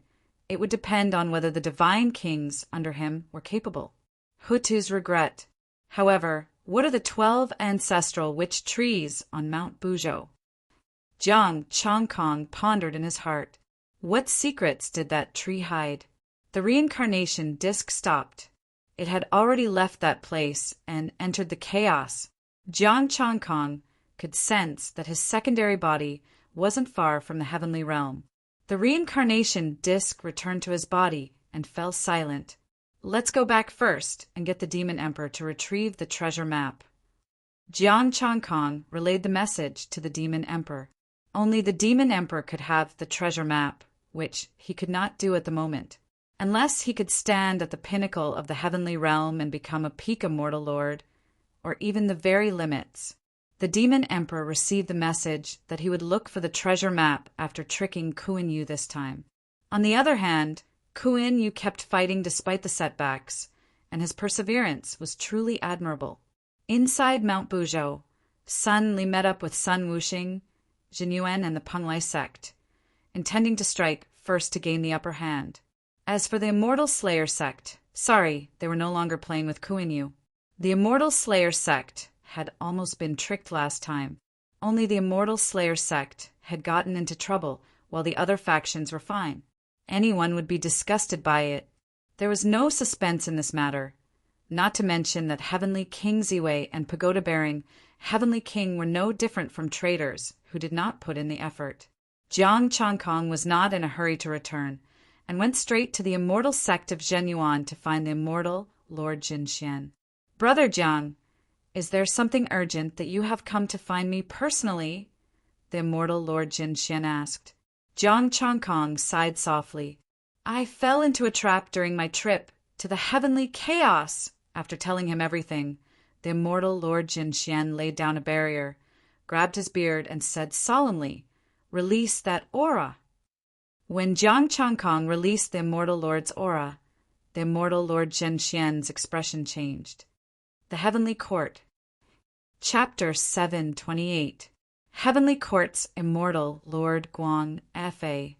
Speaker 1: it would depend on whether the divine kings under him were capable. Hutu's regret. However, what are the 12 ancestral witch trees on Mount Buzhou? Jiang Changkong pondered in his heart. What secrets did that tree hide? The reincarnation disc stopped. It had already left that place and entered the chaos. Jiang Changkong could sense that his secondary body wasn't far from the heavenly realm. The reincarnation disc returned to his body and fell silent. Let's go back first and get the demon emperor to retrieve the treasure map. Jiang Changkong relayed the message to the demon emperor. Only the demon emperor could have the treasure map, which he could not do at the moment. Unless he could stand at the pinnacle of the heavenly realm and become a peak immortal lord, or even the very limits. The demon emperor received the message that he would look for the treasure map after tricking Kuan-Yu this time. On the other hand, Kuan-Yu kept fighting despite the setbacks, and his perseverance was truly admirable. Inside Mount Buzhou, Sun Li met up with Sun Wuxing, Jin Yuan, and the Penglai sect, intending to strike first to gain the upper hand. As for the Immortal Slayer sect, they were no longer playing with Kuan-Yu. The Immortal Slayer sect had almost been tricked last time. Only the Immortal Slayer sect had gotten into trouble while the other factions were fine. Anyone would be disgusted by it. There was no suspense in this matter, not to mention that Heavenly King Ziwei and pagoda-bearing Heavenly King were no different from traitors who did not put in the effort. Jiang Changkong was not in a hurry to return, and went straight to the immortal sect of Zhen Yuan to find the immortal Lord Jin Xian. "Brother Jiang, is there something urgent that you have come to find me personally?" the immortal Lord Jin Xian asked. Jiang Changkong sighed softly. "I fell into a trap during my trip to the heavenly chaos." After telling him everything, the immortal Lord Jin Xian laid down a barrier, grabbed his beard, and said solemnly, "Release that aura." When Jiang Changkong released the immortal Lord's aura, the immortal Lord Jin Xian's expression changed. The Heavenly Court. Chapter 728. Heavenly Court's Immortal Lord Guang Fa.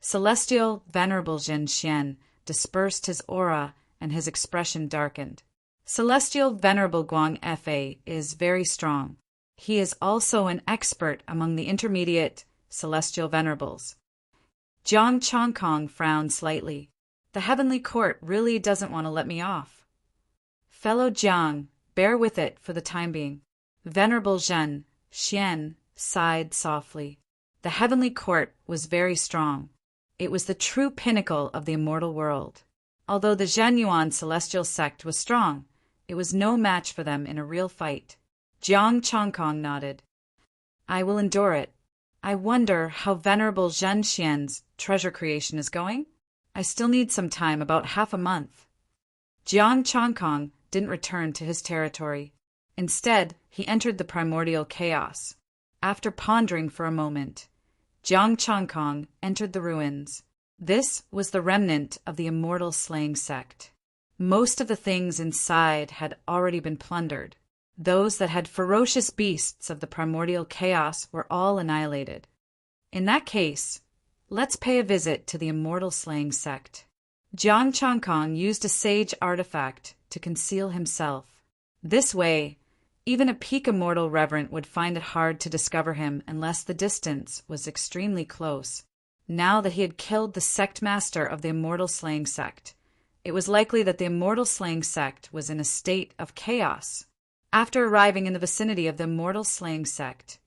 Speaker 1: Celestial Venerable Jin Xian dispersed his aura and his expression darkened. Celestial Venerable Guang Fa is very strong. He is also an expert among the intermediate Celestial Venerables. Jiang Changkong frowned slightly. The Heavenly Court really doesn't want to let me off. Fellow Jiang, bear with it for the time being. Venerable Zhen Xian sighed softly. The Heavenly Court was very strong. It was the true pinnacle of the immortal world. Although the Zhen Yuan celestial sect was strong, it was no match for them in a real fight. Jiang Changkong nodded. "I will endure it. I wonder how Venerable Zhen Xian's treasure creation is going? I still need some time, about half a month." Jiang Changkong didn't return to his territory. Instead, he entered the primordial chaos. After pondering for a moment, Jiang Changkong entered the ruins. This was the remnant of the immortal slaying sect. Most of the things inside had already been plundered. Those that had ferocious beasts of the primordial chaos were all annihilated. In that case, let's pay a visit to the immortal slaying sect. Jiang Changkong used a sage artifact to conceal himself. This way, even a peak immortal reverent would find it hard to discover him unless the distance was extremely close. Now that he had killed the sect master of the immortal slaying sect, it was likely that the immortal slaying sect was in a state of chaos. After arriving in the vicinity of the immortal slaying sect,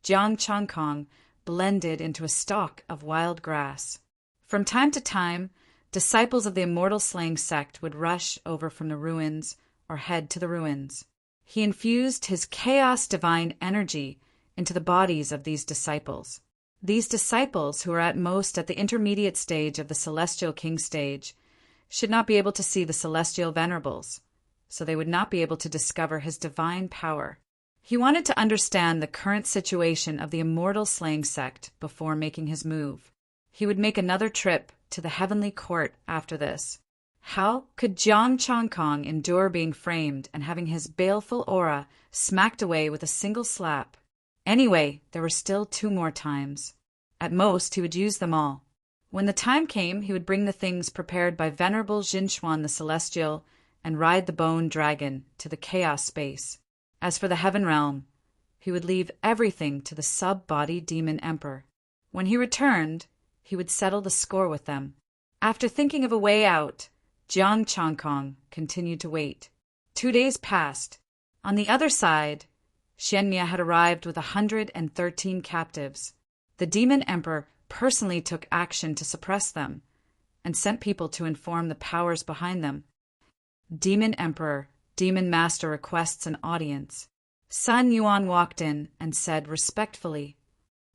Speaker 1: Jiang Changkong blended into a stalk of wild grass. From time to time, disciples of the immortal slaying sect would rush over from the ruins or head to the ruins. He infused his chaos divine energy into the bodies of these disciples. These disciples, who are at most at the intermediate stage of the Celestial King stage, should not be able to see the Celestial Venerables, so they would not be able to discover his divine power. He wanted to understand the current situation of the immortal slaying sect before making his move. He would make another trip to the Heavenly Court after this. How could Jiang Changkong endure being framed and having his baleful aura smacked away with a single slap? Anyway, there were still 2 more times. At most, he would use them all. When the time came, he would bring the things prepared by Venerable Jinshuan the Celestial and ride the bone dragon to the chaos space. As for the heaven realm, he would leave everything to the sub-body demon emperor. When he returned, he would settle the score with them. After thinking of a way out, Jiang Changkong continued to wait. 2 days passed. On the other side, Xianmia had arrived with 113 captives. The demon emperor personally took action to suppress them and sent people to inform the powers behind them. Demon Emperor, Demon Master requests an audience. Sun Yuan walked in and said respectfully,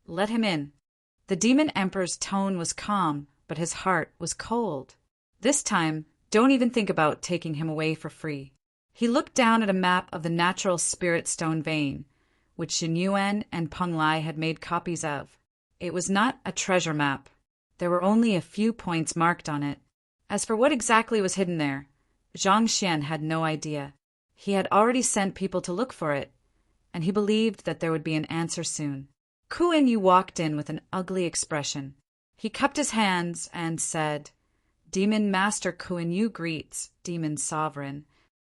Speaker 1: "Let him in." The Demon Emperor's tone was calm, but his heart was cold. This time, don't even think about taking him away for free. He looked down at a map of the natural spirit stone vein, which Xinyuan and Peng Lai had made copies of. It was not a treasure map. There were only a few points marked on it. As for what exactly was hidden there, Zhang Xian had no idea. He had already sent people to look for it, and he believed that there would be an answer soon. Ku Yin walked in with an ugly expression. He cupped his hands and said, "Demon Master Ku Yin greets, Demon Sovereign.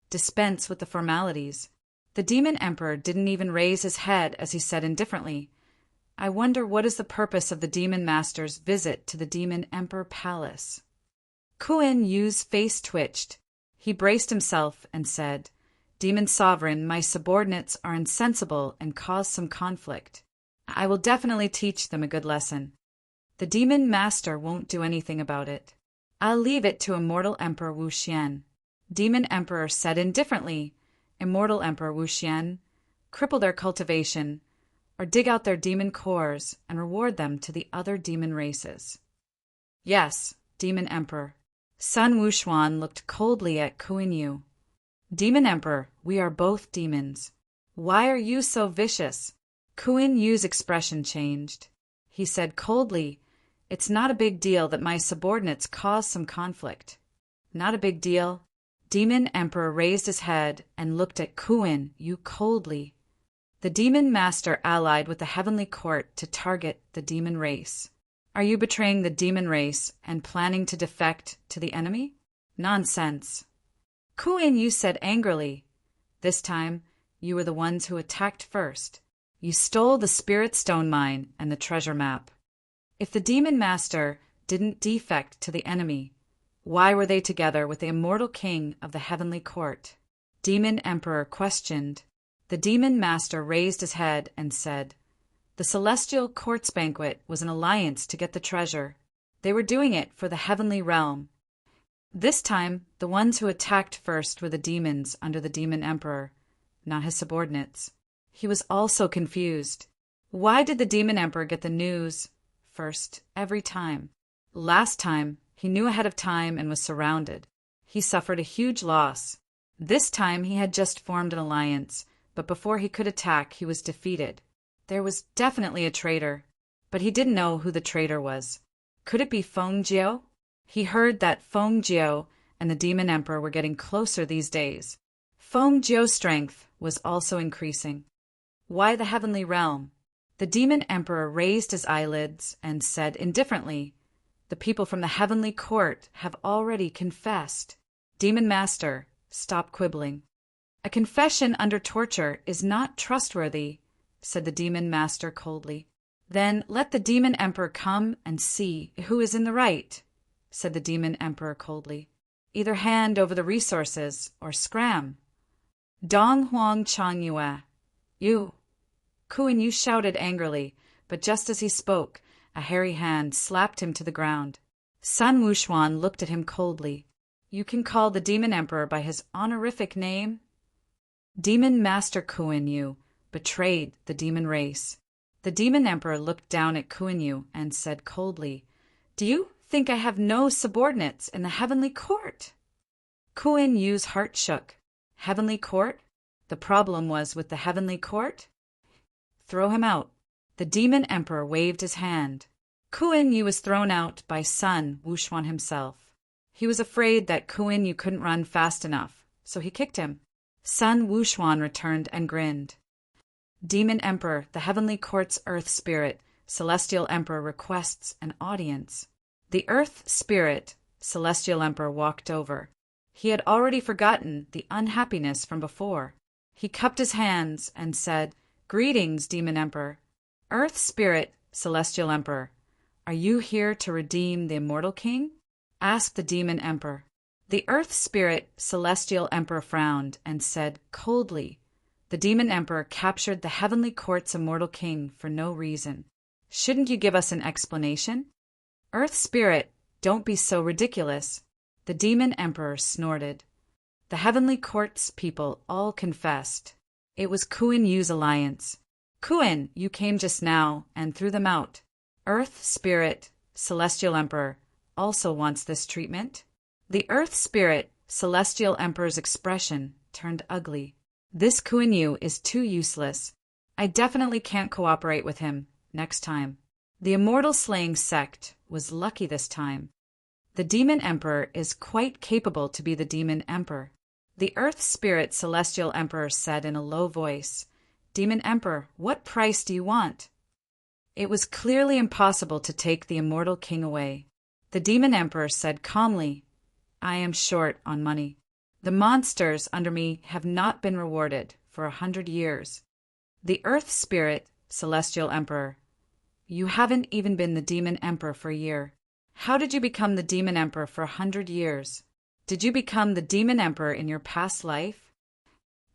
Speaker 1: Dispense with the formalities." The Demon Emperor didn't even raise his head as he said indifferently, "I wonder what is the purpose of the Demon Master's visit to the Demon Emperor Palace." Ku Yin's face twitched. He braced himself and said, "Demon Sovereign, my subordinates are insensible and cause some conflict. I will definitely teach them a good lesson. The Demon Master won't do anything about it. I'll leave it to Immortal Emperor Wu Xian." Demon Emperor said indifferently, "Immortal Emperor Wu Xian, cripple their cultivation, or dig out their demon cores and reward them to the other demon races." "Yes, Demon Emperor." Sun Wuxuan looked coldly at Ku Yin. "Demon Emperor, we are both demons. Why are you so vicious?" Ku Yin's expression changed. He said coldly, "It's not a big deal that my subordinates cause some conflict." "Not a big deal?" Demon Emperor raised his head and looked at Ku Yin coldly. "The Demon Master allied with the Heavenly Court to target the demon race. Are you betraying the demon race and planning to defect to the enemy?" "Nonsense." Ku Yin said angrily, "This time, you were the ones who attacked first. You stole the Spirit Stone Mine and the treasure map. If the Demon Master didn't defect to the enemy, why were they together with the Immortal King of the Heavenly Court?" Demon Emperor questioned. The Demon Master raised his head and said, "The Celestial Court's banquet was an alliance to get the treasure. They were doing it for the Heavenly Realm. This time, the ones who attacked first were the demons under the Demon Emperor, not his subordinates." He was also confused. Why did the Demon Emperor get the news first every time? Last time, he knew ahead of time and was surrounded. He suffered a huge loss. This time he had just formed an alliance, but before he could attack, he was defeated. There was definitely a traitor, but he didn't know who the traitor was. Could it be Feng Jiao? He heard that Feng Jiao and the Demon Emperor were getting closer these days. Feng Jiao's strength was also increasing. Why the Heavenly Realm? The Demon Emperor raised his eyelids and said indifferently, "The people from the Heavenly Court have already confessed." Demon Master, stop quibbling. "A confession under torture is not trustworthy," said the Demon Master coldly. "Then let the Demon Emperor come and see who is in the right," said the Demon Emperor coldly. "Either hand over the resources or scram." Dong Huang Chang Yue. "You." Ku Yin shouted angrily, but just as he spoke, a hairy hand slapped him to the ground. Sun Wuxuan looked at him coldly. "You can call the Demon Emperor by his honorific name?" Demon Master Ku Yin betrayed the demon race. The Demon Emperor looked down at Ku Yin and said coldly, "Do you think I have no subordinates in the Heavenly Court?" Ku Yin's heart shook. Heavenly Court? The problem was with the Heavenly Court? "Throw him out." The Demon Emperor waved his hand. Ku Yin was thrown out by Sun Wuxuan himself. He was afraid that Ku Yin couldn't run fast enough, so he kicked him. Sun Wuxuan returned and grinned. "Demon Emperor, the Heavenly Court's Earth Spirit, Celestial Emperor requests an audience." The Earth Spirit, Celestial Emperor walked over. He had already forgotten the unhappiness from before. He cupped his hands and said, "Greetings, Demon Emperor." "Earth Spirit, Celestial Emperor, are you here to redeem the Immortal King?" asked the Demon Emperor. The Earth Spirit, Celestial Emperor frowned and said coldly, "The Demon Emperor captured the Heavenly Court's Immortal King for no reason. Shouldn't you give us an explanation?" "Earth Spirit, don't be so ridiculous." The Demon Emperor snorted. The Heavenly Court's people all confessed. It was Ku Yin's alliance. "Ku Yin, you came just now and threw them out. Earth Spirit, Celestial Emperor, also wants this treatment." The Earth Spirit, Celestial Emperor's expression turned ugly. "This Ku Yin is too useless. I definitely can't cooperate with him next time. The immortal slaying sect was lucky this time. The Demon Emperor is quite capable to be the Demon Emperor. The Earth Spirit Celestial Emperor said in a low voice, Demon Emperor, what price do you want? It was clearly impossible to take the immortal king away. The Demon Emperor said calmly, I am short on money. The monsters under me have not been rewarded for 100 years. The Earth Spirit Celestial Emperor, you haven't even been the Demon Emperor for a year. How did you become the Demon Emperor for 100 years? Did you become the Demon Emperor in your past life?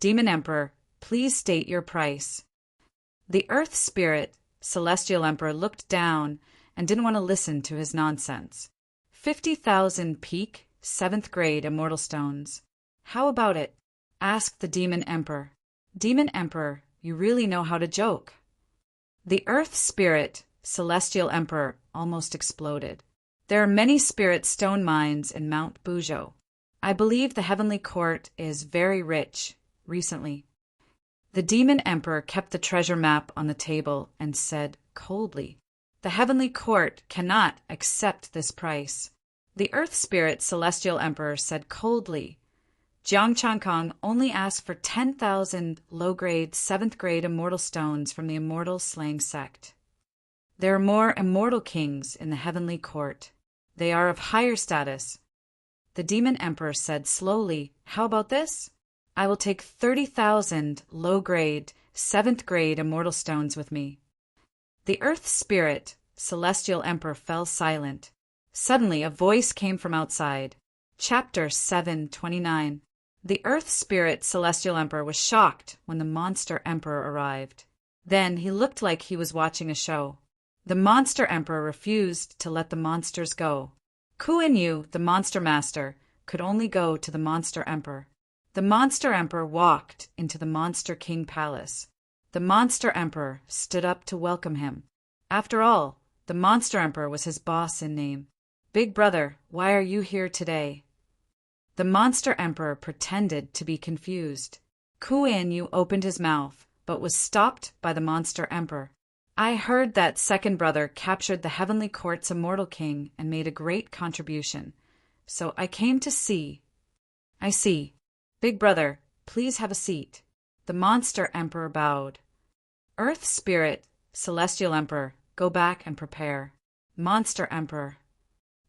Speaker 1: Demon Emperor, please state your price. The Earth Spirit Celestial Emperor looked down and didn't want to listen to his nonsense. 50,000 peak, 7th grade immortal stones. How about it? Asked the Demon Emperor. Demon Emperor, you really know how to joke. The Earth Spirit Celestial Emperor almost exploded. There are many spirit stone mines in Mount Bujo. I believe the Heavenly Court is very rich recently. The Demon Emperor kept the treasure map on the table and said coldly, the Heavenly Court cannot accept this price. The Earth Spirit Celestial Emperor said coldly, Jiang Changkong only asked for 10,000 low-grade 7th grade immortal stones from the immortal slaying sect. There are more immortal kings in the Heavenly Court. They are of higher status. The Demon Emperor said slowly, how about this? I will take 30,000 low-grade 7th grade immortal stones with me. The Earth Spirit Celestial Emperor fell silent. Suddenly a voice came from outside. Chapter 729. The Earth Spirit Celestial Emperor was shocked when the Monster Emperor arrived. Then he looked like he was watching a show. The Monster Emperor refused to let the monsters go. Ku Inu, the Monster Master, could only go to the Monster Emperor. The Monster Emperor walked into the Monster King Palace. The Monster Emperor stood up to welcome him. After all, the Monster Emperor was his boss in name. Big brother, why are you here today? The Monster Emperor pretended to be confused. Ku Inu opened his mouth, but was stopped by the Monster Emperor. I heard that second brother captured the Heavenly Court's immortal king and made a great contribution. So I came to see. I see. Big brother, please have a seat. The Monster Emperor bowed. Earth Spirit, Celestial Emperor, go back and prepare. Monster Emperor.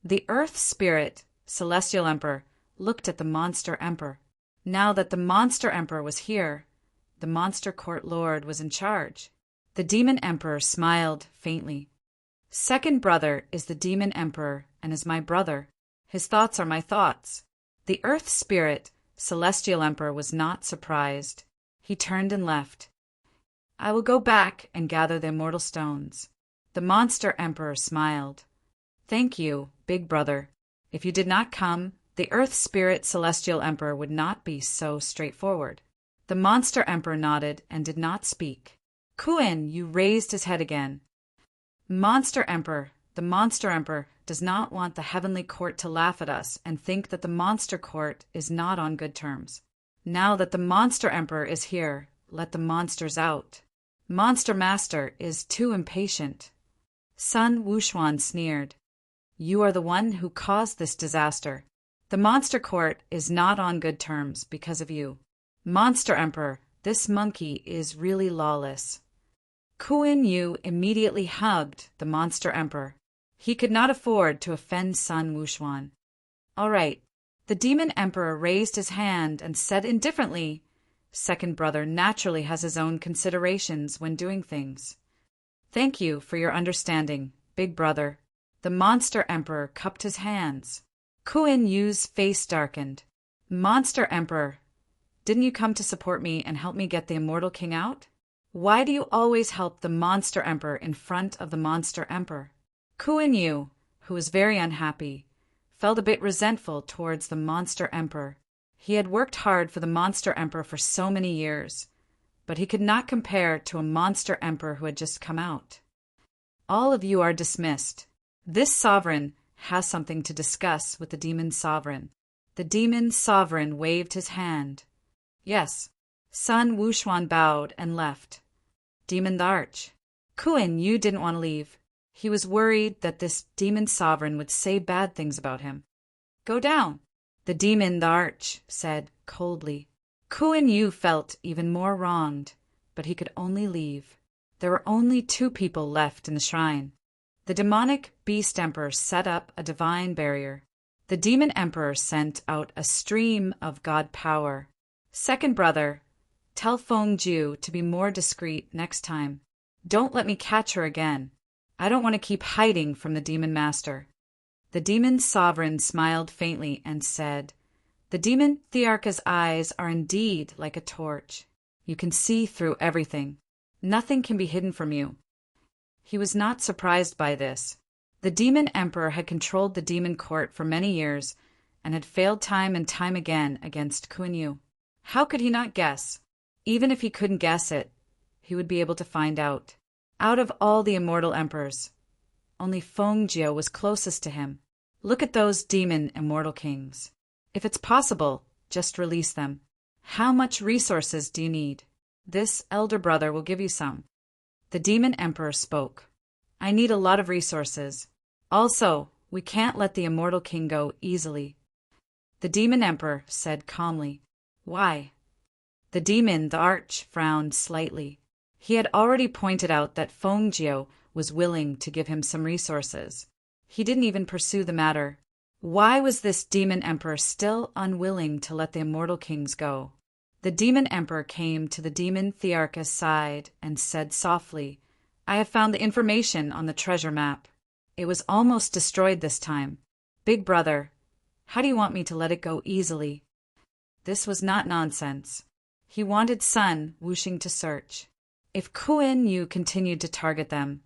Speaker 1: The Earth Spirit, Celestial Emperor, looked at the Monster Emperor. Now that the Monster Emperor was here, the Monster Court Lord was in charge. The Demon Emperor smiled faintly. Second brother is the Demon Emperor and is my brother. His thoughts are my thoughts. The Earth Spirit, Celestial Emperor, was not surprised. He turned and left. I will go back and gather the immortal stones. The Monster Emperor smiled. Thank you, big brother. If you did not come, the Earth Spirit Celestial Emperor would not be so straightforward. The Monster Emperor nodded and did not speak. Ku Inu raised his head again. Monster Emperor, the Monster Emperor does not want the Heavenly Court to laugh at us and think that the Monster Court is not on good terms. Now that the Monster Emperor is here, let the monsters out. Monster Master is too impatient. Sun Wuxuan sneered. You are the one who caused this disaster. The Monster Court is not on good terms because of you. Monster Emperor, this monkey is really lawless. Ku Inu immediately hugged the Monster Emperor. He could not afford to offend Sun Wuxuan. All right. The Demon Emperor raised his hand and said indifferently, Second brother naturally has his own considerations when doing things. Thank you for your understanding, big brother. The Monster Emperor cupped his hands. Ku Inu's face darkened. Monster Emperor, didn't you come to support me and help me get the Immortal King out? Why do you always help the Monster Emperor in front of the Monster Emperor? Ku Inu, who was very unhappy, felt a bit resentful towards the Monster Emperor. He had worked hard for the Monster Emperor for so many years, but he could not compare to a Monster Emperor who had just come out. All of you are dismissed. This sovereign has something to discuss with the Demon Sovereign. The Demon Sovereign waved his hand. Yes. Sun Wuxuan bowed and left. Demon the Arch. Kuan Yu didn't want to leave. He was worried that this demon sovereign would say bad things about him. Go down, the demon the Arch said coldly. Kuan Yu felt even more wronged, but he could only leave. There were only 2 people left in the shrine. The demonic beast emperor set up a divine barrier. The demon emperor sent out a stream of god power. Second brother, tell Fengjiu to be more discreet next time. Don't let me catch her again. I don't want to keep hiding from the demon master. The demon sovereign smiled faintly and said, the demon Thearka's eyes are indeed like a torch. You can see through everything. Nothing can be hidden from you. He was not surprised by this. The demon emperor had controlled the demon court for many years and had failed time and time again against Kuan Yu. How could he not guess? Even if he couldn't guess it, he would be able to find out. Out of all the immortal emperors, only Fengjiu was closest to him. Look at those demon immortal kings. If it's possible, just release them. How much resources do you need? This elder brother will give you some. The demon emperor spoke. I need a lot of resources. Also, we can't let the immortal king go easily. The demon emperor said calmly. Why? The demon, the Arch, frowned slightly. He had already pointed out that Fengjiu was willing to give him some resources. He didn't even pursue the matter. Why was this demon emperor still unwilling to let the immortal kings go? The demon emperor came to the demon Thearka's side and said softly, I have found the information on the treasure map. It was almost destroyed this time. Big brother, how do you want me to let it go easily? This was not nonsense. He wanted Sun Wuxing to search. If Kuan Yu continued to target them,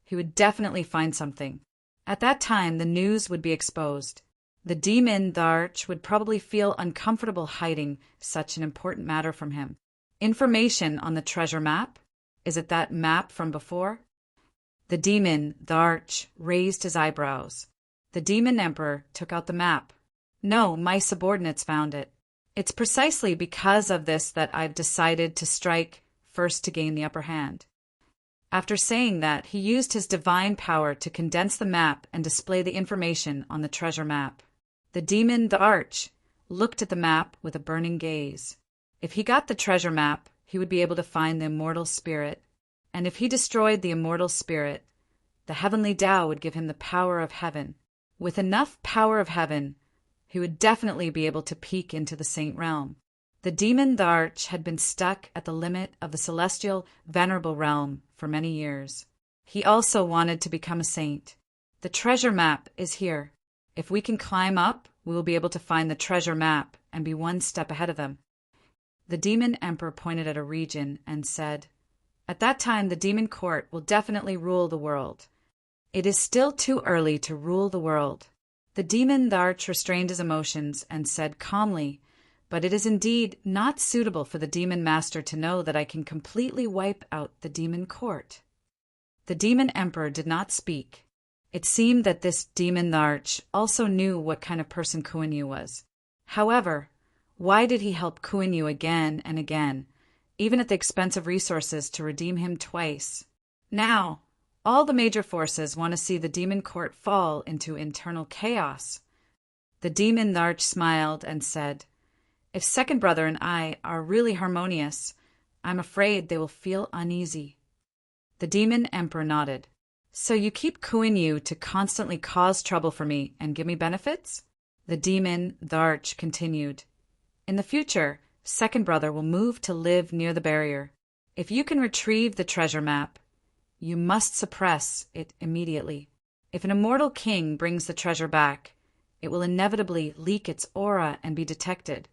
Speaker 1: he would definitely find something. At that time, the news would be exposed. The demon, the Arch, would probably feel uncomfortable hiding such an important matter from him. Information on the treasure map? Is it that map from before? The demon, the Arch, raised his eyebrows. The demon emperor took out the map. No, my subordinates found it. It's precisely because of this that I've decided to strike first to gain the upper hand. After saying that, he used his divine power to condense the map and display the information on the treasure map. The demon, the Arch, looked at the map with a burning gaze. If he got the treasure map, he would be able to find the immortal spirit. And if he destroyed the immortal spirit, the heavenly Tao would give him the power of heaven. With enough power of heaven, he would definitely be able to peek into the saint realm. The demon, the Arch, had been stuck at the limit of the celestial, venerable realm for many years. He also wanted to become a saint. The treasure map is here. If we can climb up, we will be able to find the treasure map and be one step ahead of them. The demon emperor pointed at a region and said, At that time, the demon court will definitely rule the world. It is still too early to rule the world. The demon, the Arch, restrained his emotions and said calmly, But it is indeed not suitable for the demon master to know that I can completely wipe out the demon court. The demon emperor did not speak. It seemed that this demon, the Arch, also knew what kind of person Kuan Yu was. However, why did he help Kuan Yu again and again, even at the expense of resources to redeem him twice? Now, all the major forces want to see the demon court fall into internal chaos. The demon, the Arch, smiled and said, If second brother and I are really harmonious, I'm afraid they will feel uneasy. The demon emperor nodded. So you keep Kuan Yu to constantly cause trouble for me and give me benefits? The demon, the Arch, continued. In the future, second brother will move to live near the barrier. If you can retrieve the treasure map, you must suppress it immediately. If an immortal king brings the treasure back, it will inevitably leak its aura and be detected.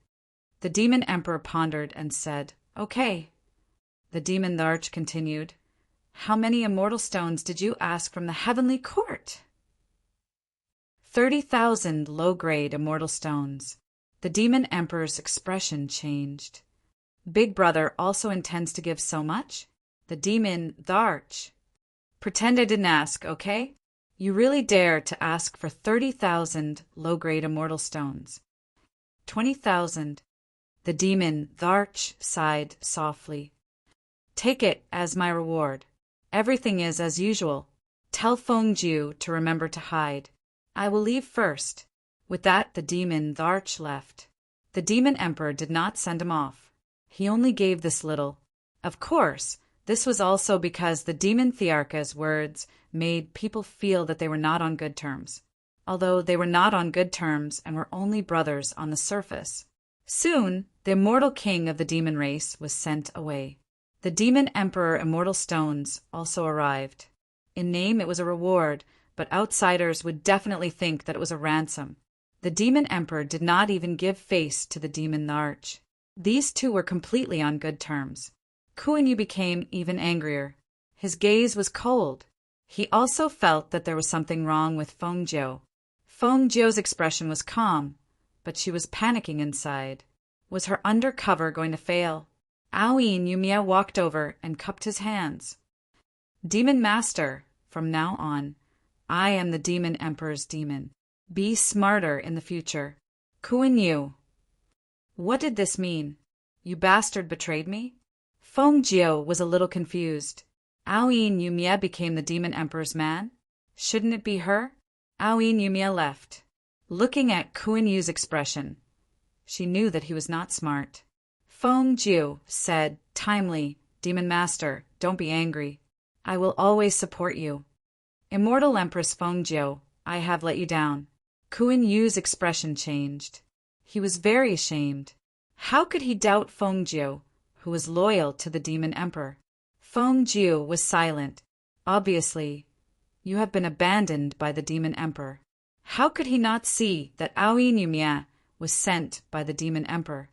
Speaker 1: The demon emperor pondered and said, Okay. The demon, the Arch, continued. How many immortal stones did you ask from the heavenly court? 30,000 low-grade immortal stones. The demon emperor's expression changed. Big brother also intends to give so much? The demon, the Arch. Pretend I didn't ask, okay? You really dare to ask for 30,000 low-grade immortal stones. 20,000. The demon, the Arch, sighed softly. Take it as my reward. Everything is as usual. Tell Fengjiu to remember to hide. I will leave first." With that, the demon Tharch left. The demon emperor did not send him off. He only gave this little. Of course, this was also because the demon Thiarka's words made people feel that they were not on good terms, although they were not on good terms and were only brothers on the surface. Soon, the immortal king of the demon race was sent away. The demon emperor immortal stones also arrived. In name, it was a reward, but outsiders would definitely think that it was a ransom. The demon emperor did not even give face to the demon Tharch. These two were completely on good terms. Kuan-Yu became even angrier. His gaze was cold. He also felt that there was something wrong with Fengjiu. Fengjiu's expression was calm, but she was panicking inside. Was her undercover going to fail? Aoin Yumia walked over and cupped his hands. "Demon Master, from now on, I am the Demon Emperor's demon. Be smarter in the future. Kuan-Yu." What did this mean? You bastard betrayed me? Fengjiu was a little confused. Aoin Yumia became the Demon Emperor's man? Shouldn't it be her? Aoin Yumia left. Looking at Kuan-Yu's expression, she knew that he was not smart. Fengjiu said, timely, "Demon Master, don't be angry. I will always support you." "Immortal Empress Fengjiu, I have let you down." Kuan-Yu's expression changed. He was very ashamed. How could he doubt Fengjiu, who was loyal to the Demon Emperor? Fengjiu was silent. Obviously, you have been abandoned by the Demon Emperor. How could he not see that Aoin Yumia was sent by the Demon Emperor?